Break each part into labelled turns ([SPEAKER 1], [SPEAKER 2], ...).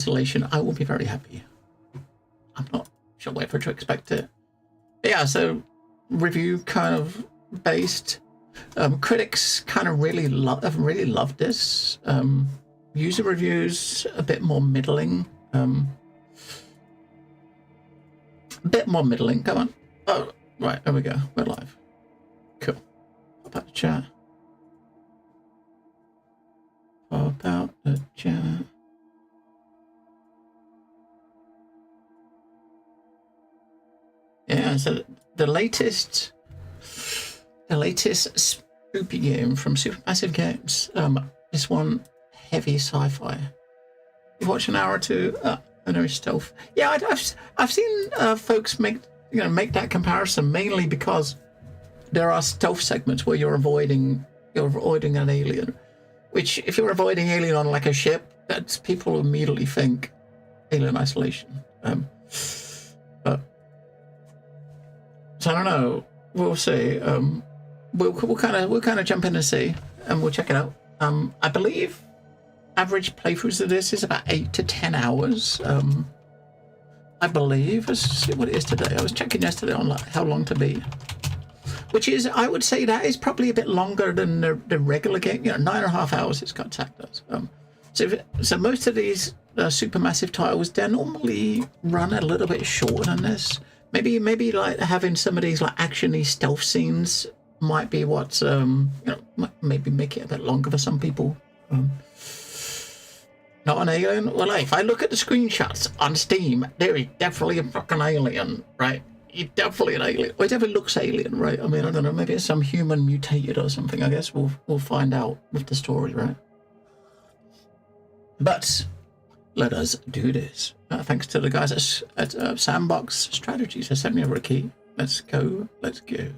[SPEAKER 1] Isolation, I will be very happy. I'm not sure whether to expect it. But yeah, so review kind of based. Critics kind of really have really loved this. User reviews a bit more middling. A bit more middling. Come on. Oh, right. There we go. We're live. Cool. Pop out the chat. Pop out the chat. Yeah. So the latest spoopy game from Supermassive Games. This one, heavy sci-fi. You watch an hour or two. I know stealth. Yeah, I've seen folks make that comparison mainly because there are stealth segments where you're avoiding an alien, which if you're avoiding alien on like a ship, that's people immediately think Alien Isolation. But so I don't know. We'll see. We'll kind of jump in and see, and we'll check it out. I believe average playthroughs of this is about 8 to 10 hours. I believe. Let's see what it is today. I was checking yesterday on like how long to beat, which is, I would say that is probably a bit longer than the regular game. 9.5 hours it's got tagged as. So most of these Supermassive titles, they normally run a little bit shorter than this. Maybe like having some of these like actiony stealth scenes might be what's maybe make it a bit longer for some people. Not an alien. Well, if I look at the screenshots on Steam, there is definitely a fucking alien, right? He's definitely an alien. Well, it definitely looks alien, right? I mean, I don't know. Maybe it's some human mutated or something. I guess we'll find out with the story, right? But let us do this. Thanks to the guys at Sandbox Strategies. They sent me over a key. Let's go. Let's go.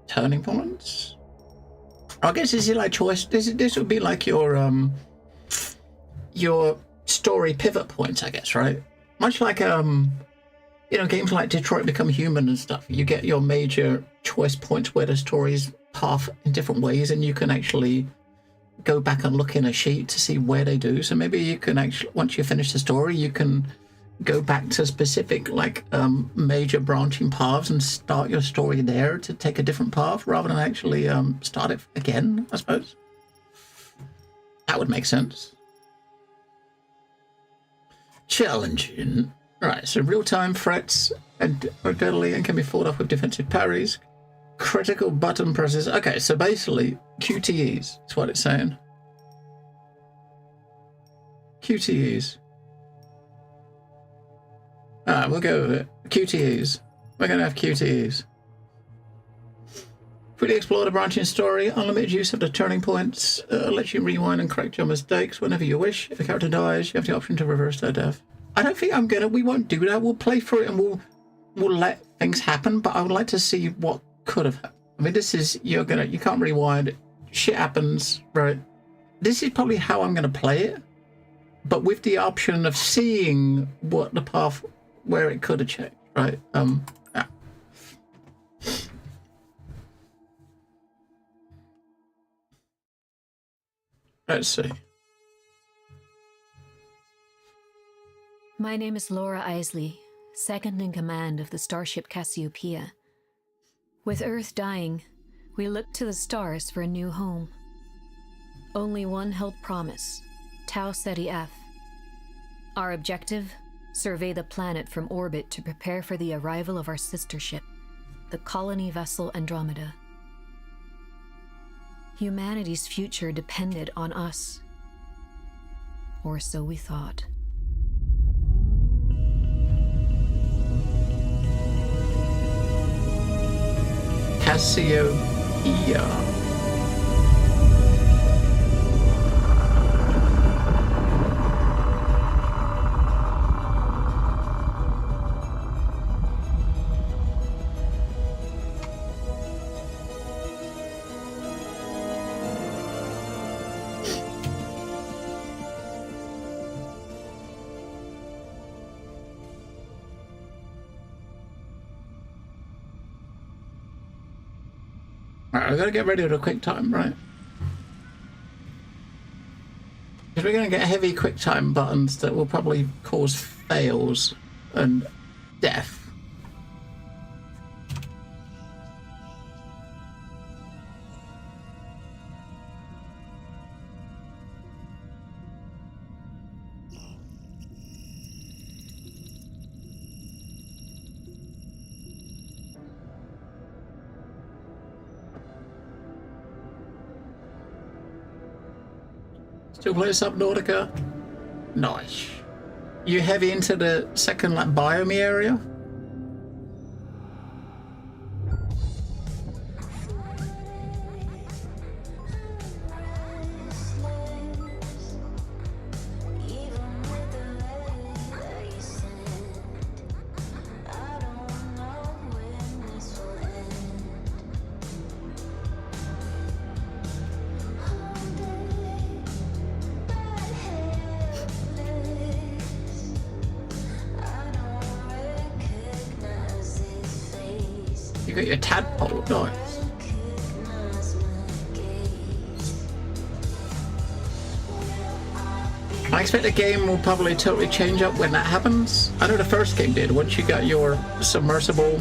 [SPEAKER 1] Turning points. I guess this is like choice. This would be like your story pivot points, I guess, right? Much like games like Detroit Become Human and stuff. You get your major choice points where the stories path in different ways, and you can actually go back and look in a sheet to see where they do. So maybe you can actually, once you finish the story, you can go back to specific like major branching paths and start your story there to take a different path rather than actually start it again, I suppose. That would make sense. Challenging. Right, so real-time threats are deadly and can be fought off with defensive parries. Critical button presses. Okay, so basically QTEs is what it's saying. QTEs. Alright, we'll go with it. QTEs. We're going to have QTEs. Fully explore the branching story. Unlimited use of the turning points. Lets you rewind and correct your mistakes whenever you wish. If a character dies, you have the option to reverse their death. I don't think we won't do that. We'll play through it and we'll let things happen, but I would like to see what could have happened. I mean, this is, you can't rewind. Shit happens, right? This is probably how I'm going to play it, but with the option of seeing what the path, where it could have changed, right? Yeah. Let's see.
[SPEAKER 2] My name is Laura Isley, second in command of the starship Cassiopeia. With Earth dying, we looked to the stars for a new home. Only one held promise, Tau Ceti F. Our objective? Survey the planet from orbit to prepare for the arrival of our sister ship, the colony vessel Andromeda. Humanity's future depended on us. Or so we thought.
[SPEAKER 1] Cassiopeia. Alright, I gotta get ready at a quick time, right? Because we're going to get heavy QuickTime buttons that will probably cause fails and death. Still play Subnautica? Nice. You heavy into the second like biome area? You got your tadpole, nice. I expect the game will probably totally change up when that happens. I know the first game did. Once you got your submersible,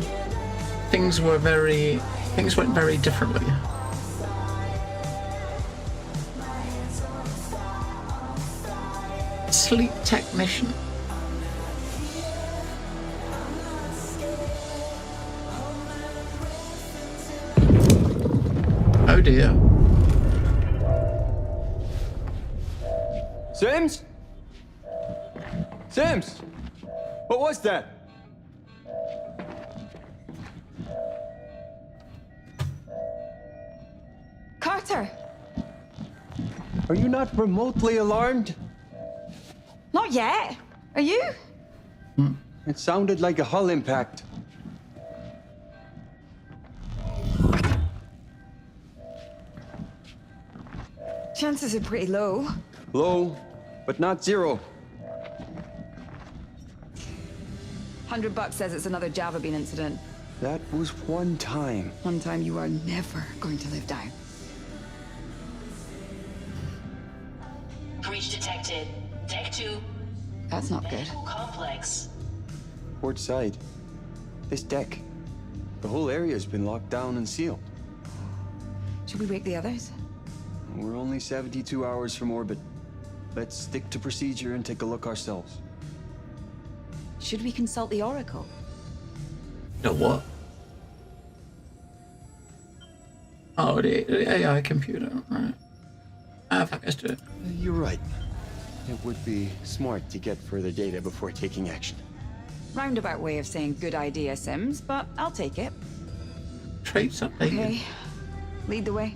[SPEAKER 1] things went very differently. Sleep technician. Oh dear.
[SPEAKER 3] Sims? Sims? What was that?
[SPEAKER 4] Carter!
[SPEAKER 3] Are you not remotely alarmed?
[SPEAKER 4] Not yet. Are you?
[SPEAKER 3] It sounded like a hull impact.
[SPEAKER 4] Chances are pretty low.
[SPEAKER 3] Low, but not zero.
[SPEAKER 4] $100 says it's another Java Bean incident.
[SPEAKER 3] That was one time.
[SPEAKER 4] One time you are never going to live down.
[SPEAKER 5] Breach detected. Deck 2.
[SPEAKER 4] That's not good.
[SPEAKER 5] Complex.
[SPEAKER 3] Port side. This deck. The whole area's been locked down and sealed.
[SPEAKER 4] Should we wake the others?
[SPEAKER 3] We're only 72 hours from orbit. Let's stick to procedure and take a look ourselves.
[SPEAKER 4] Should we consult the Oracle?
[SPEAKER 1] The what? Oh, the AI computer, right. Fuck, let's do it.
[SPEAKER 3] You're right. It would be smart to get further data before taking action.
[SPEAKER 4] Roundabout way of saying good idea, Sims, but I'll take it.
[SPEAKER 1] Traits updated.
[SPEAKER 4] Okay. Lead the way.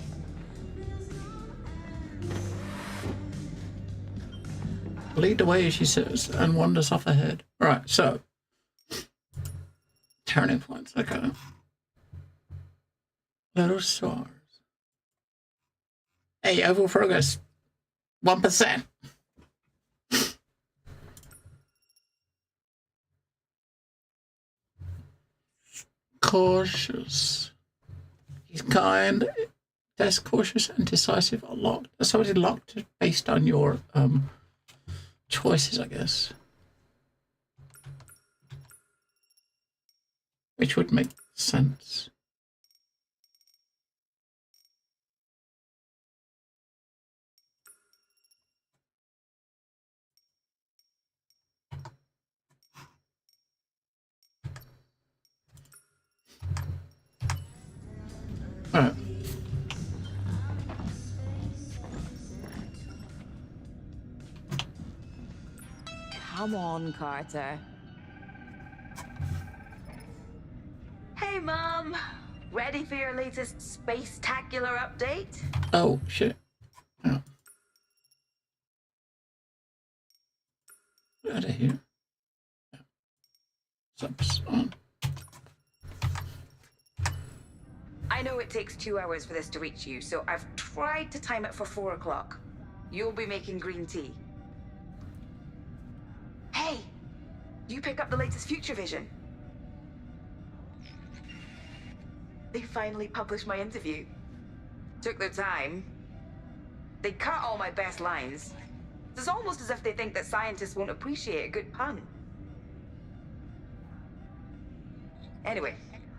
[SPEAKER 1] Lead the way, she says, and wanders off ahead. Right, so. Turning points, okay. Little stars. Hey, overall progress. 1%. Cautious. He's kind. That's cautious and decisive are locked. That's already locked based on your choices, I guess. Which would make sense. All right.
[SPEAKER 4] Come on, Carter.
[SPEAKER 5] Hey, Mom. Ready for your latest space-tacular update?
[SPEAKER 1] Oh, shit. Oh. Out of here. Subs on.
[SPEAKER 5] I know it takes 2 hours for this to reach you, so I've tried to time it for 4 o'clock. You'll be making green tea. Hey, you pick up the latest Future Vision? They finally published my interview. Took their time. They cut all my best lines. It's almost as if they think that scientists won't appreciate a good pun. Anyway,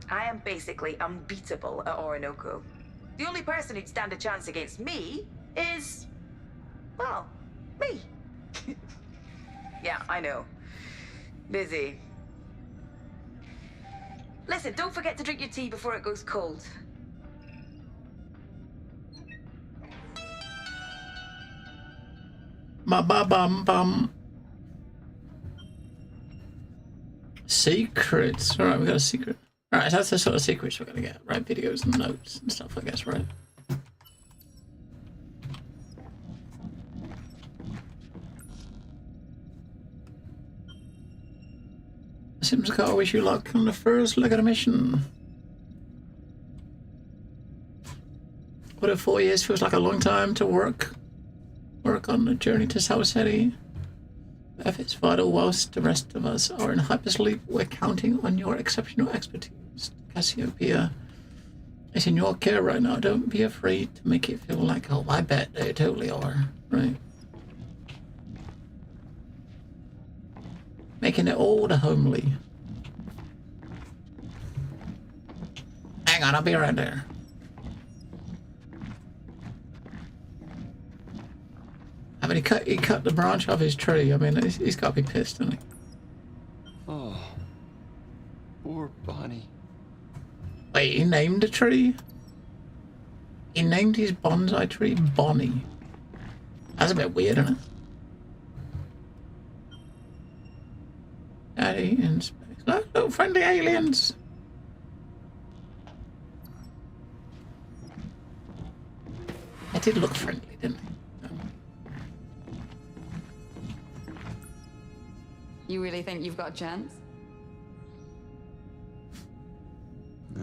[SPEAKER 5] I am basically unbeatable at Orinoco. The only person who'd stand a chance against me is, well, me. Yeah, I know. Busy. Listen, don't forget to drink your tea before it goes cold.
[SPEAKER 1] Ba-ba-bum-bum. Secrets. Alright, we got a secret. Alright, so that's the sort of secrets we're gonna get, right? Videos and notes and stuff, I guess, right? Sims car, wish you luck on the first leg of the mission. What if 4 years feels like a long time to work on the journey to South City? If it's vital whilst the rest of us are in hypersleep, we're counting on your exceptional expertise. Cassiopeia is in your care right now. Don't be afraid to make it feel like home. I bet they totally are, right? Making it all the homely. Hang on, I'll be right there. I mean, he cut the branch off his tree. I mean, he's got to be pissed, hasn't he?
[SPEAKER 3] Oh, poor Bonnie.
[SPEAKER 1] Wait, he named the tree? He named his bonsai tree Bonnie. That's a bit weird, isn't it? Daddy in space. Look, little friendly aliens. They did look friendly, didn't they?
[SPEAKER 4] You really think you've got a chance?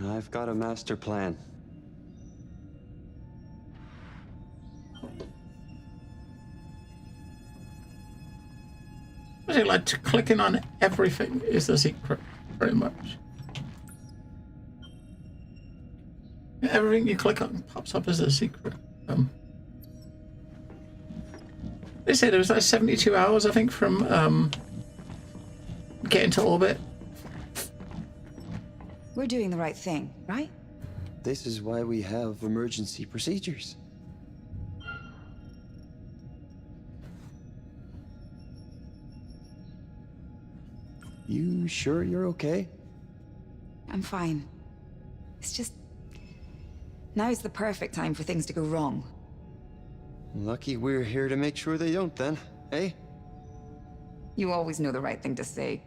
[SPEAKER 3] I've got a master plan.
[SPEAKER 1] Was it like clicking on everything is the secret, pretty much? Everything you click on pops up as a secret. They said it was like 72 hours, I think, from getting to orbit.
[SPEAKER 4] We're doing the right thing, right?
[SPEAKER 3] This is why we have emergency procedures. You sure you're okay?
[SPEAKER 4] I'm fine. It's just... now's the perfect time for things to go wrong.
[SPEAKER 3] Lucky we're here to make sure they don't then, eh?
[SPEAKER 4] You always know the right thing to say.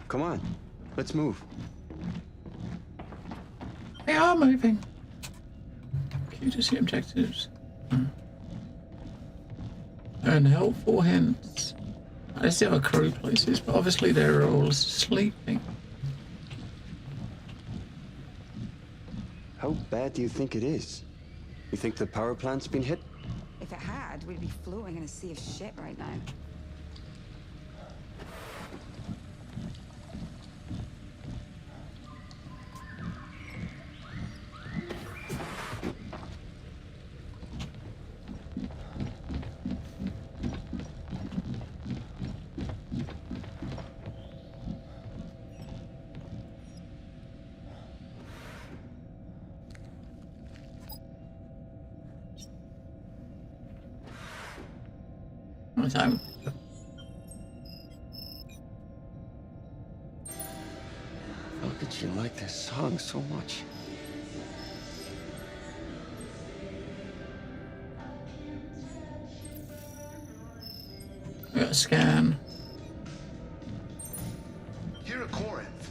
[SPEAKER 3] Come on, let's move.
[SPEAKER 1] They are moving. Can you just see objectives? And helpful hints. I see other crew places, but obviously they're all sleeping.
[SPEAKER 3] How bad do you think it is? You think the power plant's been hit?
[SPEAKER 4] If it had, we'd be floating in a sea of shit right now.
[SPEAKER 1] Time.
[SPEAKER 3] How could you like this song so much?
[SPEAKER 1] We got a scan.
[SPEAKER 6] Here at Corinth,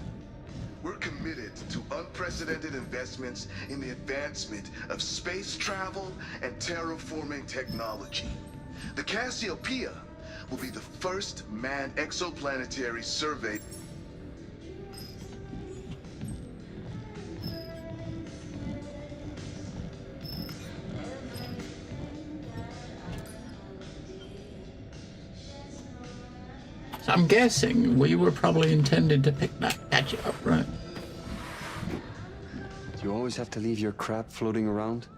[SPEAKER 6] we're committed to unprecedented investments in the advancement of space travel and terraforming technology. The Cassiopeia will be the first manned exoplanetary survey.
[SPEAKER 1] So I'm guessing we were probably intended to pick that gadget up, right?
[SPEAKER 3] you always have to leave your crap floating around?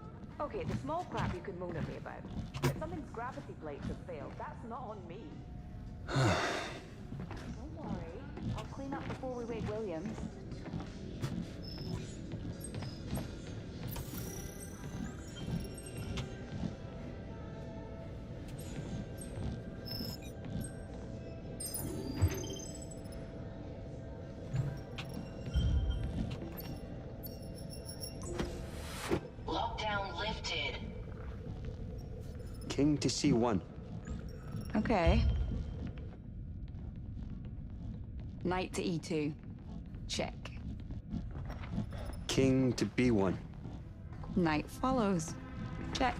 [SPEAKER 5] Okay, the small crap you can moan at me about. If something's gravity plates have failed, that's not on me. Don't worry, I'll clean up before we wake Williams.
[SPEAKER 7] Lockdown lifted.
[SPEAKER 3] King to C1.
[SPEAKER 4] Okay. Knight to E2. Check.
[SPEAKER 3] King to B1.
[SPEAKER 4] Knight follows. Check.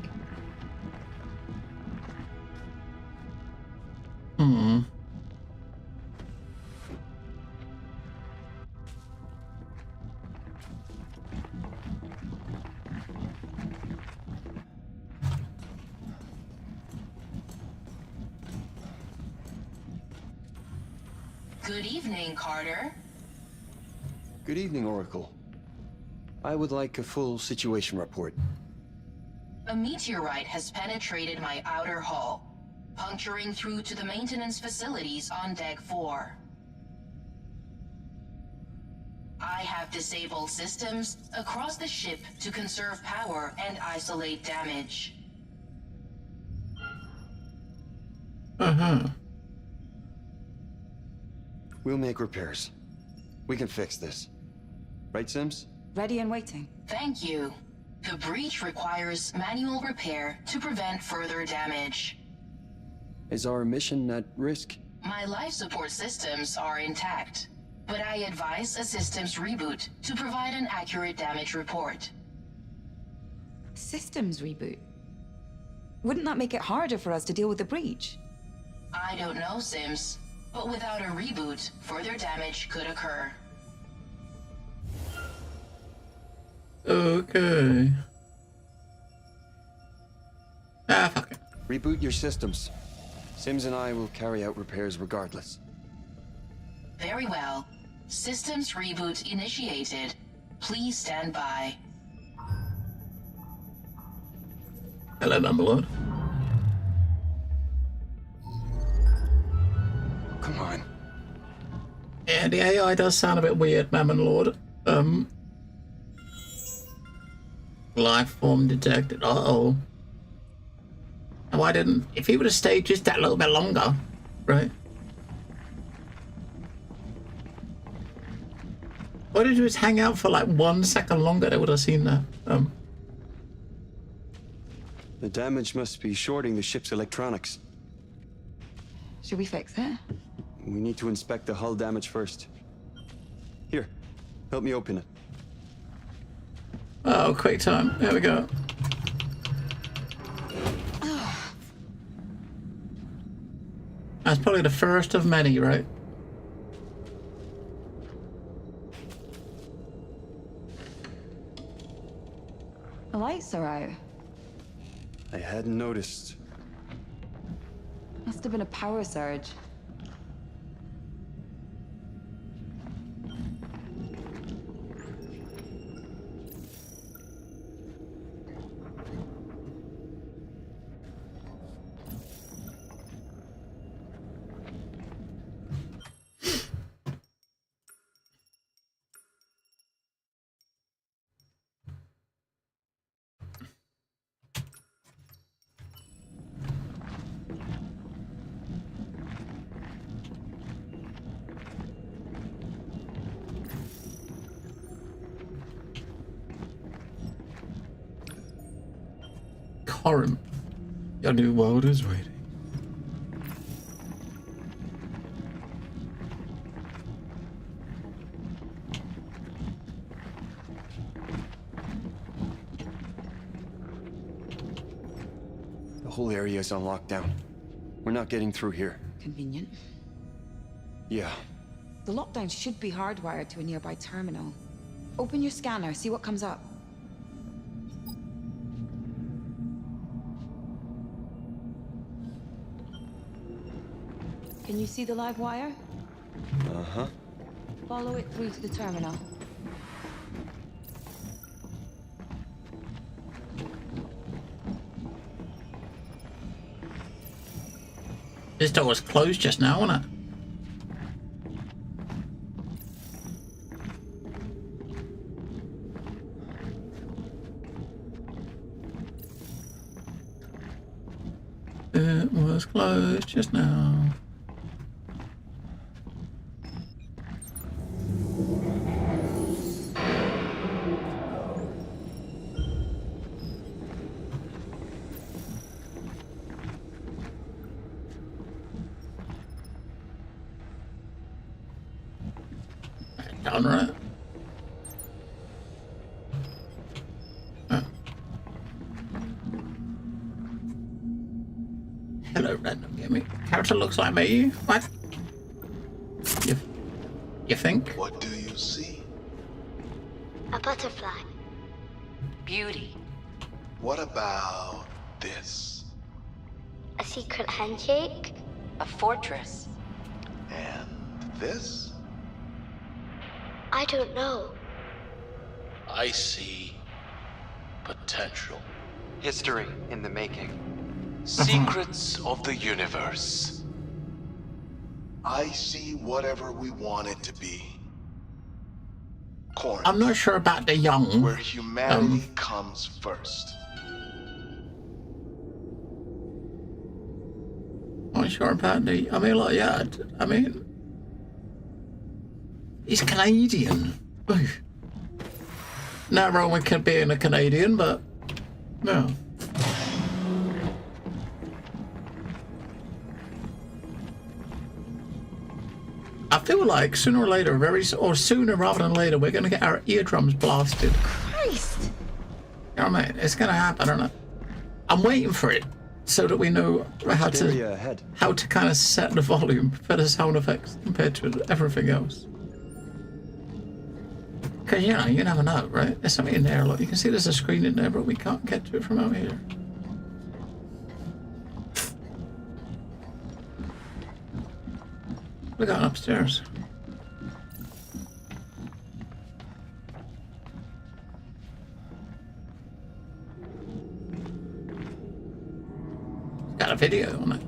[SPEAKER 1] Hmm.
[SPEAKER 7] Good evening, Carter.
[SPEAKER 3] Good evening, Oracle. I would like a full situation report.
[SPEAKER 7] A meteorite has penetrated my outer hull, puncturing through to the maintenance facilities on Deck 4. I have disabled systems across the ship to conserve power and isolate damage.
[SPEAKER 1] Uh-huh.
[SPEAKER 3] We'll make repairs. We can fix this. Right, Sims?
[SPEAKER 4] Ready and waiting.
[SPEAKER 7] Thank you. The breach requires manual repair to prevent further damage.
[SPEAKER 3] Is our mission at risk?
[SPEAKER 7] My life support systems are intact, but I advise a systems reboot to provide an accurate damage report.
[SPEAKER 4] Systems reboot. Wouldn't that make it harder for us to deal with the breach?
[SPEAKER 7] I don't know, Sims, but without a reboot, further damage could occur.
[SPEAKER 1] Okay. Ah, fuck it.
[SPEAKER 3] Reboot your systems. Sims and I will carry out repairs regardless.
[SPEAKER 7] Very well. Systems reboot initiated. Please stand by.
[SPEAKER 1] Hello, Numberlord.
[SPEAKER 3] Come on.
[SPEAKER 1] Yeah, the AI does sound a bit weird, Mammon Lord. Life form detected. Uh-oh. And why didn't... If he would have stayed just that little bit longer, right? Why did you just hang out for like 1 second longer? They would have seen that.
[SPEAKER 3] The damage must be shorting the ship's electronics.
[SPEAKER 4] Should we fix it?
[SPEAKER 3] We need to inspect the hull damage first. Here, help me open it.
[SPEAKER 1] Oh, quick time. There we go. That's probably the first of many, right?
[SPEAKER 4] The lights are out.
[SPEAKER 3] I hadn't noticed.
[SPEAKER 4] Must have been a power surge.
[SPEAKER 1] Corinth. Your new world is waiting.
[SPEAKER 3] The whole area is on lockdown. We're not getting through here.
[SPEAKER 4] Convenient.
[SPEAKER 3] Yeah.
[SPEAKER 4] The lockdown should be hardwired to a nearby terminal. Open your scanner, see what comes up. Can you see the live wire?
[SPEAKER 3] Uh-huh.
[SPEAKER 4] Follow it through to the terminal.
[SPEAKER 1] This door was closed just now, wasn't it? It was closed just now. Done right. Oh. Hello, random gaming. Character looks like me. What? You think?
[SPEAKER 6] What do you see?
[SPEAKER 8] A butterfly.
[SPEAKER 7] Beauty.
[SPEAKER 6] What about this?
[SPEAKER 8] A secret handshake.
[SPEAKER 7] A fortress.
[SPEAKER 6] And this?
[SPEAKER 8] I don't know.
[SPEAKER 9] I see potential.
[SPEAKER 10] History in the making.
[SPEAKER 9] Secrets of the universe.
[SPEAKER 6] I see whatever we want it to be. Corinth,
[SPEAKER 1] I'm not sure about the young.
[SPEAKER 6] where humanity comes first.
[SPEAKER 1] Not sure about the. I mean, like, yeah. I mean, he's Canadian. Not wrong with being a Canadian, but no. I feel like sooner or later, sooner rather than later, we're gonna get our eardrums blasted.
[SPEAKER 4] Christ!
[SPEAKER 1] You know what I mean? It's gonna happen, I don't know. I'm waiting for it so that we know how to kind of set the volume for the sound effects compared to everything else. Because, you know, you never know, right? There's something in there. Look, you can see there's a screen in there, but we can't get to it from out here. We got upstairs. It's got a video on it.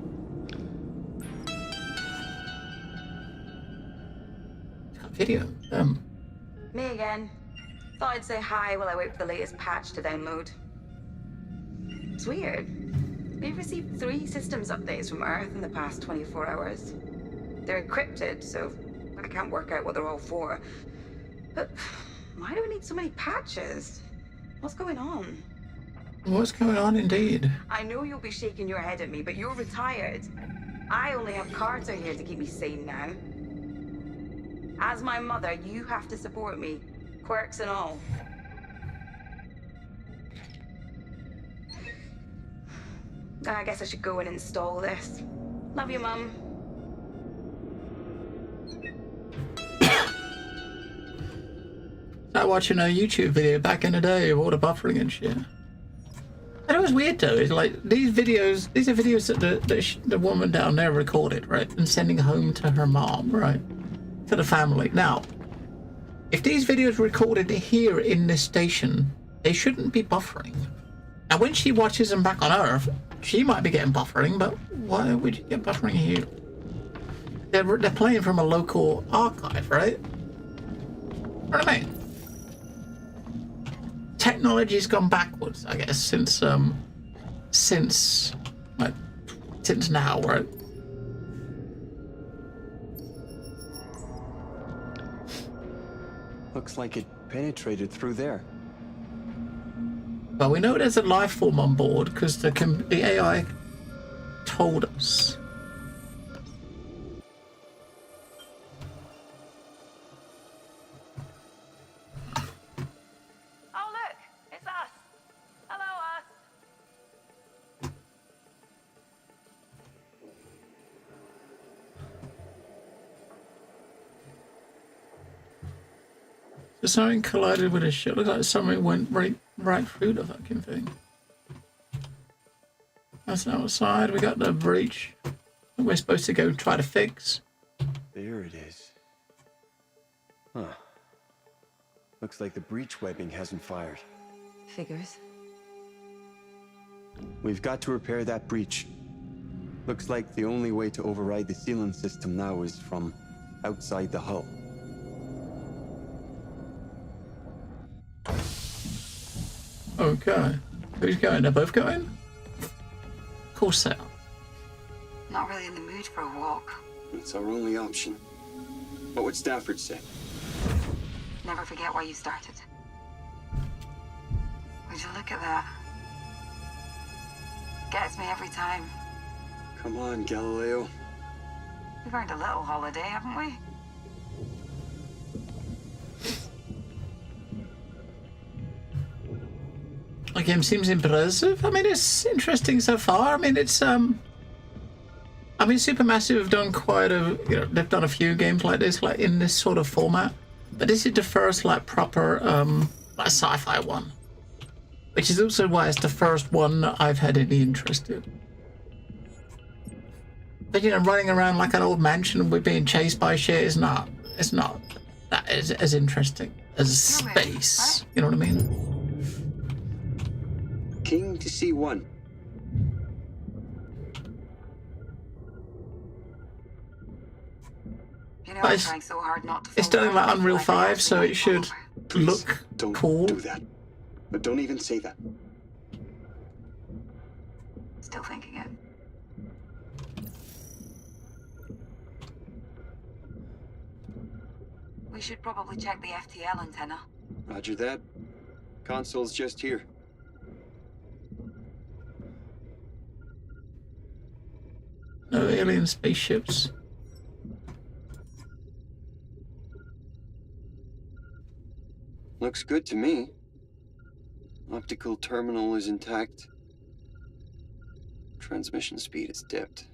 [SPEAKER 1] It's got a video.
[SPEAKER 5] Me again. Thought I'd say hi while I wait for the latest patch to download. It's weird. We've received 3 systems updates from Earth in the past 24 hours. They're encrypted, so I can't work out what they're all for. But why do we need so many patches? What's going on?
[SPEAKER 1] What's going on indeed?
[SPEAKER 5] I know you'll be shaking your head at me, but you're retired. I only have Carter here to keep me sane now. As my mother, you have to support me, quirks and all. I guess I should go and install this. Love you, Mum.
[SPEAKER 1] I was watching a YouTube video back in the day of all the buffering and shit. And it was weird though. It's like these are videos that the woman down there recorded, right, and sending home to her mom, right, to the family. Now, if these videos were recorded here in this station, they shouldn't be buffering. Now, when she watches them back on Earth, she might be getting buffering, but why would you get buffering here? They're playing from a local archive, right? What I mean? Technology's gone backwards, I guess, since now, right?
[SPEAKER 3] Looks like it penetrated through there.
[SPEAKER 1] Well, we know there's a life form on board because the AI told us.
[SPEAKER 5] Oh, look! It's us! Hello, us!
[SPEAKER 1] So something collided with a ship. Looks like something went right through the fucking thing. That's outside. We got the breach that we're supposed to go try to fix.
[SPEAKER 3] There it is. Huh. Looks like the breach webbing hasn't fired.
[SPEAKER 4] Figures.
[SPEAKER 3] We've got to repair that breach. Looks like the only way to override the sealant system now is from outside the hull.
[SPEAKER 1] Okay. Who's going? They're both going? Of course they are.
[SPEAKER 4] Not really in the mood for a walk.
[SPEAKER 3] It's our only option. What would Stafford say?
[SPEAKER 4] Never forget why you started. Would you look at that? Gets me every time.
[SPEAKER 3] Come on, Galileo.
[SPEAKER 4] We've earned a little holiday, haven't we?
[SPEAKER 1] The game seems impressive. I mean, it's interesting so far. I mean, it's I mean, Supermassive have done quite a, they've done a few games like this, like in this sort of format. But this is the first, like, proper, like, sci-fi one. Which is also why it's the first one that I've had any interest in. But, running around like an old mansion with being chased by shit is not, it's not that is as interesting as space. You know what I mean?
[SPEAKER 3] King to C1.
[SPEAKER 4] I'm trying so hard not to.
[SPEAKER 1] It's done in like Unreal 5, so it should look cool.
[SPEAKER 3] Don't do that. But don't even say that.
[SPEAKER 4] Still thinking it. We should probably check the FTL antenna.
[SPEAKER 3] Roger that. Console's just here.
[SPEAKER 1] No alien spaceships.
[SPEAKER 3] Looks good to me. Optical terminal is intact. Transmission speed is dipped,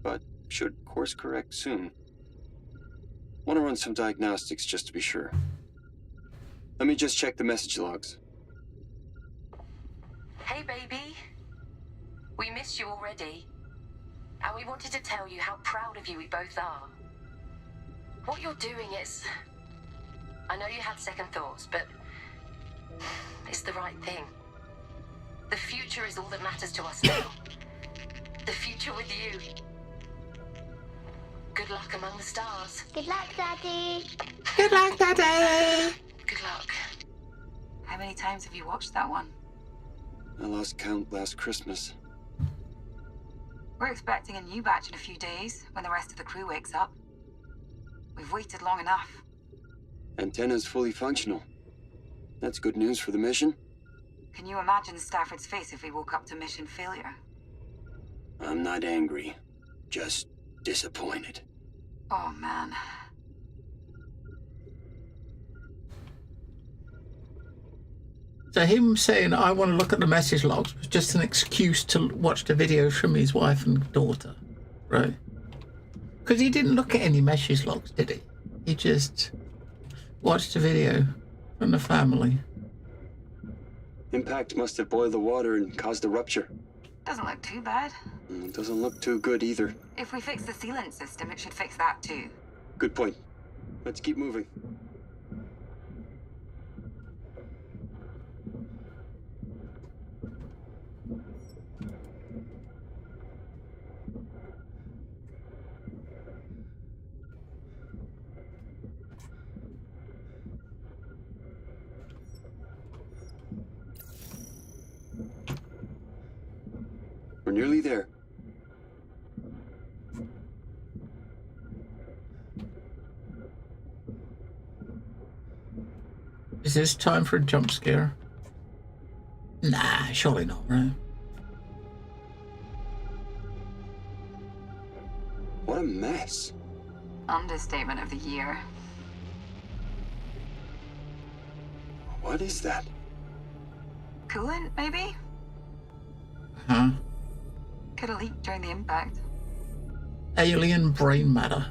[SPEAKER 3] but should course correct soon. Want to run some diagnostics just to be sure. Let me just check the message logs.
[SPEAKER 5] Hey, baby. We missed you already. And we wanted to tell you how proud of you we both are. What you're doing is... I know you had second thoughts, but... it's the right thing. The future is all that matters to us now. The future with you. Good luck among the stars.
[SPEAKER 8] Good luck, Daddy.
[SPEAKER 1] Good luck, Daddy.
[SPEAKER 5] Good luck.
[SPEAKER 4] How many times have you watched that one?
[SPEAKER 3] I lost count last Christmas.
[SPEAKER 4] We're expecting a new batch in a few days, when the rest of the crew wakes up. We've waited long enough.
[SPEAKER 3] Antenna's fully functional. That's good news for the mission.
[SPEAKER 4] Can you imagine Stafford's face if we woke up to mission failure?
[SPEAKER 3] I'm not angry, just disappointed.
[SPEAKER 4] Oh, man.
[SPEAKER 1] So him saying, I want to look at the message logs was just an excuse to watch the videos from his wife and daughter, right? Because he didn't look at any message logs, did he? He just watched the video from the family.
[SPEAKER 3] Impact must have boiled the water and caused a rupture.
[SPEAKER 4] Doesn't look too bad.
[SPEAKER 3] It doesn't look too good either.
[SPEAKER 4] If we fix the sealant system, it should fix that too.
[SPEAKER 3] Good point. Let's keep moving. We're nearly there.
[SPEAKER 1] Is this time for a jump scare? Nah, surely not, right?
[SPEAKER 3] What a mess.
[SPEAKER 4] Understatement of the year.
[SPEAKER 3] What is that?
[SPEAKER 4] Coolant, maybe?
[SPEAKER 1] Huh?
[SPEAKER 4] Could have leaked during the impact.
[SPEAKER 1] Alien brain matter.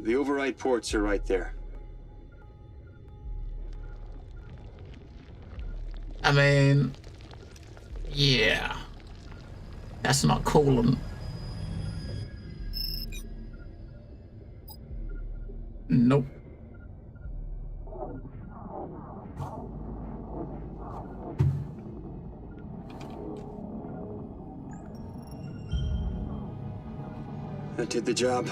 [SPEAKER 3] The override ports are right there.
[SPEAKER 1] I mean, yeah. That's not coolant. Nope.
[SPEAKER 3] That did the job.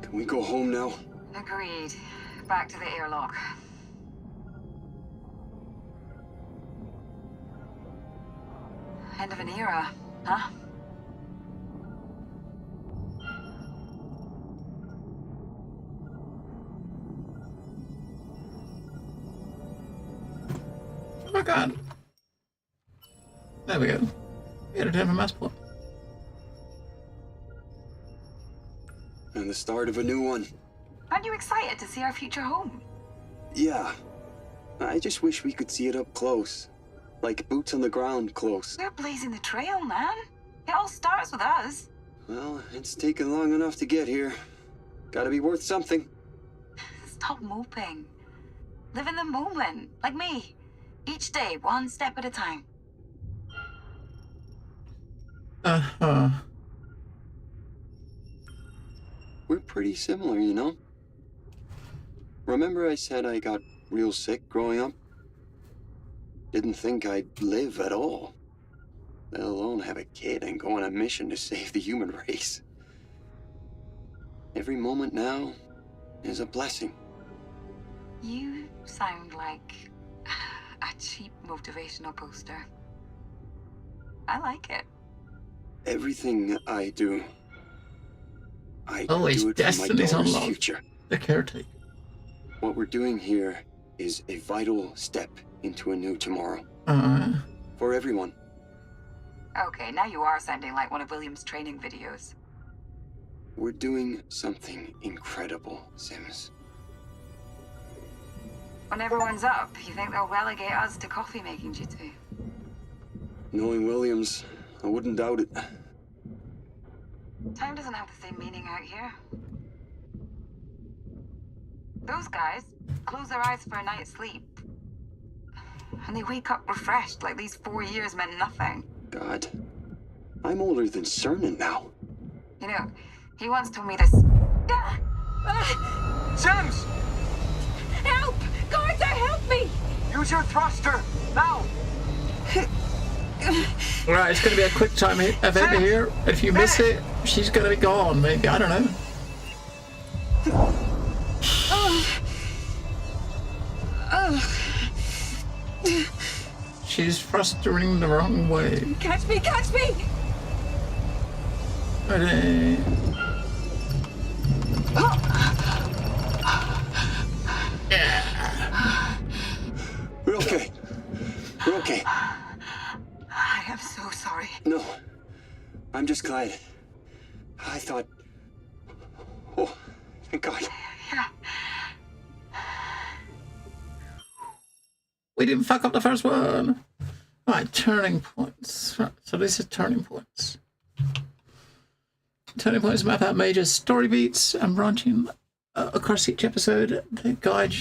[SPEAKER 3] Can we go home now?
[SPEAKER 4] Agreed. Back to the airlock. End of an era, huh?
[SPEAKER 1] Oh my god. There we go. We had a different passport.
[SPEAKER 3] And the start of a new one.
[SPEAKER 4] Aren't you excited to see our future home?
[SPEAKER 3] Yeah. I just wish we could see it up close. Like boots on the ground close.
[SPEAKER 4] We're blazing the trail, man. It all starts with us.
[SPEAKER 3] Well, it's taken long enough to get here. Gotta be worth something.
[SPEAKER 4] Stop moping. Live in the moment, like me. Each day, one step at a time.
[SPEAKER 1] Uh-huh.
[SPEAKER 3] We're pretty similar, you know? Remember I said I got real sick growing up? Didn't think I'd live at all. Let alone have a kid and go on a mission to save the human race. Every moment now is a blessing.
[SPEAKER 4] You sound like a cheap motivational poster. I like it.
[SPEAKER 3] Everything I do, I
[SPEAKER 1] Always
[SPEAKER 3] do it for my
[SPEAKER 1] destiny's
[SPEAKER 3] daughter's
[SPEAKER 1] unlocked.
[SPEAKER 3] future.
[SPEAKER 1] The caretaker.
[SPEAKER 3] What we're doing here is a vital step into a new tomorrow. For everyone.
[SPEAKER 4] Okay, now you are sounding like one of William's training videos.
[SPEAKER 3] We're doing something incredible, Sims.
[SPEAKER 4] When everyone's up, you think they'll relegate us to coffee making duty?
[SPEAKER 3] Knowing Williams, I wouldn't doubt it.
[SPEAKER 4] Time doesn't have the same meaning out here. Those guys close their eyes for a night's sleep. And they wake up refreshed like these 4 years meant nothing.
[SPEAKER 3] God, I'm older than Cernan now.
[SPEAKER 4] You know, he once told me this.
[SPEAKER 10] Sims!
[SPEAKER 4] Help! Carter, help me!
[SPEAKER 10] Use your thruster! Now!
[SPEAKER 1] Right, it's going to be a quick time event here. If you miss it, she's going to be gone, maybe. I don't know. She's thrusting the wrong way.
[SPEAKER 4] Catch me, catch me!
[SPEAKER 1] Ready.
[SPEAKER 3] We're okay. We're okay.
[SPEAKER 4] I am so sorry.
[SPEAKER 3] No, I'm just glad. I thought... Oh, thank God.
[SPEAKER 4] Yeah.
[SPEAKER 1] We didn't fuck up the first one. Right, turning points. Right, so this is turning points. Turning points map out major story beats and branching across each episode. They guide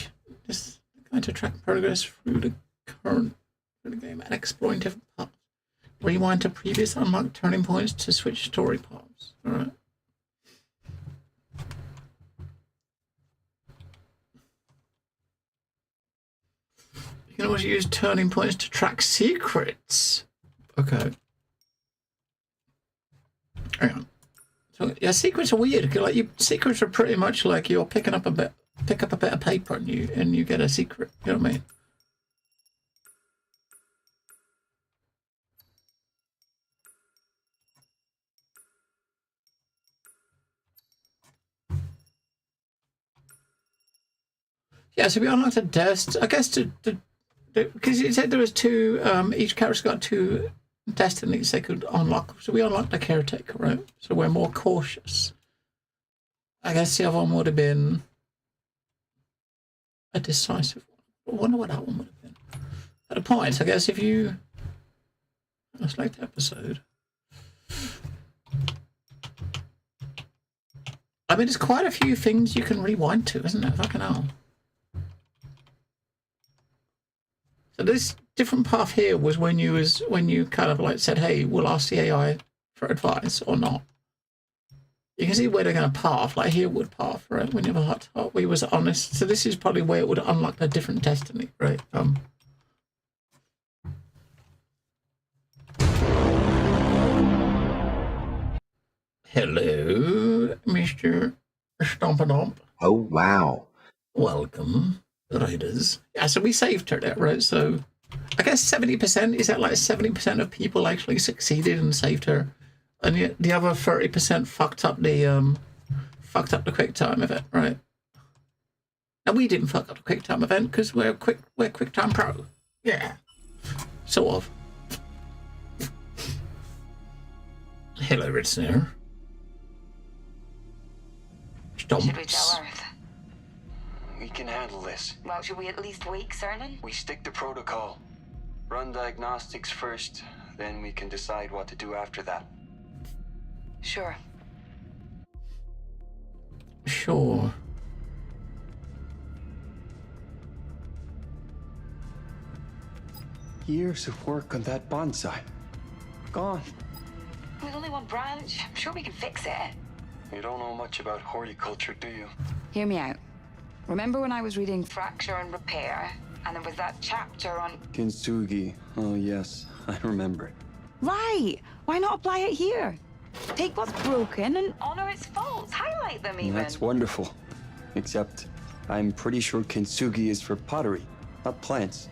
[SPEAKER 1] just going to track progress through the current game and exploring different paths. Rewind to previous unlocked turning points to switch story paths. All right. You can also use turning points to track secrets. Okay. Hang on. So yeah, secrets are weird. Like secrets are pretty much like you're pick up a bit of paper and you get a secret. You know what I mean? Yeah, so we unlocked a test. I guess because you said there was two. Each character's got two destinies they could unlock. So we unlocked the caretaker, right? So we're more cautious. I guess the other one would have been a decisive one. I wonder what that one would have been. At a point, I guess if you select episode. I mean, there's quite a few things you can rewind to, isn't there? Fucking hell. So this different path here was when you kind of like said, hey, we'll ask the AI for advice or not. You can see where they're going to path, like here would path, right? When you have a hot top, we was honest. So this is probably where it would unlock a different destiny, right? Hello, Mr. Stompadump.
[SPEAKER 11] Oh, wow.
[SPEAKER 1] Welcome, Raiders. Yeah, so we saved her there, right? So I guess 70%, is that like 70% of people actually succeeded and saved her? And yet the other 30% fucked up the quick time event, right? And we didn't fuck up the quick time event because we're quick time pro. Yeah. Sort of. Hello, Red Snare.
[SPEAKER 4] Should we tell Earth?
[SPEAKER 3] We can handle this.
[SPEAKER 4] Well, should we at least wake Cernan?
[SPEAKER 3] We stick to protocol. Run diagnostics first, then we can decide what to do after that.
[SPEAKER 4] Sure.
[SPEAKER 1] Sure.
[SPEAKER 3] Years of work on that bonsai. Gone.
[SPEAKER 4] With only one branch, I'm sure we can fix it.
[SPEAKER 3] You don't know much about horticulture, do you?
[SPEAKER 4] Hear me out. Remember when I was reading Fracture and Repair, and there was that chapter on...
[SPEAKER 3] Kintsugi. Oh, yes. I remember it.
[SPEAKER 4] Right! Why not apply it here? Take what's broken and honor its faults. Highlight them even.
[SPEAKER 3] That's wonderful. Except, I'm pretty sure Kintsugi is for pottery, not plants.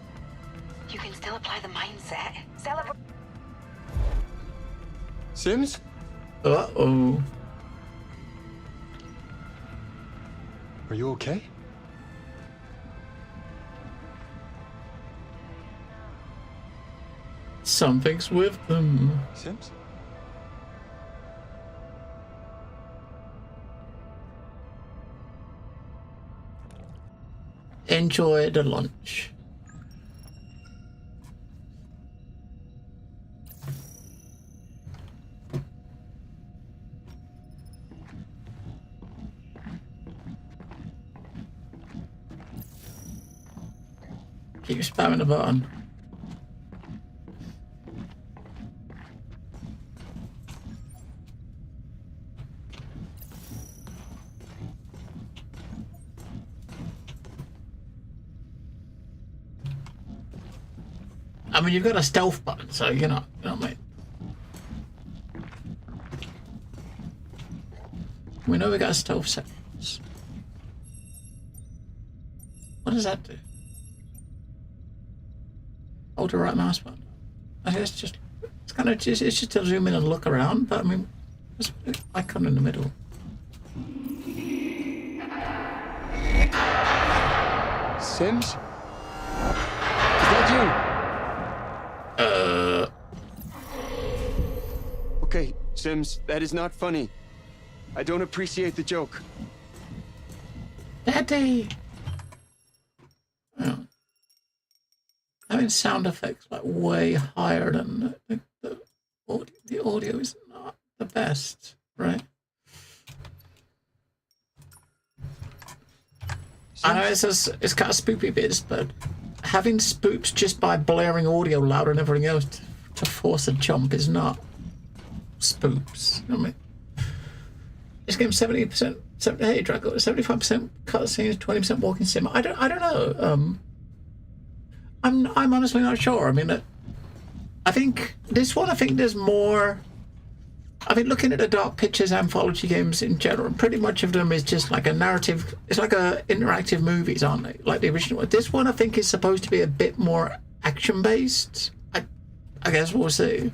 [SPEAKER 4] You can still apply the mindset. Celebrate...
[SPEAKER 3] Sims?
[SPEAKER 1] Uh-oh.
[SPEAKER 3] Are you okay?
[SPEAKER 1] Something's with them.
[SPEAKER 3] Sims?
[SPEAKER 1] Enjoy the lunch. Keep spamming the button. I mean, you've got a stealth button, so you know what I mean. We know we got a stealth settings. What does that do? Hold the right mouse button. I guess it's kind of just to zoom in and look around, but I mean, just put an icon in the middle.
[SPEAKER 3] Sims? Is that you? Okay, Sims, that is not funny. I don't appreciate the joke.
[SPEAKER 1] Daddy! Oh. Having sound effects like way higher than the audio is not the best, right? I know it's kind of spoopy bits, but having spoops just by blaring audio louder than everything else to force a jump is not spoops. I mean, this game's 70%. Hey, Draco, 75% cutscenes, 20% walking sim. I don't know. I'm honestly not sure. I mean, I think this one. I think there's more. I mean, looking at the Dark Pictures anthology games in general, pretty much of them is just like a narrative. It's like a interactive movies, aren't they? Like the original one. This one, I think, is supposed to be a bit more action based. I guess we'll see.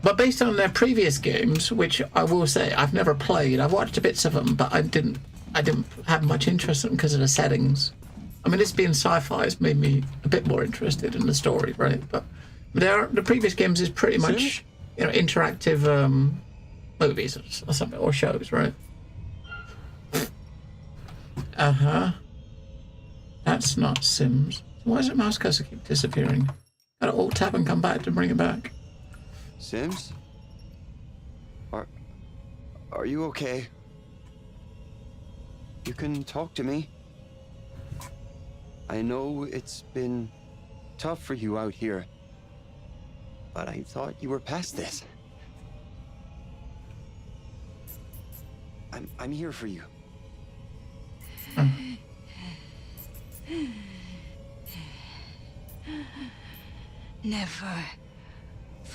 [SPEAKER 1] But based on their previous games, which I will say I've never played, I've watched bits of them, but I didn't have much interest in them because of the settings. I mean, this being sci-fi has made me a bit more interested in the story, right? But the previous games is pretty much, you know, interactive movies or something, or shows, right? That's not Sims. Why does the mouse cursor keep disappearing? Gotta alt tab and come back to bring it back.
[SPEAKER 3] Sims? Are you okay? You can talk to me. I know it's been tough for you out here, but I thought you were past this. I'm here for you.
[SPEAKER 4] Never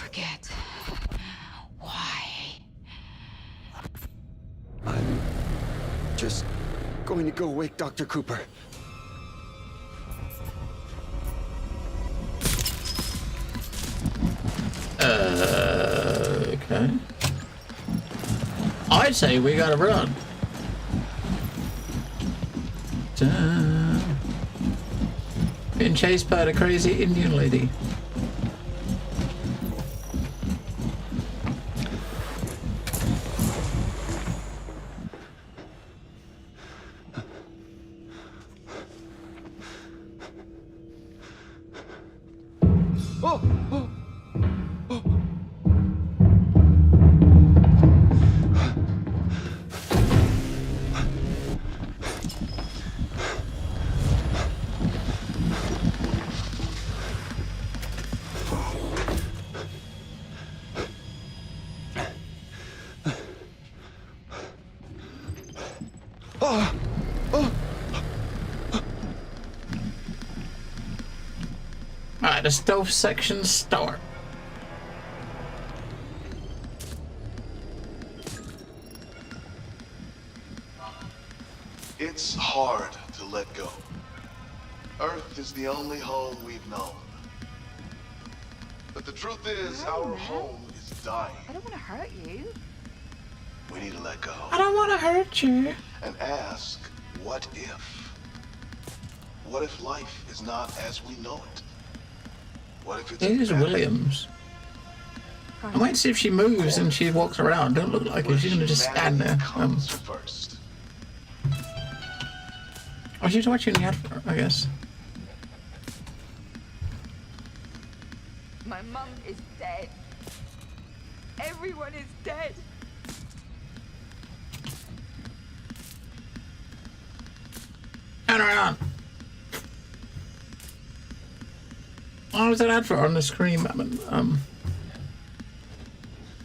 [SPEAKER 4] forget. Why?
[SPEAKER 11] I'm just going to go wake Dr. Cooper.
[SPEAKER 1] Okay. I'd say we gotta run. Being chased by the crazy Indian lady.
[SPEAKER 11] Oh! Oh!
[SPEAKER 1] Alright, the stealth section start.
[SPEAKER 6] It's hard to let go. Earth is the only home we've known. But the truth is, our home is dying.
[SPEAKER 4] I don't want to hurt you.
[SPEAKER 6] We need to let go.
[SPEAKER 1] I don't want to hurt you.
[SPEAKER 6] And ask, what if? What if life is not as we know it? What if it's
[SPEAKER 1] Here's
[SPEAKER 6] better?
[SPEAKER 1] Williams. I might see if she moves and she walks around. Don't look like it. She's gonna just stand there.
[SPEAKER 6] Comes first.
[SPEAKER 1] Oh, she's watching the advert, I guess.
[SPEAKER 4] My mum is dead. Everyone is dead.
[SPEAKER 1] Turn around. Oh, was that advert on the screen, man?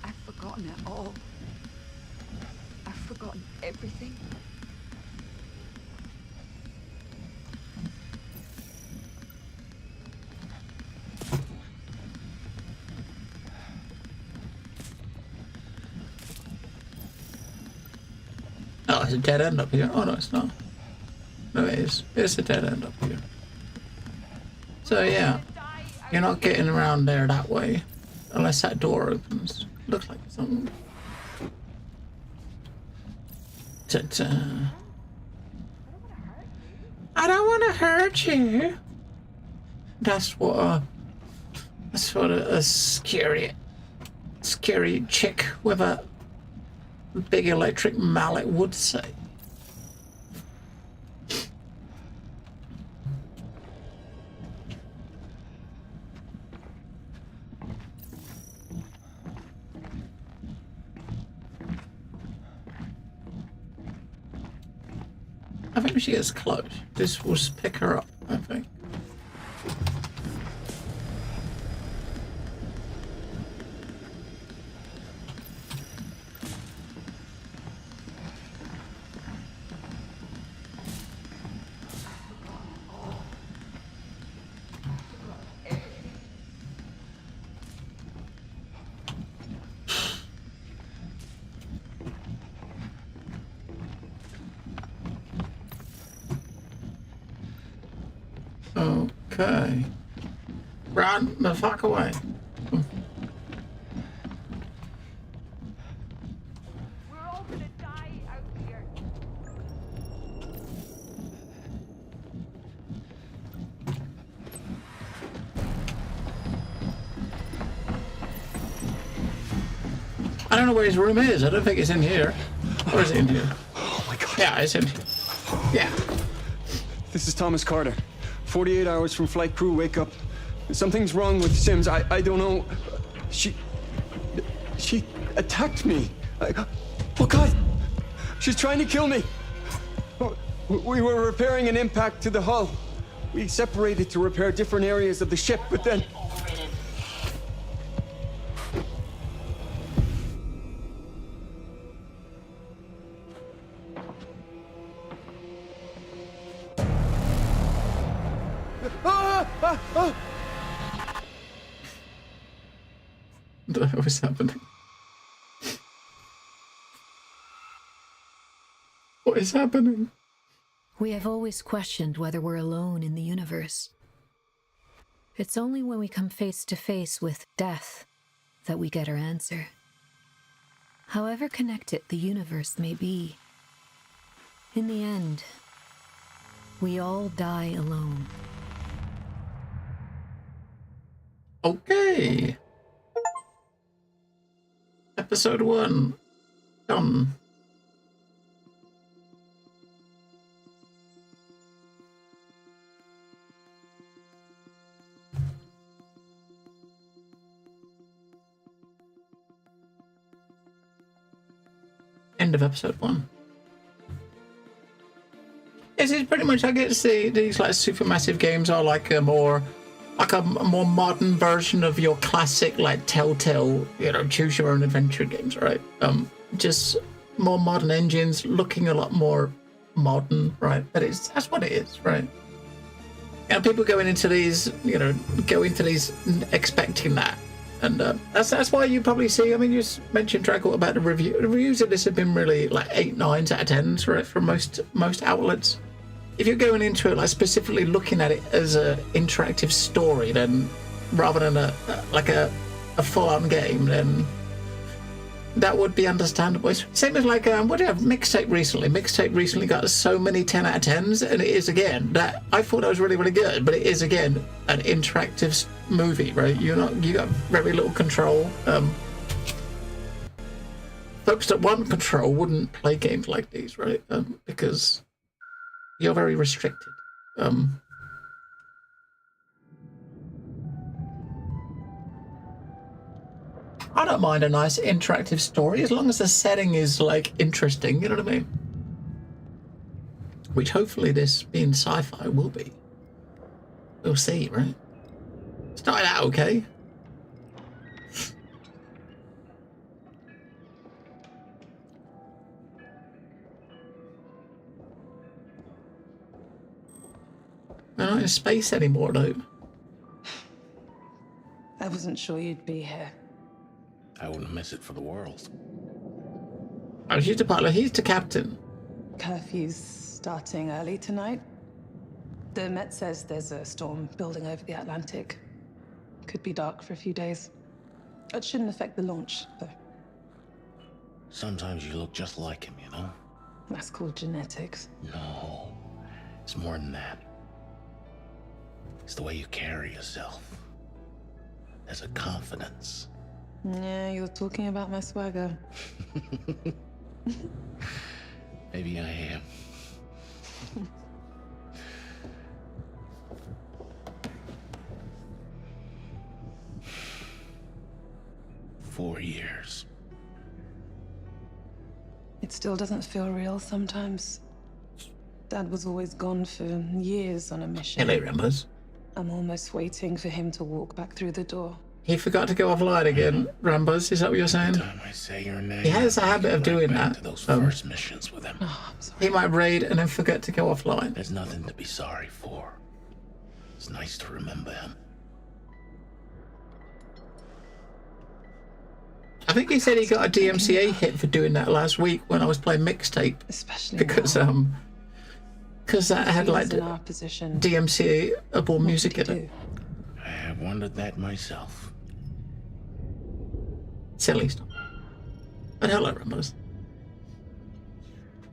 [SPEAKER 4] I've forgotten it all. I've forgotten everything.
[SPEAKER 1] Oh, it's a dead end up here. Oh, no, it's not. No, it is. It's a dead end up here. So, yeah. You're not getting around there that way. Unless that door opens. Looks like something. Ta-ta. I don't want to hurt you. That's what a scary chick with a big electric mallet would say. I think when she gets close, this will pick her up, I think. Okay. Run the fuck away.
[SPEAKER 4] We're all gonna die out here.
[SPEAKER 1] I don't know where his room is. I don't think it's in here. Or is it in here?
[SPEAKER 11] Oh my god.
[SPEAKER 1] Yeah, it's in here. Yeah.
[SPEAKER 11] This is Thomas Carter. 48 hours from flight crew wake up. Something's wrong with Sims. I don't know. She attacked me. Oh god. She's trying to kill me. We were repairing an impact to the hull. We separated to repair different areas of the ship, but then...
[SPEAKER 1] the hell is happening? What is happening?
[SPEAKER 2] We have always questioned whether we're alone in the universe. It's only when we come face to face with death that we get our answer. However connected the universe may be, in the end, we all die alone.
[SPEAKER 1] Okay. Episode 1. Done. End of episode 1. This is pretty much, I get to see these like supermassive games are like a more modern version of your classic like Telltale, choose your own adventure games, right? Just more modern engines, looking a lot more modern, right? But that's what it is, right? And people going into these, expecting that. And that's why you probably see, I mean, you just mentioned, Draco, about the review. The reviews of this have been really like 8, 9s out of 10s, right, from most outlets. If you're going into it like specifically looking at it as an interactive story, then rather than a full-on game, then that would be understandable. It's same as like what do you have? Mixtape recently. Mixtape recently got so many 10 out of 10s, and it is again that I thought that was really, really good, but it is again an interactive movie, right? You got very little control. Folks that want control wouldn't play games like these, right? Because you're very restricted. I don't mind a nice interactive story as long as the setting is like interesting, you know what I mean? Which hopefully this being sci-fi will be. We'll see, right? Started out okay. We're not in space anymore, though.
[SPEAKER 12] I wasn't sure you'd be here.
[SPEAKER 9] I wouldn't miss it for the world.
[SPEAKER 1] Oh, she's the pilot. He's the captain.
[SPEAKER 12] Curfew's starting early tonight. The Met says there's a storm building over the Atlantic. Could be dark for a few days. It shouldn't affect the launch, though.
[SPEAKER 9] Sometimes you look just like him, you know?
[SPEAKER 12] That's called genetics.
[SPEAKER 9] No, it's more than that. It's the way you carry yourself. There's a confidence.
[SPEAKER 12] Yeah, you're talking about my swagger.
[SPEAKER 9] Maybe I am. Four years.
[SPEAKER 12] It still doesn't feel real sometimes. Dad was always gone for years on a mission.
[SPEAKER 1] Hello, Rambos.
[SPEAKER 12] I'm almost waiting for him to walk back through the door.
[SPEAKER 1] He forgot to go offline again, Rambos. Is that what you're saying?
[SPEAKER 9] Every time I say your name,
[SPEAKER 1] he has a habit of doing
[SPEAKER 9] back
[SPEAKER 1] that.
[SPEAKER 9] to those first missions with him.
[SPEAKER 12] Oh, I'm sorry.
[SPEAKER 1] He might raid and then forget to go offline.
[SPEAKER 9] There's nothing to be sorry for. It's nice to remember him.
[SPEAKER 1] I think he said he got a DMCA hit for doing that last week when I was playing Mixtape.
[SPEAKER 12] Especially
[SPEAKER 1] because that had like DMCA-able music in it.
[SPEAKER 9] I have wondered that myself.
[SPEAKER 1] Silly stuff. But hello, Rambos.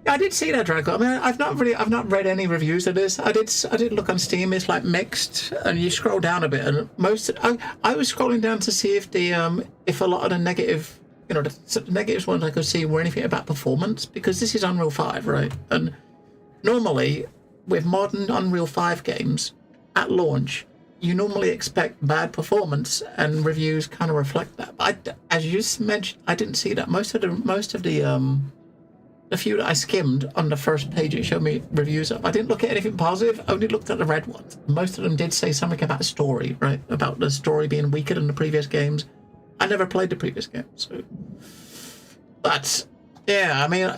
[SPEAKER 1] Yeah, I did see that, Draco. I mean, I've not read any reviews of this. I did look on Steam. It's like mixed, and you scroll down a bit, and I was scrolling down to see if if a lot of the negative, the negatives ones I could see were anything about performance, because this is Unreal 5, right? And normally with modern Unreal 5 games at launch, you normally expect bad performance, and reviews kind of reflect that. But as you just mentioned, I didn't see that. Most of the few that I skimmed on the first page it showed me reviews of, I didn't look at anything positive, only looked at the red ones. Most of them did say something about story, right? About the story being weaker than the previous games. I never played the previous game, so. But, yeah, I mean,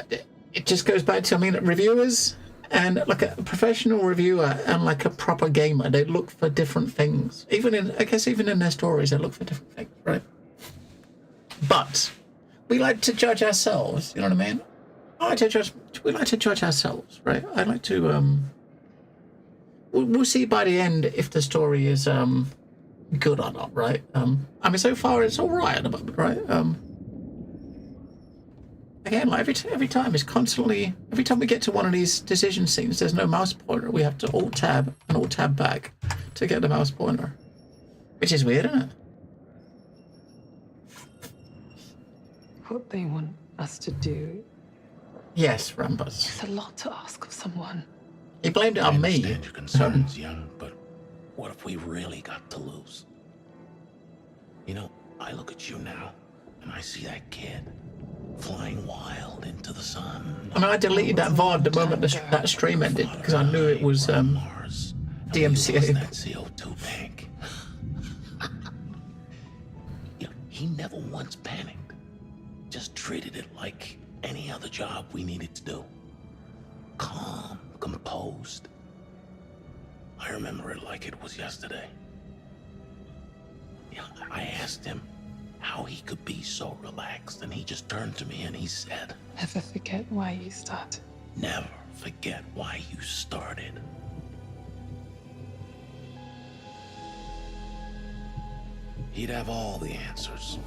[SPEAKER 1] it just goes back to, reviewers and like a professional reviewer and like a proper gamer, they look for different things. Even in their stories, they look for different things, right? But we like to judge ourselves. You know what I mean? We like to judge ourselves, right? I like to. We'll see by the end if the story is good or not, right? I mean, so far it's all right at the moment, right? Again, like every time it's constantly. Every time we get to one of these decision scenes, there's no mouse pointer. We have to alt tab and alt tab back to get the mouse pointer, which is weird, isn't it?
[SPEAKER 12] What they want us to do.
[SPEAKER 1] Yes, Rambus.
[SPEAKER 12] It's a lot to ask of someone.
[SPEAKER 1] He blamed it on me.
[SPEAKER 9] I understand your concerns, young, but what if we really got to lose? You know, I look at you now, and I see that kid flying wild into the sun.
[SPEAKER 1] I mean, I deleted that VOD the moment that stream ended because I knew it was DMCA.
[SPEAKER 9] That CO2 bank. You know, he never once panicked. Just treated it like any other job we needed to do. Calm, composed. I remember it like it was yesterday. Yeah, I asked him how he could be so relaxed, and he just turned to me and he said,
[SPEAKER 12] Never forget why you start.
[SPEAKER 9] Never forget why you started. He'd have all the answers.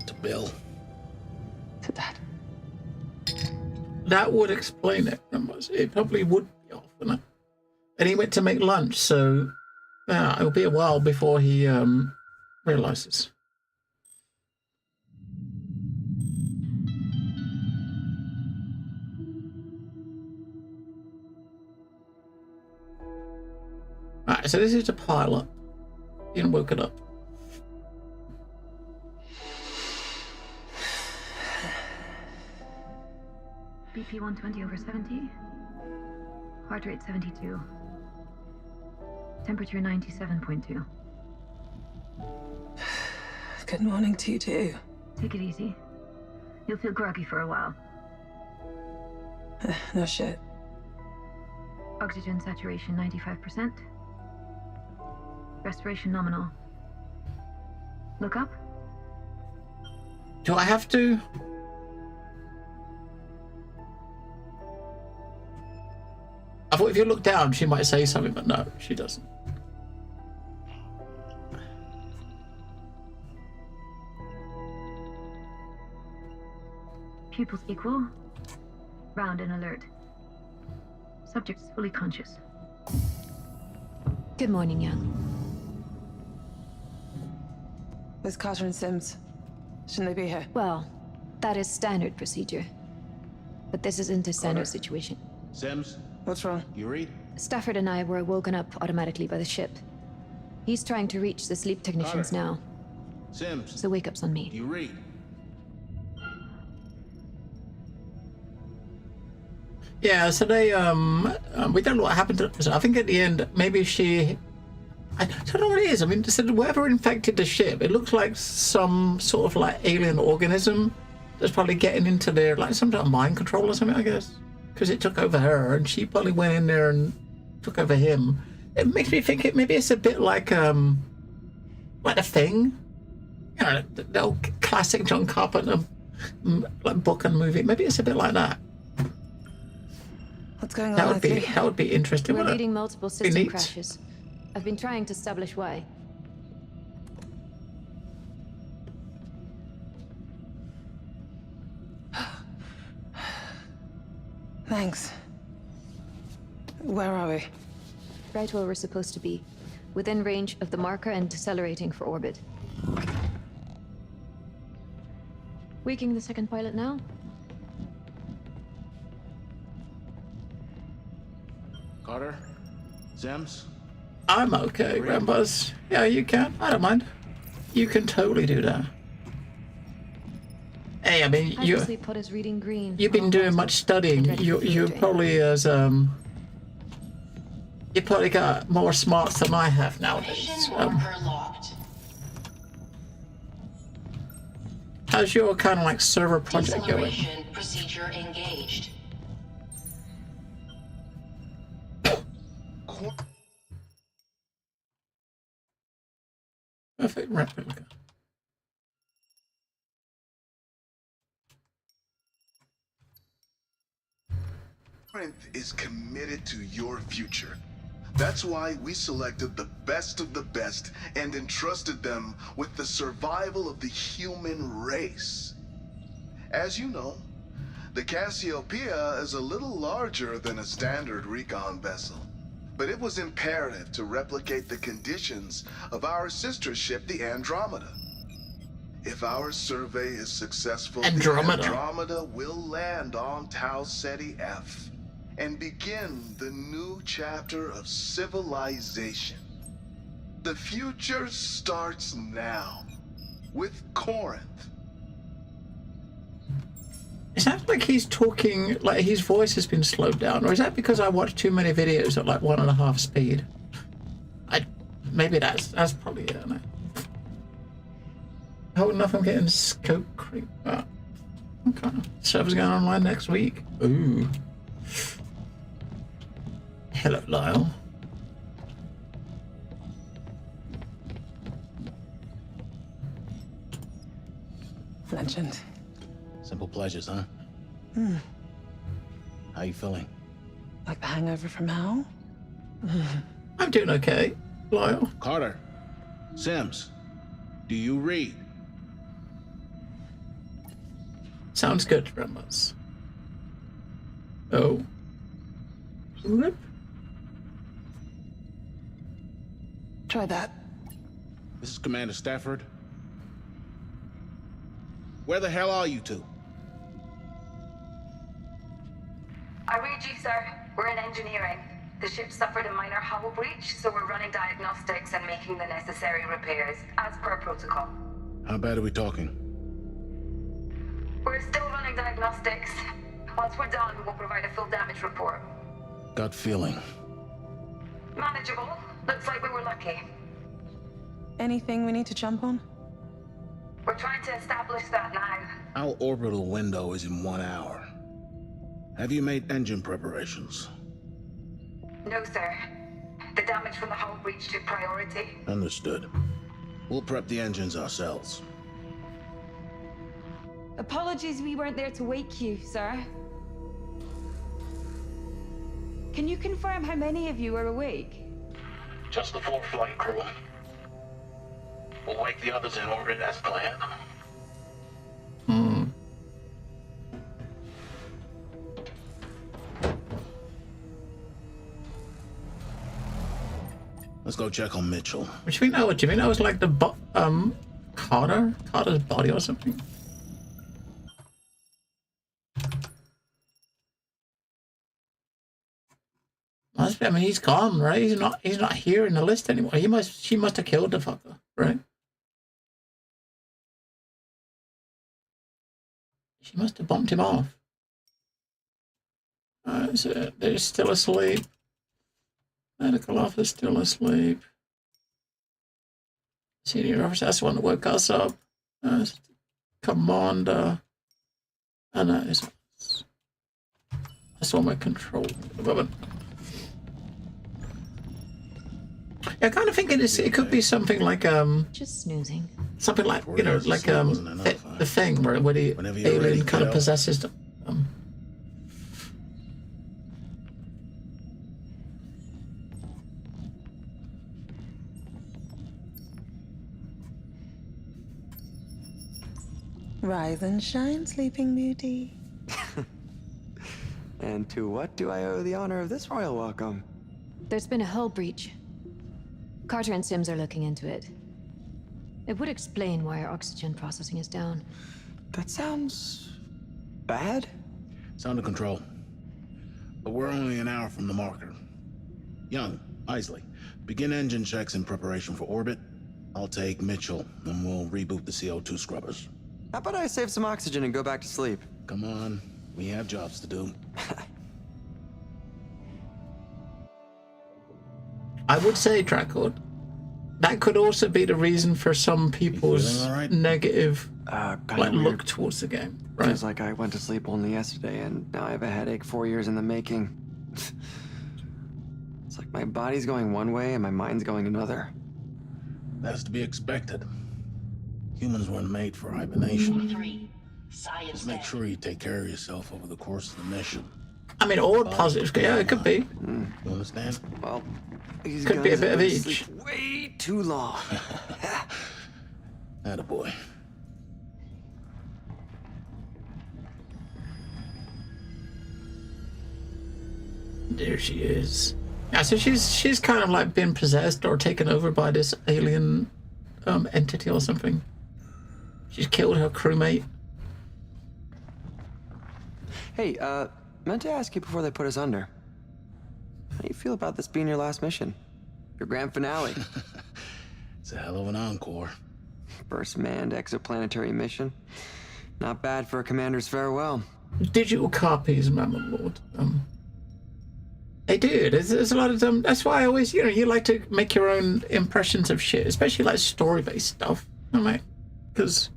[SPEAKER 9] To Bill.
[SPEAKER 12] To Dad.
[SPEAKER 1] That would explain it. It probably would be off, wouldn't it? And he went to make lunch, so yeah, it'll be a while before he realizes. Alright, so this is the pilot. Ian woke it up.
[SPEAKER 2] BP 120/70. Heart rate 72. Temperature 97.2.
[SPEAKER 12] Good morning to you too.
[SPEAKER 2] Take it easy. You'll feel groggy for a while.
[SPEAKER 12] No shit.
[SPEAKER 2] Oxygen saturation 95%. Respiration nominal. Look up.
[SPEAKER 1] Do I have to? I thought if you look down, she might say something, but no, she doesn't.
[SPEAKER 2] Pupils equal. Round and alert. Subject is fully conscious. Good morning, young.
[SPEAKER 12] Where's Carter and Sims? Shouldn't they be here?
[SPEAKER 2] Well, that is standard procedure. But this isn't a standard situation.
[SPEAKER 9] Sims?
[SPEAKER 12] What's wrong?
[SPEAKER 9] You read?
[SPEAKER 2] Stafford and I were woken up automatically by the ship. He's trying to reach the sleep technicians now.
[SPEAKER 9] Sims?
[SPEAKER 2] So wake up's on me.
[SPEAKER 9] You read?
[SPEAKER 1] Yeah, so they we don't know what happened to. So I think at the end, maybe she. I don't know what it is. I mean, so whoever infected the ship, it looks like some sort of like alien organism that's probably getting into their like some sort of mind control or something, I guess. Because it took over her, and she probably went in there and took over him. It makes me think maybe it's a bit like The Thing, you know, the old classic John Carpenter like book and movie. Maybe it's a bit like that.
[SPEAKER 12] What's going on?
[SPEAKER 1] That would be interesting.
[SPEAKER 2] We're leading multiple system crashes. I've been trying to establish why.
[SPEAKER 12] Thanks. Where are we?
[SPEAKER 2] Right where we're supposed to be. Within range of the marker and decelerating for orbit. Waking the second pilot now?
[SPEAKER 9] Carter? Sims?
[SPEAKER 1] I'm okay, Rambus. Yeah, you can. I don't mind. You can totally do that. Hey, I mean, you've been doing much studying. You probably as you probably got more smarts than I have nowadays. How's your kind of like server project going?
[SPEAKER 7] Procedure engaged.
[SPEAKER 1] Perfect replica.
[SPEAKER 6] Corinth is committed to your future. That's why we selected the best of the best and entrusted them with the survival of the human race. As you know, the Cassiopeia is a little larger than a standard recon vessel, but it was imperative to replicate the conditions of our sister ship, the Andromeda. If our survey is successful,
[SPEAKER 1] Andromeda.
[SPEAKER 6] the Andromeda will land on Tau Ceti F and begin the new chapter of civilization. The future starts now with Corinth.
[SPEAKER 1] It sounds like he's talking, like his voice has been slowed down, or is that because I watched too many videos at like 1.5 speed? Maybe that's probably it. I don't know. Holding up, I'm getting scope creep. Oh, okay. Server's going online next week. Ooh. Hello, Lyle.
[SPEAKER 12] Legend.
[SPEAKER 9] Simple pleasures, huh? How you feeling?
[SPEAKER 12] Like the hangover from hell?
[SPEAKER 1] I'm doing okay, Lyle.
[SPEAKER 9] Carter. Sims. Do you read?
[SPEAKER 1] Sounds good, Remus. Oh. Rip.
[SPEAKER 12] Try that.
[SPEAKER 9] This is Commander Stafford. Where the hell are you two?
[SPEAKER 4] I read you, sir. We're in engineering. The ship suffered a minor hull breach, so we're running diagnostics and making the necessary repairs, as per protocol.
[SPEAKER 9] How bad are we talking?
[SPEAKER 4] We're still running diagnostics. Once we're done, we'll provide a full damage report.
[SPEAKER 9] Gut feeling.
[SPEAKER 4] Manageable. Looks like we were lucky.
[SPEAKER 12] Anything we need to jump on?
[SPEAKER 4] We're trying to establish that now.
[SPEAKER 9] Our orbital window is in 1 hour. Have you made engine preparations?
[SPEAKER 4] No, sir. The damage from the hull breach took priority.
[SPEAKER 9] Understood. We'll prep the engines ourselves.
[SPEAKER 13] Apologies we weren't there to wake you, sir. Can you confirm how many of you are awake?
[SPEAKER 9] Just the 4 flight crew. We'll wake the others in orbit as planned. Let's go check on Mitchell.
[SPEAKER 1] Which we know, do we know it's like the Carter's body or something? Must be, I mean, he's gone, right? He's not here in the list anymore. She must have killed the fucker, right? She must have bumped him off. So they're still asleep. Medical officer still asleep. Senior officer, that's the one that woke us up. Commander. And that's all my control at the moment. Yeah, I kind of think it could be something like
[SPEAKER 2] Just snoozing.
[SPEAKER 1] something like, you know, like the Thing where the alien kind of possesses them.
[SPEAKER 14] Rise and shine, Sleeping Beauty.
[SPEAKER 15] And to what do I owe the honor of this royal welcome?
[SPEAKER 2] There's been a hull breach. Carter and Sims are looking into it. It would explain why our oxygen processing is down.
[SPEAKER 15] That sounds bad.
[SPEAKER 9] It's under control. But we're only an hour from the marker. Young, Isley, begin engine checks in preparation for orbit. I'll take Mitchell, and we'll reboot the CO2 scrubbers.
[SPEAKER 15] How about I save some oxygen and go back to sleep?
[SPEAKER 9] Come on, we have jobs to do.
[SPEAKER 1] I would say, Dracord, that could also be the reason for some people's negative look towards the game. Right?
[SPEAKER 15] Feels like I went to sleep only yesterday, and now I have a headache 4 years in the making. It's like my body's going one way and my mind's going another.
[SPEAKER 9] That's to be expected. Humans weren't made for hibernation.
[SPEAKER 7] 3. Science
[SPEAKER 9] Just make sure you take care of yourself over the course of the mission.
[SPEAKER 1] I mean, all positives. Yeah, it could be.
[SPEAKER 9] You understand?
[SPEAKER 15] Well, these
[SPEAKER 1] Could be a
[SPEAKER 15] guys
[SPEAKER 1] bit
[SPEAKER 15] have
[SPEAKER 1] of
[SPEAKER 15] been
[SPEAKER 1] each.
[SPEAKER 15] asleep way too long.
[SPEAKER 9] Attaboy.
[SPEAKER 1] There she is. Yeah, so she's kind of like been possessed or taken over by this alien entity or something. She's killed her crewmate.
[SPEAKER 15] Hey, meant to ask you before they put us under. How do you feel about this being your last mission? Your grand finale?
[SPEAKER 9] It's a hell of an encore.
[SPEAKER 15] First manned exoplanetary mission. Not bad for a commander's farewell.
[SPEAKER 1] Digital copies, Mamma Lord. They do. There's a lot of them. That's why I always, you like to make your own impressions of shit, especially like story-based stuff. Because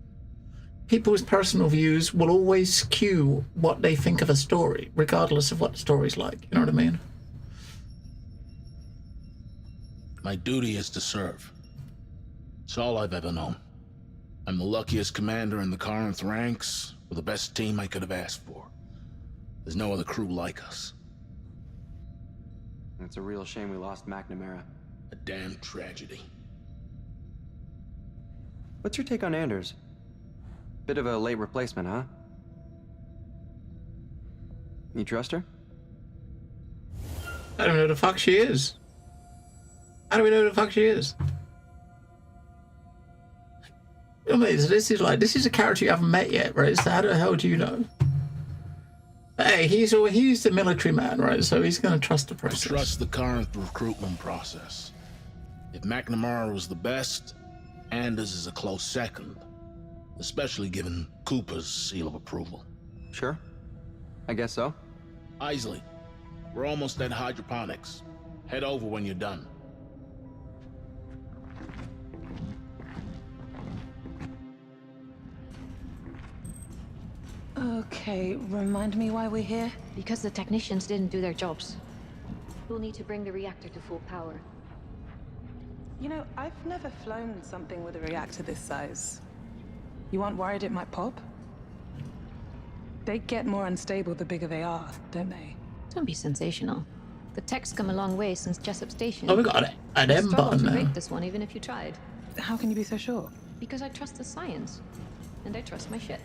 [SPEAKER 1] people's personal views will always skew what they think of a story, regardless of what the story's like. You know what I mean?
[SPEAKER 9] My duty is to serve. It's all I've ever known. I'm the luckiest commander in the Corinth ranks, with the best team I could have asked for. There's no other crew like us.
[SPEAKER 15] It's a real shame we lost McNamara.
[SPEAKER 9] A damn tragedy.
[SPEAKER 15] What's your take on Anders? Bit of a late replacement, huh? You trust her?
[SPEAKER 1] I don't know who the fuck she is. How do we know who the fuck she is? I mean, so this is a character you haven't met yet, right? So how the hell do you know? Hey, he's the military man, right? So he's going to trust the process.
[SPEAKER 9] Trust the current recruitment process. If McNamara was the best, Anders is a close second. Especially given Cooper's seal of approval.
[SPEAKER 15] Sure. I guess so.
[SPEAKER 9] Isley, we're almost at hydroponics. Head over when you're done.
[SPEAKER 12] Okay, remind me why we're here?
[SPEAKER 2] Because the technicians didn't do their jobs. We'll need to bring the reactor to full power.
[SPEAKER 12] You know, I've never flown something with a reactor this size. You aren't worried it might pop? They get more unstable the bigger they are, don't they?
[SPEAKER 2] Don't be sensational. The tech's come a long way since Jessup Station.
[SPEAKER 1] Oh, we got an M button
[SPEAKER 2] to
[SPEAKER 1] now.
[SPEAKER 2] break this one, even if you tried.
[SPEAKER 12] How can you be so sure?
[SPEAKER 2] Because I trust the science, and I trust my shit.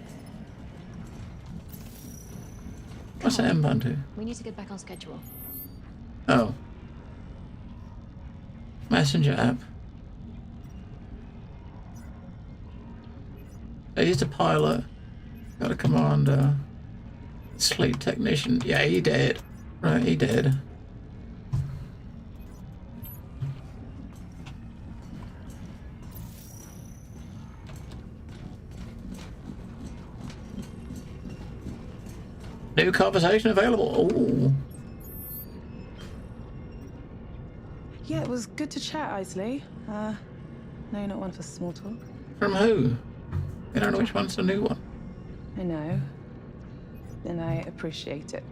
[SPEAKER 1] What's that M button do?
[SPEAKER 2] We need to get back on schedule.
[SPEAKER 1] Oh. Messenger app. He's the pilot. Got a commander. Sleep technician. Yeah, he dead. Right, he dead. New conversation available. Ooh.
[SPEAKER 12] Yeah, it was good to chat, Isley. No, you're not one for small talk.
[SPEAKER 1] From who? I don't know which one's the new one.
[SPEAKER 12] I know. And I appreciate it.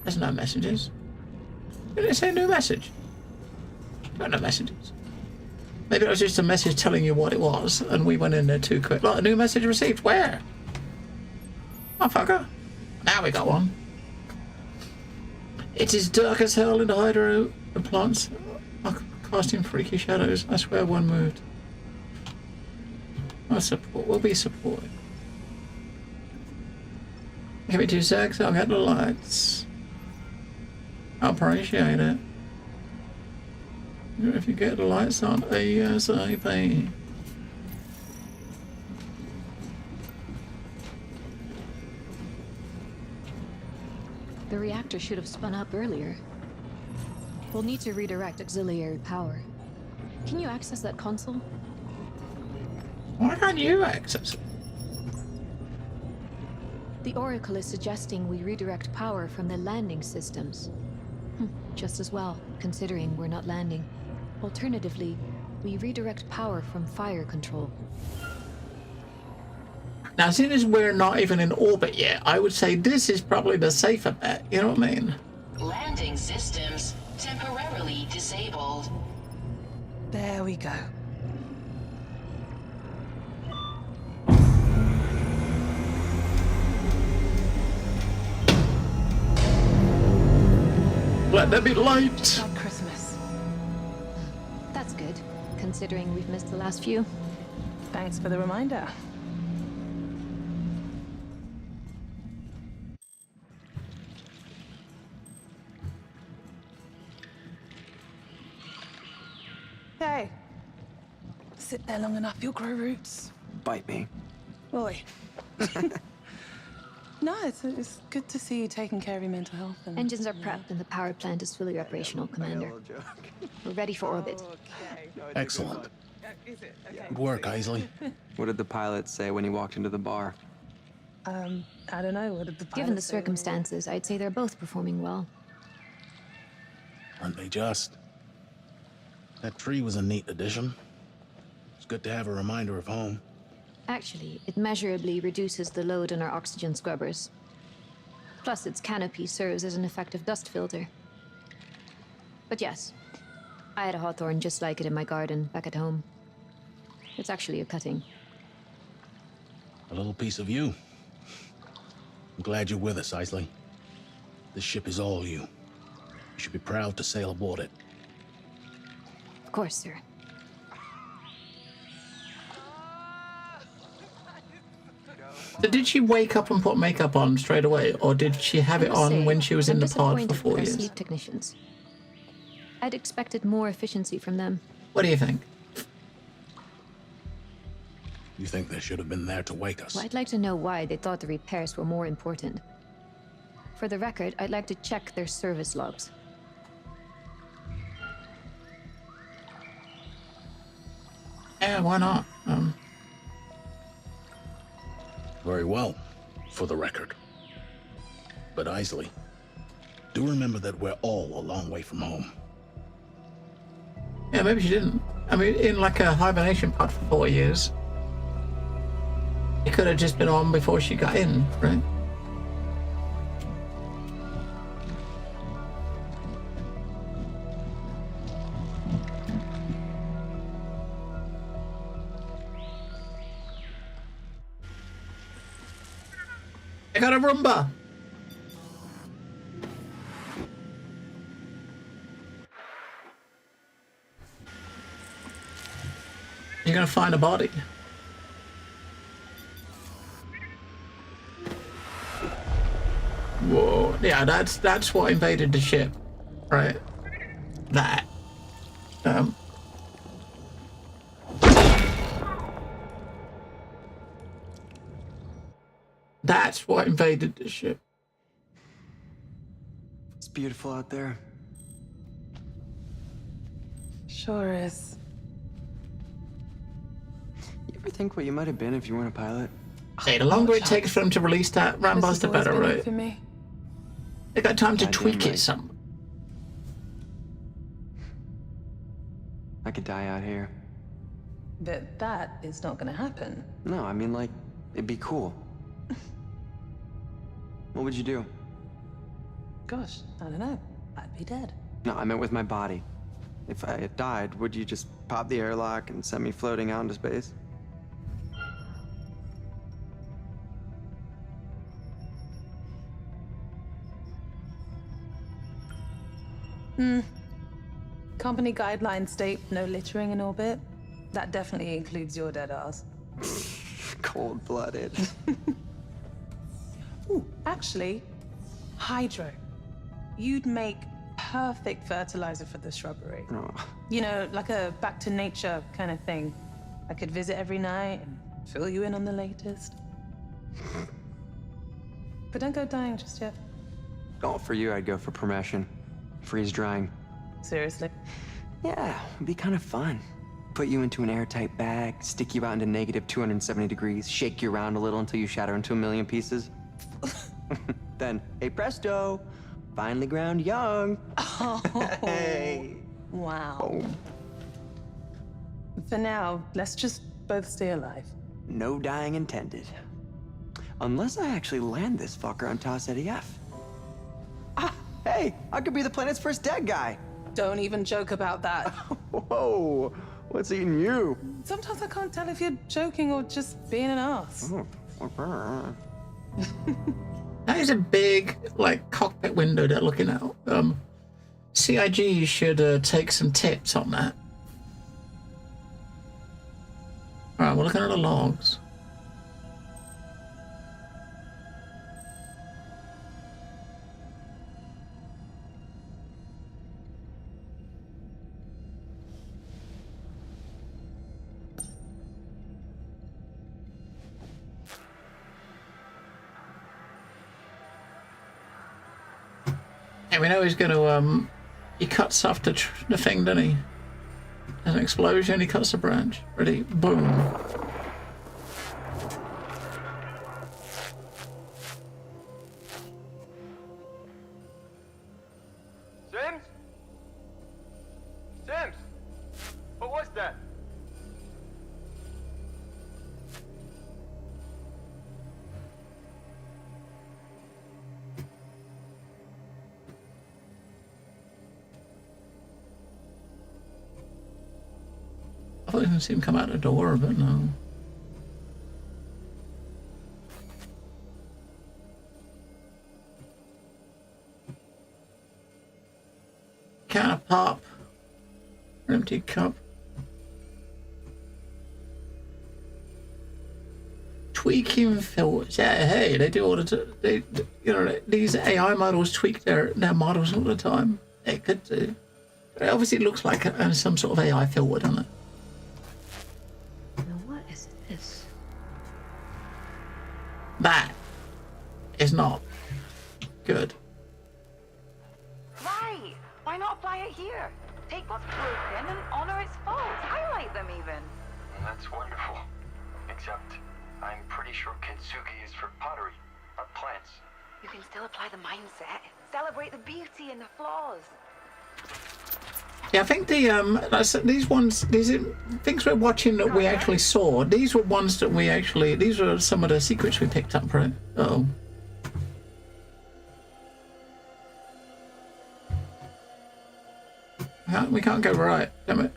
[SPEAKER 1] There's no messages. Did it say new message? Got no messages. Maybe it was just a message telling you what it was, and we went in there too quick. Like, a new message received. Where? Oh, fucker. Now we got one. It is dark as hell in the hydro plants, casting freaky shadows. I swear one moved. I'll support. We'll be supported. Give me 2 secs. I'll get the lights. I'll appreciate it. If you get the lights on ASAP.
[SPEAKER 2] The reactor should have spun up earlier. We'll need to redirect auxiliary power. Can you access that console?
[SPEAKER 1] Why can't you access it?
[SPEAKER 2] The Oracle is suggesting we redirect power from the landing systems. Just as well, considering we're not landing. Alternatively, we redirect power from fire control.
[SPEAKER 1] Now, seeing as we're not even in orbit yet, I would say this is probably the safer bet. You know what I mean?
[SPEAKER 7] Landing systems Temporarily disabled.
[SPEAKER 12] There we go.
[SPEAKER 1] Let there be light.
[SPEAKER 12] Like Christmas.
[SPEAKER 2] That's good, considering we've missed the last few.
[SPEAKER 12] Thanks for the reminder. Hey. Sit there long enough, you'll grow roots.
[SPEAKER 15] Bite me.
[SPEAKER 12] Oi. No, it's good to see you taking care of your mental health. And,
[SPEAKER 2] Engines are prepped and the power plant is fully operational, Commander. We're ready for orbit.
[SPEAKER 9] Excellent. Good work, Isley.
[SPEAKER 15] What did the pilot say when he walked into the bar?
[SPEAKER 12] I don't know, what did the pilot
[SPEAKER 2] Given the
[SPEAKER 12] say?
[SPEAKER 2] circumstances, I'd say they're both performing well.
[SPEAKER 9] Aren't they just? That tree was a neat addition. It's good to have a reminder of home.
[SPEAKER 2] Actually, it measurably reduces the load on our oxygen scrubbers. Plus, its canopy serves as an effective dust filter. But yes, I had a hawthorn just like it in my garden back at home. It's actually a cutting.
[SPEAKER 9] A little piece of you. I'm glad you're with us, Isley. This ship is all you. You should be proud to sail aboard it.
[SPEAKER 2] Of course, sir.
[SPEAKER 1] So did she wake up and put makeup on straight away, or did she have it on when she was in the pod for 4 years?
[SPEAKER 2] Sleep technicians. I'd expected more efficiency from them.
[SPEAKER 1] What do you think?
[SPEAKER 9] You think they should have been there to wake us?
[SPEAKER 2] Well, I'd like to know why they thought the repairs were more important. For the record, I'd like to check their service logs.
[SPEAKER 1] Yeah, why not?
[SPEAKER 9] Very well, for the record. But Isley, do remember that we're all a long way from home.
[SPEAKER 1] Yeah, maybe she didn't. I mean, in like a hibernation pod for 4 years. It could have just been on before she got in, right? I got a Roomba. You're gonna find a body. Whoa. Yeah, that's what invaded the ship, right? That. That's what invaded the ship.
[SPEAKER 15] It's beautiful out there.
[SPEAKER 12] Sure is.
[SPEAKER 15] You ever think what you might have been if you weren't a pilot?
[SPEAKER 1] Hey, the longer it takes for them to release that Rambos, the better, right?
[SPEAKER 12] For me.
[SPEAKER 1] They got time to
[SPEAKER 15] Goddamn
[SPEAKER 1] tweak it
[SPEAKER 15] right.
[SPEAKER 1] some.
[SPEAKER 15] I could die out here.
[SPEAKER 12] But that is not gonna happen.
[SPEAKER 15] No, I mean, like, it'd be cool. What would you do?
[SPEAKER 12] Gosh, I don't know. I'd be dead.
[SPEAKER 15] No, I meant with my body. If I had died, would you just pop the airlock and send me floating out into space?
[SPEAKER 12] Company guidelines state no littering in orbit. That definitely includes your dead ass.
[SPEAKER 15] Cold-blooded.
[SPEAKER 12] Ooh, actually, hydro. You'd make perfect fertilizer for the shrubbery.
[SPEAKER 15] Oh.
[SPEAKER 12] You know, like a back to nature kind of thing. I could visit every night and fill you in on the latest. But don't go dying just yet.
[SPEAKER 15] Oh, for you, I'd go for permission. Freeze drying.
[SPEAKER 12] Seriously.
[SPEAKER 15] Yeah, it'd be kind of fun. Put you into an airtight bag, stick you out into negative 270 degrees, shake you around a little until you shatter into a million pieces. Then, hey presto, finally ground young.
[SPEAKER 12] Oh,
[SPEAKER 15] Hey.
[SPEAKER 12] wow.
[SPEAKER 15] Oh.
[SPEAKER 12] For now, let's just both stay alive.
[SPEAKER 15] No dying intended. Unless I actually land this fucker on TOS-EDF. Ah, hey, I could be the planet's first dead guy.
[SPEAKER 12] Don't even joke about that.
[SPEAKER 11] Whoa, what's eating you?
[SPEAKER 12] Sometimes I can't tell if you're joking or just being an ass.
[SPEAKER 1] That is a big, like, cockpit window they're looking out. CIG should take some tips on that. Alright, we're looking at the logs. And we know he's going to, he cuts off the thing, doesn't he? There's an explosion, he cuts the branch. Ready? Boom.
[SPEAKER 11] Sims? Sims? What was that?
[SPEAKER 1] I thought you can see him come out the door, but no. Can of pop. Empty cup. Tweaking filters. Yeah, hey, they do all the you know, these AI models tweak their models all the time. They could do. It obviously looks like some sort of AI filter, doesn't it?
[SPEAKER 2] What is this?
[SPEAKER 1] That is not good.
[SPEAKER 4] Right. Why not apply it here? Take what's broken and honor its faults. Highlight them even.
[SPEAKER 10] That's wonderful. Except, I'm pretty sure kintsugi is for pottery, not plants.
[SPEAKER 4] You can still apply the mindset. Celebrate the beauty and the flaws.
[SPEAKER 1] Yeah, I think these ones, these things we're watching that we actually saw. These were ones that we actually. These were some of the secrets we picked up, right? Oh. We can't go right, damn it.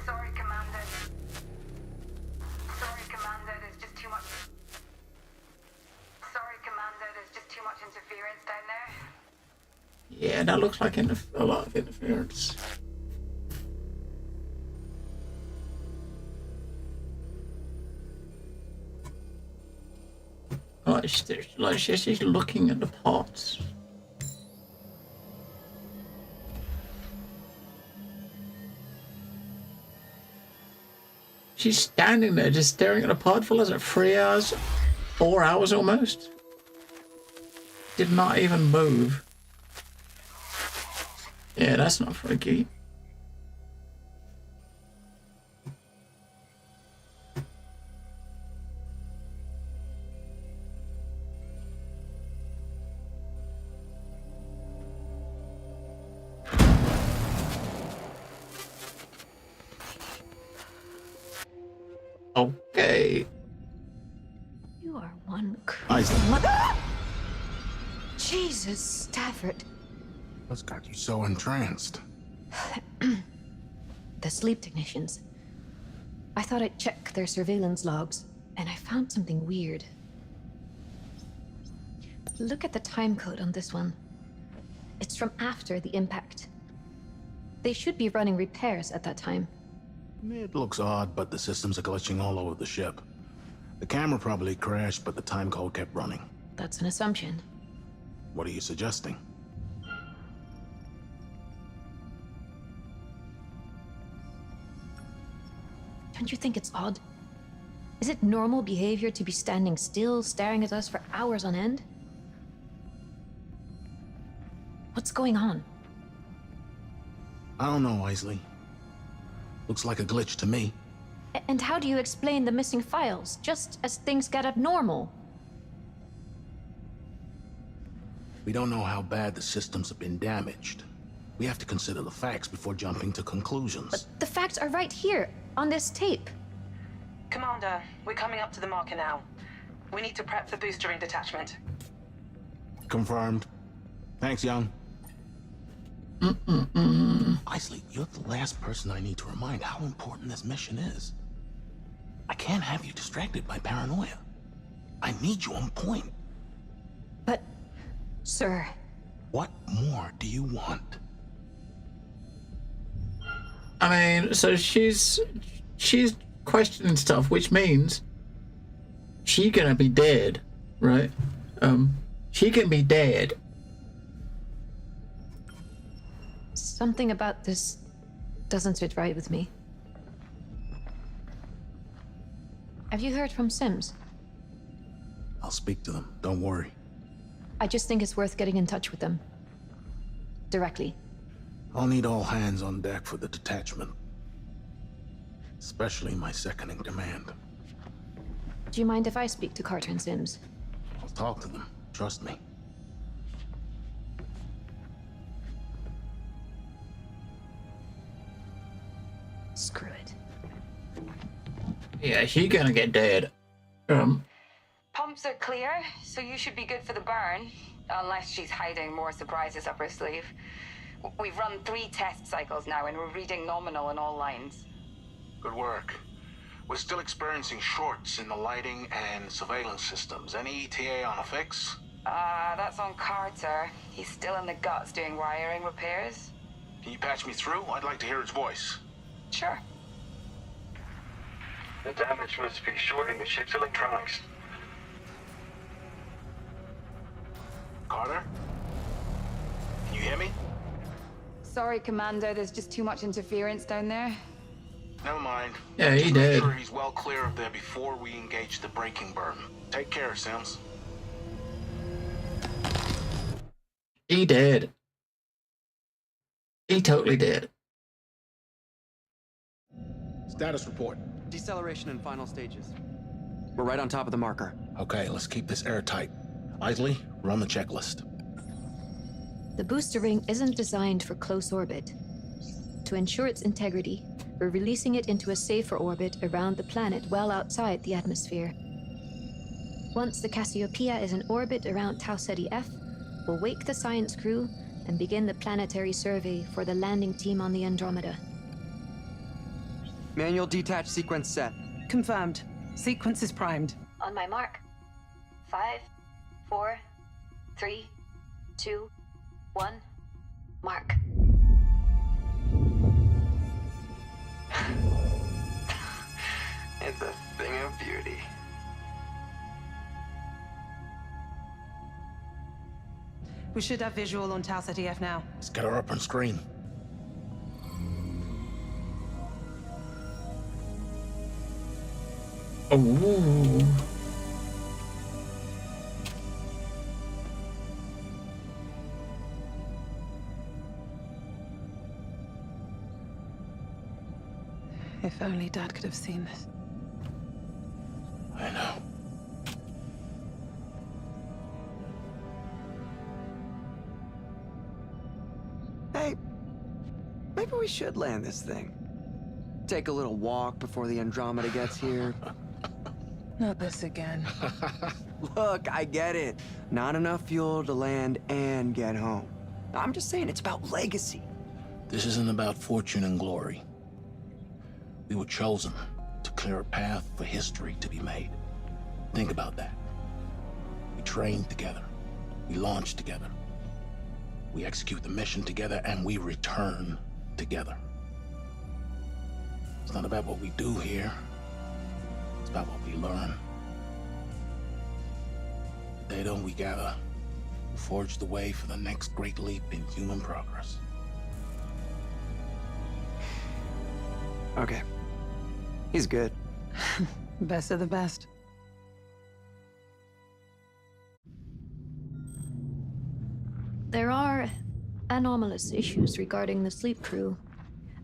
[SPEAKER 4] Sorry, Commander. Sorry, Commander. There's just too much. Sorry, Commander. There's just too much interference down there.
[SPEAKER 1] Yeah, that looks like a lot of interference. Like she's looking at the pots. She's standing there just staring at a pot for, is it 3 hours? 4 hours almost? Did not even move. Yeah, that's not freaky. Okay.
[SPEAKER 2] You are one
[SPEAKER 16] Isaac.
[SPEAKER 2] Jesus, Stafford.
[SPEAKER 16] What's got you so entranced?
[SPEAKER 2] The sleep technicians. I thought I'd check their surveillance logs, and I found something weird. Look at the time code on this one. It's from after the impact. They should be running repairs at that time.
[SPEAKER 16] It looks odd, but the systems are glitching all over the ship. The camera probably crashed, but the time code kept running.
[SPEAKER 2] That's an assumption.
[SPEAKER 16] What are you suggesting?
[SPEAKER 2] Don't you think it's odd? Is it normal behavior to be standing still, staring at us for hours on end? What's going on?
[SPEAKER 16] I don't know, Isley. Looks like a glitch to me.
[SPEAKER 2] And how do you explain the missing files, just as things get abnormal?
[SPEAKER 16] We don't know how bad the systems have been damaged. We have to consider the facts before jumping to conclusions.
[SPEAKER 2] But the facts are right here, on this tape.
[SPEAKER 5] Commander, we're coming up to the marker now. We need to prep for boostering detachment.
[SPEAKER 16] Confirmed. Thanks, Young. Isley, you're the last person I need to remind how important this mission is. I can't have you distracted by paranoia. I need you on point.
[SPEAKER 2] But, sir...
[SPEAKER 16] What more do you want?
[SPEAKER 1] I mean, so she's questioning stuff, which means she gonna be dead, right? She can be dead.
[SPEAKER 2] Something about this doesn't sit right with me. Have you heard from Sims?
[SPEAKER 16] I'll speak to them, don't worry.
[SPEAKER 2] I just think it's worth getting in touch with them. Directly.
[SPEAKER 16] I'll need all hands on deck for the detachment. Especially my second in command.
[SPEAKER 2] Do you mind if I speak to Carter and Sims?
[SPEAKER 16] I'll talk to them, trust me.
[SPEAKER 2] Screw it.
[SPEAKER 1] Yeah, she gonna get dead.
[SPEAKER 4] Pumps are clear, so you should be good for the burn. Unless she's hiding more surprises up her sleeve. We've run 3 test cycles now, and we're reading nominal in all lines.
[SPEAKER 16] Good work. We're still experiencing shorts in the lighting and surveillance systems. Any ETA on a fix?
[SPEAKER 4] That's on Carter. He's still in the guts doing wiring repairs.
[SPEAKER 16] Can you patch me through? I'd like to hear his voice.
[SPEAKER 4] Sure.
[SPEAKER 10] The damage must be shorting the ship's electronics.
[SPEAKER 16] Carter? Can you hear me?
[SPEAKER 13] Sorry, Commander, there's just too much interference down there.
[SPEAKER 16] Never mind.
[SPEAKER 1] Yeah, he
[SPEAKER 16] Just
[SPEAKER 1] did.
[SPEAKER 16] make sure he's well clear of there before we engage the braking burn. Take care, Sims.
[SPEAKER 1] He did. He totally did.
[SPEAKER 11] Status report.
[SPEAKER 15] Deceleration in final stages. We're right on top of the marker.
[SPEAKER 16] Okay, let's keep this airtight. Isley, run the checklist.
[SPEAKER 2] The booster ring isn't designed for close orbit. To ensure its integrity, we're releasing it into a safer orbit around the planet well outside the atmosphere. Once the Cassiopeia is in orbit around Tau Ceti F, we'll wake the science crew and begin the planetary survey for the landing team on the Andromeda.
[SPEAKER 15] Manual detach sequence set.
[SPEAKER 12] Confirmed. Sequence is primed.
[SPEAKER 2] On my mark. 5, 4, 3, 2, 1, mark.
[SPEAKER 15] It's a thing of beauty.
[SPEAKER 12] We should have visual on Tau Ceti F now.
[SPEAKER 16] Let's get her up on screen.
[SPEAKER 1] Oh.
[SPEAKER 12] If only Dad could have seen this.
[SPEAKER 16] I know.
[SPEAKER 15] Hey, maybe we should land this thing. Take a little walk before the Andromeda gets here.
[SPEAKER 12] Not this again.
[SPEAKER 15] Look, I get it. Not enough fuel to land and get home. I'm just saying it's about legacy.
[SPEAKER 16] This isn't about fortune and glory. We were chosen to clear a path for history to be made. Think about that. We trained together. We launched together. We execute the mission together, and we return together. It's not about what we do here. It's about what we learn. The data we gather will forge the way for the next great leap in human progress.
[SPEAKER 15] Okay. He's good.
[SPEAKER 12] Best of the best.
[SPEAKER 2] There are anomalous issues regarding the sleep crew.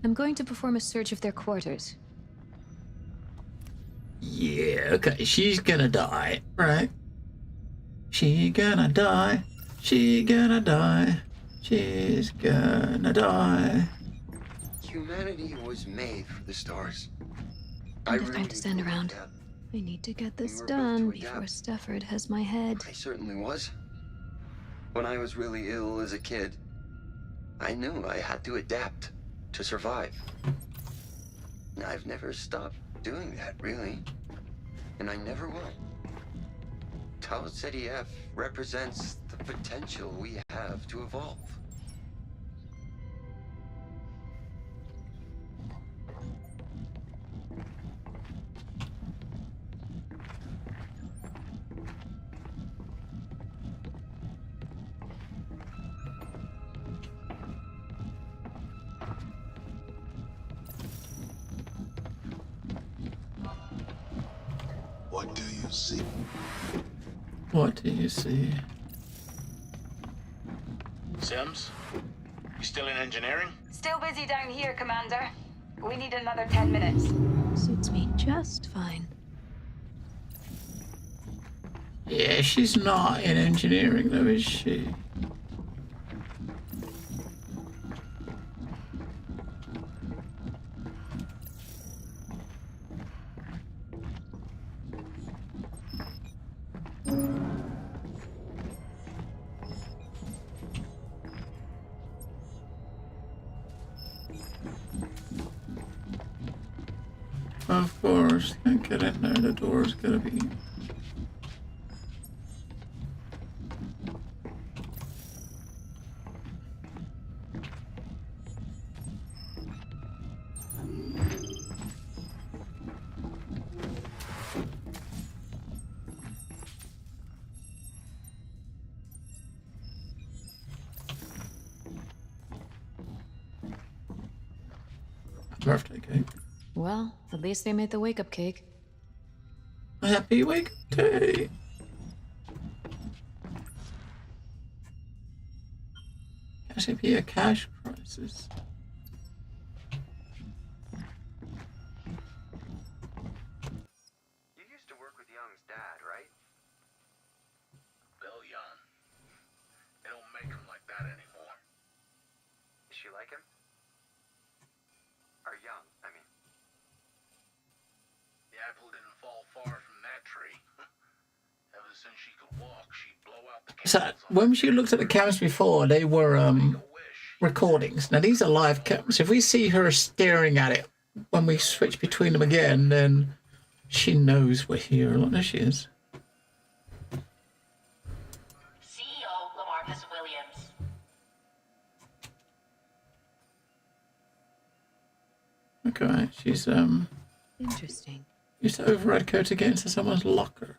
[SPEAKER 2] I'm going to perform a search of their quarters.
[SPEAKER 1] Yeah, okay, she's gonna die, right? She gonna die. She gonna die. She's gonna die.
[SPEAKER 3] Humanity was made for the stars.
[SPEAKER 2] I don't have time to stand around. I need to get this done before Stafford has my head.
[SPEAKER 3] I certainly was. When I was really ill as a kid, I knew I had to adapt to survive. I've never stopped doing that, really. And I never will. Tau Ceti F represents the potential we have to evolve.
[SPEAKER 6] What do you see?
[SPEAKER 1] What do you see?
[SPEAKER 16] Sims? You still in engineering?
[SPEAKER 4] Still busy down here, Commander. We need another 10 minutes.
[SPEAKER 2] Suits me just fine.
[SPEAKER 1] Yeah, she's not in engineering though, is she? Of course, can't get in there, the door's gonna be... Birthday cake.
[SPEAKER 2] Well, at least they made the wake-up cake.
[SPEAKER 1] Happy wake day. Cassiopeia cash crisis.
[SPEAKER 15] You used to work with Young's dad, right?
[SPEAKER 16] Bill Young. They don't make him like that anymore.
[SPEAKER 15] Does she like him? Or Young, I mean.
[SPEAKER 16] The apple didn't fall far from that tree. Ever since she could walk, she'd blow out the
[SPEAKER 1] So when she looked at the cameras before, they were recordings. Now these are live cameras. If we see her staring at it when we switch between them again, then she knows we're here. Look, there she is.
[SPEAKER 7] CEO Lamarcus Williams.
[SPEAKER 1] Okay, she's
[SPEAKER 2] Interesting.
[SPEAKER 1] used to override code to get into someone's locker.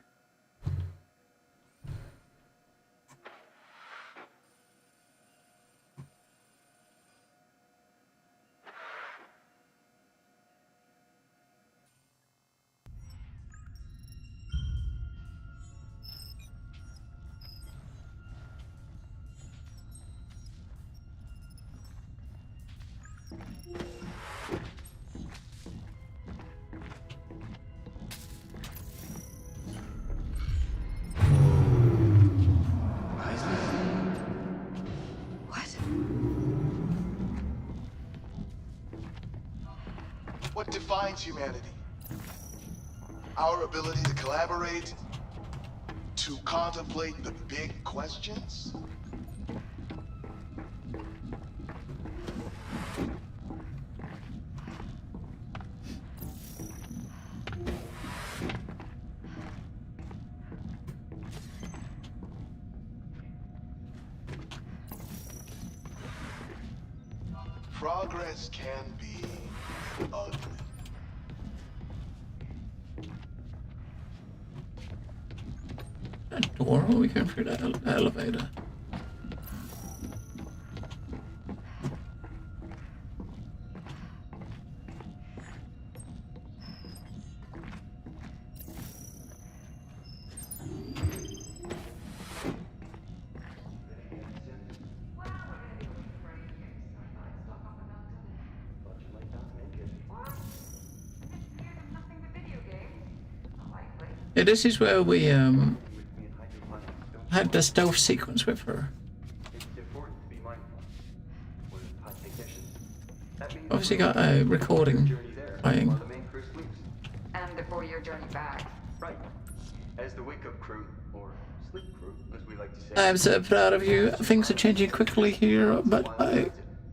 [SPEAKER 6] What defines humanity? Our ability to collaborate, to contemplate the big questions? Progress can be ugly.
[SPEAKER 1] That door? Or we going through that elevator? Yeah, this is where we had the stealth sequence with her. Obviously got a recording playing.
[SPEAKER 4] And the 4-year journey back.
[SPEAKER 15] Right. As the wake-up crew, or
[SPEAKER 1] I'm so proud of you. Things are changing quickly here, but I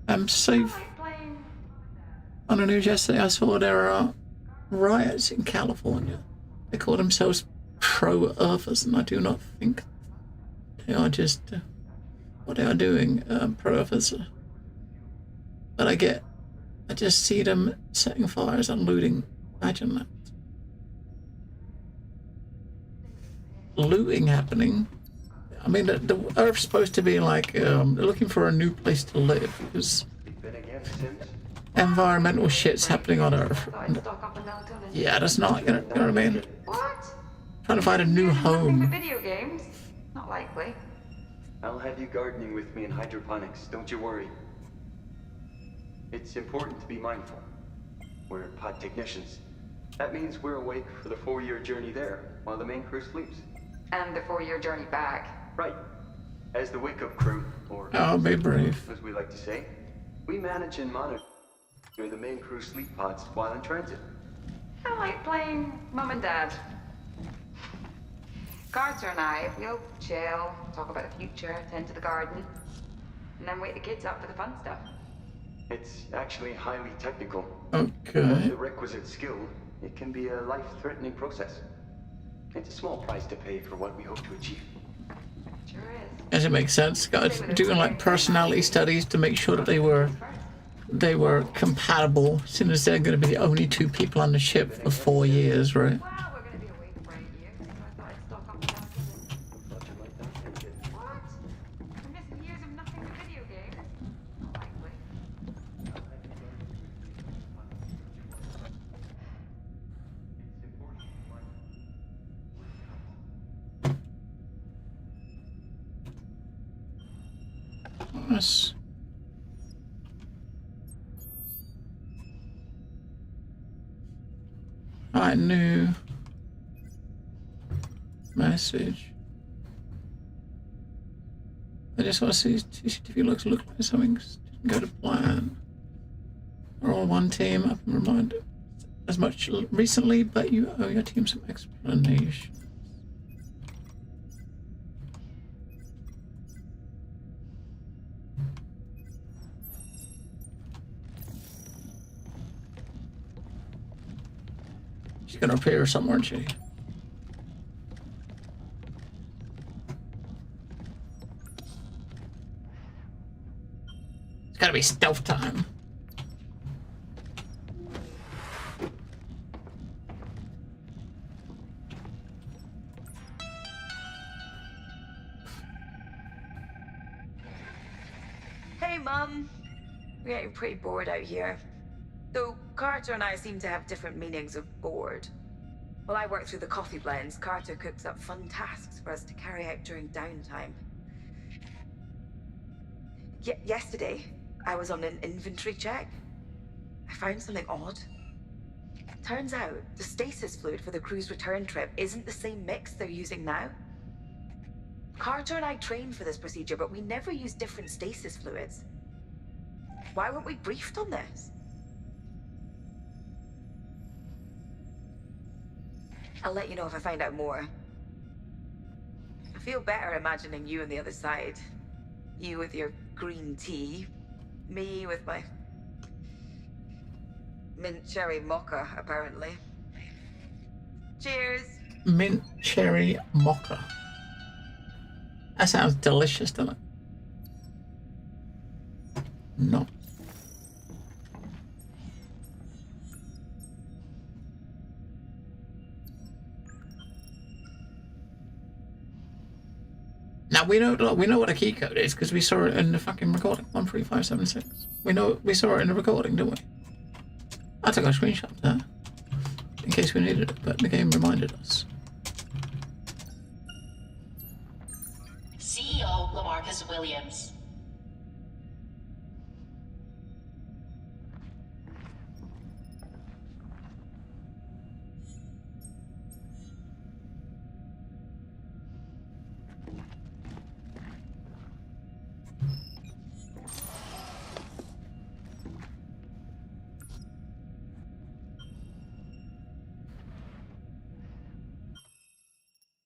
[SPEAKER 1] am safe. On the news yesterday, I saw there are riots in California. They call themselves pro-earthers, and I do not think they are just what they are doing, pro-earthers. But I just see them setting fires and looting. Imagine that. Looting happening. I mean, the Earth's supposed to be like, they're looking for a new place to live, because environmental shit's happening on Earth. Yeah, that's not, you know what I mean?
[SPEAKER 4] What?
[SPEAKER 1] Trying to find a new home.
[SPEAKER 4] Nothing but video games? Not likely.
[SPEAKER 3] I'll have you gardening with me in hydroponics, don't you worry. It's important to be mindful. We're pod technicians. That means we're awake for the 4-year journey there, while the main crew sleeps.
[SPEAKER 4] And the 4-year journey back.
[SPEAKER 3] Right. As the wake-up crew, or
[SPEAKER 1] I'll be brave,
[SPEAKER 3] as we like to say, we manage and monitor the main crew sleep pods while in transit.
[SPEAKER 4] I like playing Mum and Dad. Carter and I, we'll chill, talk about the future, tend to the garden, and then wake the kids up for the fun stuff.
[SPEAKER 3] It's actually highly technical.
[SPEAKER 1] Okay.
[SPEAKER 3] Without the requisite skill, it can be a life-threatening process. It's a small price to pay for what we hope to achieve.
[SPEAKER 4] Sure is.
[SPEAKER 1] As it makes sense, guys, doing like personality studies to make sure that they were compatible, since as they're going to be the only 2 people on the ship for 4 years, right?
[SPEAKER 4] Well, we're going to be awake for 8 years, so I thought I'd stock up on that. What? I'm missing years of nothing but video games? Not likely.
[SPEAKER 1] Yes. Alright, new message. I just want to see CCTV looks look like something's didn't go to plan. We're all one team. I've been reminded as much recently, but you owe your team some explanation. She's gonna appear somewhere, isn't she? It's gotta be stealth time.
[SPEAKER 5] Hey, Mum. We're getting pretty bored out here. Though Carter and I seem to have different meanings of bored. While I work through the coffee blends, Carter cooks up fun tasks for us to carry out during downtime. Yesterday, I was on an inventory check. I found something odd. Turns out, the stasis fluid for the crew's return trip isn't the same mix they're using now. Carter and I trained for this procedure, but we never used different stasis fluids. Why weren't we briefed on this? I'll let you know if I find out more. I feel better imagining you on the other side. You with your green tea. Me with my mint cherry mocha, apparently. Cheers.
[SPEAKER 1] Mint cherry mocha. That sounds delicious, doesn't it? No. Now we know what a key code is because we saw it in the fucking recording. 13576. We saw it in the recording, didn't we? I took a screenshot of that in case we needed it, but the game reminded us.
[SPEAKER 7] CEO Lamarcus Williams.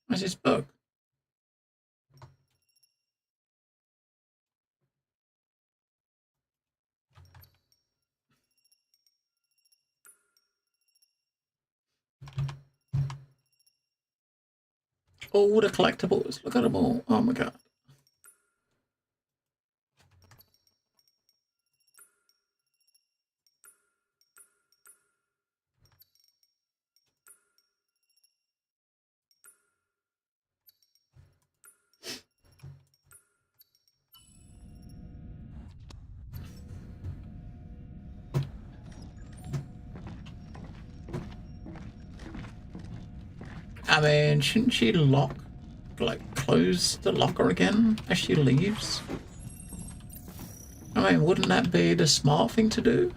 [SPEAKER 1] Where's his book? all the collectibles. Look at them all. Oh my god. I mean, shouldn't she close the locker again as she leaves? I mean, wouldn't that be the smart thing to do?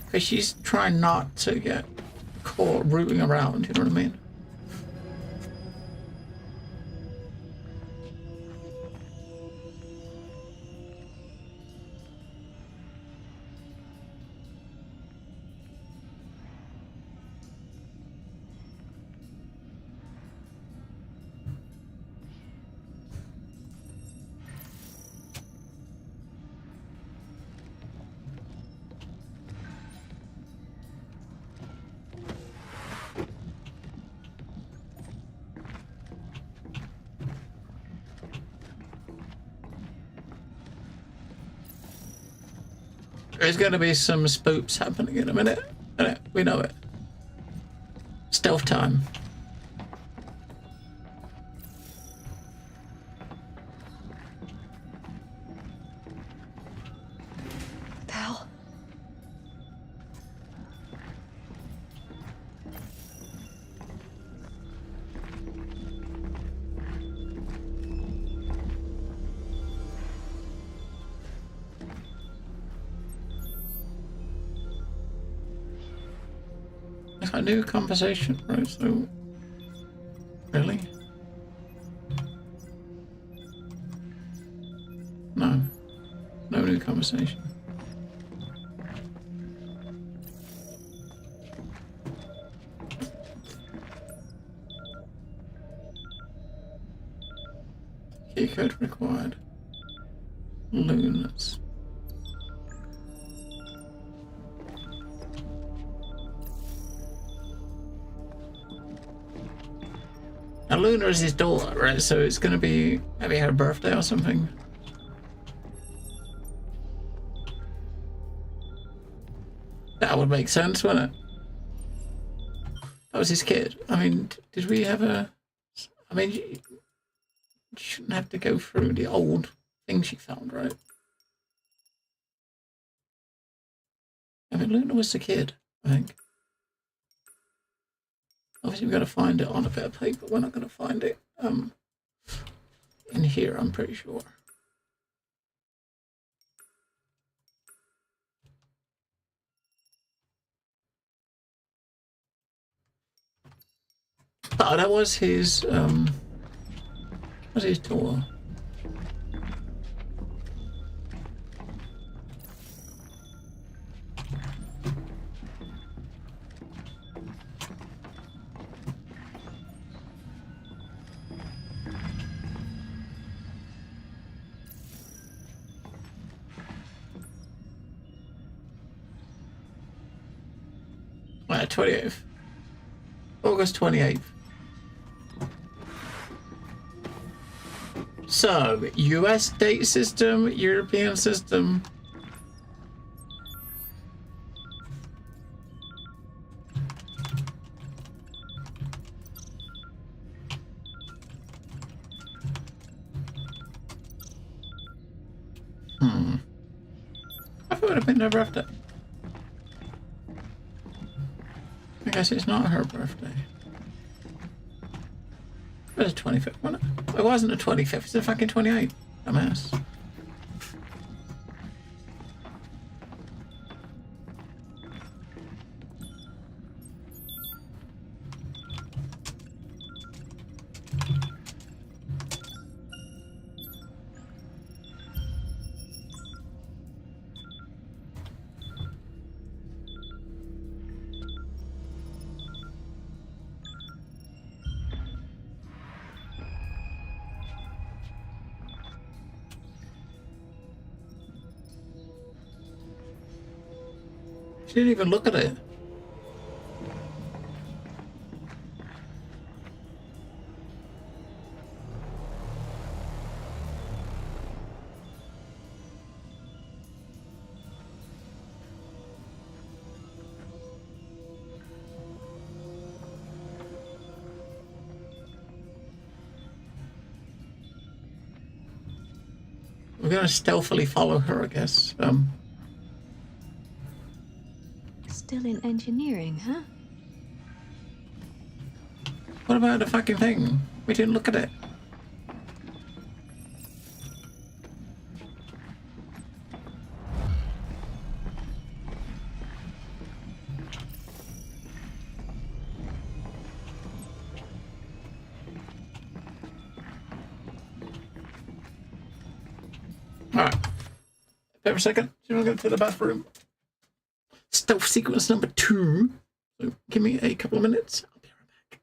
[SPEAKER 1] Because she's trying not to get caught rooting around, you know what I mean? There's going to be some spoops happening in a minute. We know it. Stealth time.
[SPEAKER 12] What the hell?
[SPEAKER 1] If I do conversation, right? So, really? No, no new conversation. Key code required. Lunas. Now Luna is his daughter, right? So it's gonna be maybe her birthday or something. That would make sense, wouldn't it? That was his kid. I mean, did we have a... I mean, you shouldn't have to go through the old things she found, right? I mean, Luna was the kid, I think. Obviously, we've got to find it on a bit of paper. We're not going to find it in here, I'm pretty sure. Oh, that was his tour. Well, 28th. August 28th. So, US date system, European system. I thought it would have been her birthday. I guess it's not her birthday. It was the 25th, wasn't it? It wasn't the 25th, it's the fucking 28th. Dumbass. She didn't even look at it. We're gonna stealthily follow her, I guess.
[SPEAKER 2] Still in engineering, huh?
[SPEAKER 1] What about the fucking thing? We didn't look at it. Alright. Wait a second. I'm gonna go to the bathroom. Stealth sequence number 2. So give me a couple of minutes. I'll be right back.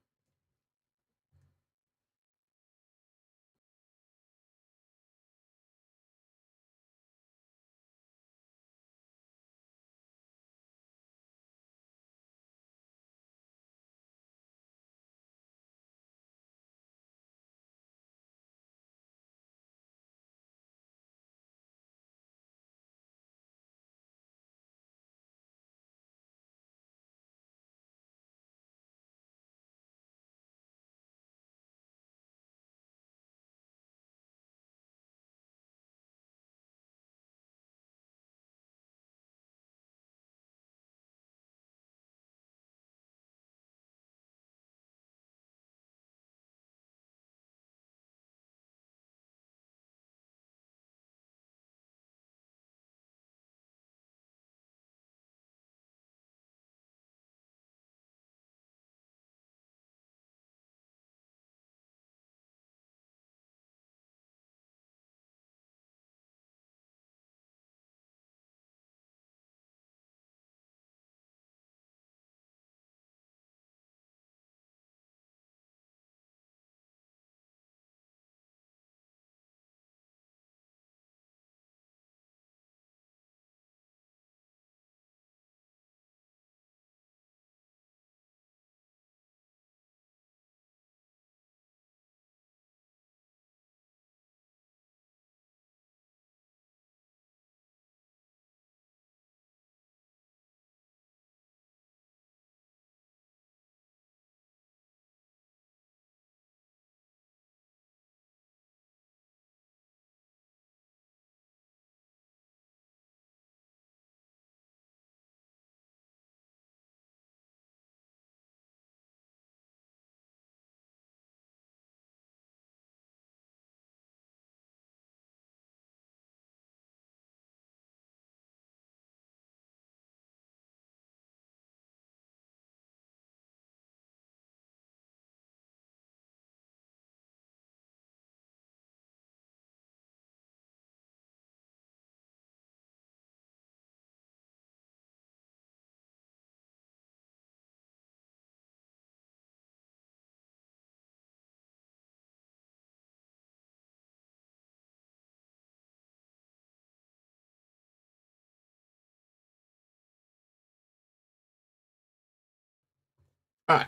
[SPEAKER 1] Alright.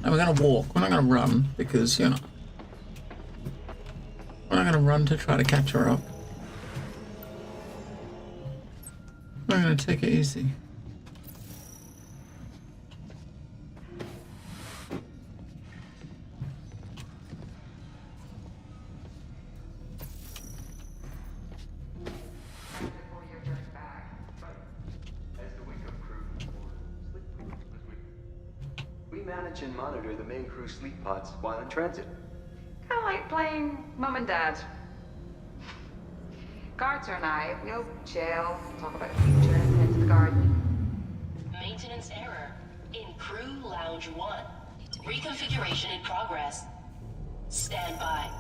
[SPEAKER 1] And we're gonna walk. We're not gonna run because, you know, we're not gonna run to try to catch her up. We're gonna take it easy.
[SPEAKER 17] Manage and monitor the main crew sleep pods while in transit.
[SPEAKER 4] Kind of like playing mum and dad. Carter and I, we'll chill, talk about the future, and head to the garden.
[SPEAKER 7] Maintenance error in Crew Lounge 1. Reconfiguration in progress. Stand by.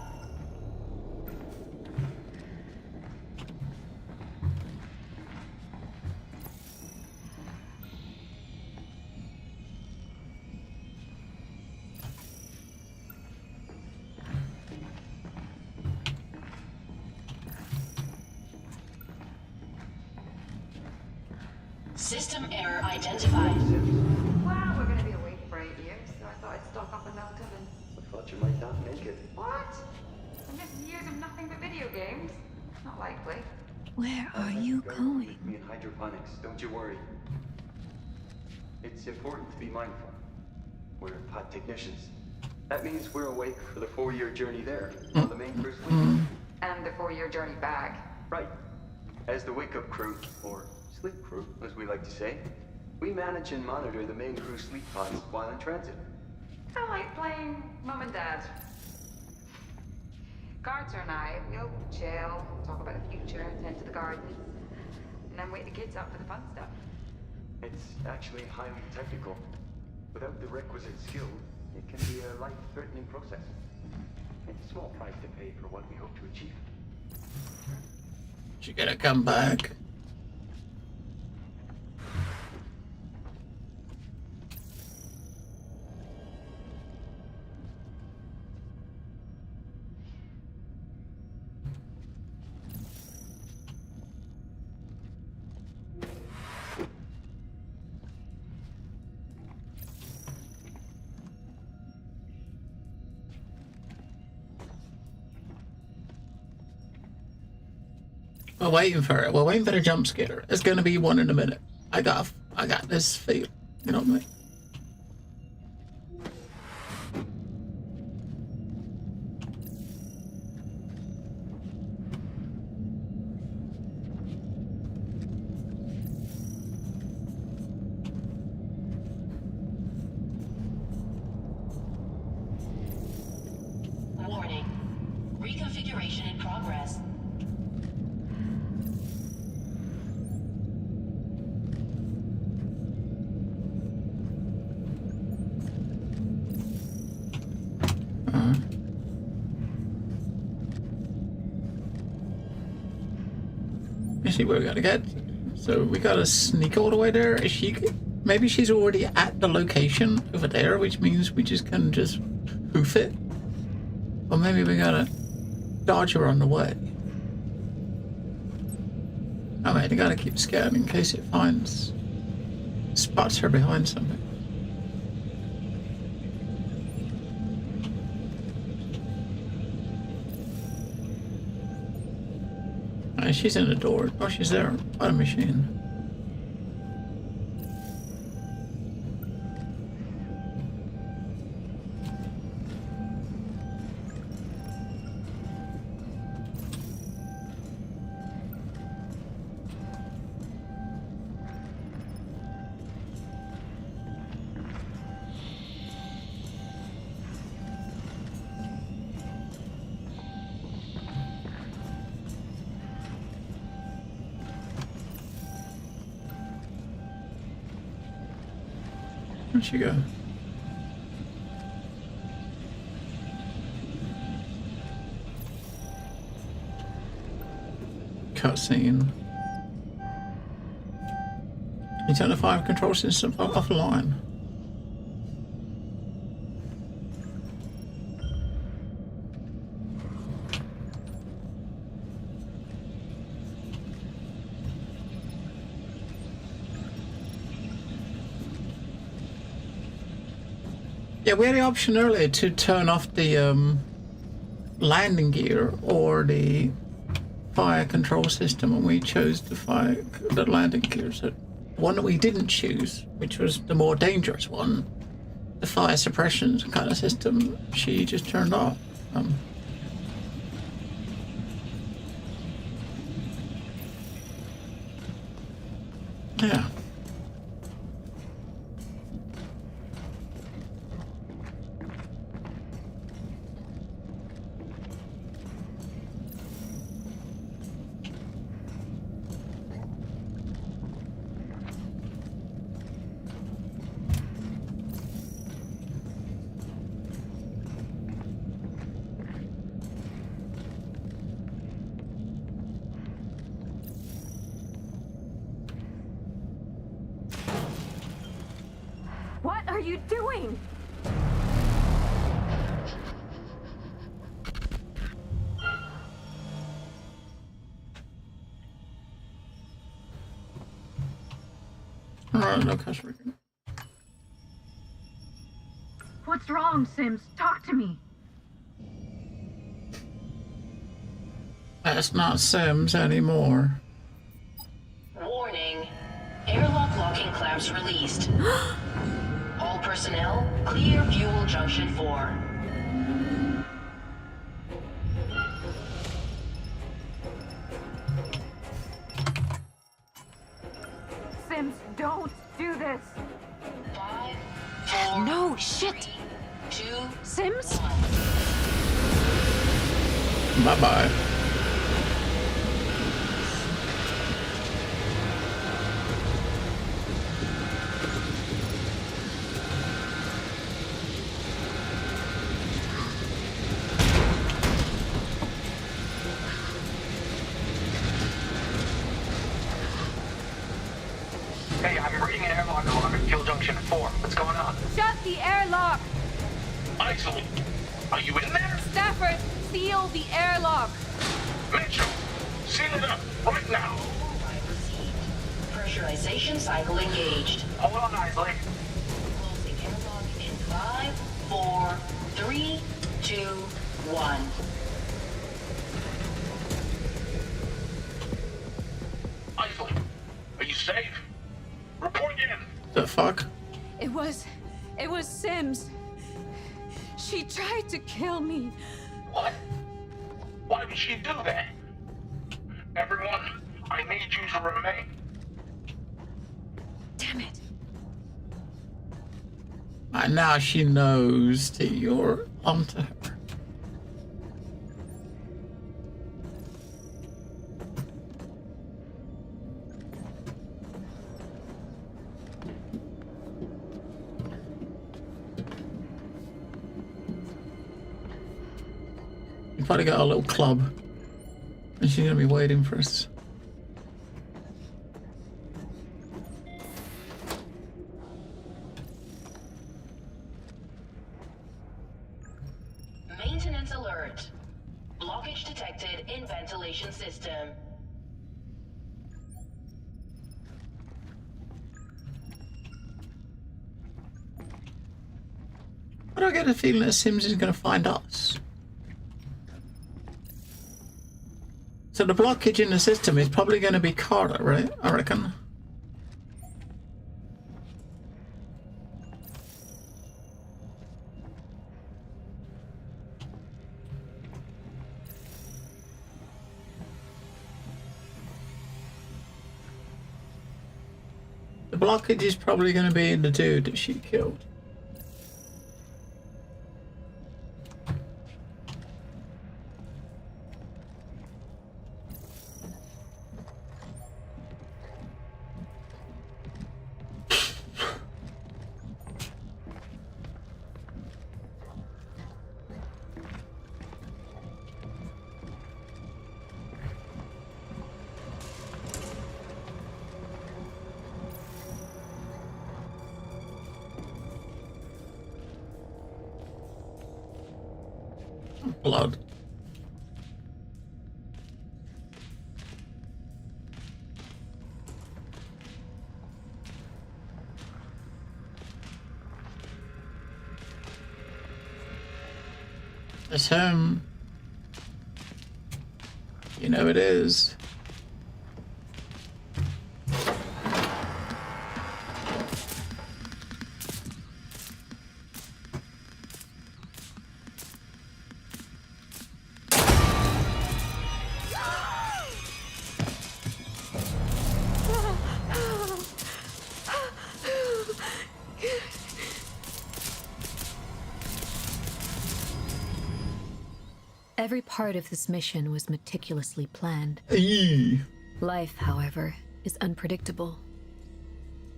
[SPEAKER 7] System error identified.
[SPEAKER 4] Well, we're going to be away for 8 years, so I thought I'd stock up on Melton and...
[SPEAKER 17] I thought you might not make it.
[SPEAKER 4] What? I'm missing years of nothing but video games? Not likely.
[SPEAKER 2] Where are you going?
[SPEAKER 17] Me in hydroponics, don't you worry. It's important to be mindful. We're pod technicians. That means we're awake for the 4-year journey there on the main cruise fleet.
[SPEAKER 4] And the 4-year journey back.
[SPEAKER 17] Right. As the wake-up crew, or sleep crew, as we like to say, we manage and monitor the main crew sleep pods while in transit.
[SPEAKER 4] I like playing Mum and Dad. Carter and I, we'll chill, talk about the future, tend to the garden, and then wake the kids up for the fun stuff.
[SPEAKER 17] It's actually highly technical. Without the requisite skill, it can be a life-threatening process. It's a small price to pay for what we hope to achieve.
[SPEAKER 1] She gotta come back. We're waiting for it. We're waiting for the jump scare. It's gonna be one in a minute. I got this feel. You know what I mean?
[SPEAKER 7] Warning. Reconfiguration in progress.
[SPEAKER 1] You see where we gotta get. So we gotta sneak all the way there. Is she? Maybe she's already at the location over there, which means we just can just hoof it. Or maybe we gotta dodge her on the way. I mean, you gotta keep scanning in case it spots her behind something. She's in the door. Oh, she's there by the machine. Where'd she go? Cutscene. You turn the fire control system offline. Yeah, we had the option earlier to turn off the landing gear or the fire control system, and we chose the landing gear. So the one that we didn't choose, which was the more dangerous one, the fire suppression kind of system, she just turned off. Yeah.
[SPEAKER 4] What are you doing?
[SPEAKER 1] No customer.
[SPEAKER 13] What's wrong, Sims? Talk to me.
[SPEAKER 1] That's not Sims anymore.
[SPEAKER 7] Warning. Airlock locking clamps released. All Personnel, clear fuel junction 4.
[SPEAKER 4] Sims, don't do this.
[SPEAKER 7] 5, 4,
[SPEAKER 4] No, shit.
[SPEAKER 7] 3, 2,
[SPEAKER 4] Sims?
[SPEAKER 7] 1.
[SPEAKER 1] Bye-bye.
[SPEAKER 10] Hey, I'm reading an airlock alarm at Fuel Junction 4. What's going on?
[SPEAKER 4] Shut the airlock!
[SPEAKER 16] Isol, are you in there?
[SPEAKER 4] Stafford, seal the airlock!
[SPEAKER 16] Mitchell, seal it up right now.
[SPEAKER 7] Pressurization cycle engaged.
[SPEAKER 10] Hold on, Isley.
[SPEAKER 7] Closing airlock in 5, 4, 3, 2, 1.
[SPEAKER 16] Isol, are you safe? Report in.
[SPEAKER 1] The fuck?
[SPEAKER 4] It was Sims. She tried to kill me.
[SPEAKER 16] What? Why would she do that? Everyone, I need you to remain.
[SPEAKER 4] Damn it.
[SPEAKER 1] And now she knows that you're onto her. We've probably got a little club. And she's gonna be waiting for us.
[SPEAKER 7] Maintenance alert. Blockage detected in ventilation system.
[SPEAKER 1] Why do I get a feeling that Sims is gonna find us? So the blockage in the system is probably gonna be Carter, right? I reckon. The blockage is probably going to be the dude that she killed. Blood. It's him. You know it is.
[SPEAKER 2] Every part of this mission was meticulously planned.
[SPEAKER 1] Eee.
[SPEAKER 2] Life, however, is unpredictable.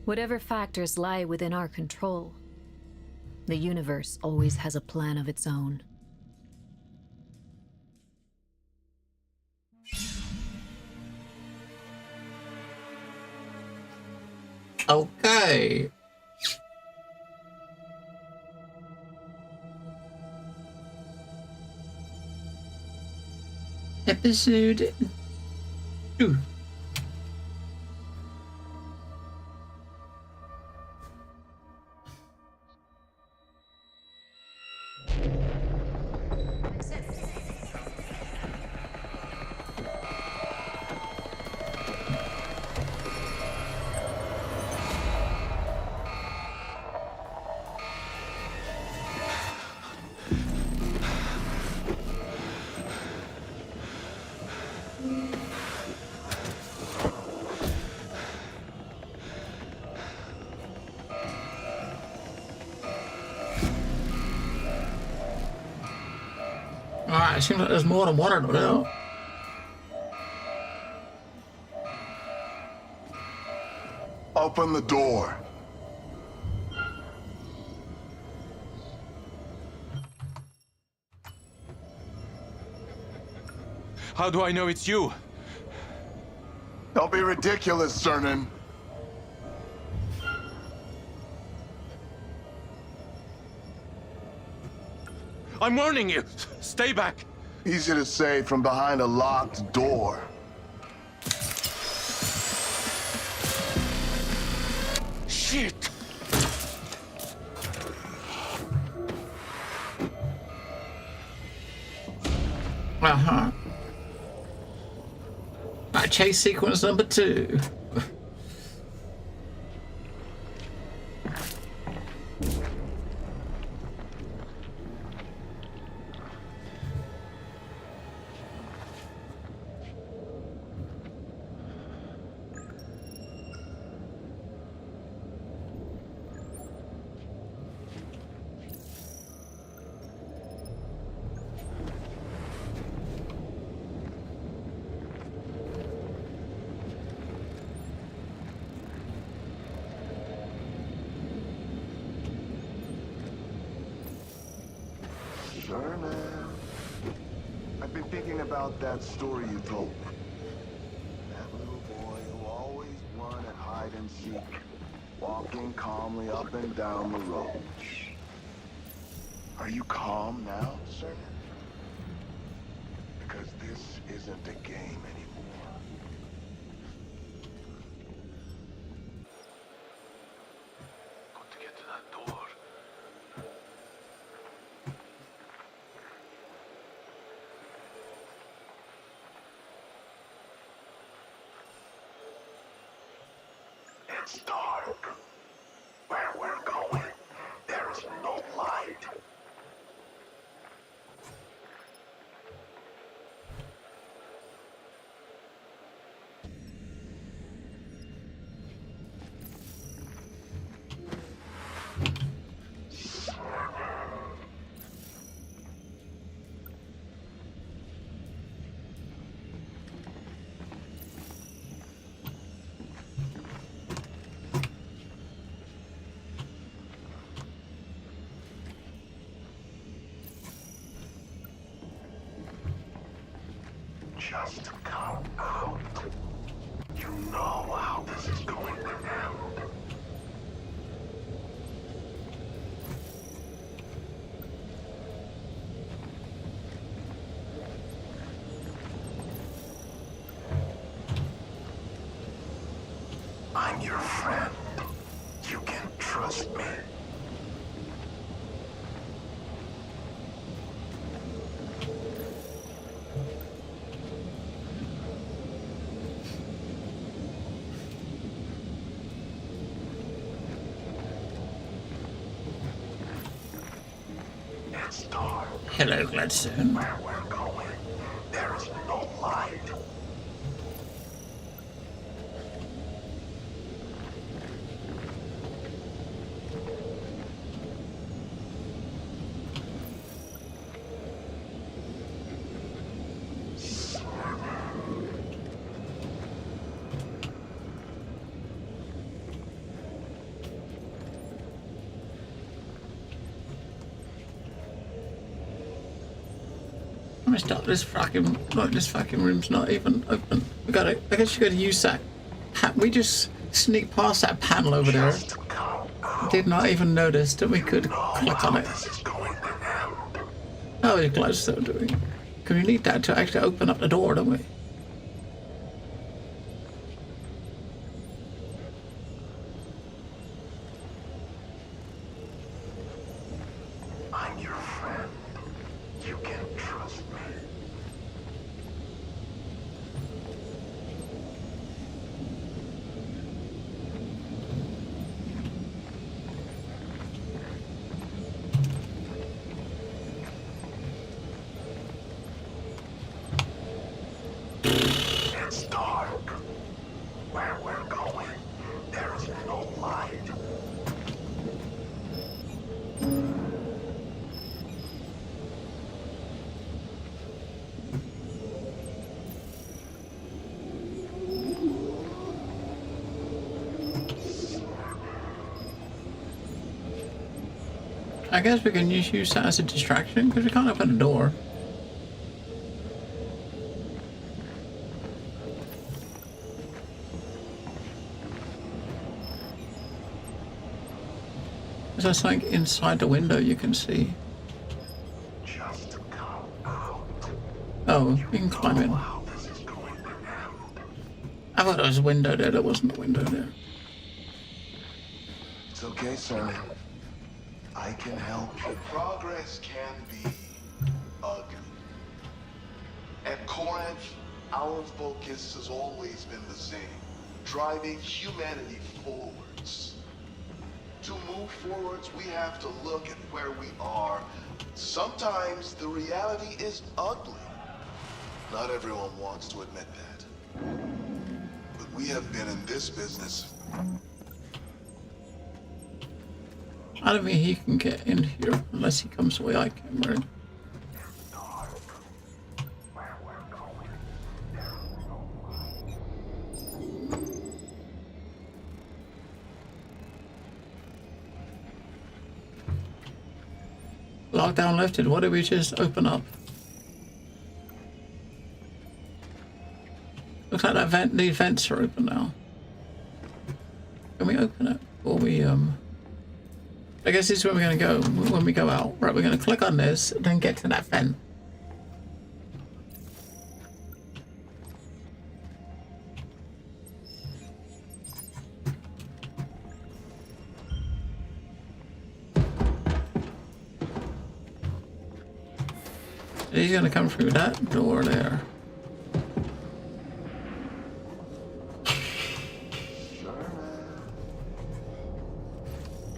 [SPEAKER 2] Whatever factors lie within our control, the universe always has a plan of its own.
[SPEAKER 1] Okay. Episode 2. It seems like there's more than one of them now.
[SPEAKER 6] Open the door.
[SPEAKER 11] How do I know it's you?
[SPEAKER 6] Don't be ridiculous, Cernan.
[SPEAKER 11] I'm warning you! Stay back!
[SPEAKER 6] Easy to say from behind a locked door.
[SPEAKER 11] Shit!
[SPEAKER 1] Uh-huh. Right, chase sequence number 2.
[SPEAKER 6] Cernan. I've been thinking about that story you told me. That little boy who always won at hide and seek, walking calmly up and down the road. Are you calm now, Cernan? Because this isn't a game anymore.
[SPEAKER 9] Got to get to that door.
[SPEAKER 6] It's dark. Where we're going, there is no light. Just come out. You know how this is going to end. I'm your friend. You can trust me. It's dark.
[SPEAKER 1] Hello, Gladstone.
[SPEAKER 6] Where we're going, there is no light.
[SPEAKER 1] This fucking room's not even open. We gotta. I guess you gotta use that. We just sneaked past that panel over there. Did not even notice that we could click on it. How is Gladstone doing? Because we need that to actually open up the door, don't we?
[SPEAKER 6] I'm your friend. You can trust me. It's dark. Where we're going, there is no light.
[SPEAKER 1] I guess we can use that as a distraction because we can't open the door. Is there something inside the window you can see?
[SPEAKER 9] Just come out.
[SPEAKER 1] Oh, you can climb in.
[SPEAKER 9] How this is going to end.
[SPEAKER 1] I thought there was a window there. There wasn't a window there.
[SPEAKER 6] It's okay, Simon. I can help you. Progress can be ugly. At Corinth, our focus has always been the same. Driving humanity forwards. To move forwards, we have to look at where we are. Sometimes the reality is ugly. Not everyone wants to admit that. But we have been in this business.
[SPEAKER 1] I don't think he can get in here unless he comes the way I came, right? Lockdown lifted. What did we just open up? Looks like that vent. The vents are open now. Can we open it? Or we I guess this is where we're gonna go when we go out. Right, we're gonna click on this, then get to that vent. He's gonna come through that door there.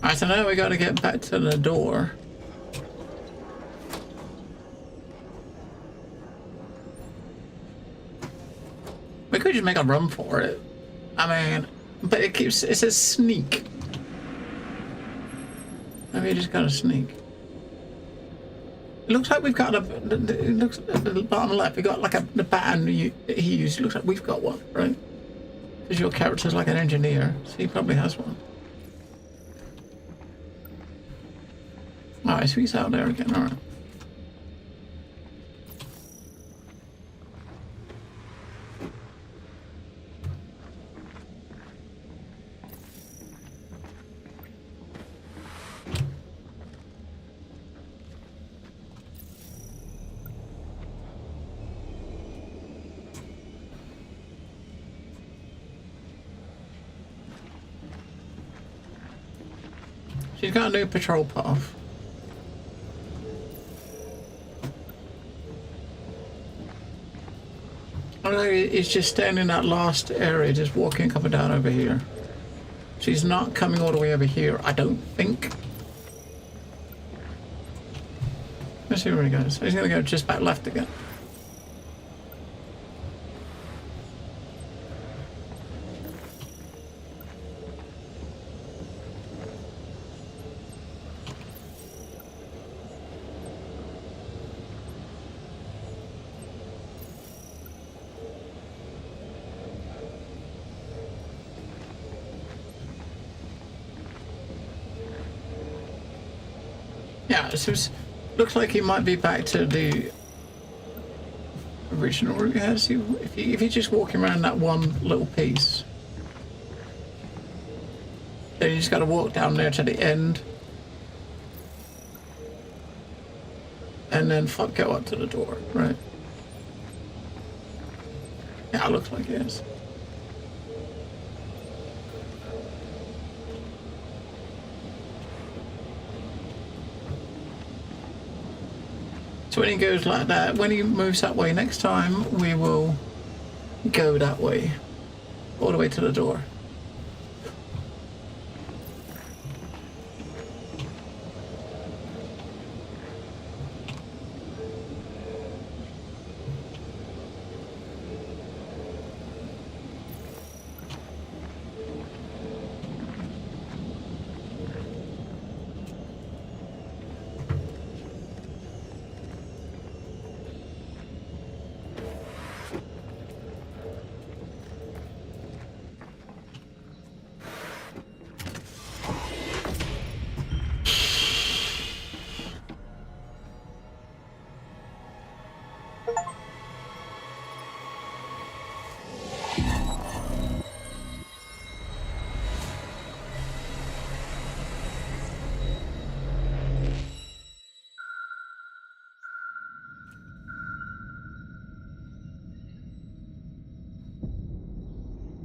[SPEAKER 1] Alright, so now we gotta get back to the door. We could just make a run for it. I mean, but it says sneak. Maybe you just gotta sneak. It looks like we've got it looks at the bottom left, we got like the pattern he used. It looks like we've got one, right? Because your character's like an engineer, so he probably has one. Alright, so he's out there again, alright. She's got a new patrol path. He's just standing in that last area, just walking up and down over here. She's not coming all the way over here, I don't think. Let's see where he goes. He's gonna go just back left again. Yeah, so looks like he might be back to the original route he has. If he's just walking around that one little piece, then you just got to walk down there to the end, and then go up to the door, right? Yeah, it looks like it is. So when he goes like that, when he moves that way next time, we will go that way, all the way to the door.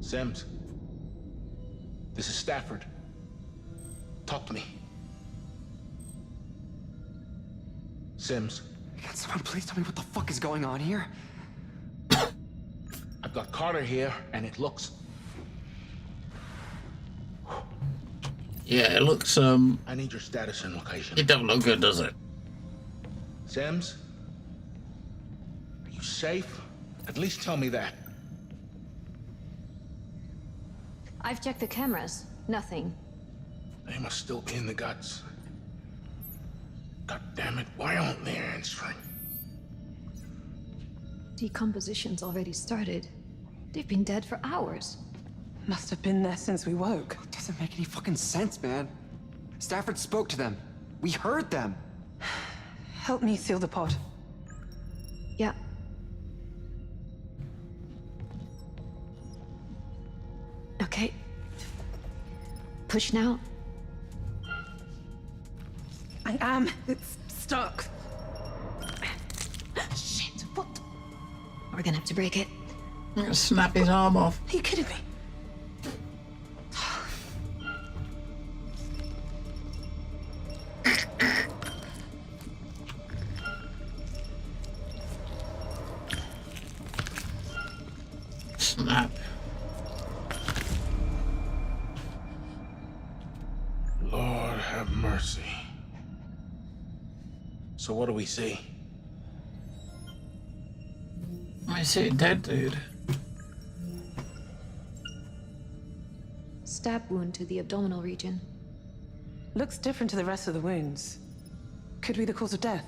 [SPEAKER 16] Sims. This is Stafford. Talk to me. Sims.
[SPEAKER 15] Can someone please tell me what the fuck is going on here?
[SPEAKER 16] I've got Carter here, and it looks...
[SPEAKER 1] Yeah, it looks,
[SPEAKER 16] I need your status and location.
[SPEAKER 1] it don't look good, does it?
[SPEAKER 16] Sims? Are you safe? At least tell me that.
[SPEAKER 2] I've checked the cameras. Nothing.
[SPEAKER 16] They must still be in the guts. God damn it, why aren't they answering?
[SPEAKER 2] Decomposition's already started. They've been dead for hours.
[SPEAKER 12] Must have been there since we woke.
[SPEAKER 15] It doesn't make any fucking sense, man. Stafford spoke to them. We heard them.
[SPEAKER 12] Help me seal the pod.
[SPEAKER 2] Yeah. Okay. Push now.
[SPEAKER 12] I am. It's stuck.
[SPEAKER 2] Shit, what? We're gonna have to break it.
[SPEAKER 1] I'm gonna snap his arm off.
[SPEAKER 12] Are you kidding me?
[SPEAKER 1] Snap.
[SPEAKER 16] Lord have mercy. So what do we see?
[SPEAKER 1] I see a dead dude.
[SPEAKER 2] Stab wound to the abdominal region.
[SPEAKER 12] Looks different to the rest of the wounds. Could be the cause of death.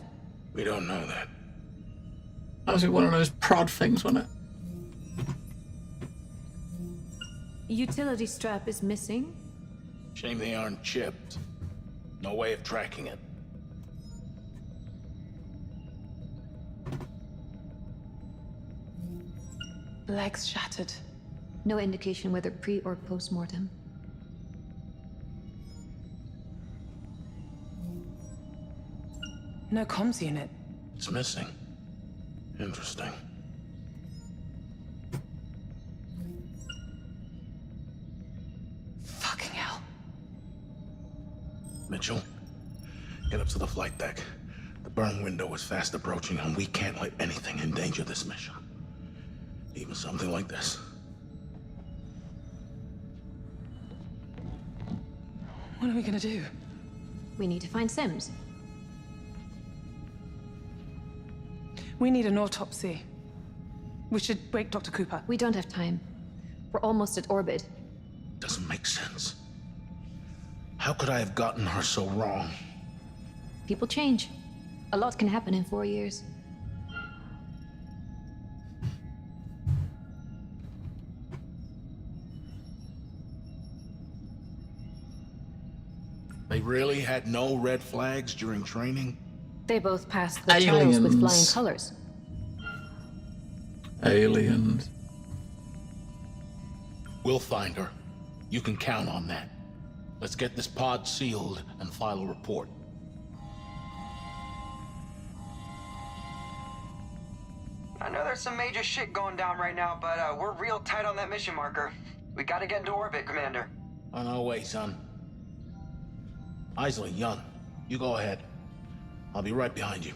[SPEAKER 16] We don't know that.
[SPEAKER 1] That was one of those prod things, wasn't it?
[SPEAKER 2] Utility strap is missing.
[SPEAKER 16] Shame they aren't chipped. No way of tracking it.
[SPEAKER 12] Legs shattered.
[SPEAKER 2] No indication whether pre or post-mortem.
[SPEAKER 12] No comms unit.
[SPEAKER 16] It's missing. Interesting.
[SPEAKER 12] Fucking hell.
[SPEAKER 16] Mitchell, get up to the flight deck. The burn window is fast approaching, and we can't let anything endanger this mission. Even something like this.
[SPEAKER 12] What are we gonna do?
[SPEAKER 2] We need to find Sims.
[SPEAKER 12] We need an autopsy. We should wake Dr. Cooper.
[SPEAKER 2] We don't have time. We're almost at orbit.
[SPEAKER 16] Doesn't make sense. How could I have gotten her so wrong?
[SPEAKER 2] People change. A lot can happen in 4 years.
[SPEAKER 16] They really had no red flags during training?
[SPEAKER 2] They both passed the trials with flying
[SPEAKER 1] Aliens.
[SPEAKER 2] colors.
[SPEAKER 1] Aliens.
[SPEAKER 16] We'll find her. You can count on that. Let's get this pod sealed and file a report.
[SPEAKER 18] I know there's some major shit going down right now, but we're real tight on that mission marker. We gotta get into orbit, Commander.
[SPEAKER 16] On our way, son. Isley, Young, you go ahead. I'll be right behind you.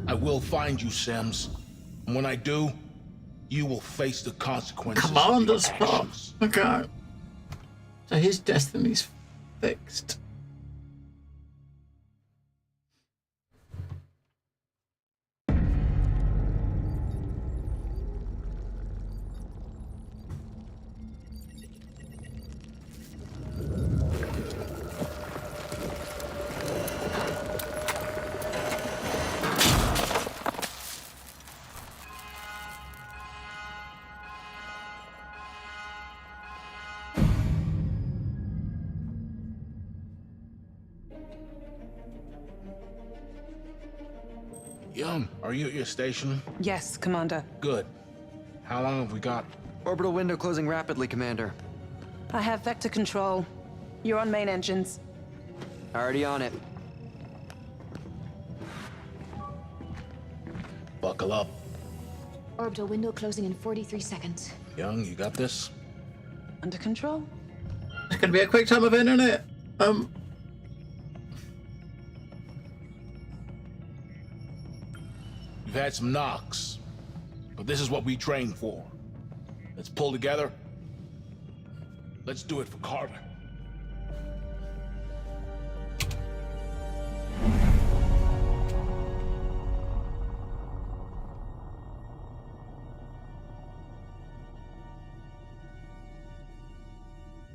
[SPEAKER 16] I will find you, Sims. And when I do, you will face the consequences of your
[SPEAKER 1] Commander Spock.
[SPEAKER 16] actions.
[SPEAKER 1] Okay. So his destiny's fixed.
[SPEAKER 16] Young, are you at your station?
[SPEAKER 12] Yes, Commander.
[SPEAKER 16] Good. How long have we got?
[SPEAKER 15] Orbital window closing rapidly, Commander.
[SPEAKER 12] I have vector control. You're on main engines.
[SPEAKER 15] Already on it.
[SPEAKER 16] Buckle up.
[SPEAKER 2] Orbital window closing in 43 seconds.
[SPEAKER 16] Young, you got this?
[SPEAKER 12] Under control.
[SPEAKER 1] It's gonna be a quick time event, isn't it?
[SPEAKER 16] We've had some knocks, but this is what we trained for. Let's pull together. Let's do it for Carter.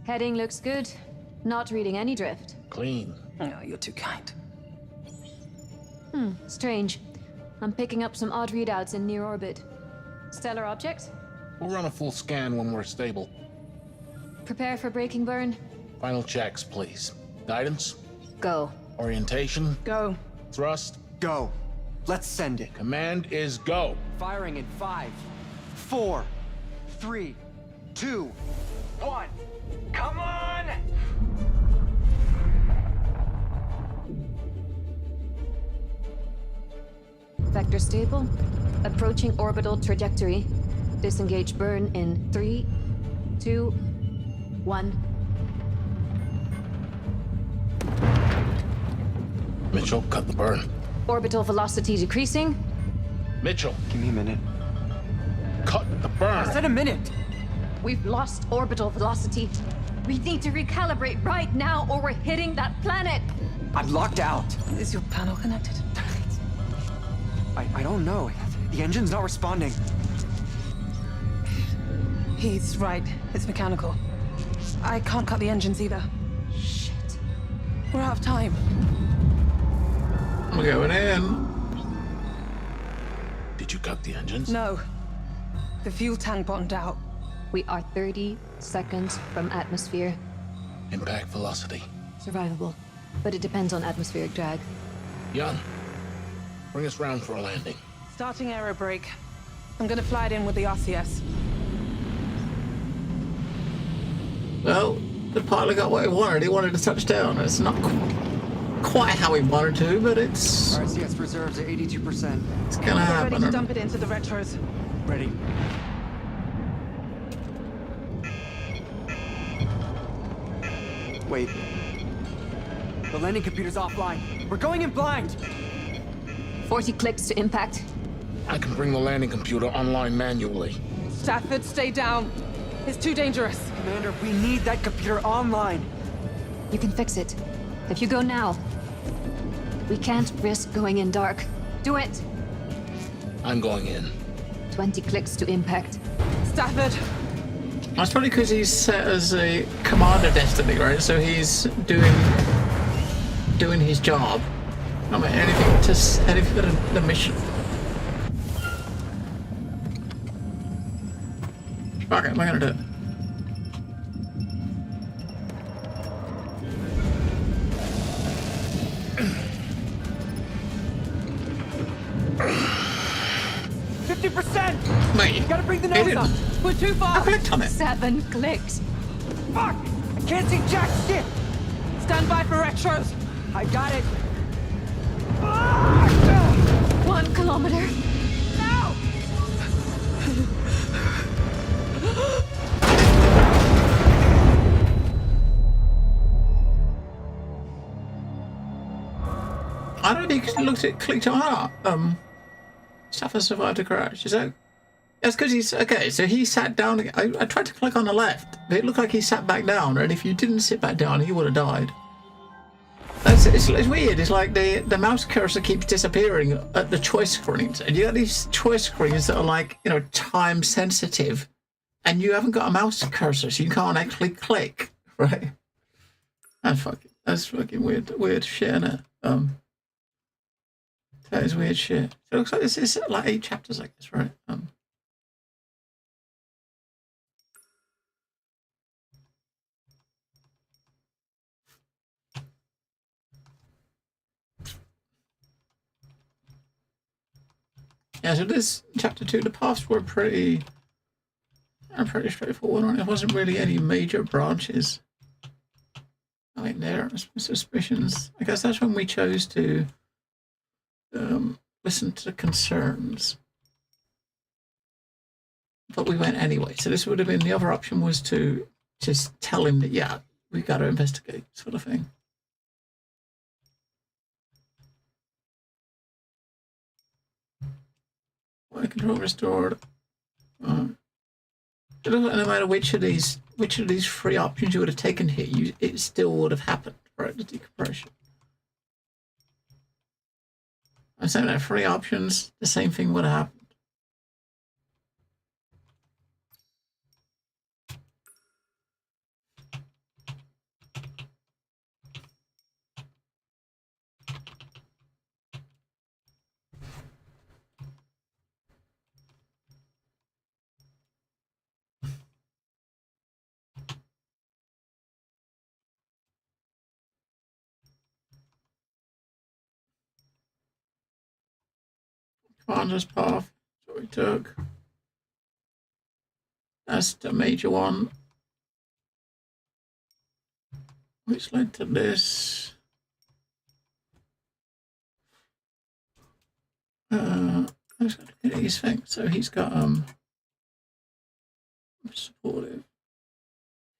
[SPEAKER 2] Heading looks good. Not reading any drift.
[SPEAKER 16] Clean.
[SPEAKER 12] Oh, you're too kind.
[SPEAKER 2] Strange. I'm picking up some odd readouts in near orbit. Stellar objects?
[SPEAKER 16] We'll run a full scan when we're stable.
[SPEAKER 2] Prepare for braking burn.
[SPEAKER 16] Final checks, please. Guidance?
[SPEAKER 2] Go.
[SPEAKER 16] Orientation?
[SPEAKER 12] Go.
[SPEAKER 16] Thrust?
[SPEAKER 15] Go. Let's send it.
[SPEAKER 16] Command is go.
[SPEAKER 15] Firing in 5, 4, 3, 2, 1.
[SPEAKER 18] Come on!
[SPEAKER 2] Vector stable. Approaching orbital trajectory. Disengage burn in 3, 2, 1.
[SPEAKER 16] Mitchell, cut the burn.
[SPEAKER 2] Orbital velocity decreasing.
[SPEAKER 16] Mitchell,
[SPEAKER 15] Give me a minute.
[SPEAKER 16] cut the burn.
[SPEAKER 15] I said a minute!
[SPEAKER 2] We've lost orbital velocity. We need to recalibrate right now or we're hitting that planet.
[SPEAKER 15] I'm locked out.
[SPEAKER 12] Is your panel connected?
[SPEAKER 15] I don't know. The engine's not responding.
[SPEAKER 12] He's right. It's mechanical. I can't cut the engines either.
[SPEAKER 2] Shit.
[SPEAKER 12] We're out of time.
[SPEAKER 1] We're going in.
[SPEAKER 16] Did you cut the engines?
[SPEAKER 12] No. The fuel tank bottomed out.
[SPEAKER 2] We are 30 seconds from atmosphere.
[SPEAKER 16] Impact velocity.
[SPEAKER 2] Survivable. But it depends on atmospheric drag.
[SPEAKER 16] Young, bring us round for a landing.
[SPEAKER 12] Starting aero brake. I'm gonna fly it in with the RCS.
[SPEAKER 1] Well, the pilot got what he wanted. He wanted to touch down. It's not quite how he wanted to, but it's
[SPEAKER 15] RCS reserves are 82%.
[SPEAKER 1] it's gonna
[SPEAKER 12] Get ready
[SPEAKER 1] happen.
[SPEAKER 12] to dump it into the retros.
[SPEAKER 15] Ready. Wait. The landing computer's offline. We're going in blind!
[SPEAKER 2] 40 clicks to impact.
[SPEAKER 16] I can bring the landing computer online manually.
[SPEAKER 12] Stafford, stay down. It's too dangerous.
[SPEAKER 15] Commander, we need that computer online.
[SPEAKER 2] You can fix it. If you go now. We can't risk going in dark. Do it!
[SPEAKER 16] I'm going in.
[SPEAKER 2] 20 clicks to impact.
[SPEAKER 12] Stafford!
[SPEAKER 1] That's probably because he's set as a commander destiny, right? So he's doing his job. I mean, anything for the mission. Okay, we're gonna do it. Mate,
[SPEAKER 15] you gotta bring the nose up.
[SPEAKER 12] We're too far.
[SPEAKER 1] I clicked on it.
[SPEAKER 2] 7 clicks.
[SPEAKER 15] Fuck! I can't see jack shit!
[SPEAKER 12] Stand by for retros.
[SPEAKER 15] I got it.
[SPEAKER 2] 1 kilometer.
[SPEAKER 15] No!
[SPEAKER 1] I don't think he looked at clicked on that. Stafford survived a crash. Is that? That's because he's okay. So he sat down. I tried to click on the left, but it looked like he sat back down. And if you didn't sit back down, he would have died. It's weird. It's like the mouse cursor keeps disappearing at the choice screens, and you got these choice screens that are like time sensitive, and you haven't got a mouse cursor, so you can't actually click. Right? That's fucking weird shit, isn't it? That is weird shit. So it looks like this is like 8 chapters, I guess, right? Yeah, so this chapter 2, the paths were pretty a pretty straightforward one. It wasn't really any major branches. I mean, there are suspicions. I guess that's when we chose to listen to the concerns. But we went anyway. So this would have been, the other option was to just tell him that, yeah, we got to investigate, sort of thing. Water control restored. No matter which of these 3 options you would have taken here, it still would have happened, right? The decompression. I'm saying that 3 options, the same thing would have happened. Commander's path, that's what we took. That's the major one, which led to this. I was going to look at his thing. So he's got supportive.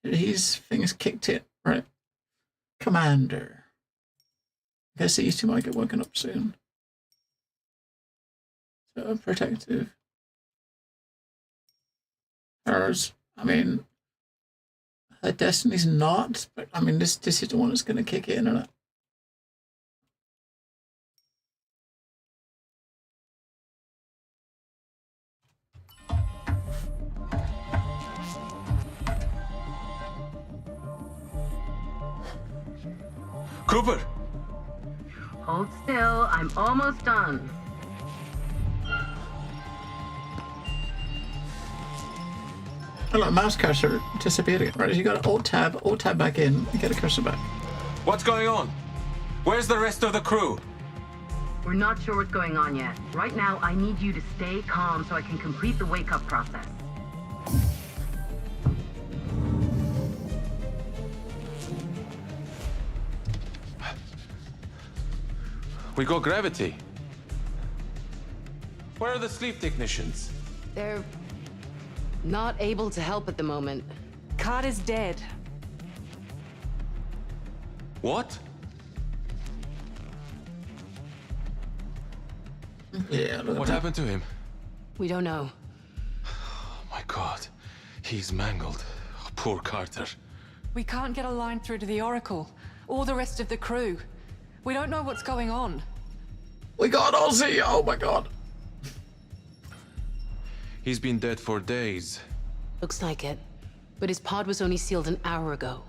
[SPEAKER 1] His thing's kicked in, right? Commander. I guess these 2 might get woken up soon. So protective. Hers, I mean, her destiny's not, but I mean, this is the one that's going to kick in, isn't it?
[SPEAKER 19] Cooper!
[SPEAKER 20] Hold still, I'm almost done.
[SPEAKER 1] Oh, look, mouse cursor disappeared again. Right, you got Alt tab back in, and get a cursor back.
[SPEAKER 19] What's going on? Where's the rest of the crew?
[SPEAKER 20] We're not sure what's going on yet. Right now, I need you to stay calm so I can complete the wake-up process.
[SPEAKER 19] We got gravity. Where are the sleep technicians?
[SPEAKER 21] They're not able to help at the moment.
[SPEAKER 22] Carter's dead.
[SPEAKER 19] What?
[SPEAKER 1] Yeah,
[SPEAKER 19] what happened to him?
[SPEAKER 21] We don't know.
[SPEAKER 19] Oh my God. He's mangled. Oh, poor Carter.
[SPEAKER 22] We can't get a line through to the Oracle, or the rest of the crew. We don't know what's going on.
[SPEAKER 1] We got Ozzy! Oh my God.
[SPEAKER 19] He's been dead for days.
[SPEAKER 21] Looks like it. But his pod was only sealed an hour ago.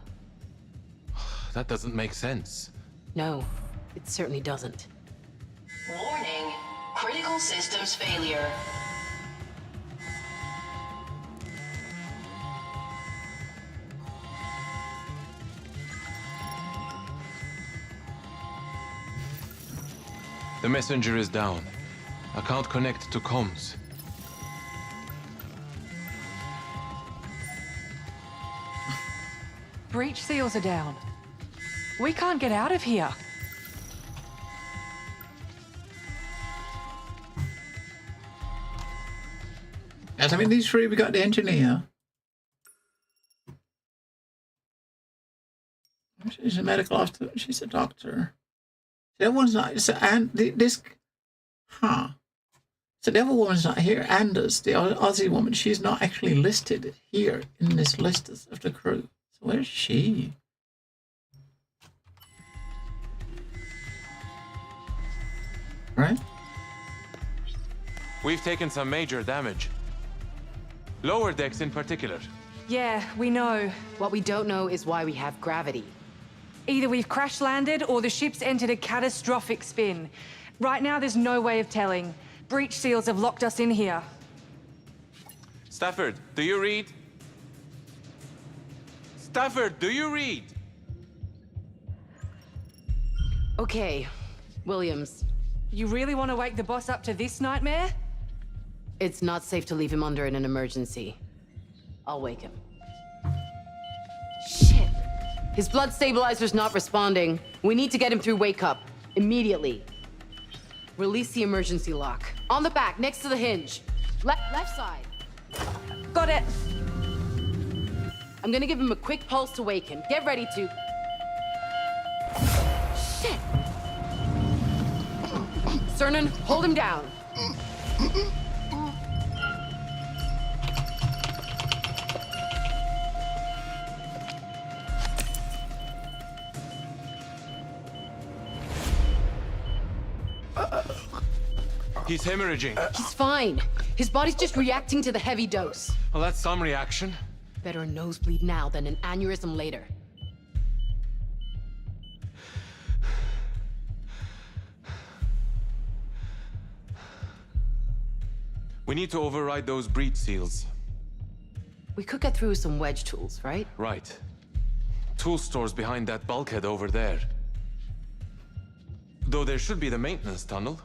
[SPEAKER 19] That doesn't make sense.
[SPEAKER 21] No, it certainly doesn't.
[SPEAKER 7] Warning, critical systems failure.
[SPEAKER 19] The messenger is down. I can't connect to comms.
[SPEAKER 22] Breach seals are down. We can't get out of here.
[SPEAKER 1] Yes, I mean, these 3, we got the engineer. She's a medical officer. She's a doctor. The other one's not. So, and this, So the other woman's not here. Anders, the Aussie woman, she's not actually listed here in this list of the crew. So where's she? Right?
[SPEAKER 19] We've taken some major damage. Lower decks in particular.
[SPEAKER 22] Yeah, we know.
[SPEAKER 21] What we don't know is why we have gravity.
[SPEAKER 22] Either we've crash landed or the ship's entered a catastrophic spin. Right now, there's no way of telling. Breach seals have locked us in here.
[SPEAKER 19] Stafford, do you read? Stafford, do you read?
[SPEAKER 21] Okay, Williams.
[SPEAKER 22] You really want to wake the boss up to this nightmare?
[SPEAKER 21] It's not safe to leave him under in an emergency. I'll wake him. Shit. His blood stabilizer's not responding. We need to get him through wake up. Immediately. Release the emergency lock. On the back, next to the hinge. Left side.
[SPEAKER 22] Got it.
[SPEAKER 21] I'm gonna give him a quick pulse to wake him. Get ready to... Shit! Cernan, hold him down.
[SPEAKER 19] He's hemorrhaging.
[SPEAKER 21] He's fine. His body's just reacting to the heavy dose.
[SPEAKER 19] Well, that's some reaction.
[SPEAKER 21] Better a nosebleed now than an aneurysm later.
[SPEAKER 19] We need to override those breach seals.
[SPEAKER 21] We could get through with some wedge tools, right?
[SPEAKER 19] Right. Tool store's behind that bulkhead over there. Though there should be the maintenance tunnel.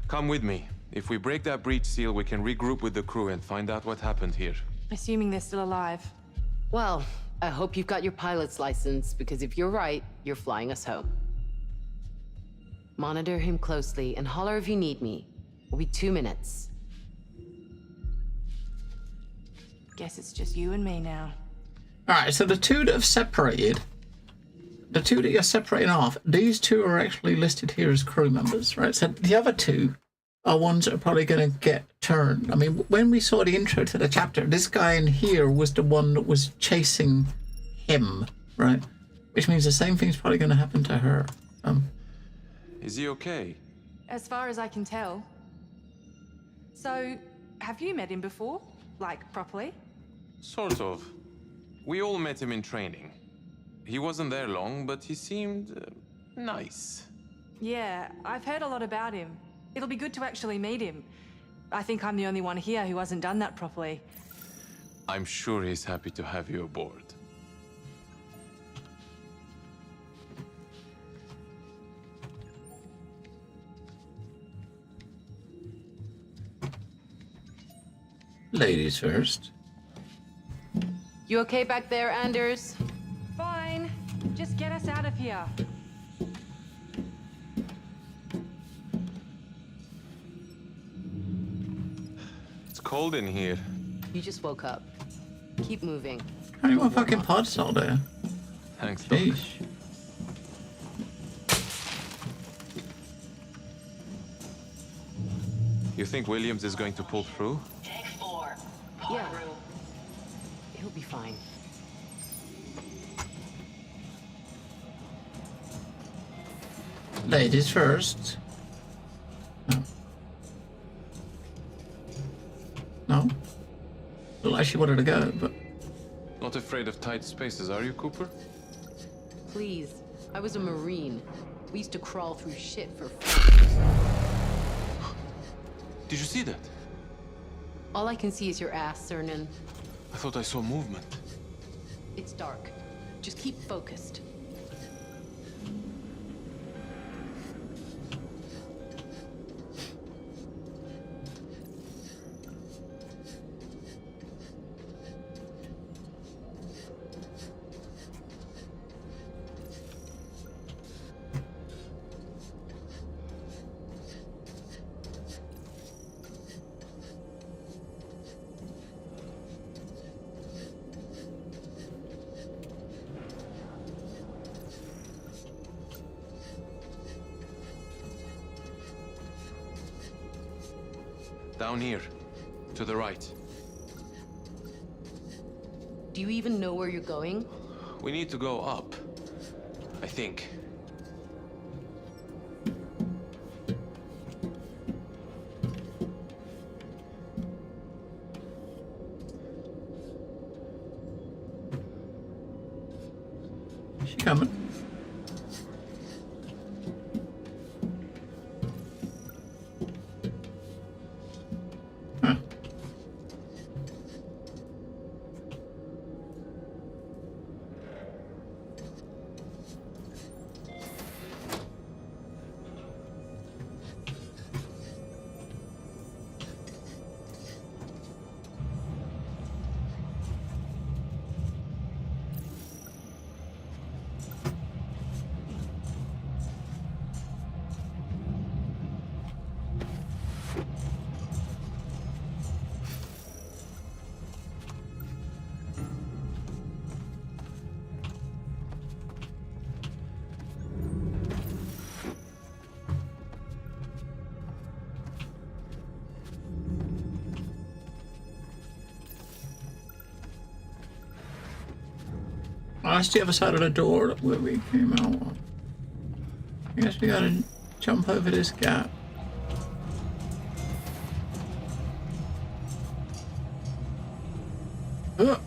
[SPEAKER 19] Come with me. If we break that breach seal, we can regroup with the crew and find out what happened here.
[SPEAKER 22] Assuming they're still alive.
[SPEAKER 21] Well, I hope you've got your pilot's license, because if you're right, you're flying us home. Monitor him closely and holler if you need me. We'll be 2 minutes.
[SPEAKER 22] Guess it's just you and me now.
[SPEAKER 1] Alright, so the two that have separated, the two that you're separating off, these two are actually listed here as crew members, right? So the other two are ones that are probably going to get turned. I mean, when we saw the intro to the chapter, this guy in here was the one that was chasing him, right? Which means the same thing's probably going to happen to her.
[SPEAKER 19] Is he okay?
[SPEAKER 22] As far as I can tell. So, have you met him before? Like, properly?
[SPEAKER 19] Sort of. We all met him in training. He wasn't there long, but he seemed nice.
[SPEAKER 22] Yeah, I've heard a lot about him. It'll be good to actually meet him. I think I'm the only one here who hasn't done that properly.
[SPEAKER 19] I'm sure he's happy to have you aboard.
[SPEAKER 1] Ladies first.
[SPEAKER 21] You okay back there, Anders?
[SPEAKER 22] Fine. Just get us out of here.
[SPEAKER 19] It's cold in here.
[SPEAKER 21] You just woke up. Keep moving.
[SPEAKER 1] How many more fucking pods are there?
[SPEAKER 19] Thanks, Doc.
[SPEAKER 1] Jeez.
[SPEAKER 19] You think Williams is going to pull through?
[SPEAKER 21] Yeah. He'll be fine.
[SPEAKER 1] Ladies first. No. No? Looked like she wanted to go, but...
[SPEAKER 19] Not afraid of tight spaces, are you, Cooper?
[SPEAKER 21] Please. I was a Marine. We used to crawl through shit for fun.
[SPEAKER 19] Did you see that?
[SPEAKER 21] All I can see is your ass, Cernan.
[SPEAKER 19] I thought I saw movement.
[SPEAKER 21] It's dark. Just keep focused.
[SPEAKER 19] Down here. To the right.
[SPEAKER 21] Do you even know where you're going?
[SPEAKER 19] We need to go up. I think.
[SPEAKER 1] Is she coming? that's the other side of the door where we came out of. I guess we gotta jump over this gap. Oh.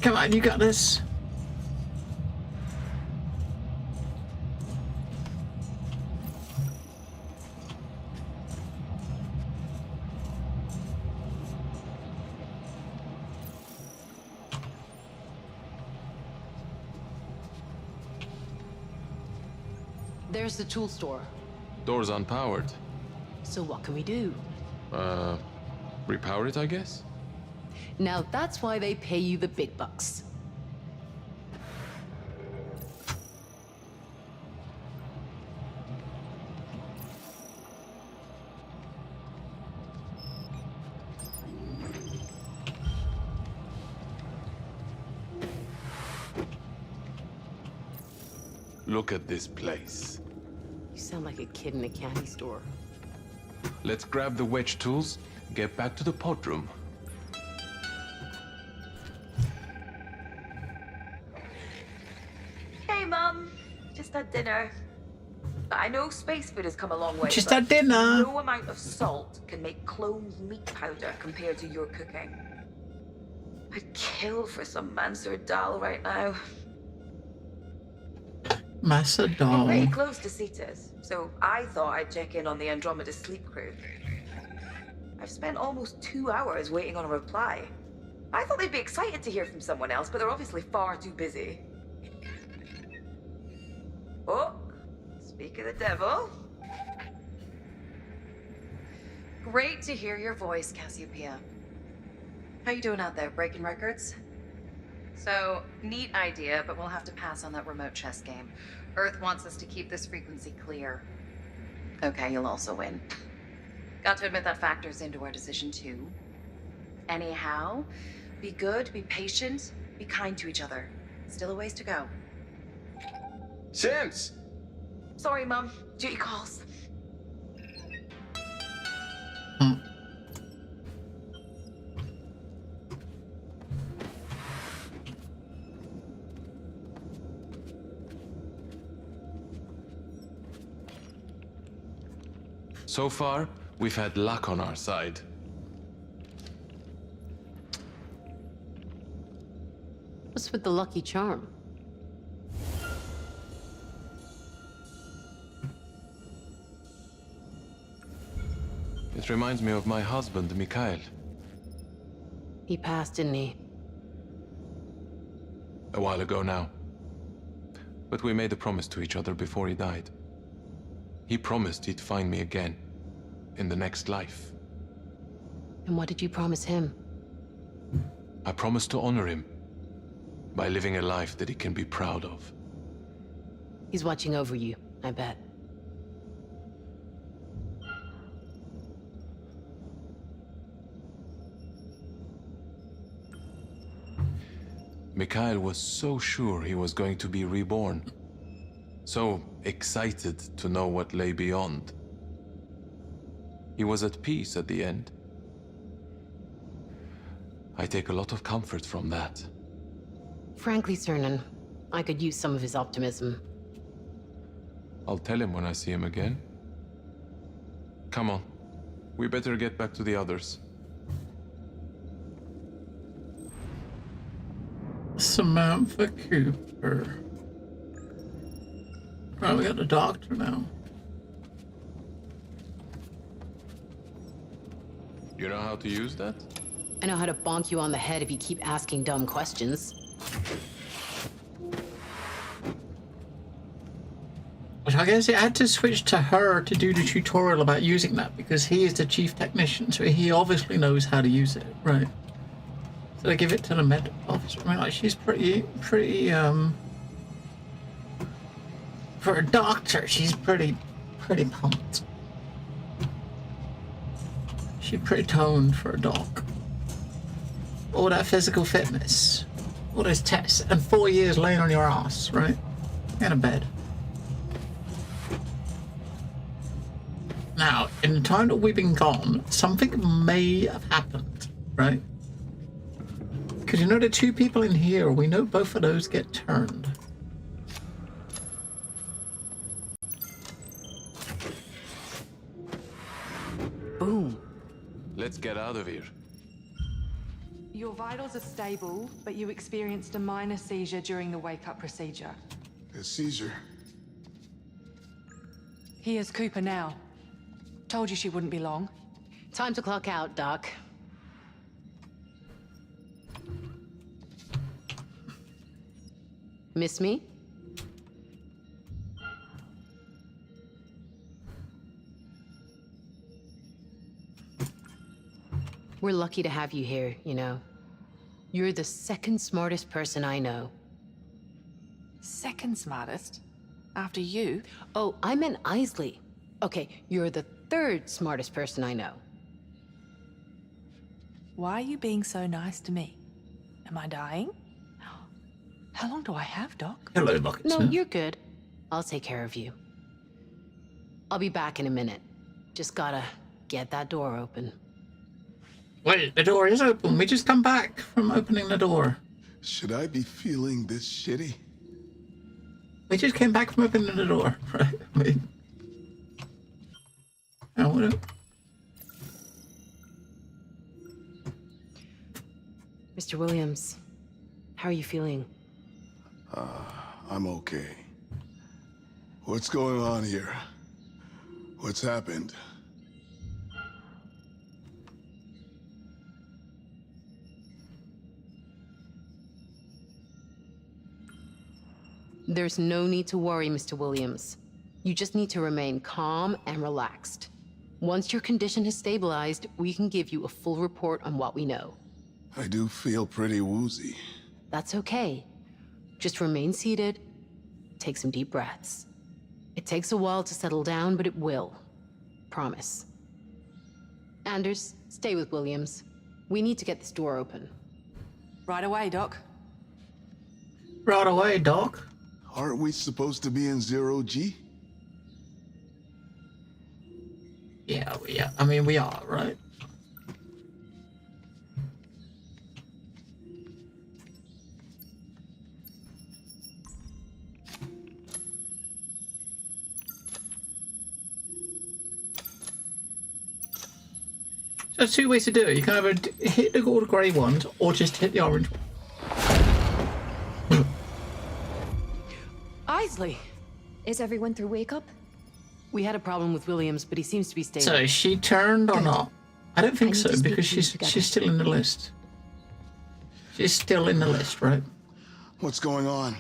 [SPEAKER 1] Come on, you got this.
[SPEAKER 21] There's the tool store.
[SPEAKER 19] Door's unpowered.
[SPEAKER 21] So what can we do?
[SPEAKER 19] Repower it, I guess?
[SPEAKER 21] Now that's why they pay you the big bucks.
[SPEAKER 19] Look at this place.
[SPEAKER 21] You sound like a kid in a candy store.
[SPEAKER 19] Let's grab the wedge tools, get back to the pod room.
[SPEAKER 5] Hey, Mum. Just had dinner. I know space food has come a long way.
[SPEAKER 1] Just
[SPEAKER 5] but
[SPEAKER 1] had dinner.
[SPEAKER 5] No amount of salt can make cloned meat powder compared to your cooking. I'd kill for some Mansur dal right now.
[SPEAKER 1] Massa
[SPEAKER 5] We're
[SPEAKER 1] doll.
[SPEAKER 5] pretty close to Cetus, so I thought I'd check in on the Andromeda sleep crew. I've spent almost 2 hours waiting on a reply. I thought they'd be excited to hear from someone else, but they're obviously far too busy. Oh, speak of the devil.
[SPEAKER 8] Great to hear your voice, Cassiopeia. How you doing out there, breaking records? So, neat idea, but we'll have to pass on that remote chess game. Earth wants us to keep this frequency clear. Okay, you'll also win. Got to admit that factors into our decision too. Anyhow, be good, be patient, be kind to each other. Still a ways to go.
[SPEAKER 11] Sims!
[SPEAKER 5] Sorry, Mum. Duty calls.
[SPEAKER 19] So far, we've had luck on our side.
[SPEAKER 21] What's with the lucky charm?
[SPEAKER 19] It reminds me of my husband, Mikhail.
[SPEAKER 21] He passed, didn't he?
[SPEAKER 19] A while ago now. But we made a promise to each other before he died. He promised he'd find me again, in the next life.
[SPEAKER 21] And what did you promise him?
[SPEAKER 19] I promised to honor him by living a life that he can be proud of.
[SPEAKER 21] He's watching over you, I bet.
[SPEAKER 19] Mikhail was so sure he was going to be reborn. So excited to know what lay beyond. He was at peace at the end. I take a lot of comfort from that.
[SPEAKER 21] Frankly, Cernan, I could use some of his optimism.
[SPEAKER 19] I'll tell him when I see him again. Come on. We better get back to the others.
[SPEAKER 1] Samantha Cooper. Right, we got the doctor now.
[SPEAKER 19] You know how to use that?
[SPEAKER 21] I know how to bonk you on the head if you keep asking dumb questions.
[SPEAKER 1] Which I guess it had to switch to her to do the tutorial about using that because he is the chief technician, so he obviously knows how to use it, right? So they give it to the med officer. I mean, like, she's pretty, for a doctor, she's pretty pumped. She's pretty toned for a doc. All that physical fitness, all those tests, and 4 years laying on your ass, right? In a bed. Now, in the time that we've been gone, something may have happened, right? Because you know there are two people in here. We know both of those get turned.
[SPEAKER 21] Boom.
[SPEAKER 19] Let's get out of here.
[SPEAKER 22] Your vitals are stable, but you experienced a minor seizure during the wake-up procedure.
[SPEAKER 6] A seizure?
[SPEAKER 22] Here's Cooper now. Told you she wouldn't be long.
[SPEAKER 21] Time to clock out, Doc. Miss me? We're lucky to have you here, you know. You're the second smartest person I know.
[SPEAKER 22] Second smartest? After you?
[SPEAKER 21] Oh, I meant Isley. Okay, you're the third smartest person I know.
[SPEAKER 22] Why are you being so nice to me? Am I dying? How long do I have, Doc?
[SPEAKER 1] Hello, Buckets.
[SPEAKER 21] No, you're good. I'll take care of you. I'll be back in a minute. Just gotta get that door open.
[SPEAKER 1] Wait, the door is open. We just come back from opening the door.
[SPEAKER 6] Should I be feeling this shitty?
[SPEAKER 1] We just came back from opening the door, right? I mean, oh, what?
[SPEAKER 21] Mr. Williams, how are you feeling?
[SPEAKER 6] I'm okay. What's going on here? What's happened?
[SPEAKER 21] There's no need to worry, Mr. Williams. You just need to remain calm and relaxed. Once your condition has stabilized, we can give you a full report on what we know.
[SPEAKER 6] I do feel pretty woozy.
[SPEAKER 21] That's okay. Just remain seated, take some deep breaths. It takes a while to settle down, but it will. Promise. Anders, stay with Williams. We need to get this door open.
[SPEAKER 22] Right away, Doc.
[SPEAKER 1] Right away, Doc.
[SPEAKER 6] Aren't we supposed to be in 0G?
[SPEAKER 1] Yeah, I mean, we are, right? So there's two ways to do it. You can either hit the gold grey ones or just hit the orange.
[SPEAKER 22] Isley!
[SPEAKER 2] Is everyone through wake up?
[SPEAKER 21] We had a problem with Williams, but he seems to be stable.
[SPEAKER 1] So is she turned or not? I don't think
[SPEAKER 2] I need
[SPEAKER 1] so
[SPEAKER 2] to speak
[SPEAKER 1] because
[SPEAKER 2] to you
[SPEAKER 1] she's
[SPEAKER 2] together.
[SPEAKER 1] still in the list. She's still in the list, right?
[SPEAKER 6] What's going on?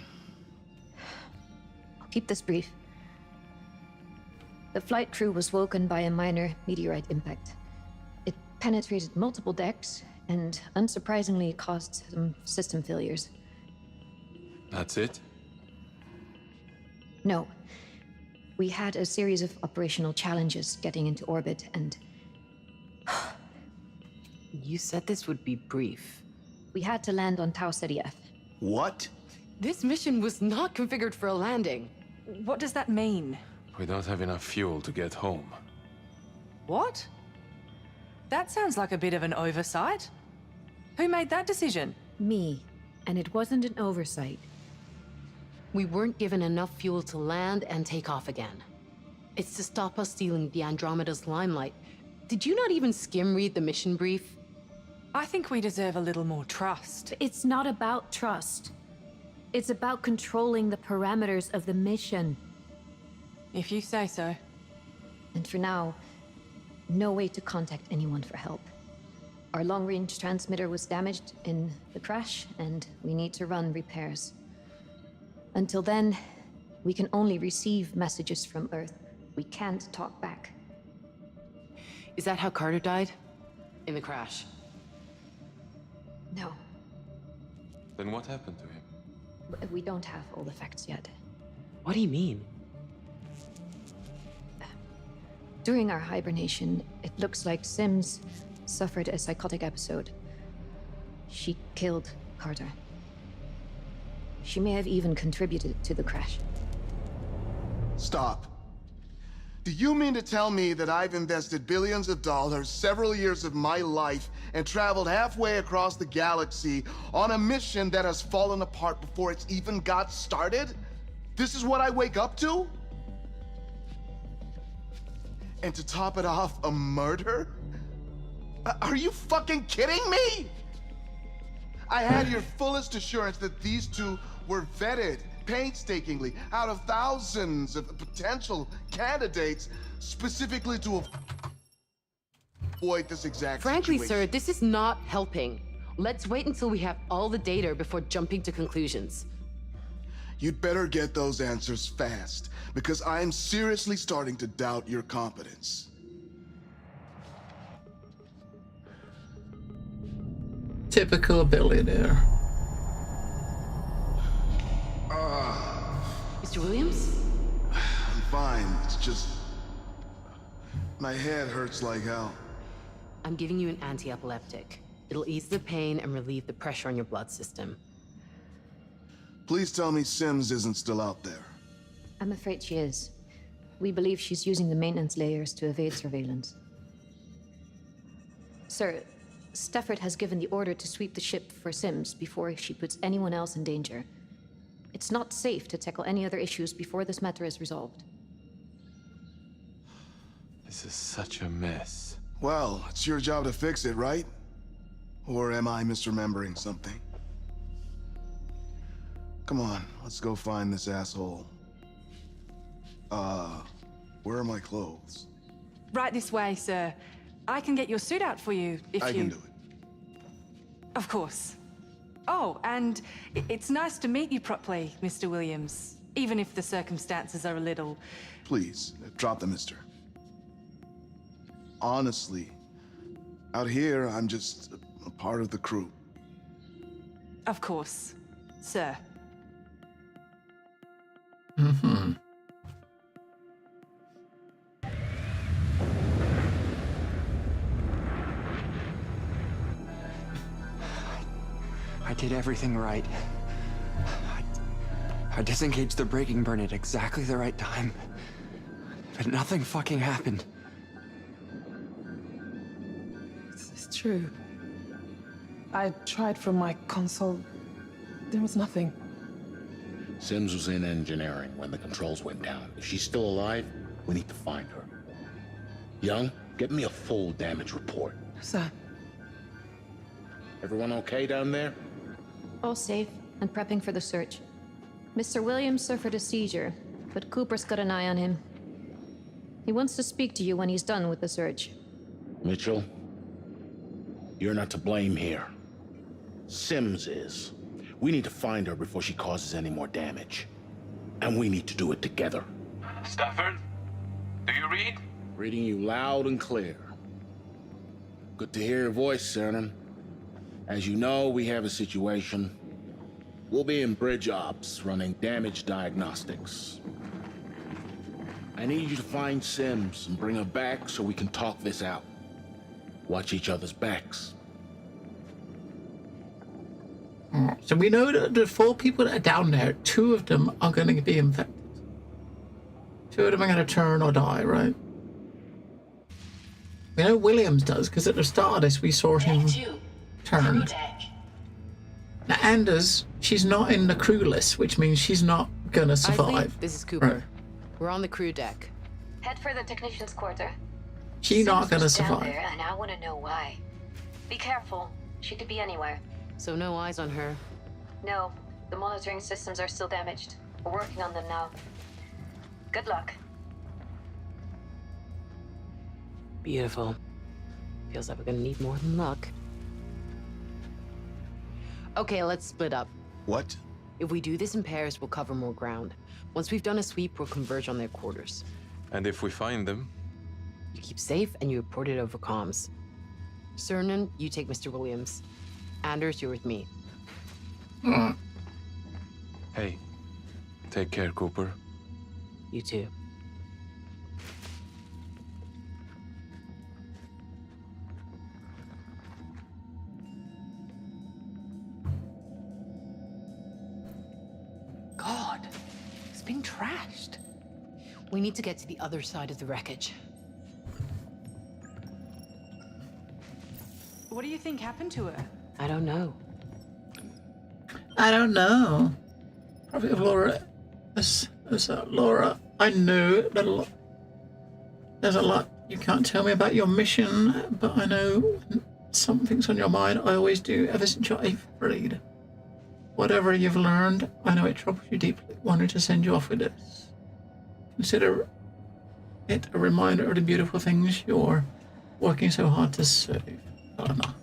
[SPEAKER 2] I'll keep this brief. The flight crew was woken by a minor meteorite impact. It penetrated multiple decks and, unsurprisingly, caused some system failures.
[SPEAKER 19] That's it?
[SPEAKER 2] No. We had a series of operational challenges getting into orbit and...
[SPEAKER 21] You said this would be brief.
[SPEAKER 2] We had to land on Tau Ceti F.
[SPEAKER 6] What?
[SPEAKER 21] This mission was not configured for a landing.
[SPEAKER 22] What does that mean?
[SPEAKER 19] We don't have enough fuel to get home.
[SPEAKER 22] What? That sounds like a bit of an oversight. Who made that decision?
[SPEAKER 2] Me. And it wasn't an oversight.
[SPEAKER 21] We weren't given enough fuel to land and take off again. It's to stop us stealing the Andromeda's limelight. Did you not even skim read the mission brief?
[SPEAKER 22] I think we deserve a little more trust.
[SPEAKER 2] It's not about trust. It's about controlling the parameters of the mission.
[SPEAKER 22] If you say so.
[SPEAKER 2] And for now, no way to contact anyone for help. Our long-range transmitter was damaged in the crash, and we need to run repairs. Until then, we can only receive messages from Earth. We can't talk back.
[SPEAKER 21] Is that how Carter died? In the crash?
[SPEAKER 2] No,
[SPEAKER 19] Then what happened to him?
[SPEAKER 2] we don't have all the facts yet.
[SPEAKER 21] What do you mean?
[SPEAKER 2] During our hibernation, it looks like Sims suffered a psychotic episode. She killed Carter. She may have even contributed to the crash.
[SPEAKER 6] Stop. Do you mean to tell me that I've invested billions of dollars, several years of my life, and traveled halfway across the galaxy on a mission that has fallen apart before it's even got started? This is what I wake up to? And to top it off, a murder? Are you fucking kidding me? I had your fullest assurance that these two were vetted painstakingly out of thousands of potential candidates specifically to avoid this exact
[SPEAKER 21] Frankly,
[SPEAKER 6] situation.
[SPEAKER 21] sir, this is not helping. Let's wait until we have all the data before jumping to conclusions.
[SPEAKER 6] You'd better get those answers fast, because I'm seriously starting to doubt your competence.
[SPEAKER 1] Typical billionaire.
[SPEAKER 21] Mr. Williams?
[SPEAKER 6] I'm fine. It's just... my head hurts like hell.
[SPEAKER 21] I'm giving you an anti-epileptic. It'll ease the pain and relieve the pressure on your blood system.
[SPEAKER 6] Please tell me Sims isn't still out there.
[SPEAKER 2] I'm afraid she is. We believe she's using the maintenance layers to evade surveillance. Sir, Stafford has given the order to sweep the ship for Sims before she puts anyone else in danger. It's not safe to tackle any other issues before this matter is resolved.
[SPEAKER 19] This is such a mess.
[SPEAKER 6] Well, it's your job to fix it, right? Or am I misremembering something? Come on, let's go find this asshole. Where are my clothes?
[SPEAKER 22] Right this way, sir. I can get your suit out for you if
[SPEAKER 6] I
[SPEAKER 22] you...
[SPEAKER 6] can do it.
[SPEAKER 22] Of course. Oh, and it's nice to meet you properly, Mr. Williams. Even if the circumstances are a little...
[SPEAKER 6] Please, drop the mister. Honestly, out here, I'm just a part of the crew.
[SPEAKER 22] Of course, sir.
[SPEAKER 1] Mm-hmm.
[SPEAKER 15] I did everything right. I disengaged the braking burn at exactly the right time. But nothing fucking happened.
[SPEAKER 12] It's true. I tried from my console. There was nothing.
[SPEAKER 9] Sims was in engineering when the controls went down. If she's still alive, we need to find her. Young, get me a full damage report.
[SPEAKER 12] Sir.
[SPEAKER 9] Everyone okay down there?
[SPEAKER 2] All safe and prepping for the search. Mr. Williams suffered a seizure, but Cooper's got an eye on him. He wants to speak to you when he's done with the search.
[SPEAKER 9] Mitchell, you're not to blame here. Sims is. We need to find her before she causes any more damage. And we need to do it together.
[SPEAKER 19] Stafford? Do you read?
[SPEAKER 9] Reading you loud and clear. Good to hear your voice, Cernan. As you know, we have a situation. We'll be in bridge ops, running damage diagnostics. I need you to find Sims and bring her back so we can talk this out. Watch each other's backs.
[SPEAKER 1] So we know that the 4 people that are down there, 2 of them are going to be infected. 2 of them are going to turn or die, right? We know Williams does, because at the start of this we saw him turned. Now Anders, she's not in the crew list, which means she's not going to survive.
[SPEAKER 21] This is Cooper.
[SPEAKER 1] Right.
[SPEAKER 21] We're on the crew deck.
[SPEAKER 4] Head for the technician's quarter.
[SPEAKER 1] She's not going to
[SPEAKER 4] Sims was down
[SPEAKER 1] survive.
[SPEAKER 4] there, and I want to know why. Be careful. She could be anywhere.
[SPEAKER 21] So no eyes on her.
[SPEAKER 4] No, the monitoring systems are still damaged. We're working on them now. Good luck.
[SPEAKER 21] Beautiful. Feels like we're gonna need more than luck. Okay, let's split up.
[SPEAKER 6] What?
[SPEAKER 21] If we do this in pairs, we'll cover more ground. Once we've done a sweep, we'll converge on their quarters.
[SPEAKER 19] And if we find them?
[SPEAKER 21] You keep safe and you report it over comms. Cernan, you take Mr. Williams. Anders, you're with me.
[SPEAKER 19] Hey, take care, Cooper.
[SPEAKER 21] You too. God, it's been trashed. We need to get to the other side of the wreckage.
[SPEAKER 22] What do you think happened to her?
[SPEAKER 21] I don't know.
[SPEAKER 1] I don't know. Probably Laura. Laura, I know that there's a lot you can't tell me about your mission, but I know something's on your mind. I always do, ever since your 8th grade. Whatever you've learned, I know it troubles you deeply. Wanted to send you off with this. Consider it a reminder of the beautiful things you're working so hard to save. Anna.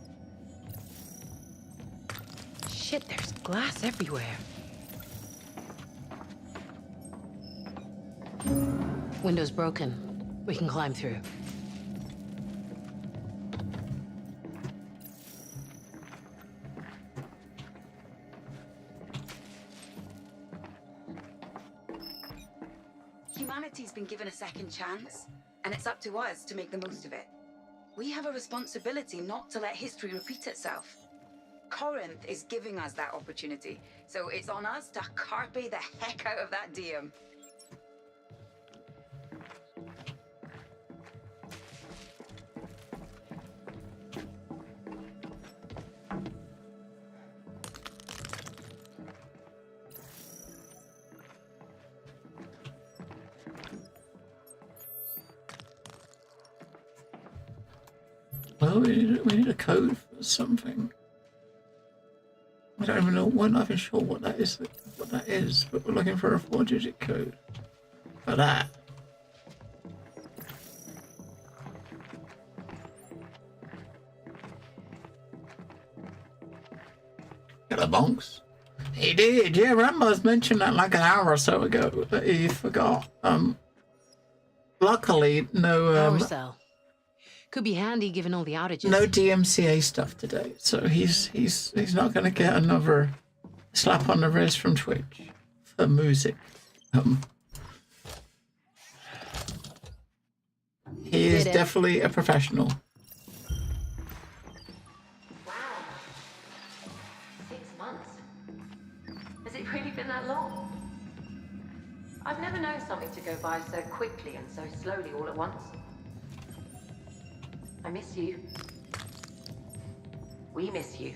[SPEAKER 21] Shit, there's glass everywhere. Window's broken. We can climb through.
[SPEAKER 5] Humanity's been given a second chance, and it's up to us to make the most of it. We have a responsibility not to let history repeat itself. Corinth is giving us that opportunity, so it's on us to carpe the heck out of that diem.
[SPEAKER 1] Well, we need a code for something. I don't even know. We're not even sure what that is. But we're looking for a 4-digit code for that. Got a bonks. He did. Yeah, Rambo's mentioned that like an hour or so ago, but he forgot. Luckily, no.
[SPEAKER 21] Power cell. Could be handy given all the outages.
[SPEAKER 1] No DMCA stuff today, so he's not going to get another slap on the wrist from Twitch for music. He is definitely a professional.
[SPEAKER 21] Wow. 6 months. Has it really been that long? I've never known something to go by so quickly and so slowly all at once. I miss you. We miss you.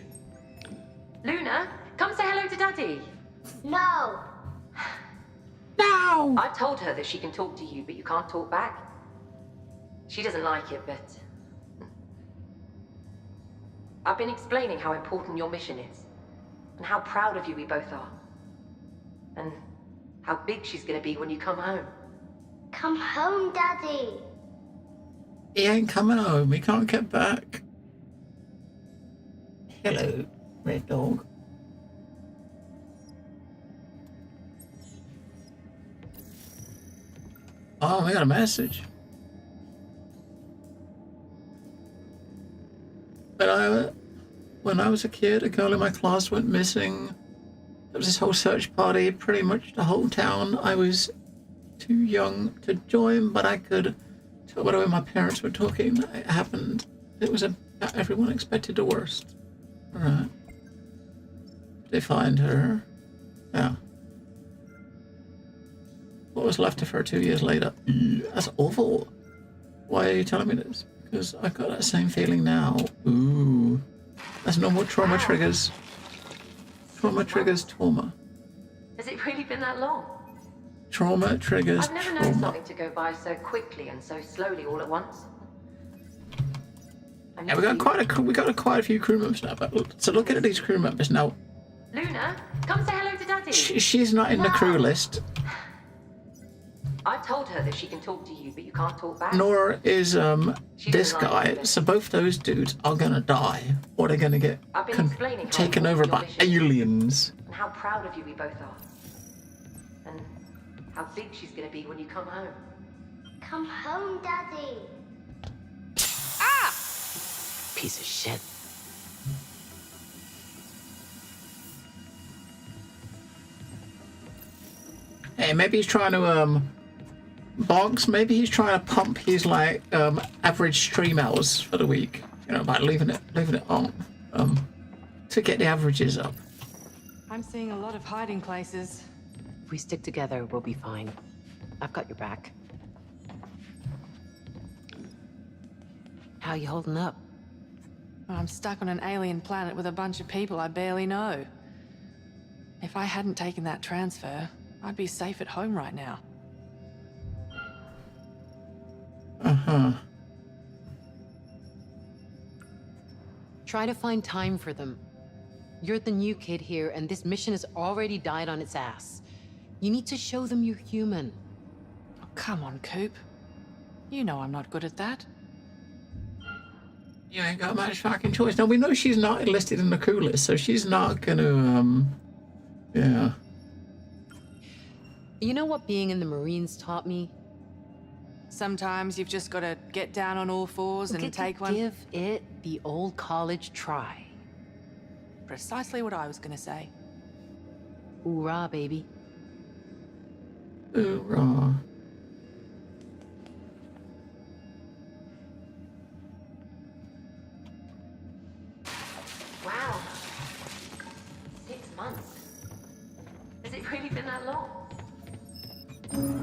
[SPEAKER 21] Luna, come say hello to Daddy.
[SPEAKER 3] No.
[SPEAKER 1] No.
[SPEAKER 21] I told her that she can talk to you, but you can't talk back. She doesn't like it, but I've been explaining how important your mission is, and how proud of you we both are, and how big she's gonna be when you come home.
[SPEAKER 3] Come home, Daddy.
[SPEAKER 1] He ain't coming home. He can't get back. Hello, Red Dog. Oh, we got a message. But when I was a kid, a girl in my class went missing. There was this whole search party, pretty much the whole town. I was too young to join, but I could tell by the way my parents were talking. It happened. It was everyone expected the worst. All right. They find her. Yeah. What was left of her 2 years later? That's awful. Why are you telling me this? Because I've got that same feeling now. Ooh. That's normal trauma triggers. Trauma triggers trauma.
[SPEAKER 21] Has it really been that long?
[SPEAKER 1] Trauma triggers
[SPEAKER 21] I've never known something to go by so quickly and so slowly all at once.
[SPEAKER 1] Yeah, we got quite a few crew members now. But so looking at these crew members now.
[SPEAKER 21] Luna, come say hello to Daddy.
[SPEAKER 1] She's not in the crew list.
[SPEAKER 21] I told her that she can talk to you, but you can't talk back.
[SPEAKER 1] Nor is this guy. So both those dudes are gonna die, or they're gonna get taken over by aliens.
[SPEAKER 21] And how proud of you we both are. And how big she's gonna be when you come home.
[SPEAKER 3] Come home, Daddy.
[SPEAKER 21] Ah! Piece of shit.
[SPEAKER 1] Hey, maybe he's trying to Bonks, maybe he's trying to pump his like average stream hours for the week, you know, by leaving it on to get the averages up.
[SPEAKER 22] I'm seeing a lot of hiding places.
[SPEAKER 21] If we stick together, we'll be fine. I've got your back. How you holding up?
[SPEAKER 22] I'm stuck on an alien planet with a bunch of people I barely know. If I hadn't taken that transfer, I'd be safe at home right now.
[SPEAKER 1] Uh-huh.
[SPEAKER 21] Try to find time for them. You're the new kid here, and this mission has already died on its ass. You need to show them you're human.
[SPEAKER 22] Oh, come on, Coop. You know I'm not good at that.
[SPEAKER 1] You ain't got much fucking choice. Now, we know she's not enlisted in the crew list, so she's not gonna, yeah.
[SPEAKER 21] You know what being in the Marines taught me?
[SPEAKER 22] Sometimes you've just got to get down on all fours and take one.
[SPEAKER 21] Give it the old college try.
[SPEAKER 22] Precisely what I was going to say.
[SPEAKER 21] Hoorah, baby.
[SPEAKER 1] Hoorah.
[SPEAKER 21] Wow. 6 months. Has it really been that long?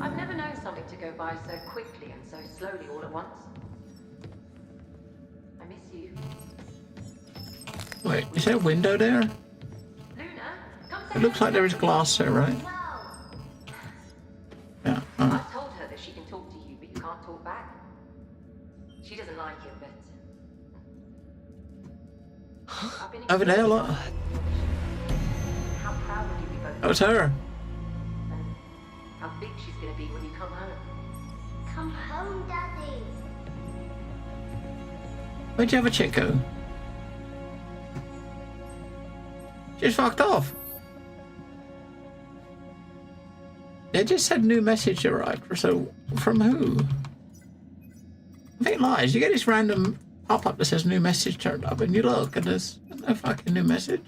[SPEAKER 21] I've never known something to go by so quickly and so slowly all at once. I miss you.
[SPEAKER 1] Wait, is there a window there?
[SPEAKER 21] Luna, come
[SPEAKER 1] It looks like there is glass there, right? Yeah, alright.
[SPEAKER 21] I've told her that she can talk to you, but you can't talk back. She doesn't like it, but... I've been
[SPEAKER 1] Over there, look.
[SPEAKER 21] How proud would you be both?
[SPEAKER 1] That was her.
[SPEAKER 21] How big she's gonna be when you come home.
[SPEAKER 3] Come home, Daddy.
[SPEAKER 1] Where'd you have a chick go? She's fucked off. It just said new message arrived. So, from who? I think lies. You get this random pop-up that says new message turned up, and you look, and there's no fucking new message.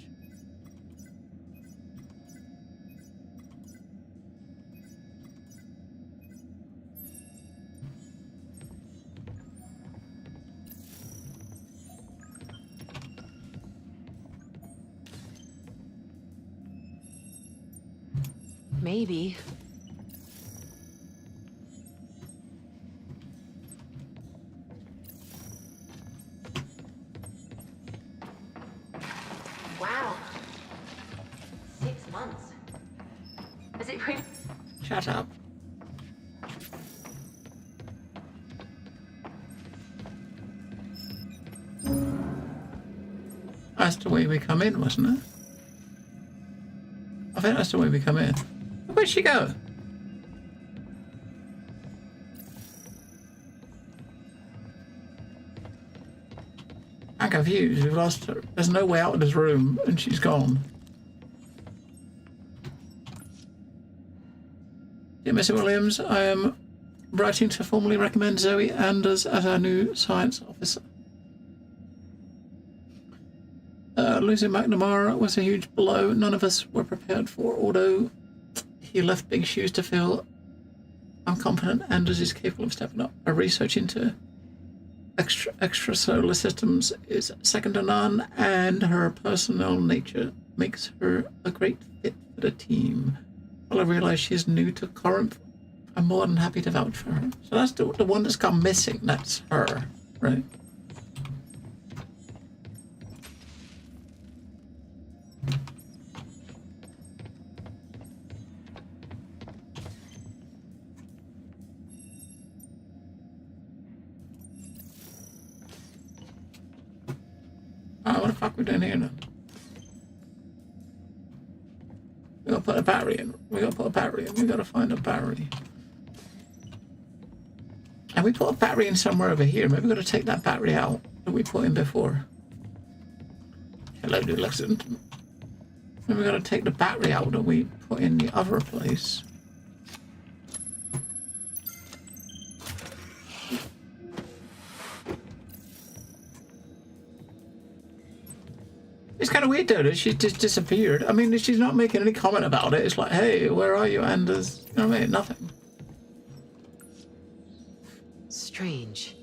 [SPEAKER 21] Maybe. Wow. 6 months. Has it really?
[SPEAKER 1] Shut up. That's the way we come in, wasn't it? I think that's the way we come in. Where'd she go? I'm confused. We've lost her. There's no way out of this room, and she's gone. Dear Mr. Williams, I am writing to formally recommend Zoe Anders as our new science officer. Losing McNamara was a huge blow none of us were prepared for, although he left big shoes to fill. I'm confident Anders is capable of stepping up. Our research into extrasolar systems is second to none, and her personal nature makes her a great fit for the team. While I realize she's new to Corinth, I'm more than happy to vouch for her. So that's the one that's gone missing. That's her, right? What the fuck are we doing here then? We gotta put a battery in. We gotta put a battery in. We gotta find a battery. And we put a battery in somewhere over here. Maybe we gotta take that battery out that we put in before. Hello, dude, listen. Maybe we gotta take the battery out that we put in the other place. It's kind of weird though that she just disappeared. I mean, she's not making any comment about it. It's like, hey, where are you, Anders? You know what I mean? Nothing.
[SPEAKER 21] Strange.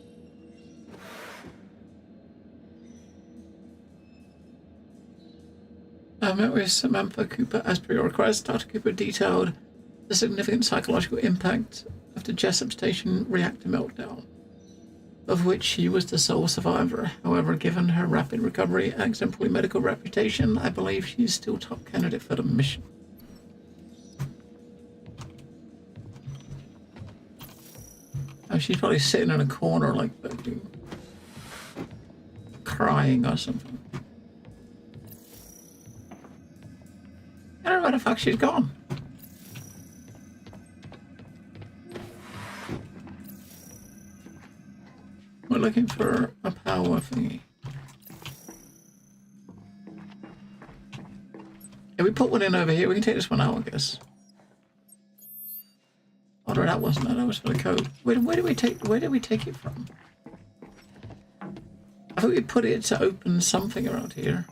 [SPEAKER 1] I met with Samantha Cooper as per your request. Dr. Cooper detailed the significant psychological impact of the Jessup Station reactor meltdown. of which she was the sole survivor. However, given her rapid recovery and exemplary medical reputation, I believe she is still top candidate for the mission. Oh, she's probably sitting in a corner like crying or something. I don't know where the fuck she's gone. We're looking for a power thingy. If we put one in over here, we can take this one out, I guess. Oh, no, that wasn't that. That was for the code. Where did we take it from? I thought we put it to open something around here.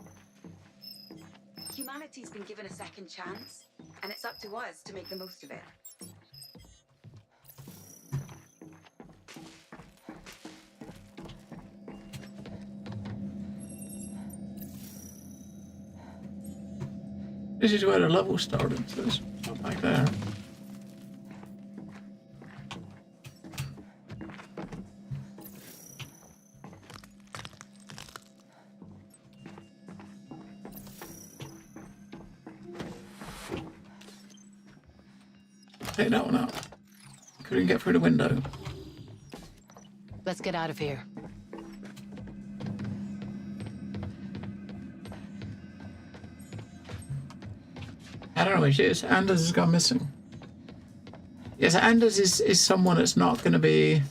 [SPEAKER 5] Humanity's been given a second chance, and it's up to us to make the most of it.
[SPEAKER 1] This is where the level started, so it's not back there. Take that one out. Couldn't get through the window.
[SPEAKER 21] Let's get out of here.
[SPEAKER 1] I don't know where she is. Anders has gone missing. Yes, Anders is someone that's not going to be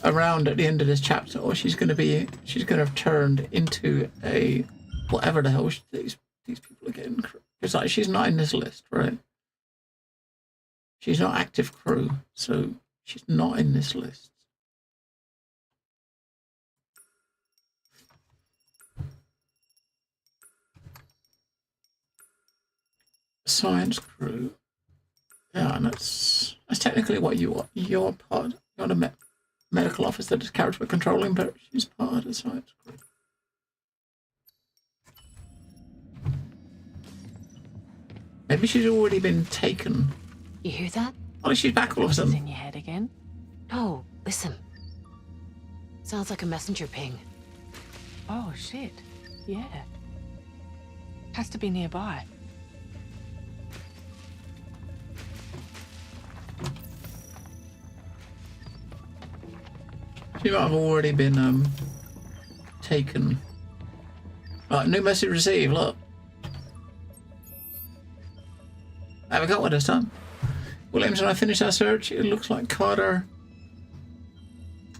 [SPEAKER 1] around at the end of this chapter, or she's going to have turned into a whatever the hell these people are getting. It's like she's not in this list, right? She's not active crew, so she's not in this list. Science crew. Yeah, and that's technically what you are. You're part. You're the medical officer that this character we're controlling, but she's part of the science crew. Maybe she's already been taken.
[SPEAKER 21] You hear that?
[SPEAKER 1] Oh, she's back all of a sudden.
[SPEAKER 22] In your head again?
[SPEAKER 21] No, listen. Sounds like a messenger ping.
[SPEAKER 22] Oh, shit. Yeah. Has to be nearby.
[SPEAKER 1] She might have already been taken. Right, new message received, look. Have we got one this time? Williams and I finished our search. It looks like Carter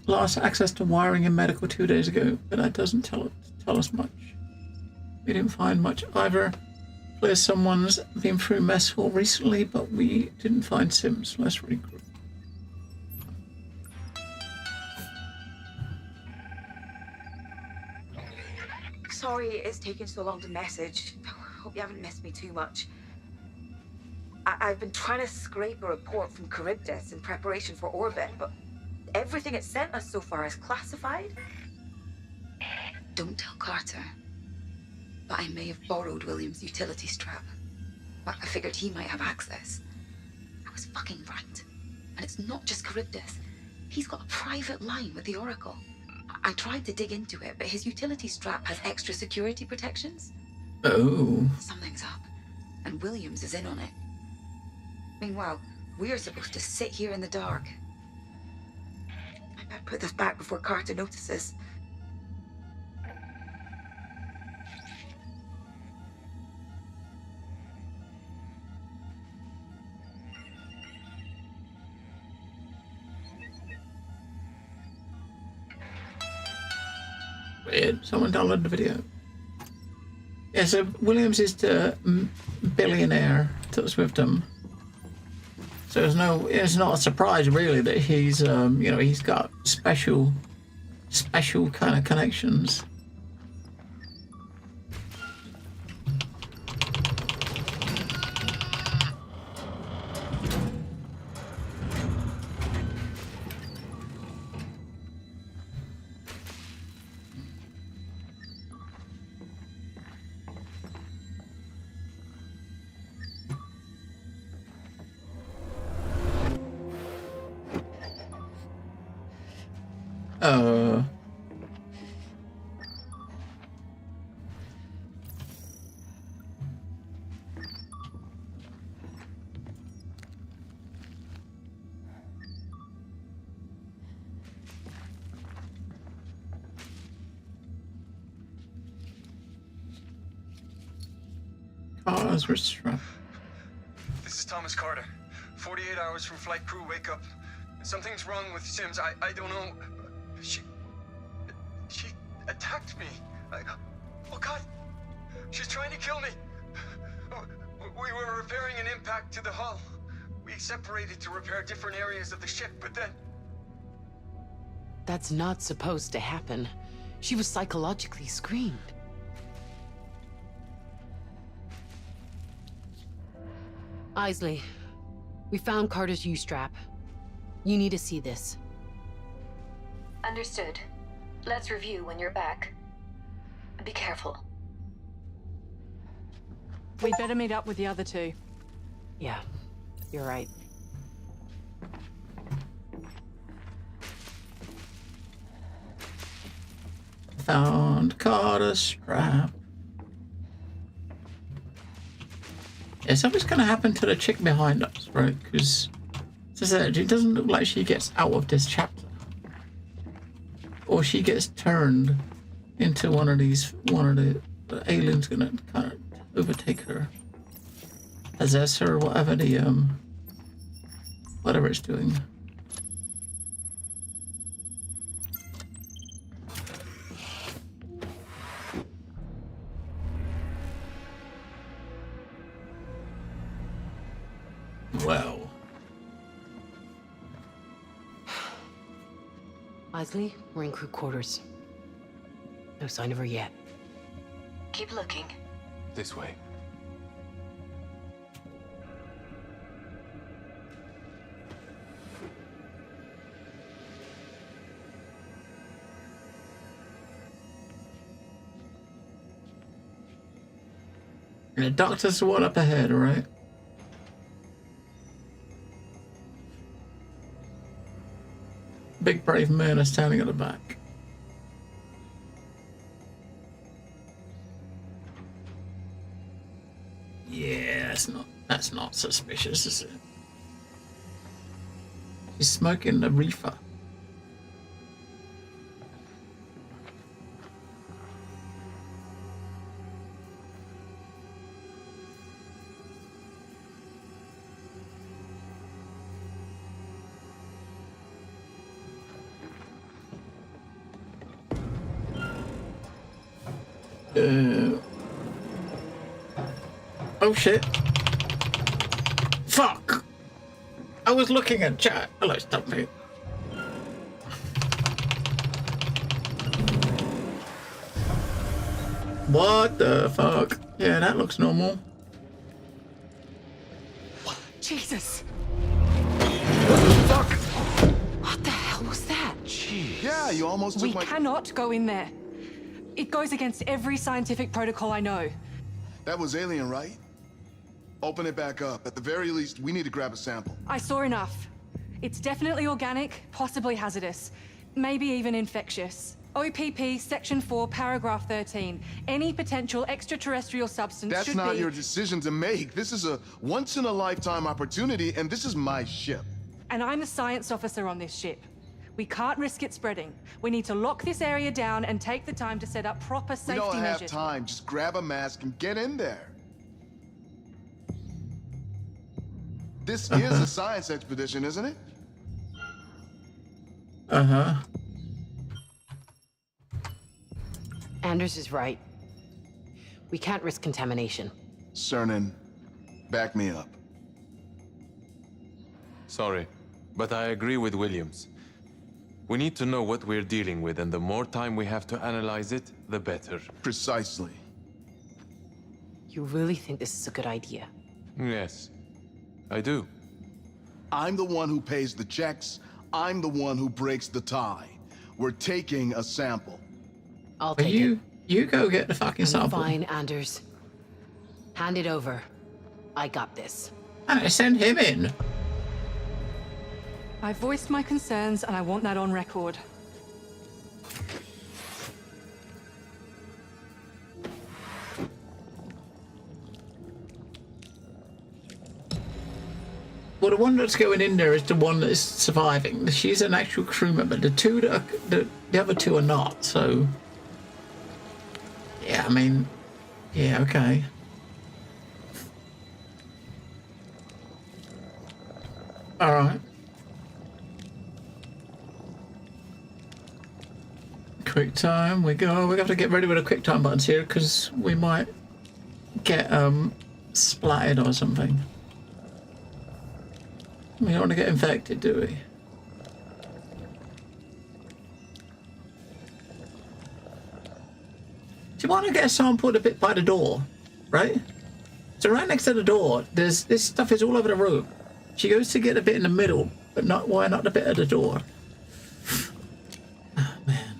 [SPEAKER 1] lost access to wiring in medical 2 days ago, but that doesn't tell us much. We didn't find much either. Clear someone's been through mess hall recently, but we didn't find Sims. Let's regroup.
[SPEAKER 5] Sorry it's taken so long to message. Hope you haven't missed me too much. I've been trying to scrape a report from Charybdis in preparation for orbit, but everything it's sent us so far is classified. Don't tell Carter, but I may have borrowed William's utility strap. But I figured he might have access. I was fucking right. And it's not just Charybdis. He's got a private line with the Oracle. I tried to dig into it, but his utility strap has extra security protections.
[SPEAKER 1] Oh.
[SPEAKER 5] Something's up, and Williams is in on it. Meanwhile, we're supposed to sit here in the dark. I better put this back before Carter notices.
[SPEAKER 1] Weird. Someone downloaded the video. Yeah, so Williams is the billionaire that's with them. So it's not a surprise really that he's, he's got special kind of connections. Cars were strapped.
[SPEAKER 11] This is Thomas Carter. 48 hours from flight crew wake up. Something's wrong with Sims. I don't know. She attacked me. Oh God. She's trying to kill me. We were repairing an impact to the hull. We separated to repair different areas of the ship, but then...
[SPEAKER 21] That's not supposed to happen. She was psychologically screened. Isley, we found Carter's U-strap. You need to see this.
[SPEAKER 2] Understood. Let's review when you're back. Be careful.
[SPEAKER 22] We'd better meet up with the other two.
[SPEAKER 21] Yeah, you're right.
[SPEAKER 1] Found Carter's strap. Yeah, something's gonna happen to the chick behind us, right? Because it doesn't look like she gets out of this chapter. Or she gets turned into one of the aliens gonna kind of overtake her. Possess her, whatever whatever it's doing. Well.
[SPEAKER 21] Isley, we're in crew quarters. No sign of her yet.
[SPEAKER 2] Keep looking.
[SPEAKER 19] This way.
[SPEAKER 1] And the doctor's the one up ahead, right? Big brave man is standing at the back. Yeah, that's not suspicious, is it? He's smoking the reefer. Oh shit. Fuck! I was looking at chat. Hello, Stumpy. What the fuck? Yeah, that looks normal.
[SPEAKER 22] Jesus!
[SPEAKER 6] Fuck!
[SPEAKER 22] What the hell was that?
[SPEAKER 6] Jeez. Yeah, you almost took
[SPEAKER 22] We cannot go in there. It goes against every scientific protocol I know.
[SPEAKER 6] That was alien, right? Open it back up. At the very least, we need to grab a sample.
[SPEAKER 22] I saw enough. It's definitely organic, possibly hazardous, maybe even infectious. OPP Section 4, Paragraph 13. Any potential extraterrestrial substance
[SPEAKER 6] That's
[SPEAKER 22] should be...
[SPEAKER 6] not your decision to make. This is a once-in-a-lifetime opportunity, and this is my ship.
[SPEAKER 22] And I'm the science officer on this ship. We can't risk it spreading. We need to lock this area down and take the time to set up proper safety measures.
[SPEAKER 6] We don't have time. Just grab a mask and get in there. This is a science expedition, isn't it?
[SPEAKER 1] Uh-huh.
[SPEAKER 21] Anders is right. We can't risk contamination.
[SPEAKER 6] Cernan, back me up.
[SPEAKER 19] Sorry, but I agree with Williams. We need to know what we're dealing with, and the more time we have to analyze it, the better.
[SPEAKER 6] Precisely.
[SPEAKER 21] You really think this is a good idea?
[SPEAKER 19] Yes, I do.
[SPEAKER 6] I'm the one who pays the checks. I'm the one who breaks the tie. We're taking a sample.
[SPEAKER 21] I'll take it.
[SPEAKER 1] You go get the fucking sample.
[SPEAKER 21] Fine, Anders. Hand it over. I got this.
[SPEAKER 1] And I send him in.
[SPEAKER 22] I voiced my concerns and I want that on record.
[SPEAKER 1] Well, the one that's going in there is the one that is surviving. She's an actual crew member. The two that are, the other two are not. So, yeah, I mean, yeah, okay. All right. Quick time. We go. We have to get ready with the quick time buttons here because we might get splattered or something. We don't want to get infected, do we? Do you want to get a sample of the bit by the door, right? So right next to the door, there's this stuff is all over the room. She goes to get a bit in the middle, but not why not the bit at the door? Oh man.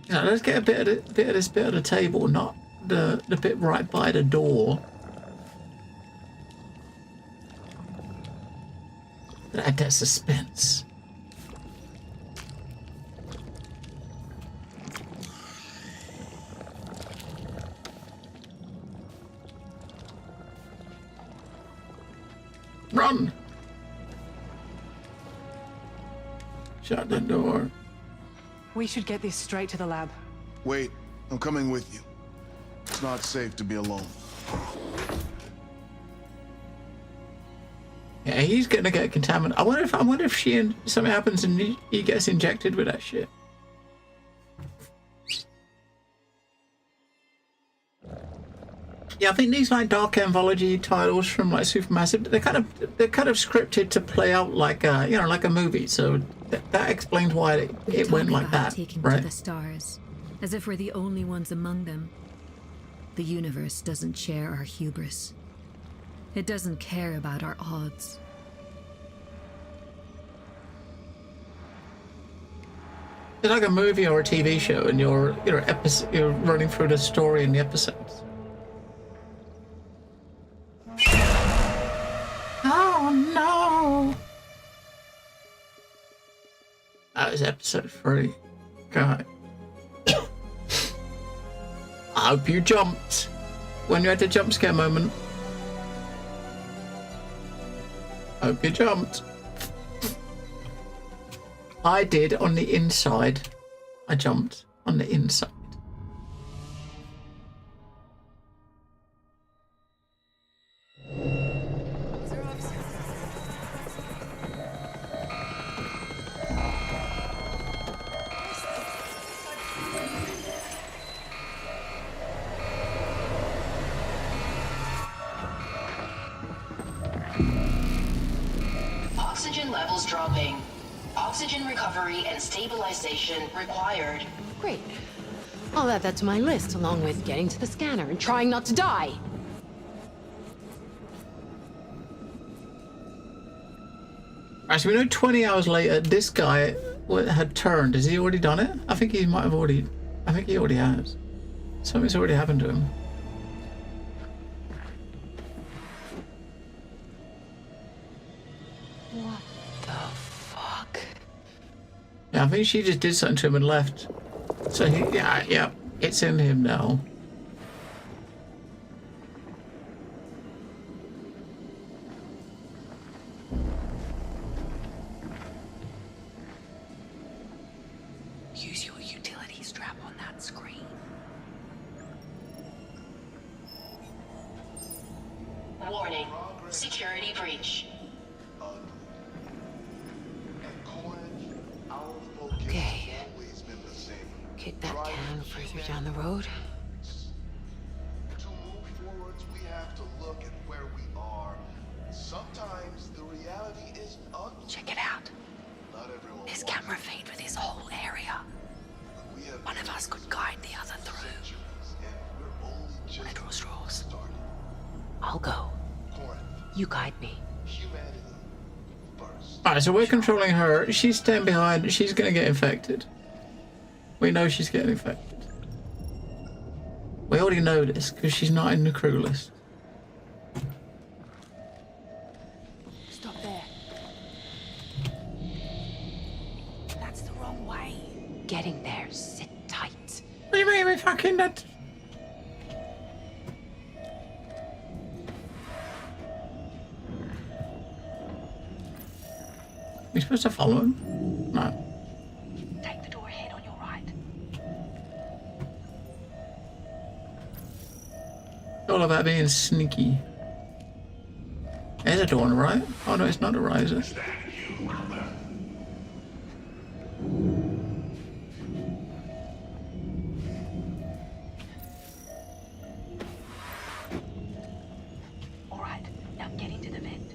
[SPEAKER 1] Yeah, let's get a bit of this bit of the table, not the bit right by the door. Add that suspense. Run! Shut the door.
[SPEAKER 22] We should get this straight to the lab.
[SPEAKER 6] Wait, I'm coming with you. It's not safe to be alone.
[SPEAKER 1] Yeah, he's gonna get contaminated. I wonder if something happens and he gets injected with that shit. Yeah, I think these like dark anthology titles from like Supermassive, they're kind of scripted to play out like like a movie. So that explains why it went like that, right?
[SPEAKER 2] To the stars, as if we're the only ones among them. The universe doesn't share our hubris. It doesn't care about our odds.
[SPEAKER 1] It's like a movie or a TV show, and you're running through the story in the episodes. Oh no! That was episode 3. God. I hope you jumped when you had the jump scare moment. Hope you jumped. I did on the inside. I jumped on the inside.
[SPEAKER 7] Oxygen levels dropping. Oxygen recovery and stabilization required.
[SPEAKER 21] Great. I'll add that to my list, along with getting to the scanner and trying not to die.
[SPEAKER 1] Actually, we know 20 hours later, this guy had turned. Has he already done it? I think he might have already. I think he already has. Something's already happened to him.
[SPEAKER 21] What the fuck?
[SPEAKER 1] Yeah, I think she just did something to him and left. So yeah, it's in him now.
[SPEAKER 7] Use your utility strap on that screen. Warning. Security breach.
[SPEAKER 21] Okay. Kick that can further down the road.
[SPEAKER 6] To move forwards, we have to look at where we are. Sometimes the reality is ugly.
[SPEAKER 7] Check it out.
[SPEAKER 6] Not everyone
[SPEAKER 7] This
[SPEAKER 6] wants
[SPEAKER 7] camera
[SPEAKER 6] it.
[SPEAKER 7] feed with this whole area.
[SPEAKER 6] We have
[SPEAKER 7] One of us could guide the other through.
[SPEAKER 6] centuries, and we're only just
[SPEAKER 7] Wanna draw straws?
[SPEAKER 6] started.
[SPEAKER 7] I'll go.
[SPEAKER 6] Corinth,
[SPEAKER 7] You guide me.
[SPEAKER 6] humanity first.
[SPEAKER 1] Alright, so we're controlling her. She's staying behind. She's gonna get infected. We know she's getting infected. We already know this because she's not in the crew list.
[SPEAKER 7] Stop there. That's the wrong way. Getting there. Sit tight.
[SPEAKER 1] What do you mean we fucking that? supposed to follow him? No.
[SPEAKER 4] Take the door ahead on your right.
[SPEAKER 1] It's all about being sneaky. There's a door on the right. Oh no, it's not a right, is it?
[SPEAKER 4] Alright, now get into the vent.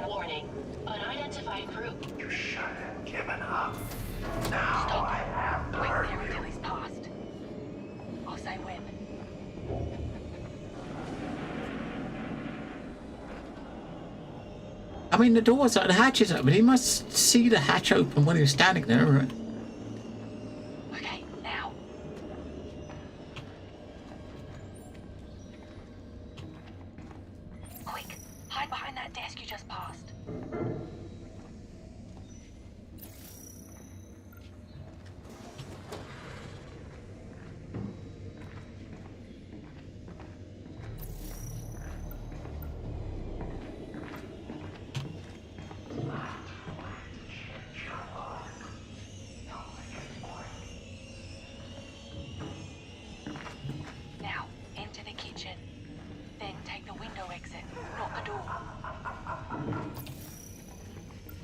[SPEAKER 7] Warning. Unidentified crew.
[SPEAKER 9] You should have given up. Now
[SPEAKER 4] Stop.
[SPEAKER 9] I have to
[SPEAKER 4] Wait
[SPEAKER 9] hurt
[SPEAKER 4] there
[SPEAKER 9] you.
[SPEAKER 4] until he's passed. I'll say when.
[SPEAKER 1] I mean, the door's the hatch is open. He must see the hatch open when he was standing there, right?
[SPEAKER 4] Okay, now. Quick, hide behind that desk you just passed. Now, into the kitchen. Then take the window exit, not the door.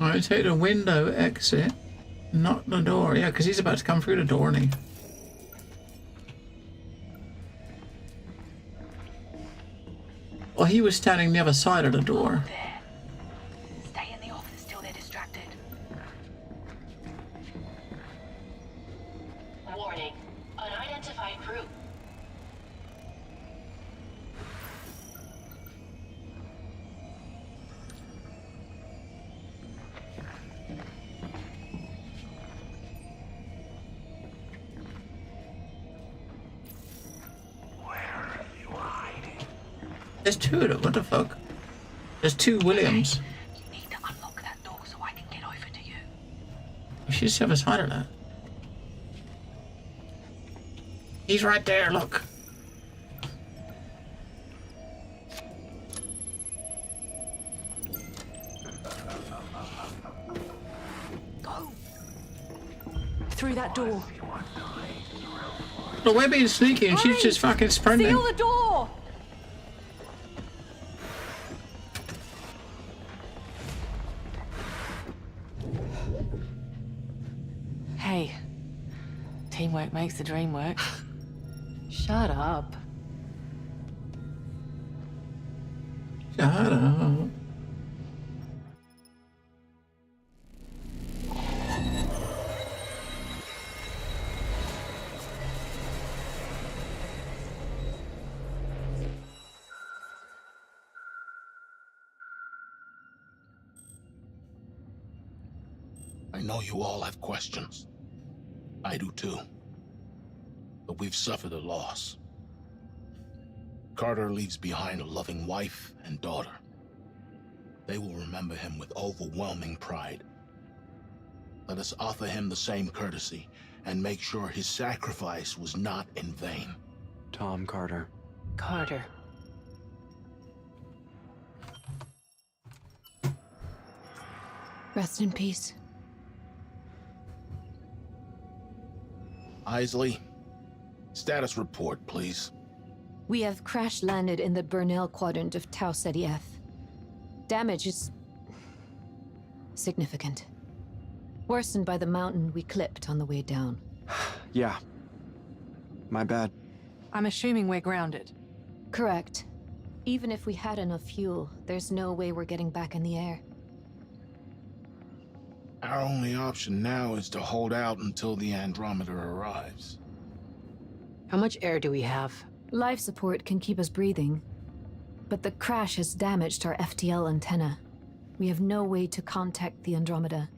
[SPEAKER 1] Alright, take the window exit, not the door. Yeah, because he's about to come through the door, isn't he? Well, he was standing the other side of the door.
[SPEAKER 4] There. Stay in the office till they're distracted.
[SPEAKER 7] Warning. Unidentified crew.
[SPEAKER 1] There's two of them, what the fuck? There's two Williams.
[SPEAKER 4] You need to unlock that door so I can get over to you.
[SPEAKER 1] You should just have a side of that. He's right there, look.
[SPEAKER 4] Go.
[SPEAKER 22] Through that door.
[SPEAKER 1] Look, we're being sneaky and she's just fucking sprinting.
[SPEAKER 22] Seal the door!
[SPEAKER 8] Hey, teamwork makes the dream work.
[SPEAKER 21] Shut up.
[SPEAKER 1] Shut up.
[SPEAKER 16] I know you all have questions. I do too. But we've suffered a loss. Carter leaves behind a loving wife and daughter. They will remember him with overwhelming pride. Let us offer him the same courtesy and make sure his sacrifice was not in vain.
[SPEAKER 15] Tom Carter.
[SPEAKER 21] Carter. Rest in peace.
[SPEAKER 16] Isley, status report, please.
[SPEAKER 2] We have crash landed in the Burnell quadrant of Tau Ceti F. Damage is significant. Worsened by the mountain we clipped on the way down.
[SPEAKER 15] Yeah. My bad.
[SPEAKER 22] I'm assuming we're grounded.
[SPEAKER 2] Correct. Even if we had enough fuel, there's no way we're getting back in the air.
[SPEAKER 16] Our only option now is to hold out until the Andromeda arrives.
[SPEAKER 21] How much air do we have?
[SPEAKER 2] Life support can keep us breathing, but the crash has damaged our FTL antenna. We have no way to contact the Andromeda.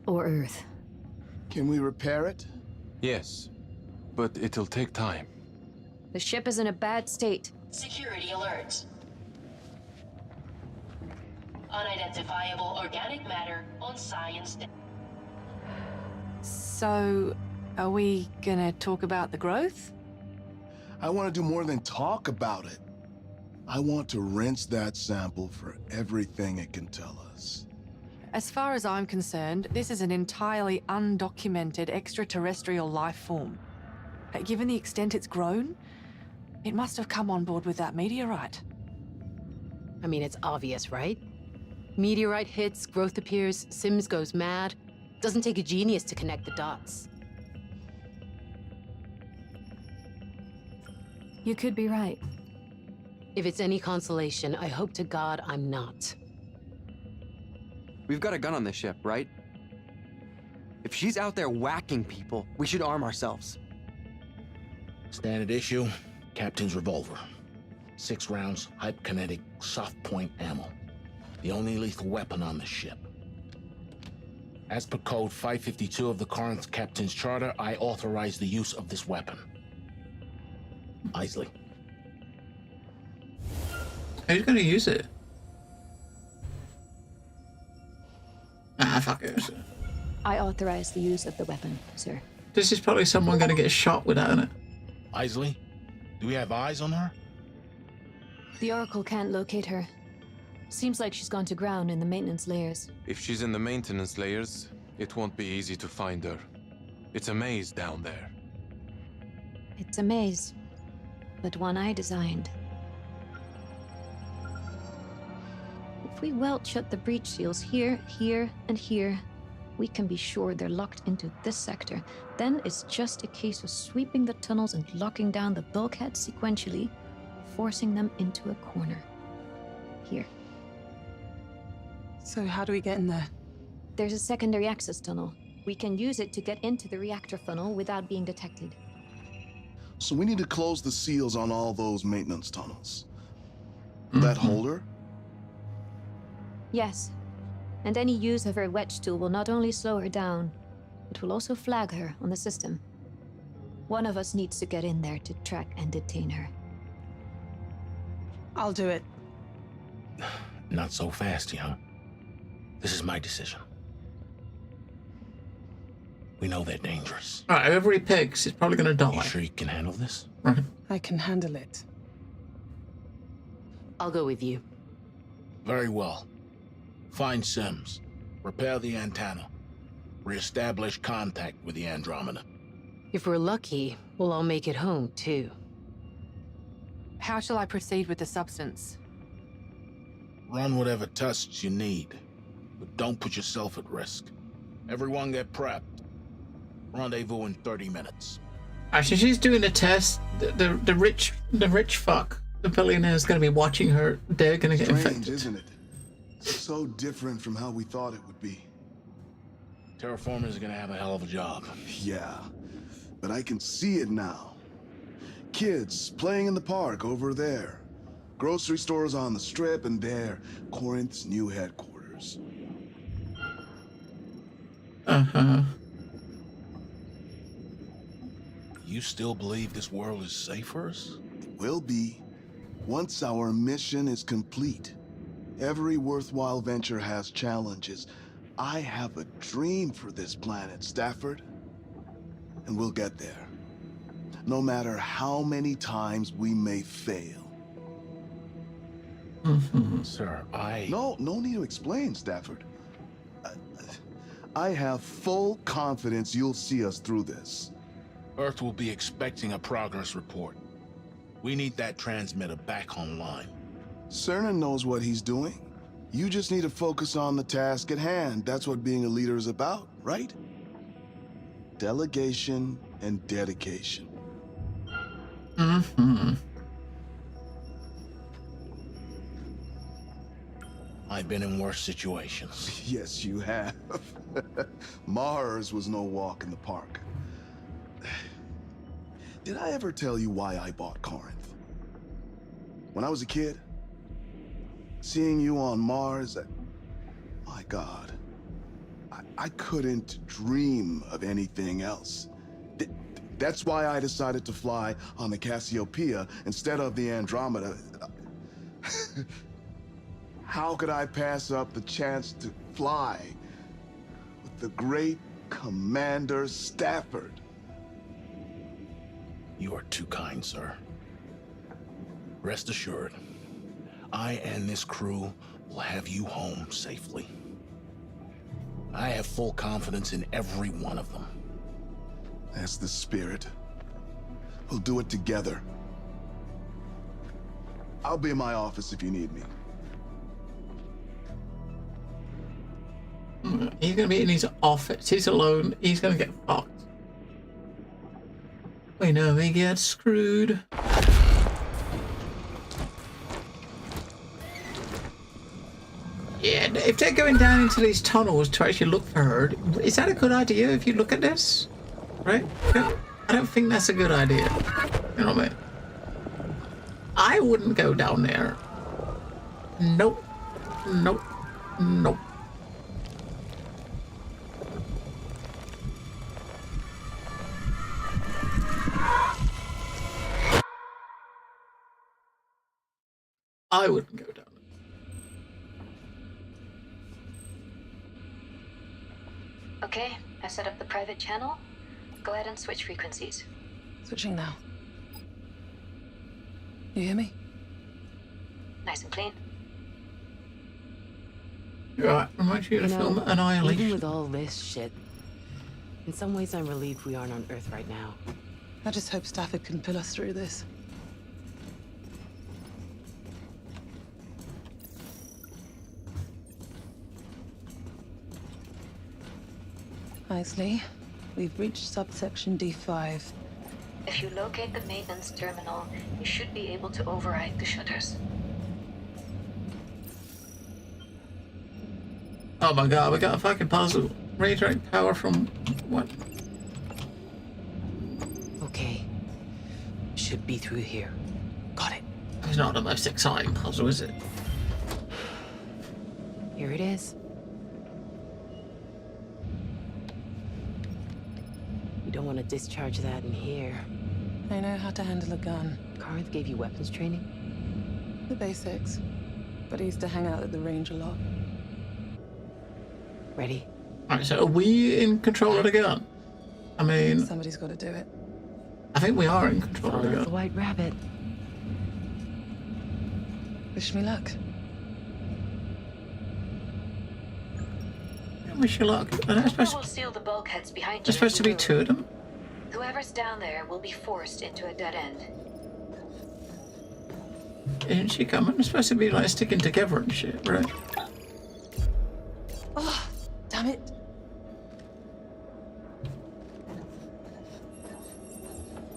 [SPEAKER 2] Or Earth.
[SPEAKER 14] Can we repair it?
[SPEAKER 19] Yes, but it'll take time.
[SPEAKER 2] The ship is in a bad state.
[SPEAKER 7] Security alert. Unidentifiable organic matter on science.
[SPEAKER 22] So, are we gonna talk about the growth?
[SPEAKER 14] I want to do more than talk about it. I want to rinse that sample for everything it can tell us.
[SPEAKER 22] As far as I'm concerned, this is an entirely undocumented extraterrestrial life form. Given the extent it's grown, it must have come on board with that meteorite.
[SPEAKER 21] I mean, it's obvious, right? Meteorite hits, growth appears, Sims goes mad. Doesn't take a genius to connect the dots.
[SPEAKER 2] You could be right.
[SPEAKER 21] If it's any consolation, I hope to God I'm not.
[SPEAKER 15] We've got a gun on this ship, right? If she's out there whacking people, we should arm ourselves.
[SPEAKER 9] Standard issue, captain's revolver. 6 rounds, hyperkinetic, soft point ammo. The only lethal weapon on the ship. As per code 552 of the Corinth Captain's Charter, I authorize the use of this weapon. Isley.
[SPEAKER 1] Who's gonna use it? Ah, fuck it.
[SPEAKER 2] I authorize the use of the weapon, sir.
[SPEAKER 1] This is probably someone gonna get shot without it.
[SPEAKER 9] Isley, do we have eyes on her?
[SPEAKER 2] The Oracle can't locate her. Seems like she's gone to ground in the maintenance layers.
[SPEAKER 19] If she's in the maintenance layers, it won't be easy to find her. It's a maze down there.
[SPEAKER 2] It's a maze, but one I designed. If we weld shut the breach seals here, here, and here, we can be sure they're locked into this sector. Then it's just a case of sweeping the tunnels and locking down the bulkheads sequentially, forcing them into a corner. Here.
[SPEAKER 12] So how do we get in there?
[SPEAKER 2] There's a secondary access tunnel. We can use it to get into the reactor funnel without being detected.
[SPEAKER 14] So we need to close the seals on all those maintenance tunnels. That hold her?
[SPEAKER 2] Yes. And any use of her wedge tool will not only slow her down, it will also flag her on the system. One of us needs to get in there to track and detain her.
[SPEAKER 12] I'll do it.
[SPEAKER 9] Not so fast, young. This is my decision. We know they're dangerous.
[SPEAKER 1] Alright, whoever he picks is probably gonna die.
[SPEAKER 9] You sure you can handle this?
[SPEAKER 12] I can handle it.
[SPEAKER 21] I'll go with you.
[SPEAKER 9] Very well. Find Sims. Repair the antenna. Reestablish contact with the Andromeda.
[SPEAKER 21] If we're lucky, we'll all make it home, too.
[SPEAKER 22] How shall I proceed with the substance?
[SPEAKER 9] Run whatever tests you need, but don't put yourself at risk. Everyone get prepped. Rendezvous in 30 minutes.
[SPEAKER 1] Actually, she's doing a test. The rich fuck, the billionaire, is going to be watching her. They're going to get
[SPEAKER 14] Strange,
[SPEAKER 1] infected.
[SPEAKER 14] isn't it? So different from how we thought it would be.
[SPEAKER 9] Terraformers are going to have a hell of a job.
[SPEAKER 14] Yeah, but I can see it now. Kids playing in the park over there. Grocery stores on the strip, and there, Corinth's new headquarters.
[SPEAKER 1] Uh-huh.
[SPEAKER 9] You still believe this world is safe for us?
[SPEAKER 14] It will be, once our mission is complete. Every worthwhile venture has challenges. I have a dream for this planet, Stafford. And we'll get there. No matter how many times we may fail.
[SPEAKER 9] Sir,
[SPEAKER 14] No need to explain, Stafford. I have full confidence you'll see us through this.
[SPEAKER 9] Earth will be expecting a progress report. We need that transmitter back online.
[SPEAKER 14] Cernan knows what he's doing. You just need to focus on the task at hand. That's what being a leader is about, right? Delegation and dedication.
[SPEAKER 9] I've been in worse situations.
[SPEAKER 14] Yes, you have. Mars was no walk in the park. Did I ever tell you why I bought Corinth? When I was a kid, seeing you on Mars, my God, I couldn't dream of anything else. That's why I decided to fly on the Cassiopeia instead of the Andromeda. How could I pass up the chance to fly with the great Commander Stafford?
[SPEAKER 9] You are too kind, sir. Rest assured, I and this crew will have you home safely. I have full confidence in every one of them.
[SPEAKER 14] That's the spirit. We'll do it together. I'll be in my office if you need me.
[SPEAKER 1] He's gonna be in his office. He's alone. He's gonna get fucked. We know he gets screwed. Yeah, if they're going down into these tunnels to actually look for her, is that a good idea if you look at this? Right? I don't think that's a good idea. You know what I mean? I wouldn't go down there. Nope. Nope. Nope. I wouldn't go down.
[SPEAKER 2] Okay, I set up the private channel. Go ahead and switch frequencies.
[SPEAKER 12] Switching now. You hear me?
[SPEAKER 2] Nice and clean.
[SPEAKER 1] Right, remind you to film Annihilation.
[SPEAKER 21] Even with all this shit, in some ways I'm relieved we aren't on Earth right now.
[SPEAKER 12] I just hope Stafford can pull us through this. Isley, we've reached subsection D5.
[SPEAKER 2] If you locate the maintenance terminal, you should be able to override the shutters.
[SPEAKER 1] Oh my god, we got a fucking puzzle. Redirect power from what?
[SPEAKER 21] Okay. Should be through here. Got it.
[SPEAKER 1] It's not the most exciting puzzle, is it?
[SPEAKER 21] Here it is. You don't want to discharge that in here.
[SPEAKER 12] I know how to handle a gun.
[SPEAKER 21] Corinth gave you weapons training?
[SPEAKER 12] The basics. But he used to hang out at the range a lot.
[SPEAKER 21] Ready?
[SPEAKER 1] Alright, so are we in control of the gun? I mean...
[SPEAKER 12] Somebody's got to do it.
[SPEAKER 1] I think we are in control of the
[SPEAKER 21] Follow
[SPEAKER 1] gun.
[SPEAKER 21] the white rabbit.
[SPEAKER 12] Wish me luck.
[SPEAKER 1] Wish you luck. And
[SPEAKER 2] We'll seal the bulkheads behind you.
[SPEAKER 1] there's supposed to be two of them.
[SPEAKER 2] Whoever's down there will be forced into a dead end.
[SPEAKER 1] Isn't she coming? It's supposed to be like sticking together and shit, right?
[SPEAKER 12] Oh, damn it.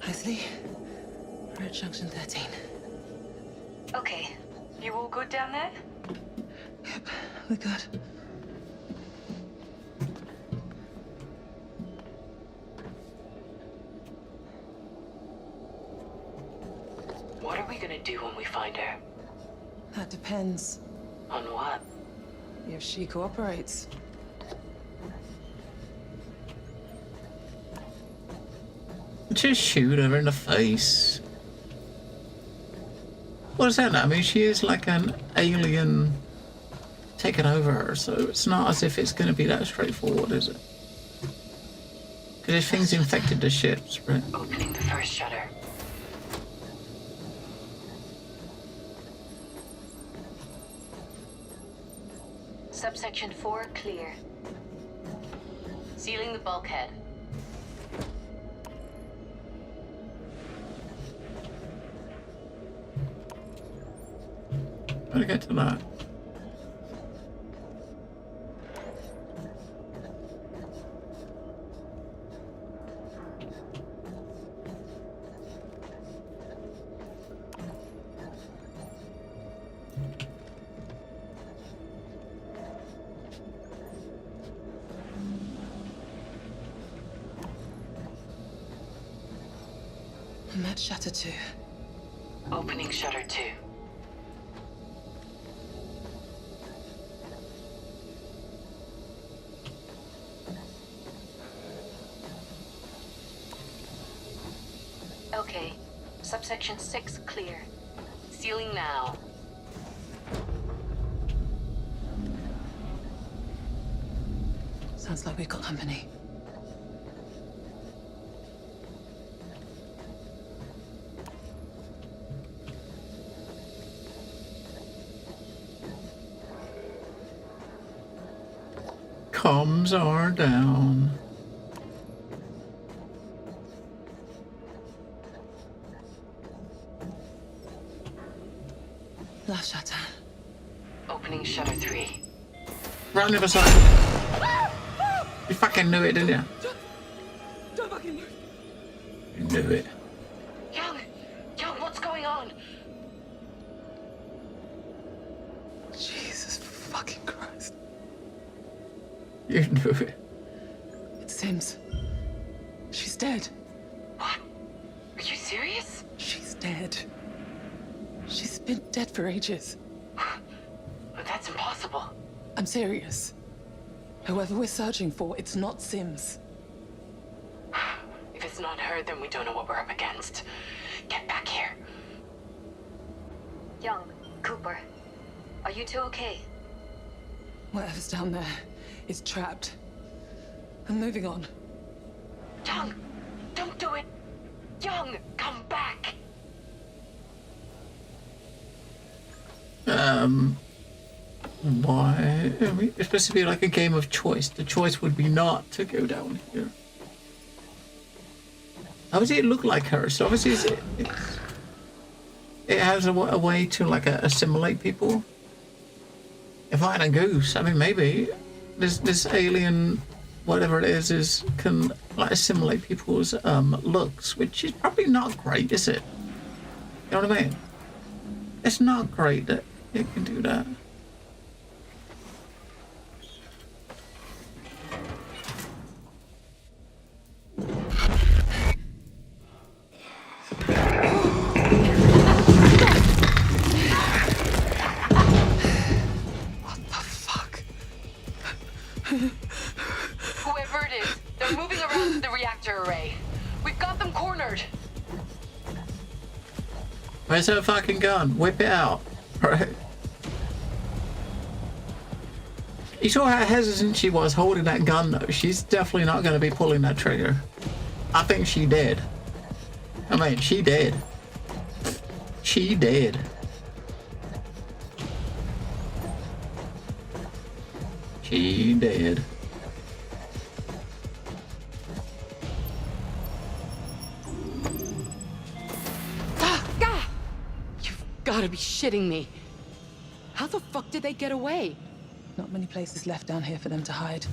[SPEAKER 12] Isley, we're at junction 13.
[SPEAKER 4] Okay. You all good down there?
[SPEAKER 12] Yep, we're good.
[SPEAKER 21] What are we gonna do when we find her?
[SPEAKER 12] That depends.
[SPEAKER 21] On what?
[SPEAKER 12] If she cooperates.
[SPEAKER 1] Just shoot her in the face. What does that know? I mean, she is like an alien taking over her, so it's not as if it's going to be that straightforward, is it? Because if things infected the ships, right?
[SPEAKER 21] Opening the first shutter.
[SPEAKER 2] Subsection 4 clear.
[SPEAKER 21] Sealing the bulkhead.
[SPEAKER 1] How to get to that?
[SPEAKER 12] And that's shutter 2.
[SPEAKER 21] Opening shutter 2.
[SPEAKER 2] Okay. Subsection 6 clear.
[SPEAKER 21] Sealing now.
[SPEAKER 12] Sounds like we've got company.
[SPEAKER 1] bombs are down.
[SPEAKER 12] Last shutter.
[SPEAKER 7] Opening shutter 3.
[SPEAKER 1] Right on the other side. You fucking knew it, didn't you?
[SPEAKER 12] Don't fucking move.
[SPEAKER 1] You knew it.
[SPEAKER 7] Young, what's going on?
[SPEAKER 12] Jesus fucking Christ.
[SPEAKER 1] You knew it.
[SPEAKER 12] It's Sims. She's dead.
[SPEAKER 7] What? Are you serious?
[SPEAKER 12] She's dead. She's been dead for ages.
[SPEAKER 7] But that's impossible.
[SPEAKER 12] I'm serious. Whoever we're searching for, it's not Sims.
[SPEAKER 7] If it's not her, then we don't know what we're up against. Get back here.
[SPEAKER 3] Young, Cooper, are you two okay?
[SPEAKER 12] Whatever's down there is trapped. I'm moving on.
[SPEAKER 7] Young, don't do it. Young, come back.
[SPEAKER 1] Why? I mean, it's supposed to be like a game of choice. The choice would be not to go down here. Obviously, it looked like her, so obviously it has a way to like assimilate people. If I had a goose, I mean, maybe this alien, whatever it is can like assimilate people's looks, which is probably not great, is it? You know what I mean? It's not great that it can do that.
[SPEAKER 7] Whoever it is, they're moving around to the reactor array. We've got them cornered.
[SPEAKER 1] Where's her fucking gun? Whip it out. Right. You saw how hesitant she was holding that gun though. She's definitely not going to be pulling that trigger. I think she did. I mean, she did. She did. She did.
[SPEAKER 21] You've gotta be shitting me. How the fuck did they get away?
[SPEAKER 12] Not many places left down here for them to hide.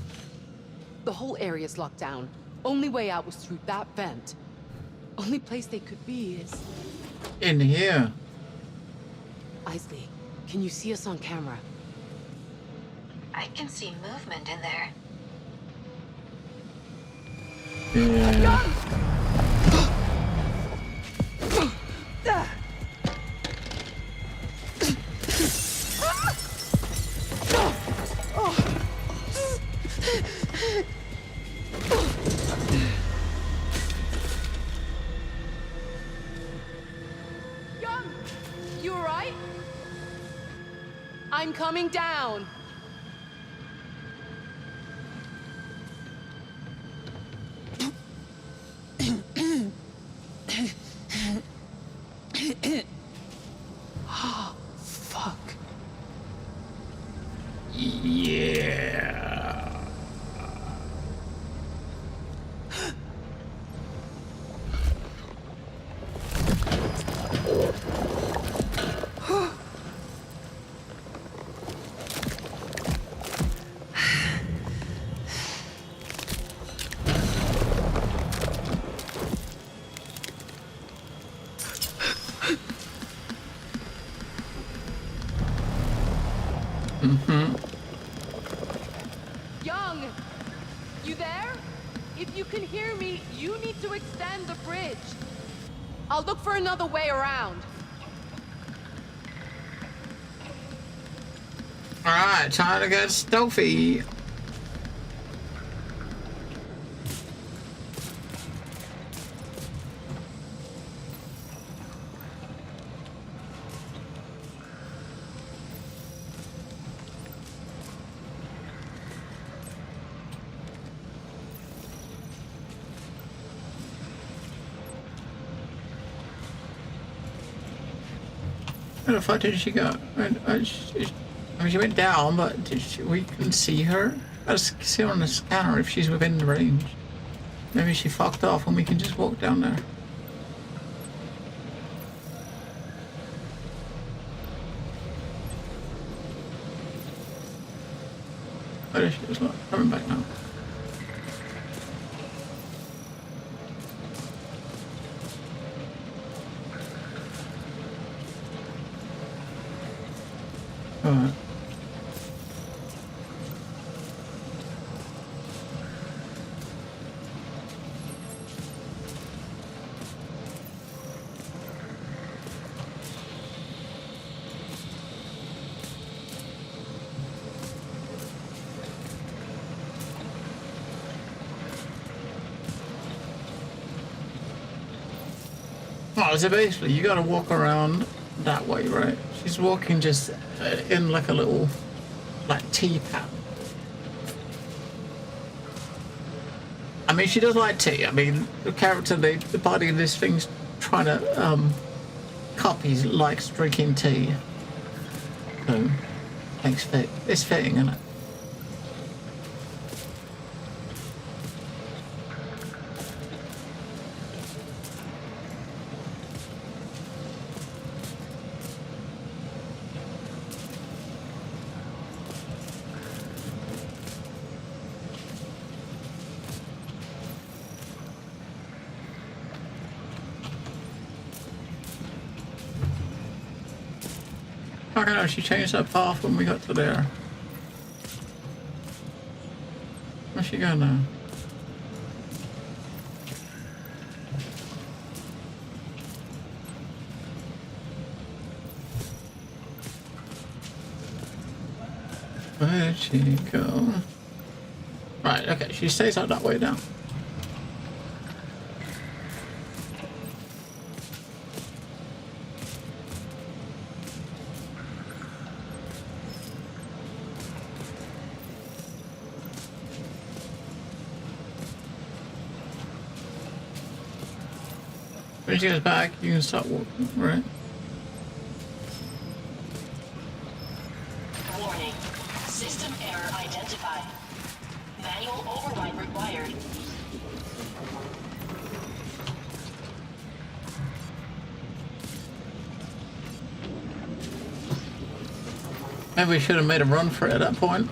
[SPEAKER 21] The whole area's locked down. Only way out was through that vent. Only place they could be is...
[SPEAKER 1] in here.
[SPEAKER 21] Isley, can you see us on camera?
[SPEAKER 3] I can see movement in there.
[SPEAKER 1] Yeah.
[SPEAKER 21] Young, you alright? I'm coming down.
[SPEAKER 12] Oh, fuck.
[SPEAKER 1] Yeah.
[SPEAKER 21] Young, you there? If you can hear me, you need to extend the bridge. I'll look for another way around.
[SPEAKER 1] Alright, time to get stealthy. Where the fuck did she go? I mean, she went down, but we can see her. Let's see on the scanner if she's within the range. Maybe she fucked off and we can just walk down there. Oh, there she is. Look, coming back now. Alright. Oh, so basically you gotta walk around that way, right? She's walking just in like a little, like, T-pattern. I mean, she does like tea. I mean, the character, the body of this thing's trying to copy likes drinking tea. So, it's fitting, isn't it? I don't know, she changed her path when we got to there. Where's she going now? Where'd she go? Right, okay, she stays out that way now. When she goes back, you can start walking, right?
[SPEAKER 7] Warning. System error identified. Manual override required.
[SPEAKER 1] Maybe we should have made a run for it at that point.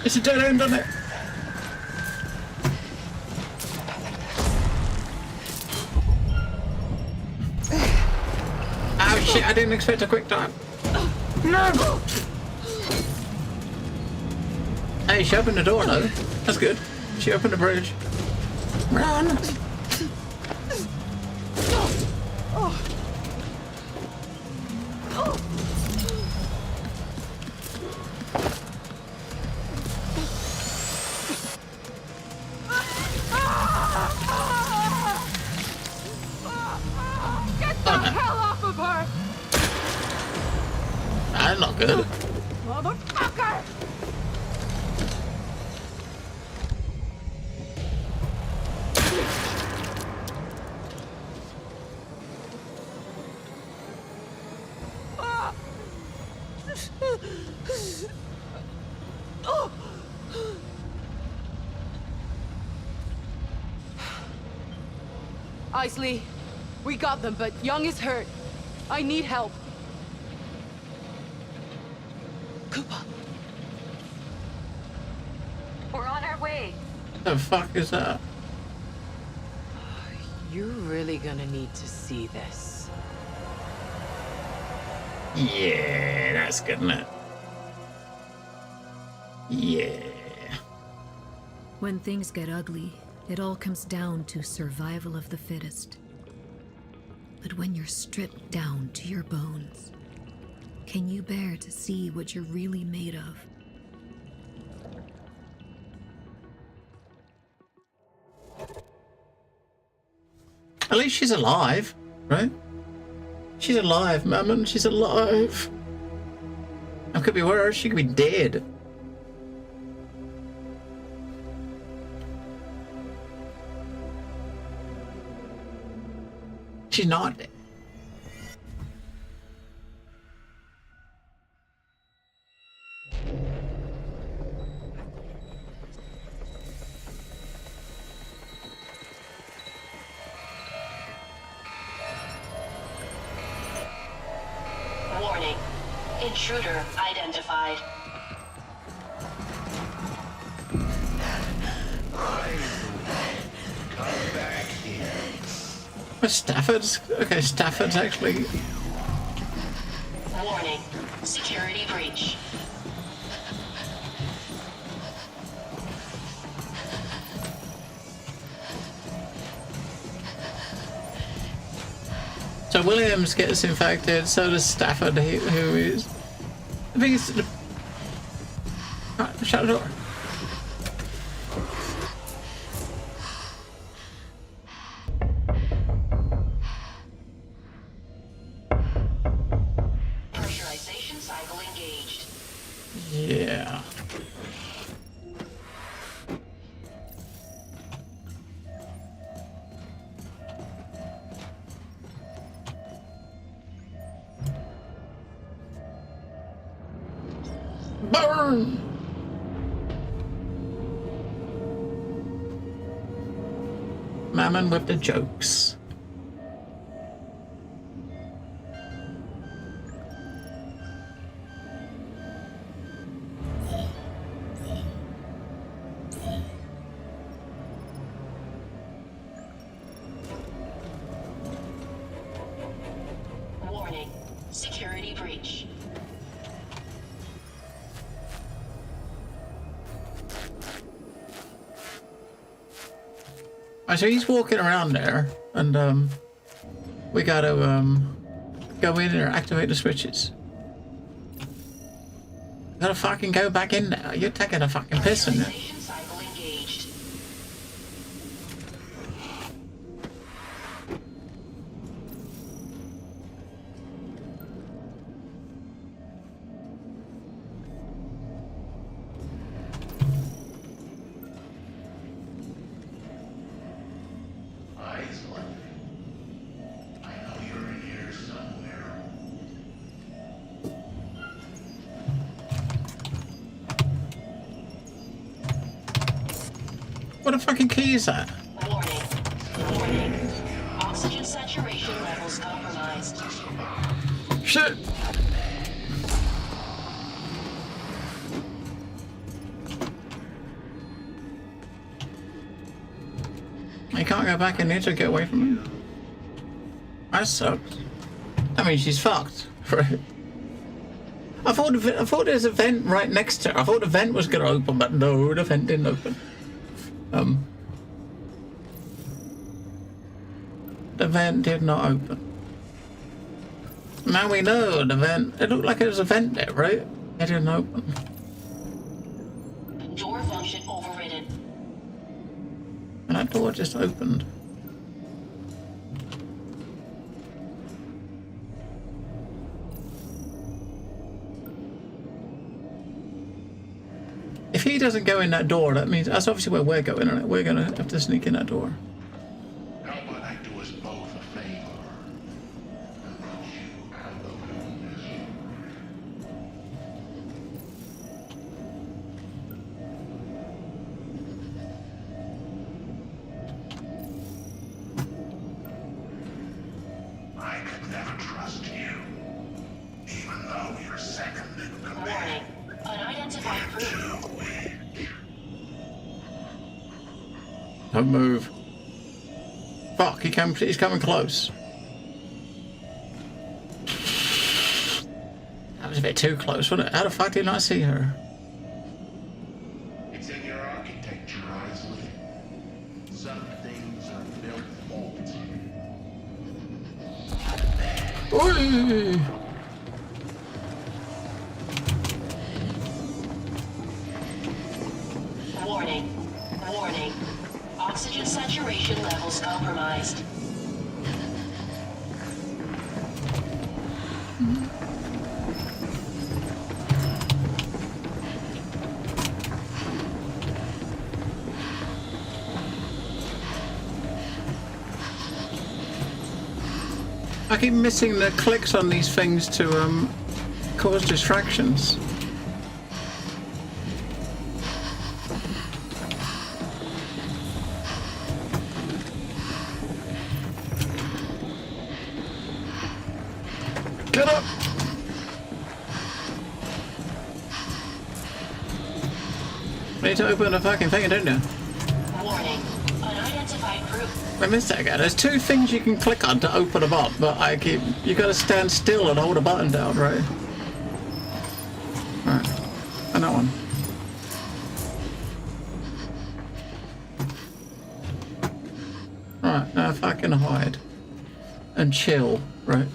[SPEAKER 1] It's a dead end, isn't it? Oh shit, I didn't expect a quick time. No! Hey, she opened the door though. That's good. She opened the bridge. Run! That's not good.
[SPEAKER 22] Motherfucker! Isley, we got them, but Young is hurt. I need help. Cooper.
[SPEAKER 4] We're on our way.
[SPEAKER 1] The fuck is that?
[SPEAKER 21] You're really gonna need to see this.
[SPEAKER 1] Yeah, that's good, isn't it? Yeah.
[SPEAKER 2] When things get ugly, it all comes down to survival of the fittest. But when you're stripped down to your bones, can you bear to see what you're really made of?
[SPEAKER 1] At least she's alive, right? She's alive, Mammon. She's alive. It could be worse. She could be dead. She's not dead.
[SPEAKER 7] Warning. Intruder identified.
[SPEAKER 1] Where's Stafford's? Okay, Stafford's actually...
[SPEAKER 7] Warning. Security breach.
[SPEAKER 1] So Williams gets infected, so does Stafford, who is... I think it's... Right, shut the door.
[SPEAKER 7] Pressurization cycle engaged.
[SPEAKER 1] Yeah. Burn! Mammon with the jokes.
[SPEAKER 7] Warning. Security breach.
[SPEAKER 1] So he's walking around there, and we gotta go in and activate the switches. Gotta fucking go back in there. You're taking a fucking piss in there.
[SPEAKER 7] Cycle engaged.
[SPEAKER 1] What a fucking key is that?
[SPEAKER 7] Warning. Oxygen saturation levels compromised.
[SPEAKER 1] Shit! You can't go back in there to get away from me. That sucks. I mean, she's fucked. Right? I thought there's a vent right next to her. I thought the vent was gonna open, but no, the vent didn't open. The vent did not open. Now we know the vent. It looked like there was a vent there, right? It didn't open.
[SPEAKER 7] Door function overridden.
[SPEAKER 1] And that door just opened. If he doesn't go in that door, that means that's obviously where we're going, isn't it? We're gonna have to sneak in that door.
[SPEAKER 9] How about I do us both a favor? And put you out of your misery. I could never trust you, even though you're second in command.
[SPEAKER 7] Unidentified crew.
[SPEAKER 1] Don't move. Fuck, he's coming close. That was a bit too close, wasn't it? How the fuck did I not see her?
[SPEAKER 9] It's in your architecture, Isley. Some things are built faulty.
[SPEAKER 1] Oi!
[SPEAKER 7] Warning. Warning. Oxygen saturation levels compromised.
[SPEAKER 1] I keep missing the clicks on these things to cause distractions. Get up! Need to open the fucking thing, don't you?
[SPEAKER 7] Warning. Unidentified group.
[SPEAKER 1] I missed that again. There's two things you can click on to open them up, but you gotta stand still and hold a button down, right? Alright. And that one. Alright, now fucking hide. And chill, right?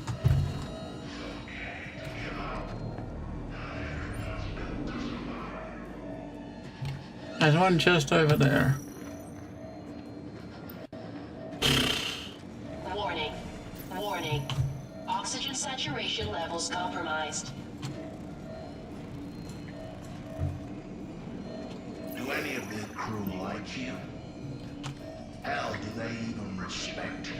[SPEAKER 1] There's one just over there.
[SPEAKER 7] Warning. Warning. Oxygen saturation levels compromised.
[SPEAKER 9] Do any of the crew like you? Hell, do they even respect you?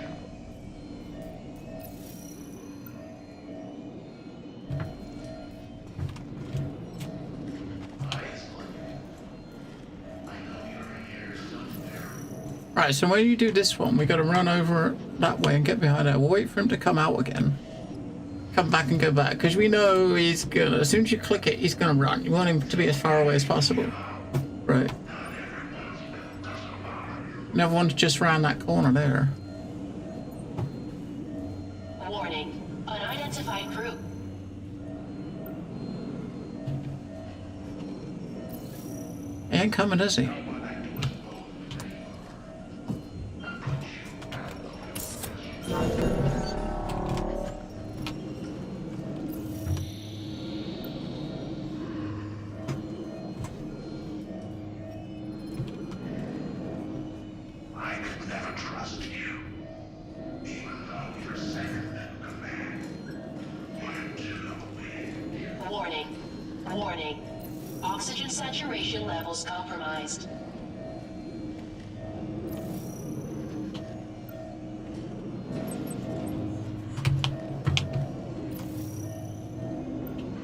[SPEAKER 1] Right, so when you do this one, we gotta run over that way and get behind it. We'll wait for him to come out again. Come back and go back, because we know he's gonna, as soon as you click it, he's gonna run. You want him to be as far away as possible. Right. Another one's just around that corner there.
[SPEAKER 7] Warning. Unidentified group.
[SPEAKER 1] He ain't coming, is he?
[SPEAKER 7] Warning. Warning. Oxygen saturation levels compromised.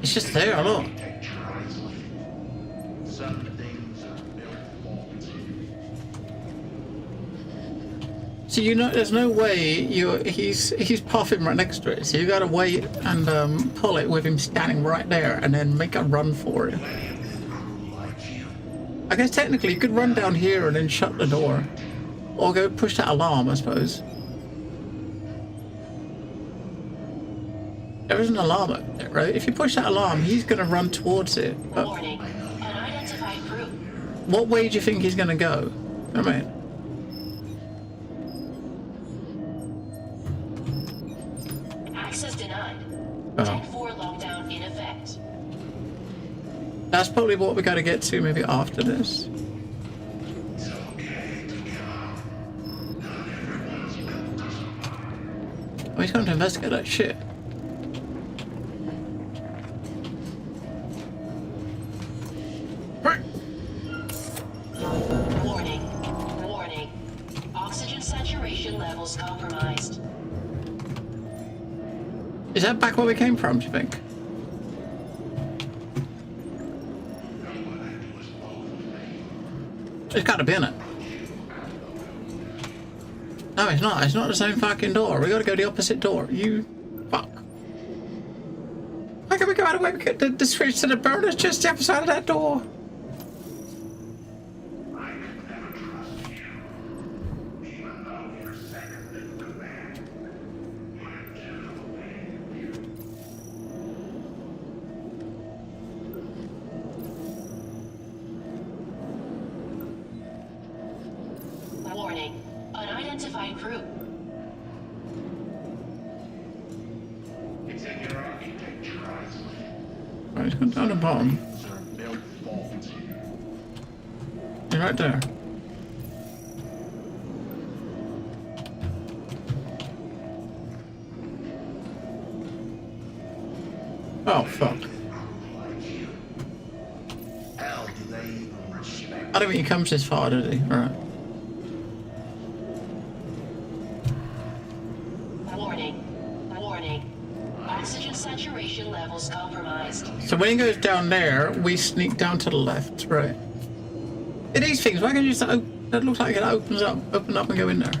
[SPEAKER 1] It's just there, look.
[SPEAKER 9] Some things are built faulty.
[SPEAKER 1] So you know, there's no way he's puffing right next to it. So you gotta wait and pull it with him standing right there, and then make a run for it. I guess technically you could run down here and then shut the door, or go push that alarm, I suppose. There is an alarm up there, right? If you push that alarm, he's gonna run towards it. But
[SPEAKER 7] Warning. Unidentified group.
[SPEAKER 1] what way do you think he's gonna go? I mean,
[SPEAKER 7] Access denied.
[SPEAKER 1] oh.
[SPEAKER 7] Tech 4 lockdown in effect.
[SPEAKER 1] That's probably what we gotta get to maybe after this. Oh, he's going to investigate that shit.
[SPEAKER 7] Warning. Warning. Oxygen saturation levels compromised.
[SPEAKER 1] Is that back where we came from, do you think? It's gotta be in it. No, it's not. It's not the same fucking door. We gotta go the opposite door. You fuck. Why can't we go out of the way? We get the switch to the burner's just the other side of that door.
[SPEAKER 7] Reporting through.
[SPEAKER 1] Right, he's gone down the bottom. He's right there. Oh, fuck. I don't think he comes this far, does he? Alright.
[SPEAKER 7] Warning. Oxygen saturation levels compromised.
[SPEAKER 1] So when he goes down there, we sneak down to the left, right? In these things, why can't you just that looks like it open up and go in there.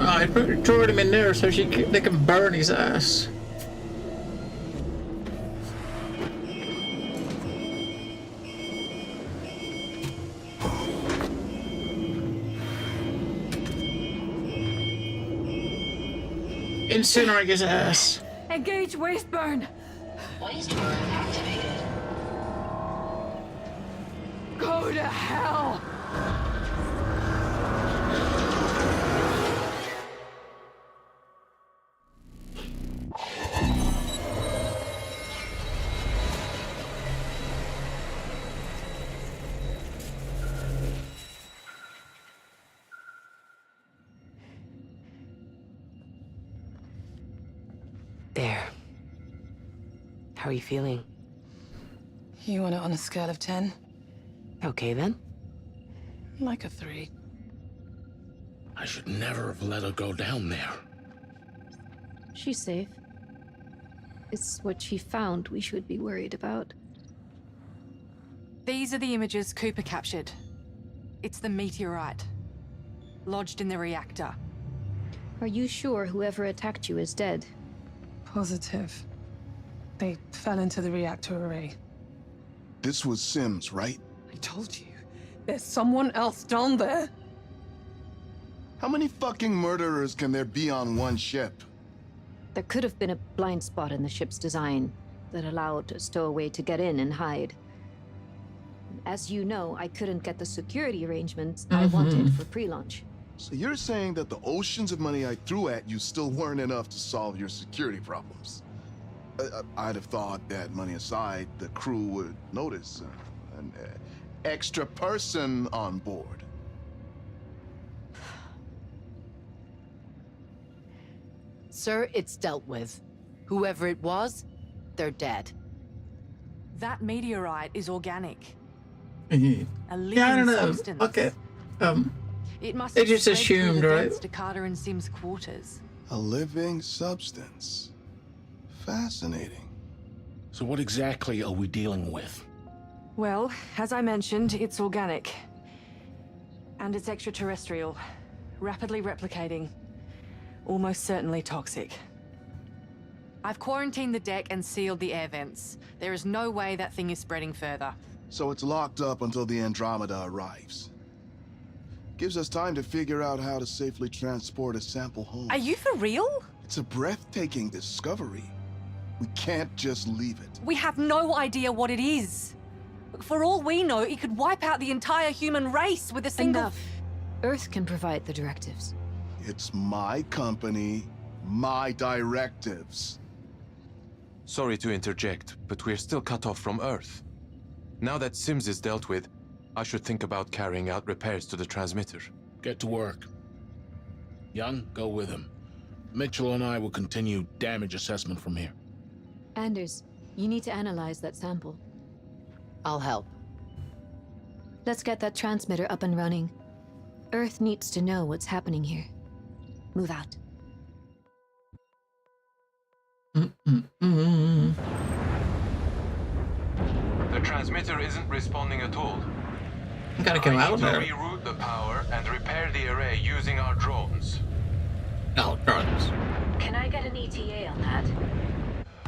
[SPEAKER 1] I threw him in there so they can burn his ass. Incinerate his ass.
[SPEAKER 22] Engage waste burn.
[SPEAKER 7] Waste burn activated.
[SPEAKER 22] Go to hell.
[SPEAKER 21] There. How are you feeling?
[SPEAKER 12] You want it on a scale of 10?
[SPEAKER 21] Okay, then.
[SPEAKER 12] Like a 3.
[SPEAKER 9] I should never have let her go down there.
[SPEAKER 2] She's safe. It's what she found we should be worried about.
[SPEAKER 22] These are the images Cooper captured. It's the meteorite. Lodged in the reactor.
[SPEAKER 2] Are you sure whoever attacked you is dead?
[SPEAKER 12] Positive. They fell into the reactor array.
[SPEAKER 14] This was Sims, right?
[SPEAKER 12] I told you. There's someone else down there.
[SPEAKER 14] How many fucking murderers can there be on one ship?
[SPEAKER 2] There could have been a blind spot in the ship's design that allowed a stowaway to get in and hide. As you know, I couldn't get the security arrangements I wanted for pre-launch.
[SPEAKER 14] So you're saying that the oceans of money I threw at you still weren't enough to solve your security problems? I'd have thought that, money aside, the crew would notice an extra person on board.
[SPEAKER 21] Sir, it's dealt with. Whoever it was, they're dead.
[SPEAKER 22] That meteorite is organic. A living
[SPEAKER 1] Yeah, I don't know.
[SPEAKER 22] substance.
[SPEAKER 1] Okay.
[SPEAKER 22] It must
[SPEAKER 1] They
[SPEAKER 22] have
[SPEAKER 1] just
[SPEAKER 22] spread through
[SPEAKER 1] assumed,
[SPEAKER 22] the
[SPEAKER 1] right?
[SPEAKER 22] vents to Carter and Sim's quarters.
[SPEAKER 14] A living substance. Fascinating.
[SPEAKER 9] So what exactly are we dealing with?
[SPEAKER 22] Well, as I mentioned, it's organic. And it's extraterrestrial. Rapidly replicating. Almost certainly toxic. I've quarantined the deck and sealed the air vents. There is no way that thing is spreading further.
[SPEAKER 14] So it's locked up until the Andromeda arrives. Gives us time to figure out how to safely transport a sample home.
[SPEAKER 22] Are you for real?
[SPEAKER 14] It's a breathtaking discovery. We can't just leave it.
[SPEAKER 22] We have no idea what it is. For all we know, it could wipe out the entire human race with a single...
[SPEAKER 2] Enough. Earth can provide the directives.
[SPEAKER 14] It's my company, my directives.
[SPEAKER 19] Sorry to interject, but we're still cut off from Earth. Now that Sims is dealt with, I should think about carrying out repairs to the transmitter.
[SPEAKER 9] Get to work. Young, go with him. Mitchell and I will continue damage assessment from here.
[SPEAKER 2] Anders, you need to analyze that sample.
[SPEAKER 21] I'll help.
[SPEAKER 2] Let's get that transmitter up and running. Earth needs to know what's happening here. Move out.
[SPEAKER 19] The transmitter isn't responding at all.
[SPEAKER 1] I gotta go out there.
[SPEAKER 19] Reroute the power and repair the array using our drones.
[SPEAKER 1] Oh, drones.
[SPEAKER 3] Can I get an ETA on that?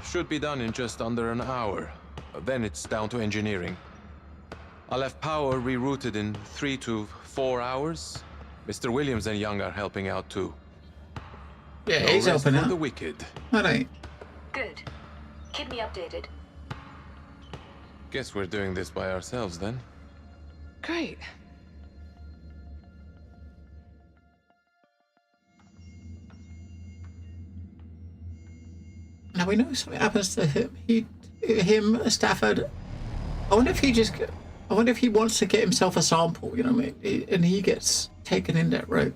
[SPEAKER 19] Should be done in just under an hour. Then it's down to engineering. I'll have power rerouted in 3 to 4 hours. Mr. Williams and Young are helping out too.
[SPEAKER 1] Yeah,
[SPEAKER 19] No
[SPEAKER 1] he's
[SPEAKER 19] rest
[SPEAKER 1] helping
[SPEAKER 19] for
[SPEAKER 1] out.
[SPEAKER 19] the wicked.
[SPEAKER 1] All right.
[SPEAKER 3] Good. Keep me updated.
[SPEAKER 19] Guess we're doing this by ourselves then.
[SPEAKER 8] Great.
[SPEAKER 1] Now we know something happens to him. Stafford. I wonder if he wants to get himself a sample. You know what I mean? And he gets taken in that route.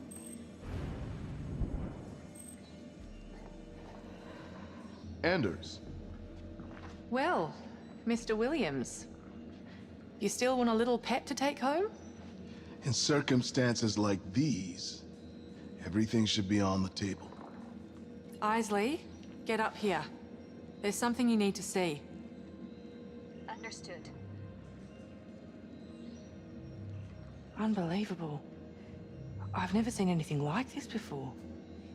[SPEAKER 14] Anders.
[SPEAKER 22] Well, Mr. Williams, you still want a little pet to take home?
[SPEAKER 14] In circumstances like these, everything should be on the table.
[SPEAKER 22] Isley, get up here. There's something you need to see.
[SPEAKER 3] Understood.
[SPEAKER 22] Unbelievable. I've never seen anything like this before.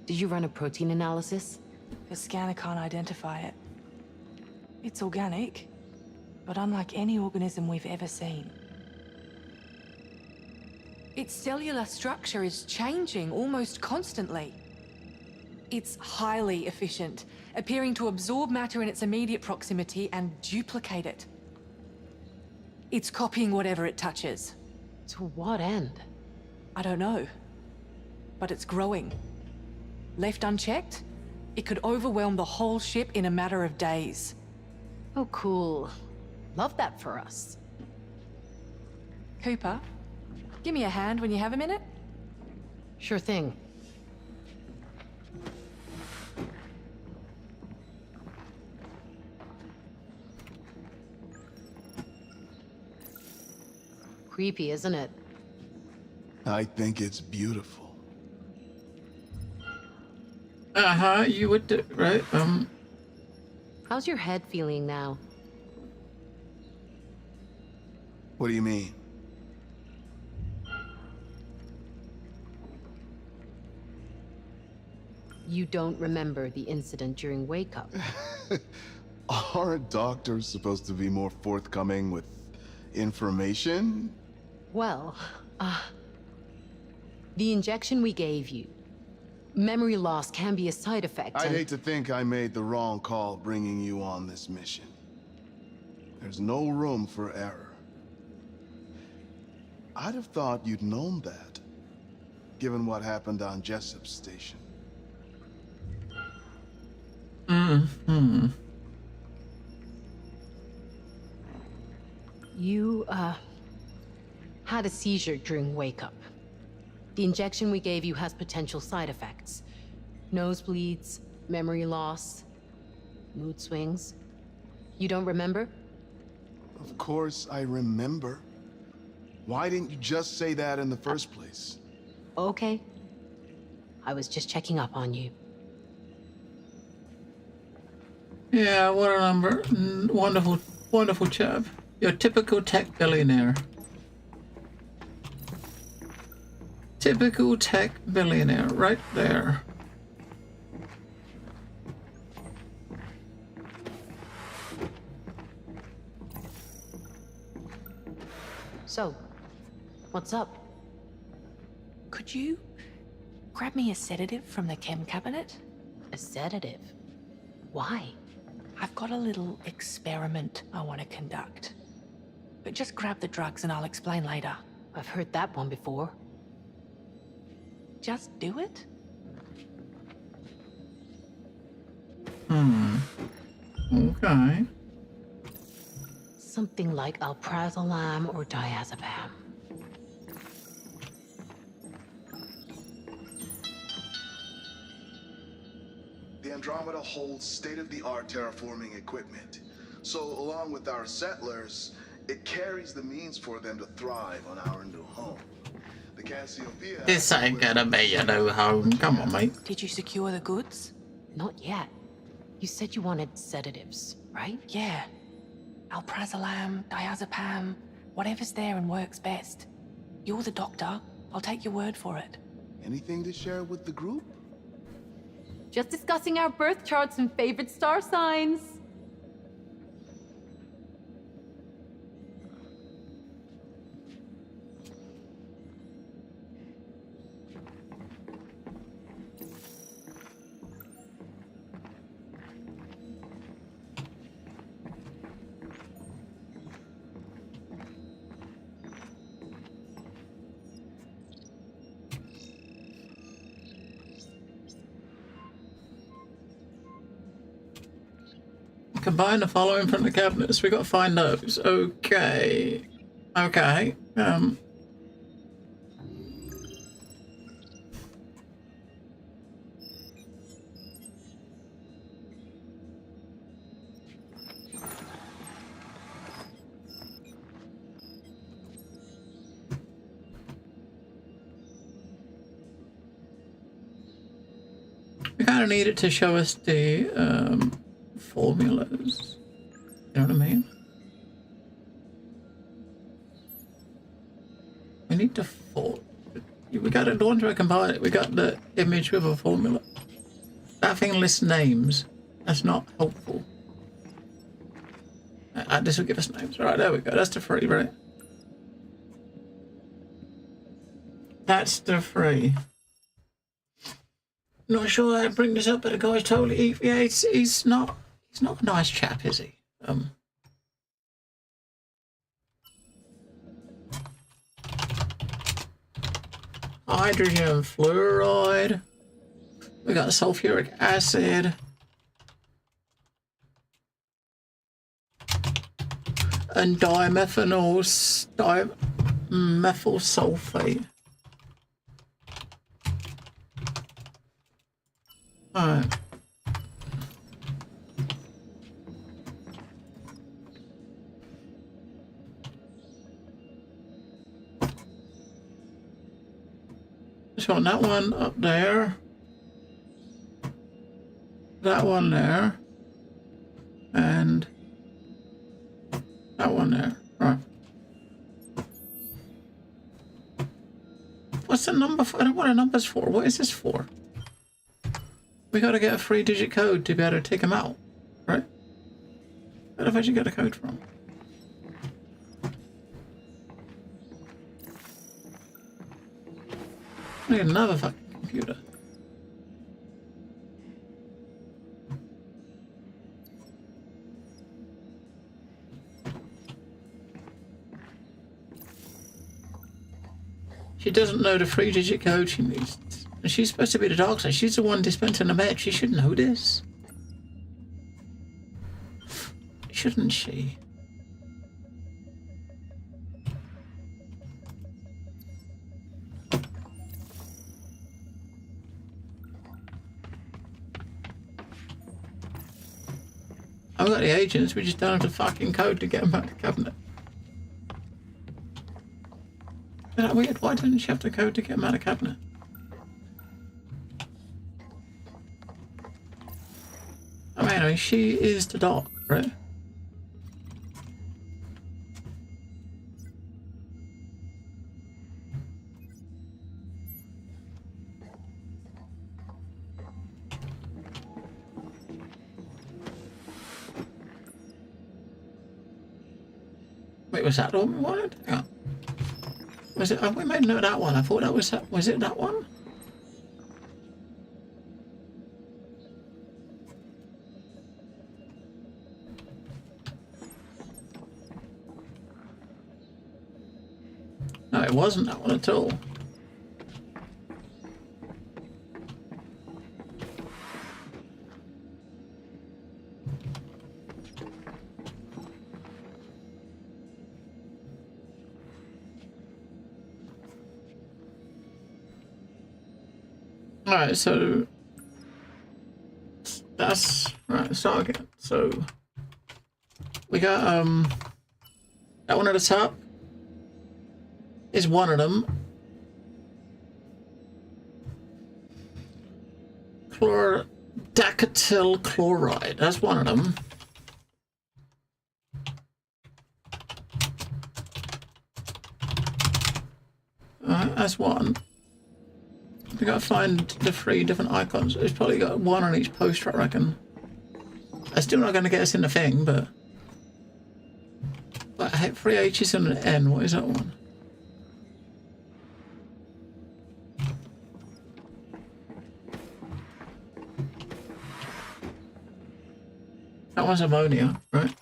[SPEAKER 21] Did you run a protein analysis?
[SPEAKER 22] The scanner can't identify it. It's organic, but unlike any organism we've ever seen. Its cellular structure is changing almost constantly. It's highly efficient, appearing to absorb matter in its immediate proximity and duplicate it. It's copying whatever it touches.
[SPEAKER 21] To what end?
[SPEAKER 22] I don't know. But it's growing. Left unchecked, it could overwhelm the whole ship in a matter of days.
[SPEAKER 21] Oh, cool. Love that for us.
[SPEAKER 22] Cooper, give me a hand when you have a minute.
[SPEAKER 21] Sure thing. Creepy, isn't it?
[SPEAKER 14] I think it's beautiful.
[SPEAKER 1] Uh-huh, you would do, right?
[SPEAKER 21] How's your head feeling now?
[SPEAKER 14] What do you mean?
[SPEAKER 21] You don't remember the incident during Wake Up.
[SPEAKER 14] Aren't doctors supposed to be more forthcoming with information?
[SPEAKER 21] Well, the injection we gave you. Memory loss can be a side effect.
[SPEAKER 14] I'd hate to think I made the wrong call bringing you on this mission. There's no room for error. I'd have thought you'd known that, given what happened on Jessup's station.
[SPEAKER 1] Mm-hmm.
[SPEAKER 21] You, had a seizure during Wake Up. The injection we gave you has potential side effects. Nosebleeds, memory loss, mood swings. You don't remember?
[SPEAKER 14] Of course I remember. Why didn't you just say that in the first place?
[SPEAKER 21] Okay. I was just checking up on you.
[SPEAKER 1] Yeah, what a number. Wonderful, wonderful chap. Your typical tech billionaire. Typical tech billionaire, right there.
[SPEAKER 21] So, what's up?
[SPEAKER 22] Could you grab me a sedative from the chem cabinet?
[SPEAKER 21] A sedative? Why?
[SPEAKER 22] I've got a little experiment I want to conduct. But just grab the drugs and I'll explain later.
[SPEAKER 21] I've heard that one before.
[SPEAKER 22] Just do it?
[SPEAKER 1] Okay.
[SPEAKER 21] Something like alprazolam or diazepam.
[SPEAKER 6] The Andromeda holds state-of-the-art terraforming equipment. So, along with our settlers, it carries the means for them to thrive on our new home. The Cassiopeia...
[SPEAKER 1] This ain't gonna be your new home. Come on, mate.
[SPEAKER 22] Did you secure the goods?
[SPEAKER 21] Not yet. You said you wanted sedatives, right?
[SPEAKER 22] Yeah. Alprazolam, diazepam, whatever's there and works best. You're the doctor. I'll take your word for it.
[SPEAKER 14] Anything to share with the group?
[SPEAKER 21] Just discussing our birth charts and favorite star signs.
[SPEAKER 1] Combine the following from the cabinets. We got to find those. Okay. Okay. We kind of need it to show us the formulas. You know what I mean? We need to we got it. Don't combine it. We got the image with a formula. That thing lists names. That's not helpful. This will give us names. Right, there we go. That's the 3, right? That's the 3. Not sure how to bring this up, but the guy's totally evil. Yeah, he's not a nice chap, is he? Hydrogen fluoride. We got sulfuric acid. And dimethyl sulfate. Alright. Just want that one up there. That one there. And that one there. Right. What's the number for? I don't know what a number's for. What is this for? We gotta get a 3-digit code to be able to take them out, right? Where the fuck did you get a code from? I need another fucking computer. She doesn't know the 3-digit code she needs. And she's supposed to be the doctor. She's the one dispensing the med. She should know this. Shouldn't she? I've got the agents. We just don't have the fucking code to get them out of the cabinet. Isn't that weird? Why didn't she have the code to get them out of the cabinet? I mean, she is the doc, right? Wait, was that the one we wanted? Yeah. Was it? We made a note of that one. I thought that was that. Was it that one? No, it wasn't that one at all. Alright, so that's right, start again. So we got that one at the top is one of them. Chlordacetyl chloride, that's one of them. That's one. We gotta find the 3 different icons. It's probably got 1 on each poster, I reckon. That's still not gonna get us in the thing, but I hit 3 H's and an N. What is that one? That one's ammonia, right?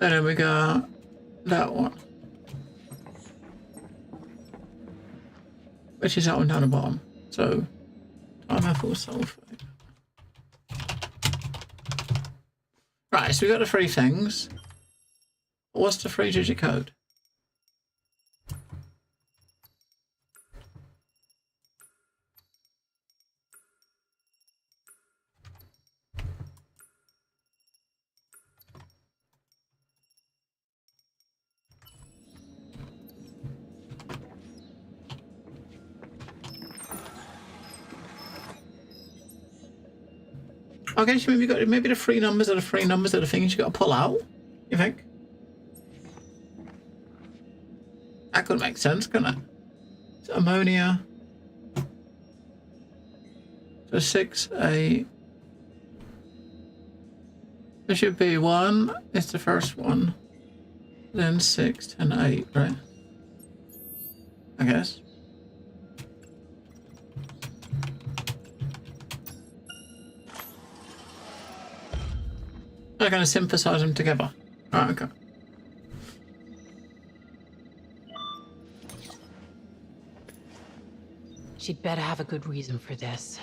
[SPEAKER 1] And then we got that one, which is that one down the bottom. So, dimethyl sulfate. Right, so we got the 3 things. What's the 3-digit code? Okay, so maybe the 3 numbers are the 3 numbers are the things you got to pull out. You think? That could make sense, couldn't it? So ammonia. So 6, 8. There should be 1. It's the first one. Then 6, 10, 8, right? I guess. They're going to synthesize them together. Right, okay.
[SPEAKER 21] She'd better have a good reason for this.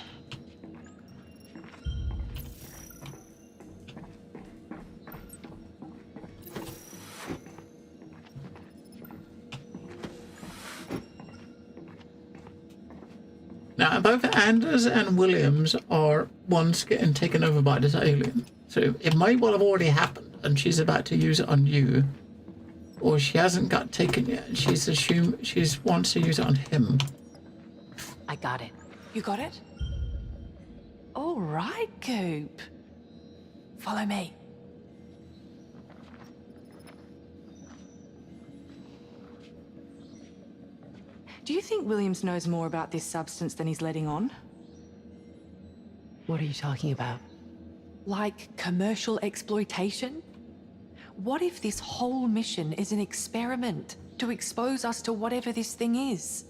[SPEAKER 1] Now, both Anders and Williams are ones getting taken over by this alien. So it might well have already happened and she's about to use it on you. Or she hasn't got taken yet and she's wants to use it on him.
[SPEAKER 21] I got it.
[SPEAKER 22] You got it? All right, Coop. Follow me. Do you think Williams knows more about this substance than he's letting on?
[SPEAKER 21] What are you talking about?
[SPEAKER 22] Like commercial exploitation? What if this whole mission is an experiment to expose us to whatever this thing is?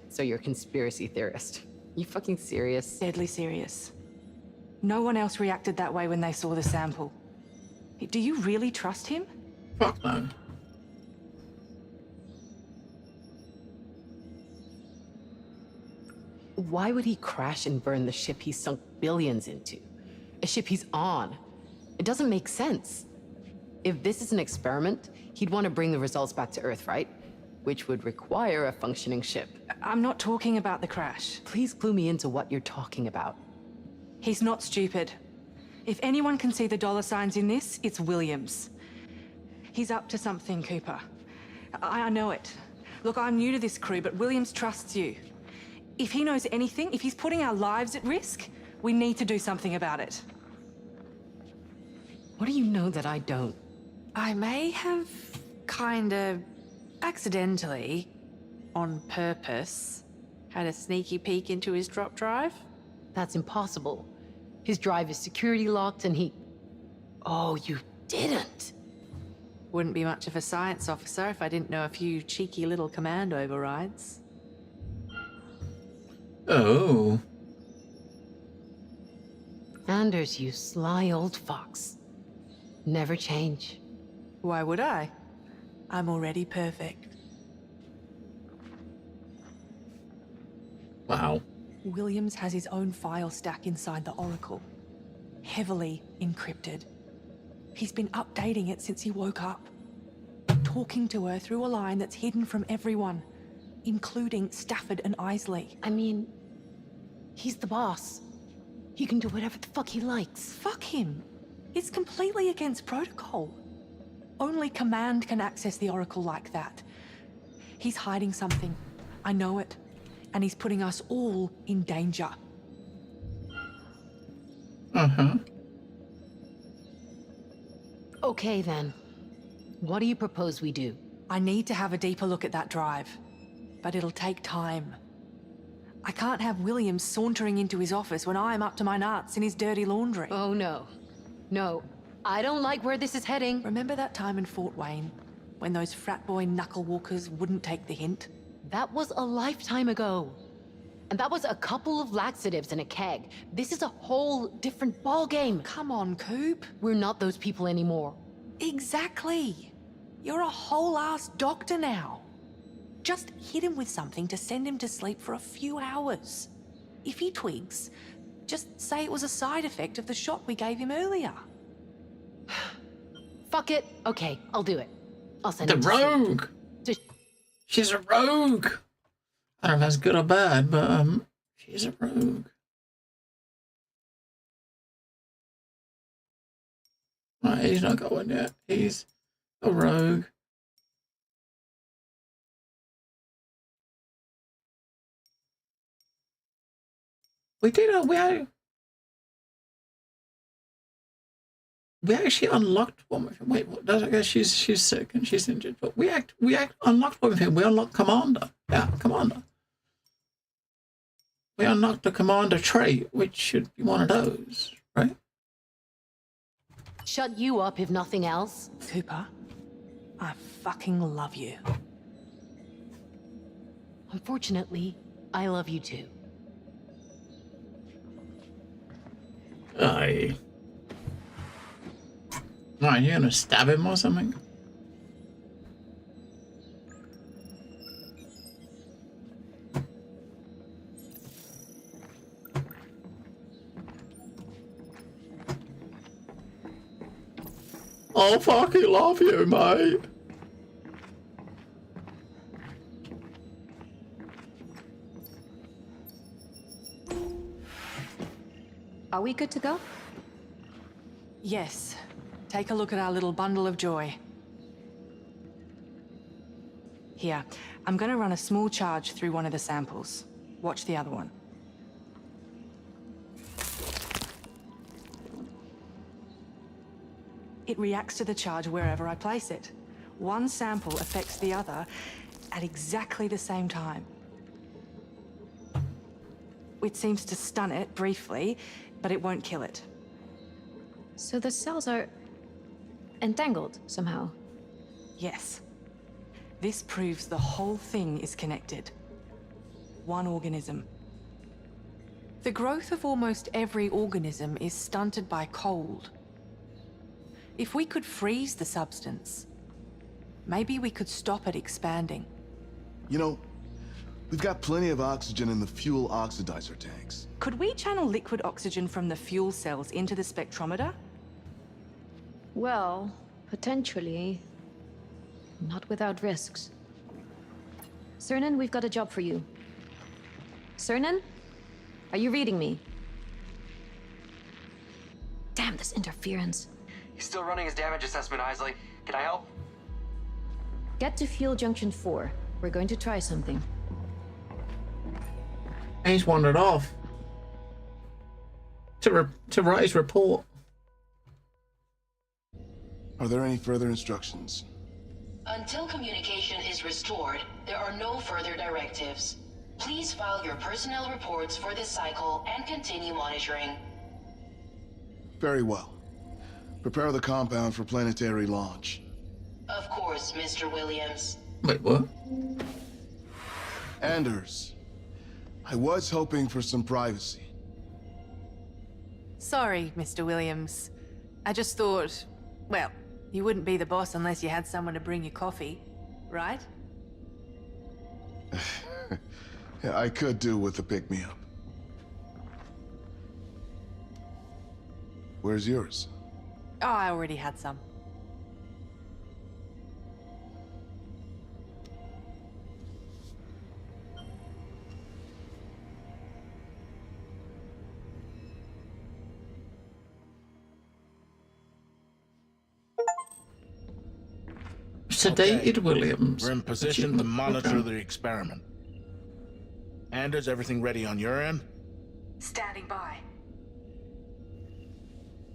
[SPEAKER 21] So you're a conspiracy theorist. You fucking serious?
[SPEAKER 22] Deadly serious. No one else reacted that way when they saw the sample. Do you really trust him?
[SPEAKER 1] Fuck no.
[SPEAKER 21] Why would he crash and burn the ship he sunk billions into? A ship he's on? It doesn't make sense. If this is an experiment, he'd want to bring the results back to Earth, right? Which would require a functioning ship.
[SPEAKER 22] I'm not talking about the crash.
[SPEAKER 21] Please clue me into what you're talking about.
[SPEAKER 22] He's not stupid. If anyone can see the dollar signs in this, it's Williams. He's up to something, Cooper. I know it. Look, I'm new to this crew, but Williams trusts you. If he knows anything, if he's putting our lives at risk, we need to do something about it.
[SPEAKER 21] What do you know that I don't?
[SPEAKER 22] I may have kinda accidentally, on purpose, had a sneaky peek into his drop drive.
[SPEAKER 21] That's impossible. His drive is security locked and he... Oh, you didn't?
[SPEAKER 22] Wouldn't be much of a science officer if I didn't know a few cheeky little command overrides.
[SPEAKER 1] Oh.
[SPEAKER 21] Anders, you sly old fox. Never change.
[SPEAKER 22] Why would I? I'm already perfect.
[SPEAKER 1] Wow.
[SPEAKER 22] Williams has his own file stack inside the Oracle. Heavily encrypted. He's been updating it since he woke up. Talking to her through a line that's hidden from everyone, including Stafford and Isley.
[SPEAKER 21] I mean, he's the boss. He can do whatever the fuck he likes.
[SPEAKER 22] Fuck him. It's completely against protocol. Only Command can access the Oracle like that. He's hiding something. I know it. And he's putting us all in danger.
[SPEAKER 1] Uh-huh.
[SPEAKER 21] Okay, then. What do you propose we do?
[SPEAKER 22] I need to have a deeper look at that drive, but it'll take time. I can't have William sauntering into his office when I'm up to my nuts in his dirty laundry.
[SPEAKER 21] Oh, no. No, I don't like where this is heading.
[SPEAKER 22] Remember that time in Fort Wayne, when those frat boy knuckle-walkers wouldn't take the hint?
[SPEAKER 21] That was a lifetime ago. And that was a couple of laxatives and a keg. This is a whole different ballgame.
[SPEAKER 22] Come on, Coop.
[SPEAKER 21] We're not those people anymore.
[SPEAKER 22] Exactly. You're a whole-ass doctor now. Just hit him with something to send him to sleep for a few hours. If he twigs, just say it was a side effect of the shot we gave him earlier.
[SPEAKER 21] Fuck it. Okay, I'll do it. I'll send
[SPEAKER 1] The
[SPEAKER 21] him to
[SPEAKER 1] rogue!
[SPEAKER 21] sleep.
[SPEAKER 1] She's a rogue! I don't know if that's good or bad, but, she's a rogue. Right, he's not going yet. He's a rogue. We actually unlocked one with him. Wait, what? I guess she's sick and she's injured. But we unlocked one with him. We unlocked Commander. Yeah, Commander. We unlocked the Commander trait, which should be one of those, right?
[SPEAKER 21] Shut you up, if nothing else.
[SPEAKER 22] Cooper, I fucking love you.
[SPEAKER 21] Unfortunately, I love you too.
[SPEAKER 1] Aye. Are you gonna stab him or something? I fucking love you, mate.
[SPEAKER 2] Are we good to go?
[SPEAKER 22] Yes. Take a look at our little bundle of joy. Here, I'm gonna run a small charge through one of the samples. Watch the other one. It reacts to the charge wherever I place it. One sample affects the other at exactly the same time. It seems to stun it briefly, but it won't kill it.
[SPEAKER 2] So the cells are entangled somehow.
[SPEAKER 22] Yes. This proves the whole thing is connected. One organism. The growth of almost every organism is stunted by cold. If we could freeze the substance, maybe we could stop it expanding.
[SPEAKER 14] You know, we've got plenty of oxygen in the fuel oxidizer tanks.
[SPEAKER 22] Could we channel liquid oxygen from the fuel cells into the spectrometer?
[SPEAKER 2] Well, potentially. Not without risks. Cernan, we've got a job for you. Cernan? Are you reading me? Damn, this interference.
[SPEAKER 18] He's still running his damage assessment, Isley. Can I help?
[SPEAKER 2] Get to Fuel Junction 4. We're going to try something.
[SPEAKER 1] He's wandered off to write his report.
[SPEAKER 14] Are there any further instructions?
[SPEAKER 7] Until communication is restored, there are no further directives. Please file your personnel reports for this cycle and continue monitoring.
[SPEAKER 14] Very well. Prepare the compound for planetary launch.
[SPEAKER 7] Of course, Mr. Williams.
[SPEAKER 1] Wait, what?
[SPEAKER 14] Anders, I was hoping for some privacy.
[SPEAKER 22] Sorry, Mr. Williams. I just thought, well, you wouldn't be the boss unless you had someone to bring you coffee, right?
[SPEAKER 14] Yeah, I could do with a pick-me-up. Where's yours?
[SPEAKER 22] Oh, I already had some.
[SPEAKER 1] Sedated Williams.
[SPEAKER 16] We're in position to monitor the experiment. Anders, everything ready on your end?
[SPEAKER 5] Standing by.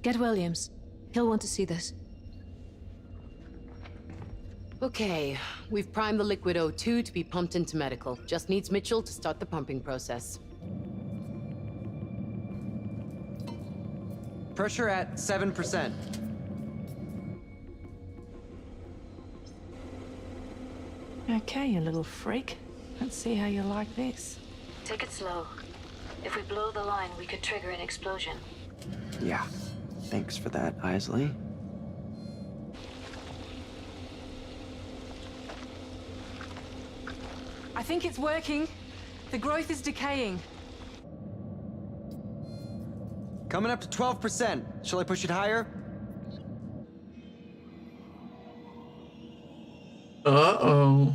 [SPEAKER 2] Get Williams. He'll want to see this.
[SPEAKER 21] Okay, we've primed the liquid O2 to be pumped into medical. Just needs Mitchell to start the pumping process.
[SPEAKER 15] Pressure at 7%.
[SPEAKER 22] Okay, you little freak. Let's see how you like this.
[SPEAKER 3] Take it slow. If we blow the line, we could trigger an explosion.
[SPEAKER 15] Yeah. Thanks for that, Isley.
[SPEAKER 22] I think it's working. The growth is decaying.
[SPEAKER 15] Coming up to 12%. Shall I push it higher?
[SPEAKER 1] Uh-oh.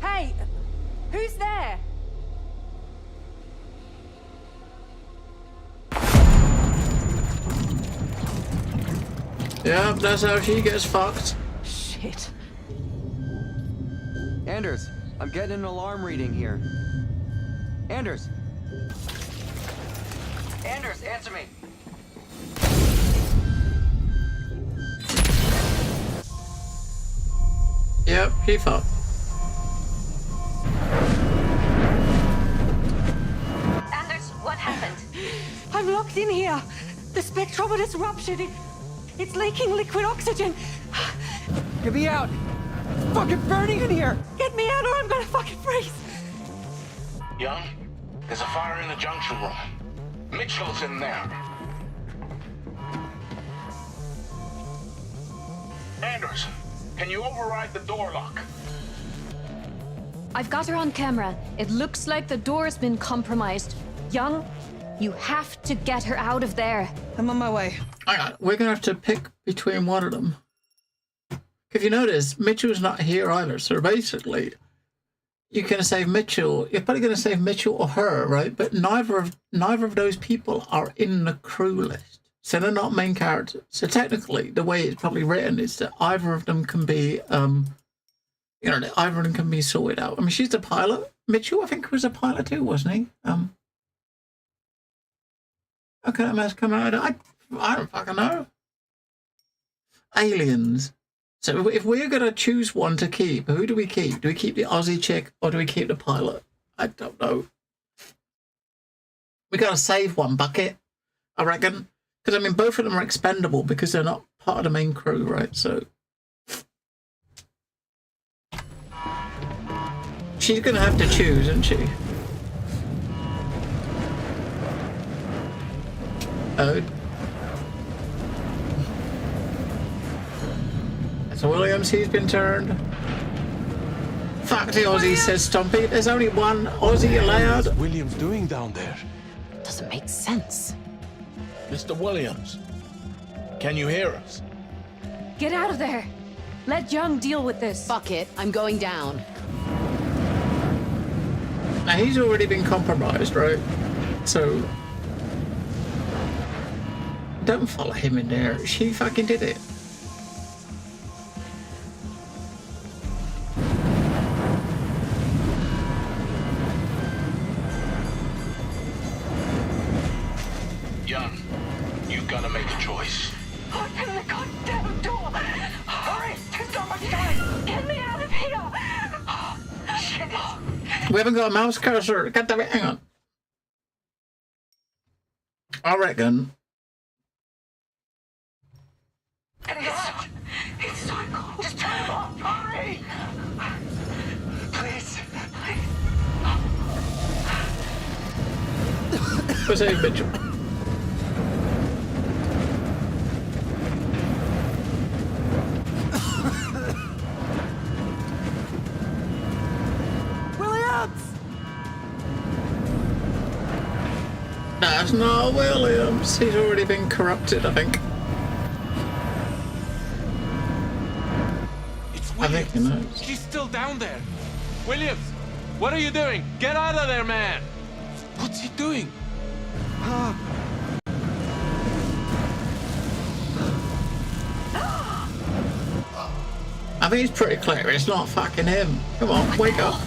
[SPEAKER 22] Hey! Who's there?
[SPEAKER 1] Yeah, that's how she gets fucked.
[SPEAKER 22] Shit.
[SPEAKER 15] Anders, I'm getting an alarm reading here. Anders!
[SPEAKER 18] Anders, answer me.
[SPEAKER 1] Yep, he fucked.
[SPEAKER 3] Anders, what happened?
[SPEAKER 22] I'm locked in here. The spectrometer's ruptured. It's leaking liquid oxygen.
[SPEAKER 15] Get me out! It's fucking burning in here!
[SPEAKER 22] Get me out or I'm gonna fucking freeze.
[SPEAKER 16] Young, there's a fire in the junction room. Mitchell's in there. Anders, can you override the door lock?
[SPEAKER 2] I've got her on camera. It looks like the door's been compromised. Young, you have to get her out of there.
[SPEAKER 12] I'm on my way.
[SPEAKER 1] Hang on, we're gonna have to pick between one of them. If you notice, Mitchell's not here either, so basically, you're gonna save Mitchell. You're probably gonna save Mitchell or her, right? But neither of those people are in the crew list, so they're not main characters. So technically, the way it's probably written is that either of them can be, either of them can be sorted out. I mean, she's the pilot. Mitchell, I think, was a pilot too, wasn't he? Okay, that must come out. I don't fucking know. Aliens. So if we're going to choose one to keep, who do we keep? Do we keep the Aussie chick or do we keep the pilot? I don't know. We got to save one bucket, I reckon. Because, I mean, both of them are expendable because they're not part of the main crew, right? So she's going to have to choose, isn't she? Oh. So Williams, he's been turned. Fuck the Aussie, says Stompy. There's only one Aussie allowed.
[SPEAKER 19] What's Williams doing down there?
[SPEAKER 21] Doesn't make sense.
[SPEAKER 16] Mr. Williams, can you hear us?
[SPEAKER 2] Get out of there. Let Young deal with this.
[SPEAKER 21] Fuck it, I'm going down.
[SPEAKER 1] Now he's already been compromised, right? So don't follow him in there. She fucking did it.
[SPEAKER 16] Young, you've got to make a choice.
[SPEAKER 22] Open the goddamn door! Hurry! There's not much time! Get me out of here! Shit!
[SPEAKER 1] We haven't got a mouse cursor. God damn it, hang on. I reckon.
[SPEAKER 22] It's so cold. Just turn it off! Hurry! Please.
[SPEAKER 1] What's that, Mitchell?
[SPEAKER 22] Williams!
[SPEAKER 1] That's not Williams. He's already been corrupted, I think. I think he knows.
[SPEAKER 19] He's still down there. Williams, what are you doing? Get out of there, man! What's he doing?
[SPEAKER 1] I think it's pretty clear it's not fucking him. Come on, wake up.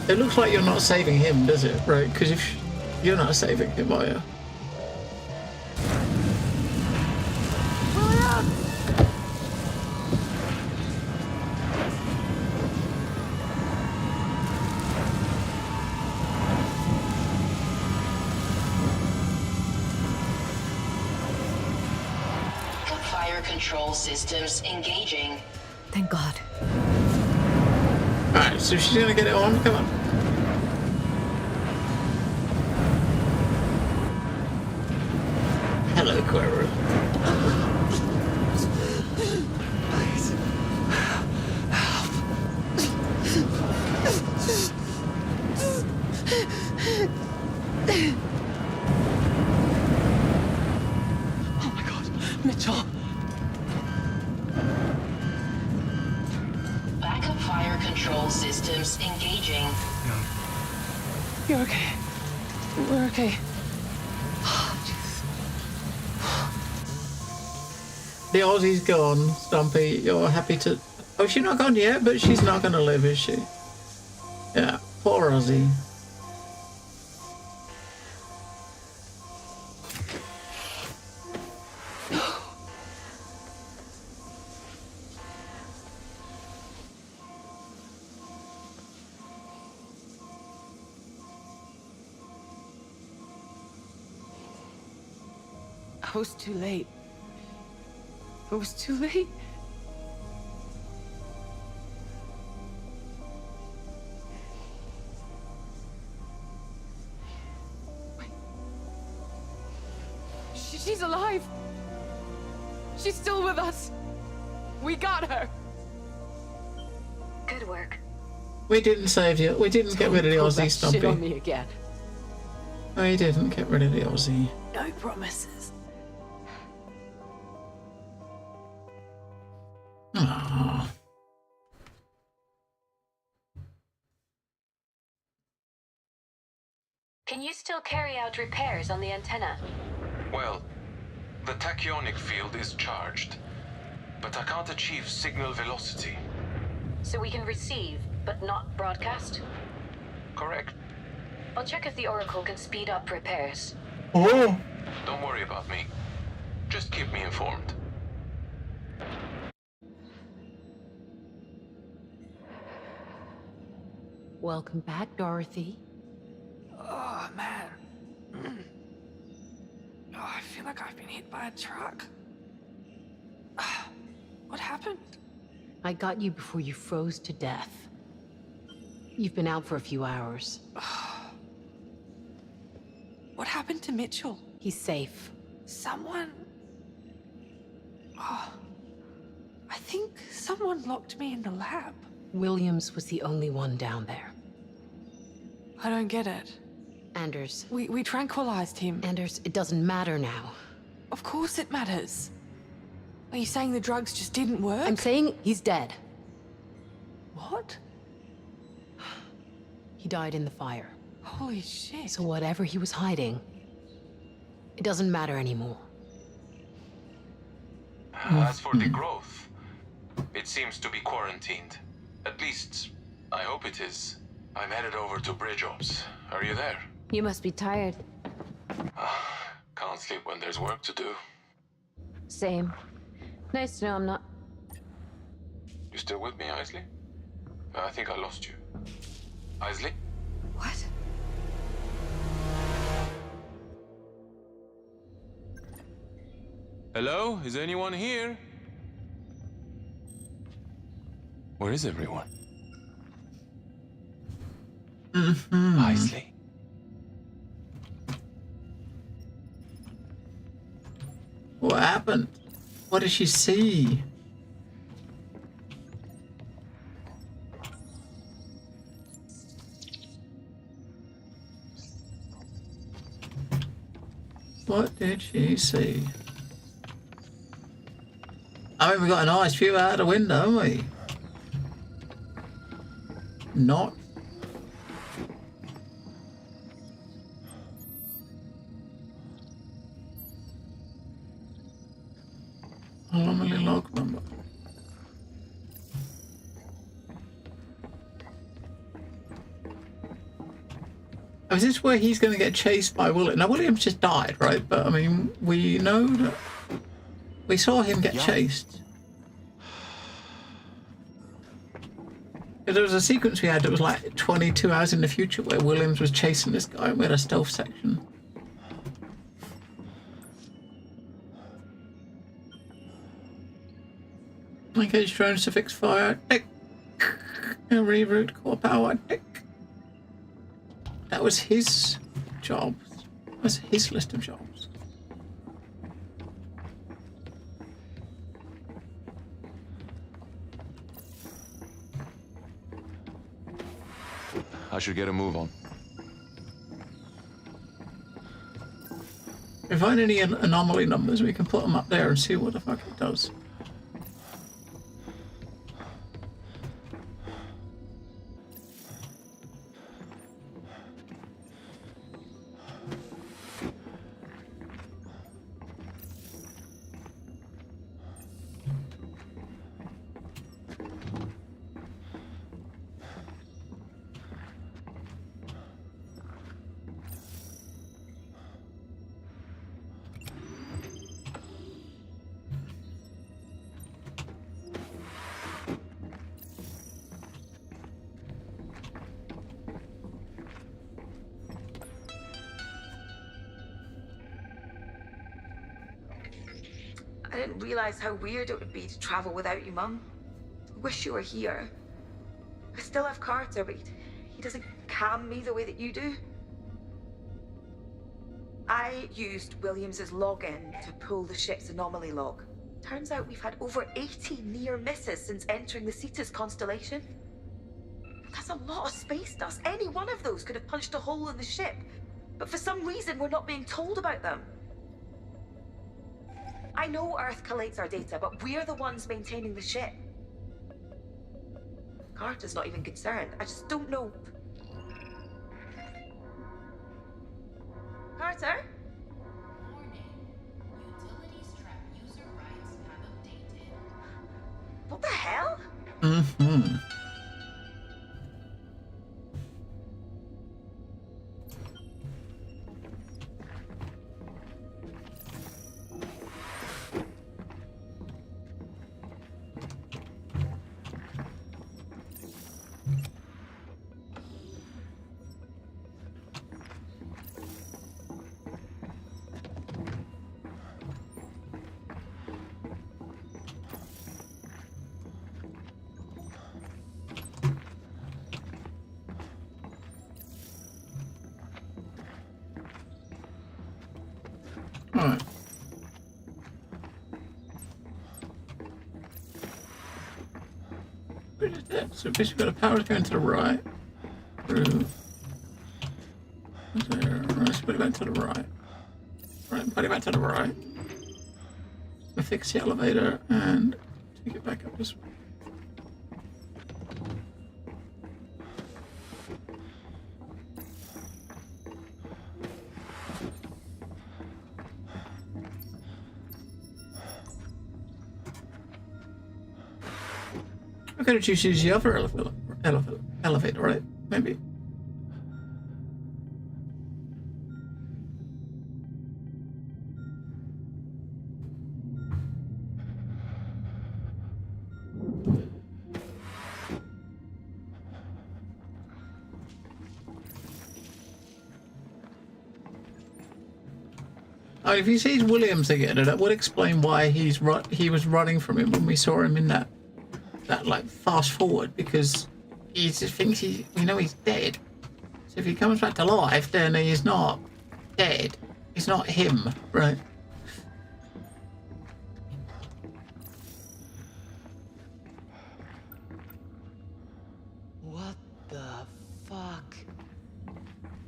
[SPEAKER 1] It looks like you're not saving him, does it? Right? Because if you're not saving him, are you?
[SPEAKER 7] Fire control systems engaging.
[SPEAKER 2] Thank God.
[SPEAKER 1] Alright, so she's gonna get it on. Come on. Hello, Quero.
[SPEAKER 11] Please. Help. Oh my God, Mitchell.
[SPEAKER 7] Backup fire control systems engaging.
[SPEAKER 12] You're okay. We're okay.
[SPEAKER 1] The Aussie's gone, Stumpy. You're happy to... Oh, she's not gone yet, but she's not gonna live, is she? Yeah, poor Aussie.
[SPEAKER 22] I was too late. I was too late. She's alive. She's still with us. We got her.
[SPEAKER 3] Good work.
[SPEAKER 1] We didn't save you. We didn't get rid of the Aussie, Stumpy.
[SPEAKER 22] Shit on me again.
[SPEAKER 1] We didn't get rid of the Aussie.
[SPEAKER 22] No promises.
[SPEAKER 1] Aww.
[SPEAKER 3] Can you still carry out repairs on the antenna?
[SPEAKER 19] Well, the tachyonic field is charged, but I can't achieve signal velocity.
[SPEAKER 3] So we can receive, but not broadcast?
[SPEAKER 19] Correct.
[SPEAKER 3] I'll check if the Oracle can speed up repairs.
[SPEAKER 1] Oh!
[SPEAKER 19] Don't worry about me. Just keep me informed.
[SPEAKER 21] Welcome back, Dorothy.
[SPEAKER 22] Oh, man. Oh, I feel like I've been hit by a truck. What happened?
[SPEAKER 21] I got you before you froze to death. You've been out for a few hours.
[SPEAKER 22] What happened to Mitchell?
[SPEAKER 21] He's safe.
[SPEAKER 22] Someone... Oh, I think someone locked me in the lab.
[SPEAKER 21] Williams was the only one down there.
[SPEAKER 22] I don't get it.
[SPEAKER 21] Anders.
[SPEAKER 22] We tranquilized him.
[SPEAKER 21] Anders, it doesn't matter now.
[SPEAKER 22] Of course it matters. Are you saying the drugs just didn't work?
[SPEAKER 21] I'm saying he's dead.
[SPEAKER 22] What?
[SPEAKER 21] He died in the fire.
[SPEAKER 22] Holy shit.
[SPEAKER 21] So whatever he was hiding, it doesn't matter anymore.
[SPEAKER 19] As for the growth, it seems to be quarantined. At least, I hope it is. I'm headed over to Bridge Ops. Are you there?
[SPEAKER 2] You must be tired.
[SPEAKER 19] Can't sleep when there's work to do.
[SPEAKER 2] Same. Nice to know I'm not...
[SPEAKER 19] You still with me, Isley? I think I lost you. Isley?
[SPEAKER 22] What?
[SPEAKER 19] Hello? Is anyone here? Where is everyone? Isley?
[SPEAKER 1] What happened? What did she see? What did she see? I mean, we got a nice view out the window, haven't we? Not. Anomaly log number. Is this where he's going to get chased by Williams? Now, Williams just died, right? But, I mean, we know that... We saw him get chased. There was a sequence we had that was like 22 hours in the future where Williams was chasing this guy and we had a stealth section. Engage drones to fix fire. Tick. And reroute core power. Tick. That was his job. That's his list of jobs.
[SPEAKER 19] I should get a move on.
[SPEAKER 1] If we find any anomaly numbers, we can put them up there and see what the fuck it does.
[SPEAKER 5] I didn't realize how weird it would be to travel without you, Mum. I wish you were here. I still have Carter, but he doesn't calm me the way that you do. I used Williams's login to pull the ship's anomaly log. Turns out we've had over 80 near misses since entering the Cetus constellation. That's a lot of space dust. Any one of those could have punched a hole in the ship. But for some reason, we're not being told about them. I know Earth collates our data, but we're the ones maintaining the ship. Carter's not even concerned. I just don't know. Carter? What the hell?
[SPEAKER 1] Mm-hmm. Alright. So basically got a power going to the right. Through there. Let's put it back to the right. Right, put it back to the right. We'll fix the elevator and take it back up this way. I'm going to just use the other elevator, right? Maybe. Oh, if he sees Williams again, that would explain why he was running from him when we saw him in that like fast forward, because he just thinks we know he's dead. So if he comes back to life, then he's not dead. He's not him, right?
[SPEAKER 15] What the fuck?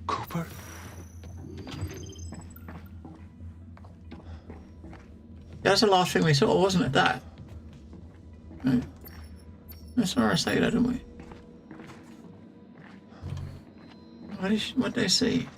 [SPEAKER 19] Cooper?
[SPEAKER 1] That's the last thing we saw, wasn't it? That. Right. I saw her say that, didn't we? What did they see?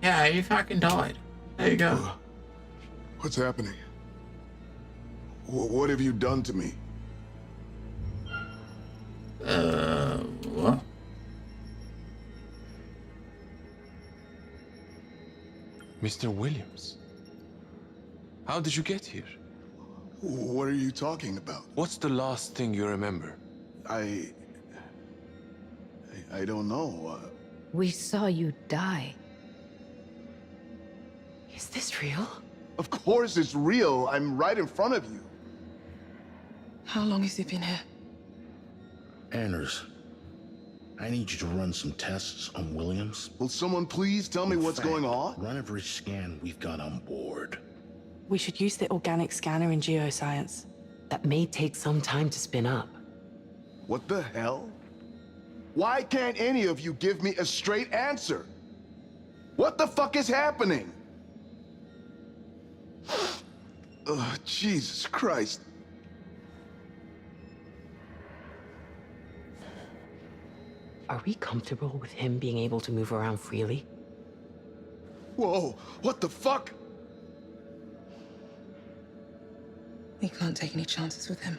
[SPEAKER 1] Yeah, you fucking died. There you go.
[SPEAKER 14] What's happening? What have you done to me?
[SPEAKER 1] What?
[SPEAKER 19] Mr. Williams, how did you get here?
[SPEAKER 14] What are you talking about?
[SPEAKER 19] What's the last thing you remember?
[SPEAKER 14] I don't know.
[SPEAKER 21] We saw you die. Is this real?
[SPEAKER 14] Of course it's real. I'm right in front of you.
[SPEAKER 12] How long has he been here?
[SPEAKER 16] Anders, I need you to run some tests on Williams.
[SPEAKER 14] Will someone please tell me what's going on?
[SPEAKER 16] Run every scan we've got on board.
[SPEAKER 22] We should use the organic scanner in geoscience.
[SPEAKER 21] That may take some time to spin up.
[SPEAKER 14] What the hell? Why can't any of you give me a straight answer? What the fuck is happening? Ugh, Jesus Christ.
[SPEAKER 21] Are we comfortable with him being able to move around freely?
[SPEAKER 14] Whoa, what the fuck?
[SPEAKER 12] We can't take any chances with him.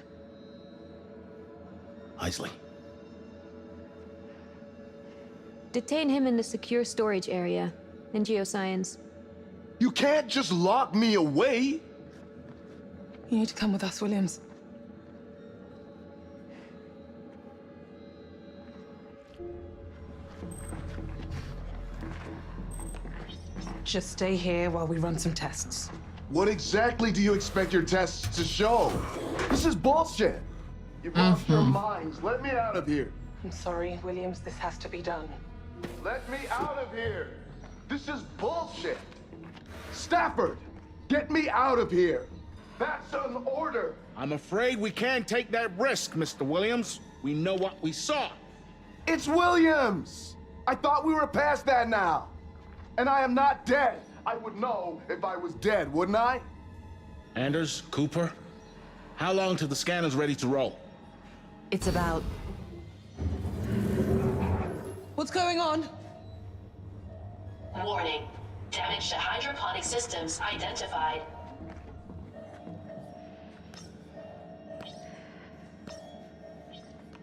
[SPEAKER 16] Isley.
[SPEAKER 2] Detain him in the secure storage area in geoscience.
[SPEAKER 14] You can't just lock me away.
[SPEAKER 12] You need to come with us, Williams. Just stay here while we run some tests.
[SPEAKER 14] What exactly do you expect your tests to show? This is bullshit. You've lost your minds. Let me out of here.
[SPEAKER 12] I'm sorry, Williams. This has to be done.
[SPEAKER 14] Let me out of here. This is bullshit. Stafford, get me out of here. That's an order.
[SPEAKER 9] I'm afraid we can't take that risk, Mr. Williams. We know what we saw.
[SPEAKER 14] It's Williams. I thought we were past that now. And I am not dead. I would know if I was dead, wouldn't I?
[SPEAKER 9] Anders, Cooper, how long till the scanner's ready to roll?
[SPEAKER 21] It's about...
[SPEAKER 12] What's going on?
[SPEAKER 7] Warning. Damage to hydroponic systems identified.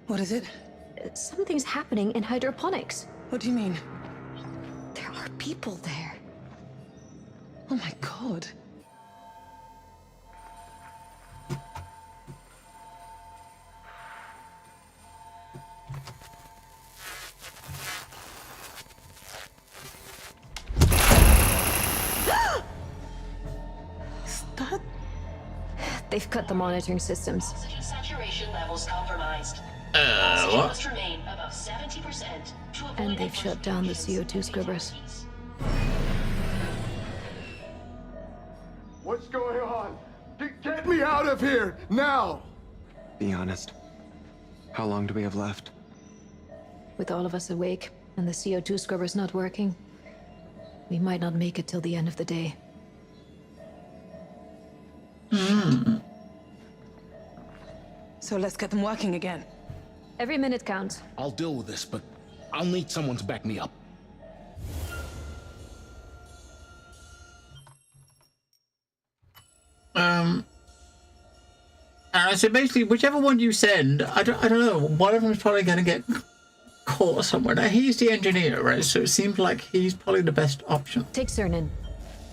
[SPEAKER 12] What is it?
[SPEAKER 2] Something's happening in hydroponics.
[SPEAKER 12] What do you mean?
[SPEAKER 2] There are people there.
[SPEAKER 12] Oh my god.
[SPEAKER 2] They've cut the monitoring systems.
[SPEAKER 7] Oxygen saturation levels compromised.
[SPEAKER 1] What?
[SPEAKER 7] Must remain above 70% to avoid
[SPEAKER 2] And they've shut down the CO2 scrubbers.
[SPEAKER 14] What's going on? Get me out of here, now!
[SPEAKER 15] Be honest. How long do we have left?
[SPEAKER 2] With all of us awake and the CO2 scrubbers not working, we might not make it till the end of the day.
[SPEAKER 12] So let's get them working again.
[SPEAKER 2] Every minute counts.
[SPEAKER 9] I'll deal with this, but I'll need someone to back me up.
[SPEAKER 1] So basically, whichever one you send, I don't know, one of them is probably going to get caught somewhere. Now, he's the engineer, right? So it seems like he's probably the best option.
[SPEAKER 2] Take Cernan.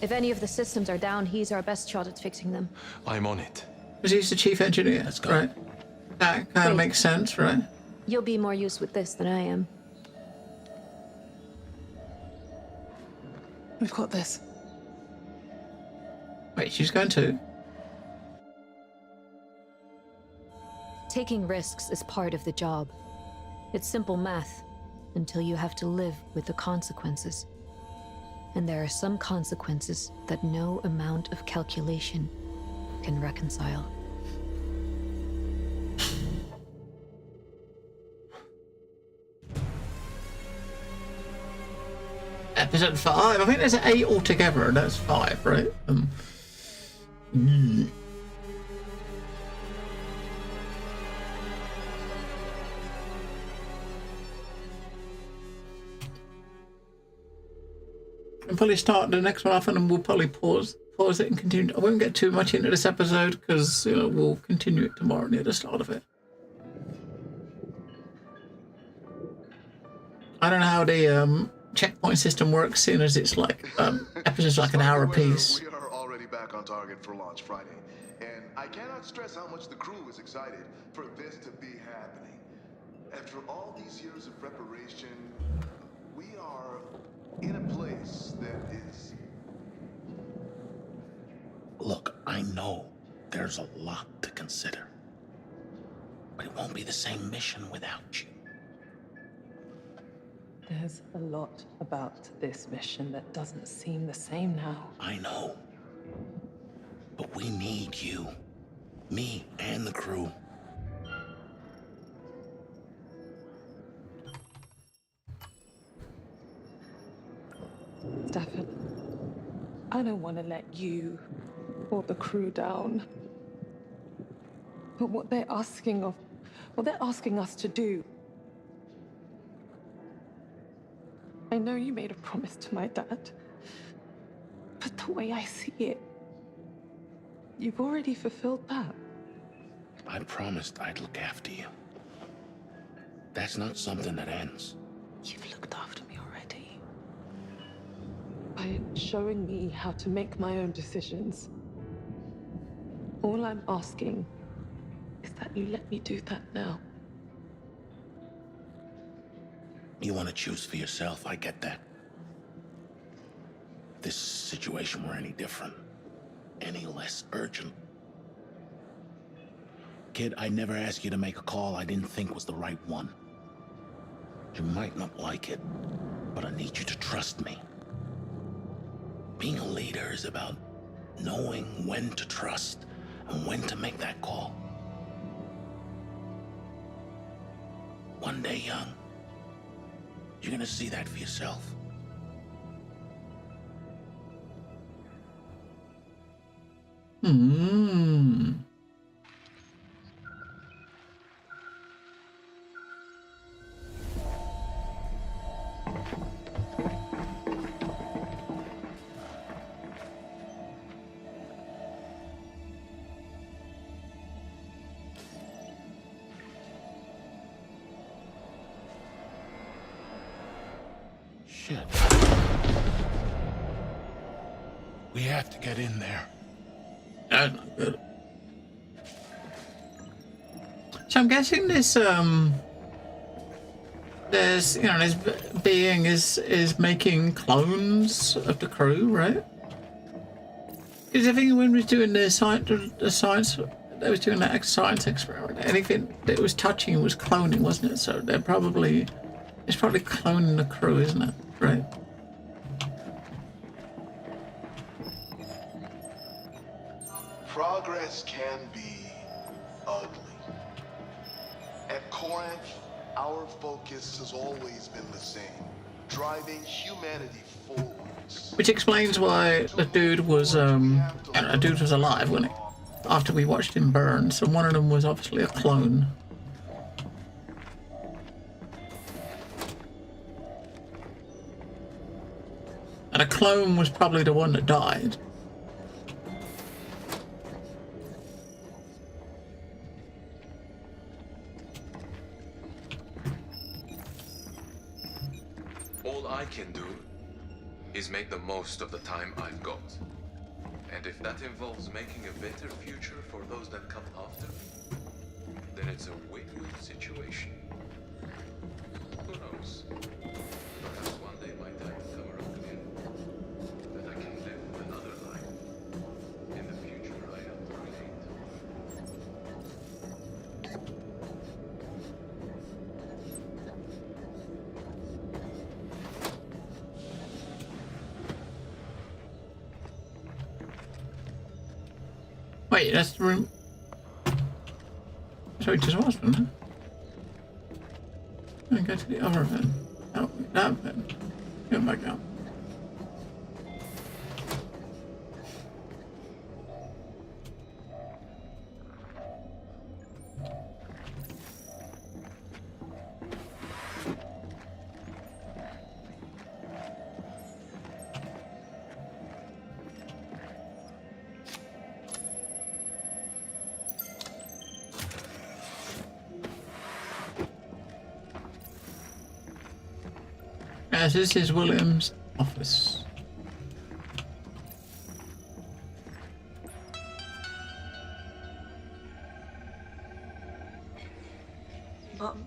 [SPEAKER 2] If any of the systems are down, he's our best shot at fixing them.
[SPEAKER 19] I'm on it.
[SPEAKER 1] Because he's the chief engineer, right? That kind of makes sense, right?
[SPEAKER 2] You'll be more used with this than I am.
[SPEAKER 12] We've got this.
[SPEAKER 1] Wait, she's going to?
[SPEAKER 2] Taking risks is part of the job. It's simple math until you have to live with the consequences. And there are some consequences that no amount of calculation can reconcile.
[SPEAKER 1] Episode 5. I think there's 8 altogether, and that's 5, right? and probably start the next one off, and then we'll probably pause it and continue. I won't get too much into this episode because we'll continue it tomorrow near the start of it. I don't know how the checkpoint system works, seeing as it's like episodes like an hour apiece.
[SPEAKER 6] We are already back on target for launch Friday, and I cannot stress how much the crew is excited for this to be happening. After all these years of preparation, we are in a place that is...
[SPEAKER 9] Look, I know there's a lot to consider, but it won't be the same mission without you.
[SPEAKER 12] There's a lot about this mission that doesn't seem the same now.
[SPEAKER 9] I know. But we need you. Me and the crew.
[SPEAKER 12] Stefan, I don't want to let you or the crew down. But what they're asking us to do. I know you made a promise to my dad, but the way I see it, you've already fulfilled that.
[SPEAKER 9] I promised I'd look after you. That's not something that ends.
[SPEAKER 12] You've looked after me already. By showing me how to make my own decisions. All I'm asking is that you let me do that now.
[SPEAKER 9] You want to choose for yourself, I get that. If this situation were any different, any less urgent. Kid, I never asked you to make a call I didn't think was the right one. You might not like it, but I need you to trust me. Being a leader is about knowing when to trust and when to make that call. One day, young, you're gonna see that for yourself. Shit. We have to get in there.
[SPEAKER 1] That's not good. So I'm guessing this this being is making clones of the crew, right? Because I think when we was doing the science, they was doing that science experiment. Anything that was touching was cloning, wasn't it? So it's probably cloning the crew, isn't it? Right.
[SPEAKER 6] Progress can be ugly. At Corinth, our focus has always been the same, driving humanity forwards.
[SPEAKER 1] Which explains why the dude was alive, wasn't he? After we watched him burn, so one of them was obviously a clone. And a clone was probably the one that died.
[SPEAKER 19] All I can do is make the most of the time I've got. And if that involves making a better future for those that come after me, then it's a win-win situation. Who knows? Perhaps one day my time will come around again. That I can live another life in the future I helped create.
[SPEAKER 1] Wait, that's the room. So it just was, wasn't it? And go to the other vent. Oh, that vent. Go back out. Yes, this is William's office.
[SPEAKER 5] Mum,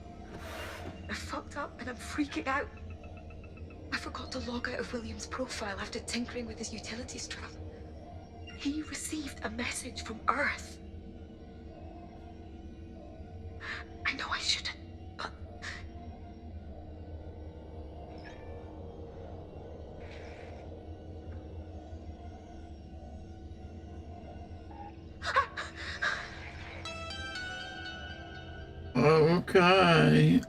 [SPEAKER 5] I fucked up and I'm freaking out. I forgot to log out of William's profile after tinkering with his utilities trap. He received a message from Earth. I know I shouldn't, but...
[SPEAKER 1] Okay.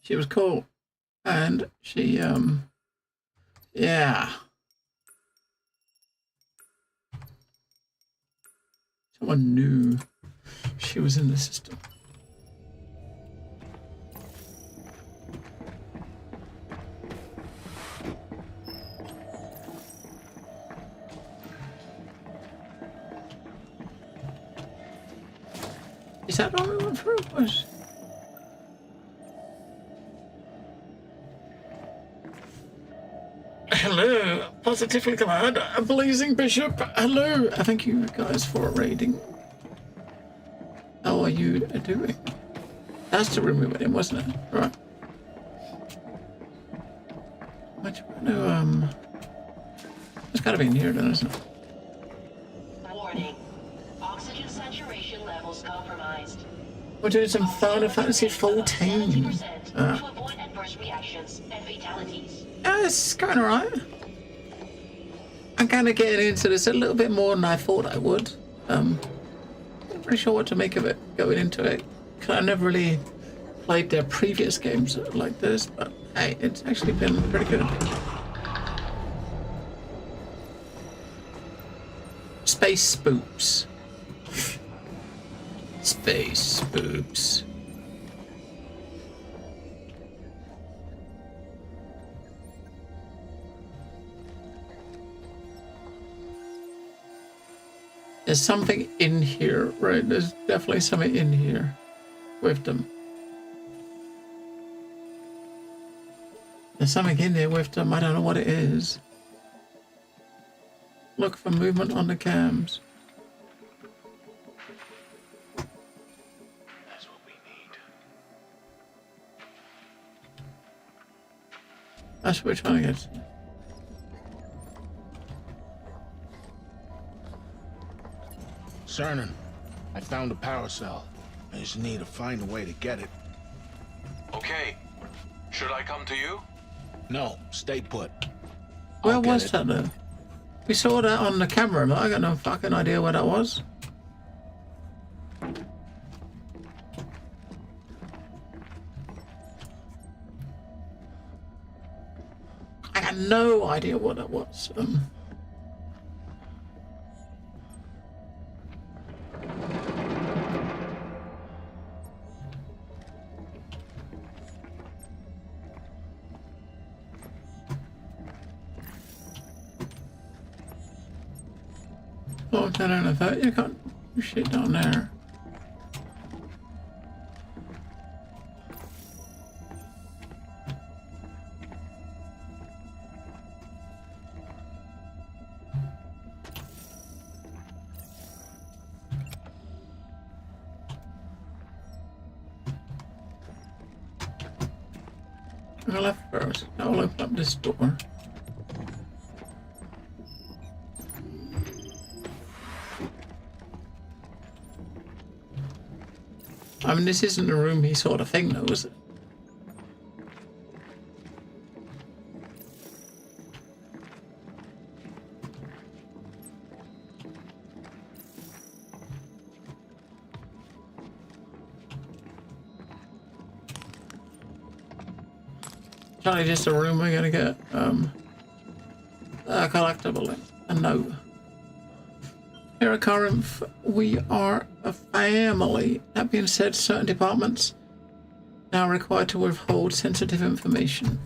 [SPEAKER 1] She was cool. And she, yeah. Someone knew she was in the system. Is that all we went through? Was hello, positively command, a blazing bishop. Hello, thank you guys for raiding. How are you doing? That's the room we went in, wasn't it? Right. Which one? It's gotta be in here then, isn't it?
[SPEAKER 7] Warning. Oxygen saturation levels compromised.
[SPEAKER 1] We're doing some Final Fantasy 14.
[SPEAKER 7] To avoid adverse reactions and fatalities.
[SPEAKER 1] Yeah, it's going alright. I'm kind of getting into this a little bit more than I thought I would. I'm not pretty sure what to make of it going into it. I never really played their previous games like this, but hey, it's actually been pretty good. Space spoops. Space spoops. There's something in here, right? There's definitely something in here with them. There's something in there with them. I don't know what it is. Look for movement on the cams.
[SPEAKER 9] That's what we need.
[SPEAKER 1] That's what we're trying to get to.
[SPEAKER 9] Cernan, I found a power cell. I just need to find a way to get it.
[SPEAKER 19] Okay. Should I come to you?
[SPEAKER 9] No, stay put.
[SPEAKER 1] Where was that then? We saw that on the camera, but I got no fucking idea where that was. I got no idea what that was. Oh, I don't know if that you can't do shit down there. I left first. Now I'll open up this door. I mean, this isn't a roomy sort of thing, though, is it? Probably just a room we're gonna get a collectible, a note. Here at Corinth, we are a family. That being said, certain departments now are required to withhold sensitive information.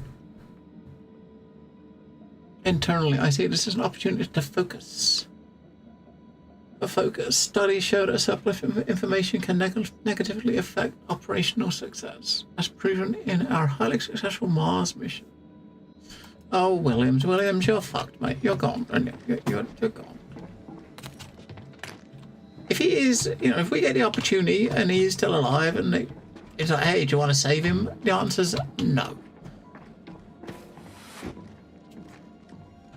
[SPEAKER 1] Internally, I see this as an opportunity to focus. a focus. Studies show that uplifting information can negatively affect operational success, as proven in our highly successful Mars mission. Oh, Williams, you're fucked, mate. You're gone, and you're gone. If he is, you know, if we get the opportunity and he is still alive, and it's like, hey, do you want to save him? The answer's no.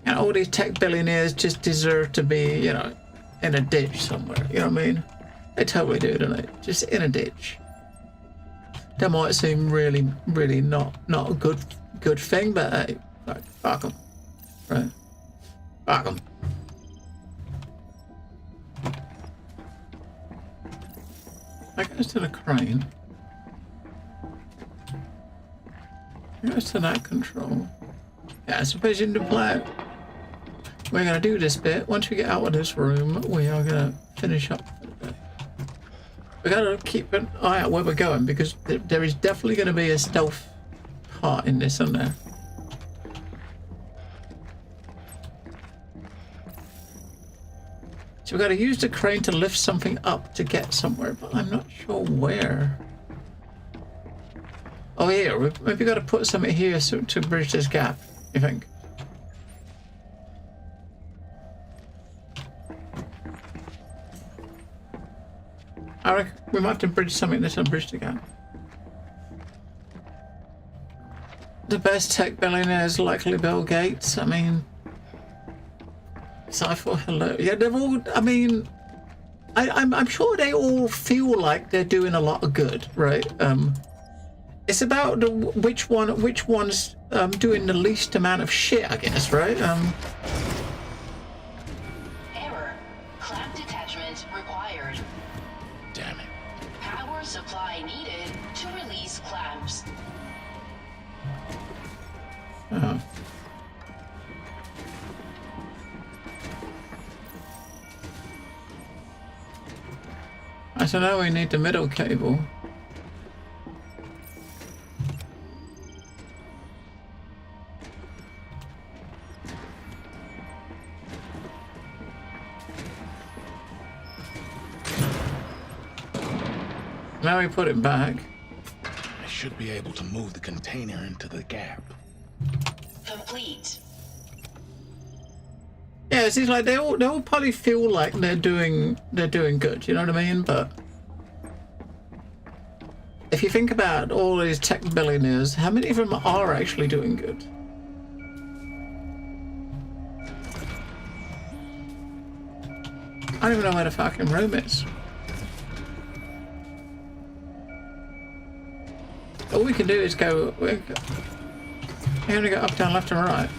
[SPEAKER 1] And all these tech billionaires just deserve to be, you know, in a ditch somewhere. You know what I mean? They totally do, don't they? Just in a ditch. That might seem really, really not a good thing, but hey, fuck them, right? Fuck them. That goes to the crane. That goes to that control. Yeah, I suppose in the plan. We're gonna do this bit. Once we get out of this room, we are gonna finish up for the day. We gotta keep an eye out where we're going because there is definitely gonna be a stealth part in this, isn't there? So we gotta use the crane to lift something up to get somewhere, but I'm not sure where. Oh, here. We've maybe got to put something here to bridge this gap, you think? I reckon we might have to bridge something that's on bridge the gap. The best tech billionaire is likely Bill Gates. I mean, Cypher, hello. Yeah, they've all. I mean, I'm sure they all feel like they're doing a lot of good, right? It's about which one's doing the least amount of shit, I guess, right?
[SPEAKER 7] Error. Clamp detachment required.
[SPEAKER 9] Damn it.
[SPEAKER 7] Power supply needed to release clamps.
[SPEAKER 1] Oh. So now we need the middle cable. Now we put it back.
[SPEAKER 9] I should be able to move the container into the gap.
[SPEAKER 7] Complete.
[SPEAKER 1] Yeah, it seems like they all probably feel like they're doing good, you know what I mean? But if you think about all these tech billionaires, how many of them are actually doing good? I don't even know where the fucking room is. All we can do is go. We only go up, down, left, and right.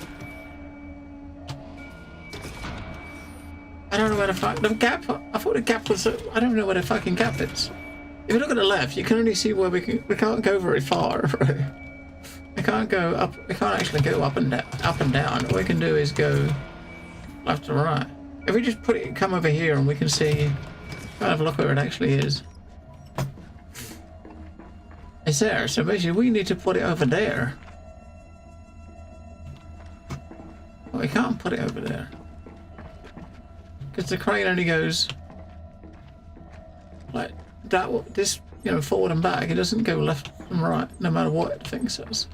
[SPEAKER 1] I don't know where the fuck the gap. I thought the gap was. I don't know where the fucking gap is. If you look at the left, you can only see where we can't go very far. Right? We can't go up. We can't actually go up and down. All we can do is go left and right. If we just come over here and we can see, kind of look where it actually is. It's there. So basically, we need to put it over there. Well, we can't put it over there. Because the crane only goes like that. This, you know, forward and back. It doesn't go left and right, no matter what the thing says.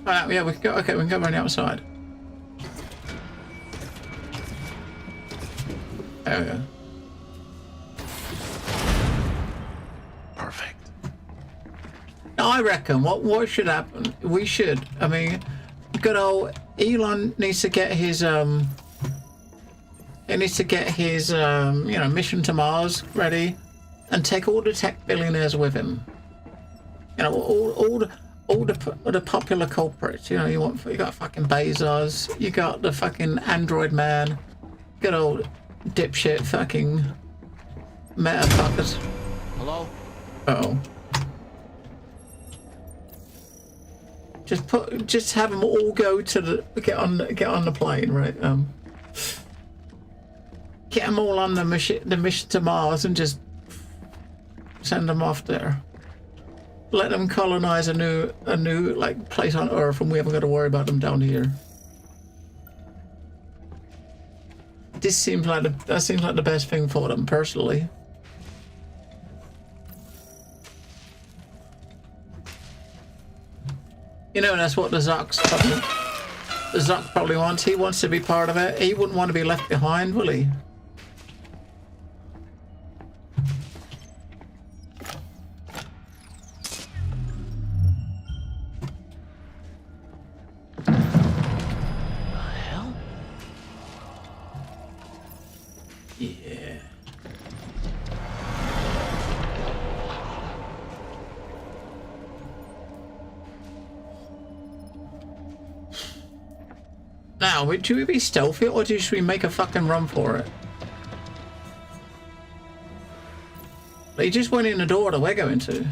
[SPEAKER 1] Yeah, we can go. Okay, we can go around the outside. There we go.
[SPEAKER 9] Perfect.
[SPEAKER 1] Now, I reckon what should happen? We should. I mean, good old Elon needs to get his he needs to get his you know, mission to Mars ready, and take all the tech billionaires with him. You know, all the popular culprits. You know, you got fucking Bezos, you got the fucking Android man, good old dipshit fucking meta fuckers.
[SPEAKER 9] Hello?
[SPEAKER 1] Uh-oh. Just have them all go to get on the plane, right? Get them all on the mission to Mars and just send them off there. let them colonize a new like place on Earth, and we haven't got to worry about them down here. This seems like that seems like the best thing for them, personally. You know, that's what the Zuck probably wants. He wants to be part of it. He wouldn't want to be left behind, will he? Yeah. Now, should we be stealthy or should we make a fucking run for it? He just went in the door that we're going to.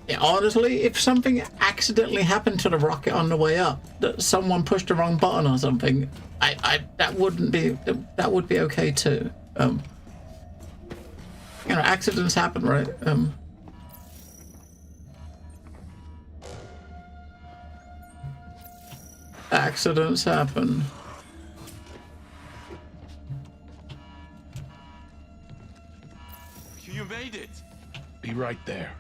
[SPEAKER 1] Yeah, honestly, if something accidentally happened to the rocket on the way up, that someone pushed the wrong button or something, that would be okay too. You know, accidents happen, right? Accidents happen.
[SPEAKER 16] You made it. Be right there.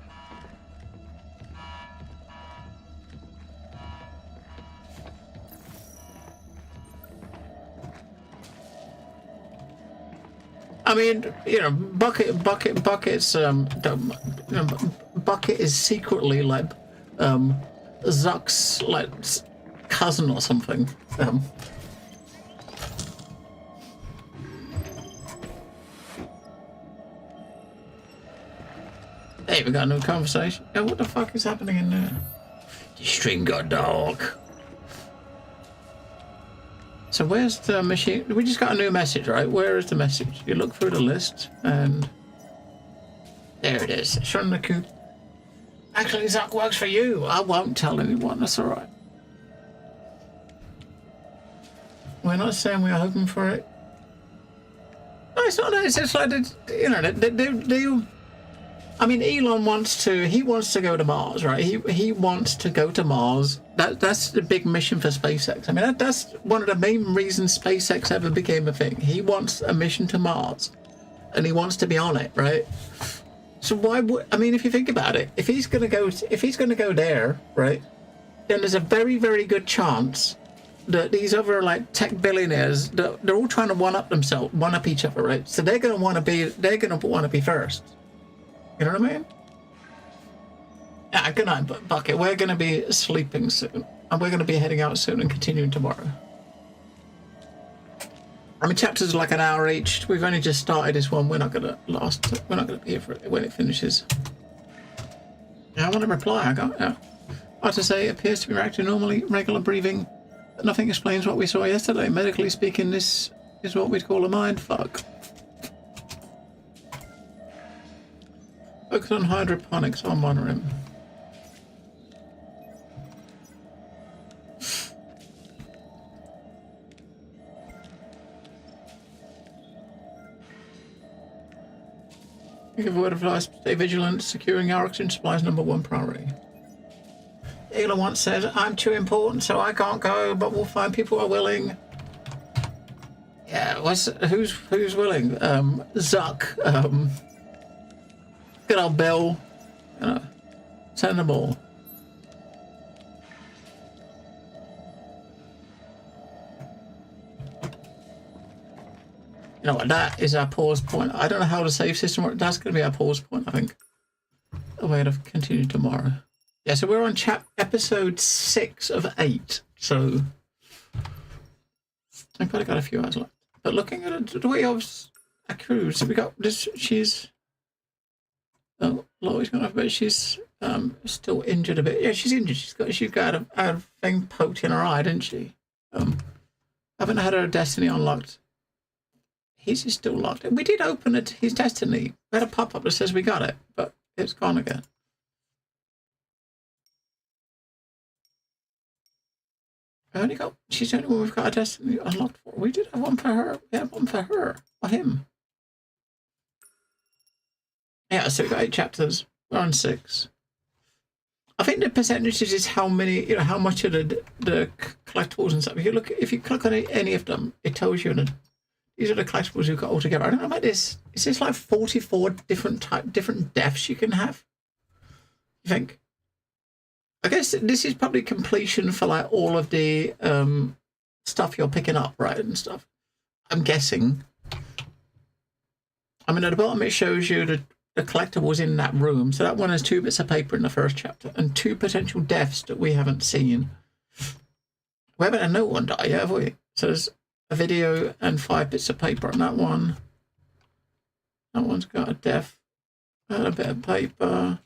[SPEAKER 1] I mean, you know, Bucket's Bucket is secretly like Zuck's like cousin or something. Hey, we got a new conversation. Yeah, what the fuck is happening in there? The string got dark. So where's the machine? We just got a new message, right? Where is the message? You look through the list and there it is. Shun the coop. Actually, Zuck works for you. I won't tell anyone. That's all right. We're not saying we are hoping for it. No, it's not that. It's just like, you know, I mean, Elon wants to go to Mars, right? He wants to go to Mars. That's the big mission for SpaceX. I mean, that's one of the main reasons SpaceX ever became a thing. He wants a mission to Mars, and he wants to be on it, right? So why would, I mean, if you think about it, if he's gonna go there, right, then there's a very, very good chance that these other like tech billionaires, they're all trying to one up each other, right? So they're gonna want to be first. You know what I mean? Yeah, good night, Bucket. We're going to be sleeping soon. And we're going to be heading out soon and continuing tomorrow. I mean, chapters are like an hour each. We've only just started this one. We're not going to be here for it when it finishes. Yeah, I want to reply. I got, yeah. I have to say, it appears to be reacting normally, regular breathing. But nothing explains what we saw yesterday. Medically speaking, this is what we'd call a mind fuck. Focus on hydroponics. I'll monitor him. Give a word of advice. Stay vigilant. Securing our oxygen supply is #1 priority. Ayla once said, "I'm too important, so I can't go, but we'll find people who are willing." Yeah, who's willing? Zuck. Good old Bill. You know, send them all. You know what? That is our pause point. I don't know how the save system works. That's going to be our pause point, I think. A way to continue tomorrow. Yeah, so we're on episode 6 of 8. So I've probably got a few hours left. But looking at the way of a cruise, we got this. She's. Oh, Laurie's gone off, but she's still injured a bit. Yeah, she's injured. She's got a thing poked in her eye, didn't she? Haven't had her destiny unlocked. His is still locked. We did open it. His destiny. We had a pop-up that says we got it, but it's gone again. She's the only one we've got a destiny unlocked for. We did have one for her. We have one for her. Or him. Yeah, so we've got 8 chapters. We're on 6. I think the percentages is how many, how much of the collectibles and stuff. If you click on any of them, it tells you these are the collectibles you've got all together. I don't know about this. Is this like 44 different deaths you can have? You think? I guess this is probably completion for like all of the stuff you're picking up, right, and stuff. I'm guessing. I mean, at the bottom it shows you the collectibles in that room. So that one has 2 bits of paper in the first chapter and 2 potential deaths that we haven't seen. We haven't had no one die yet, have we? So there's a video and 5 bits of paper on that one. That one's got a death and a bit of paper.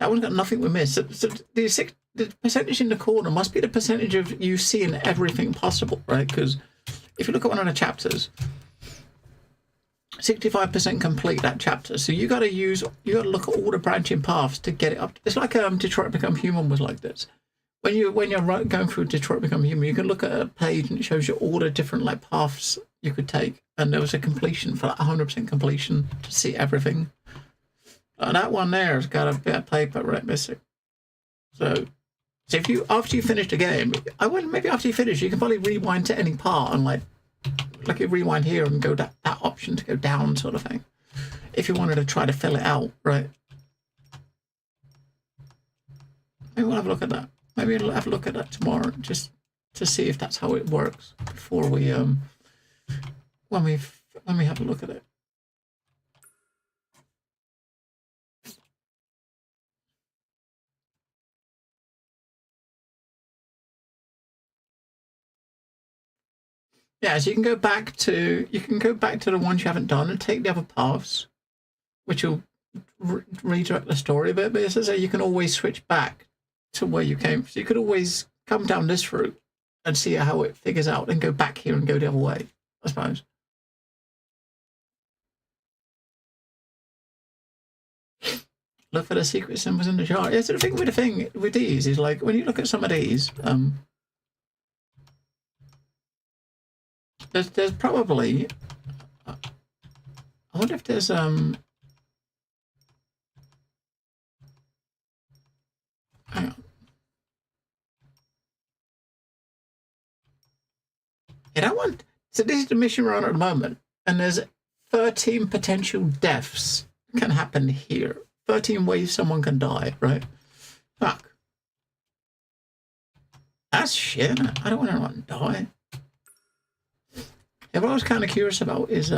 [SPEAKER 1] That one's got nothing we missed. So the percentage in the corner must be the percentage of you seeing everything possible, right? Because if you look at one of the chapters, 65% complete that chapter. So you got to look at all the branching paths to get it up. It's like Detroit Become Human was like this. When you're going through Detroit Become Human, you can look at a page and it shows you all the different like paths you could take, and there was a completion for like 100% completion to see everything. That one there has got a bit of paper right missing. So if you after you finish the game, maybe after you finish, you can probably rewind to any part and like you rewind here and go that option to go down sort of thing. If you wanted to try to fill it out, right? Maybe we'll have a look at that. Maybe we'll have a look at that tomorrow just to see if that's how it works before we when we have a look at it. Yeah, so you can go back to the ones you haven't done and take the other paths, which will redirect the story a bit. But it says that you can always switch back to where you came. So you could always come down this route and see how it figures out, and go back here and go the other way, I suppose. Look for the secret symbols in the chart. Yeah, so the thing with these is like when you look at some of these, there's probably, I wonder if there's hang on. Yeah, that one. So this is the mission we're on at the moment, and there's 13 potential deaths can happen here. 13 ways someone can die, right? Fuck. That's shit. I don't want anyone to die. Yeah, what I was kind of curious about is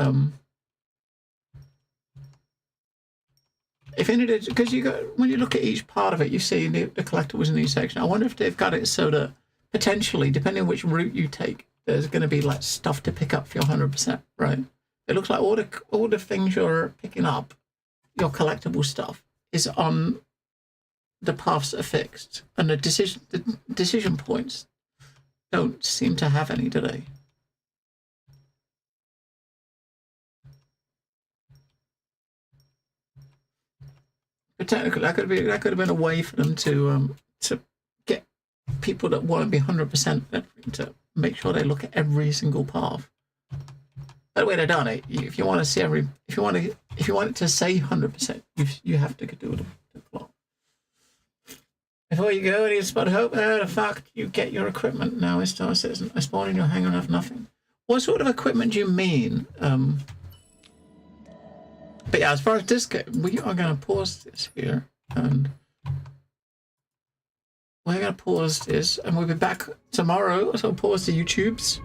[SPEAKER 1] if any, because when you look at each part of it, you see the collectibles in each section. I wonder if they've got it so that potentially, depending on which route you take, there's going to be like stuff to pick up for your 100%, right? It looks like all the things you're picking up, your collectible stuff, is on the paths that are fixed, and the decision points don't seem to have any, do they? But technically, that could have been a way for them to get people that want to be 100% to make sure they look at every single path. By the way they've done it, if you want to see if you want it to say 100%, you have to do the plot. Before you go, any spot hope, the fact you get your equipment now. It starts as a spawn in your hangar and have nothing. What sort of equipment do you mean? But yeah, as far as this game, we are going to pause this here, and we're going to pause this, and we'll be back tomorrow. So pause the YouTubes.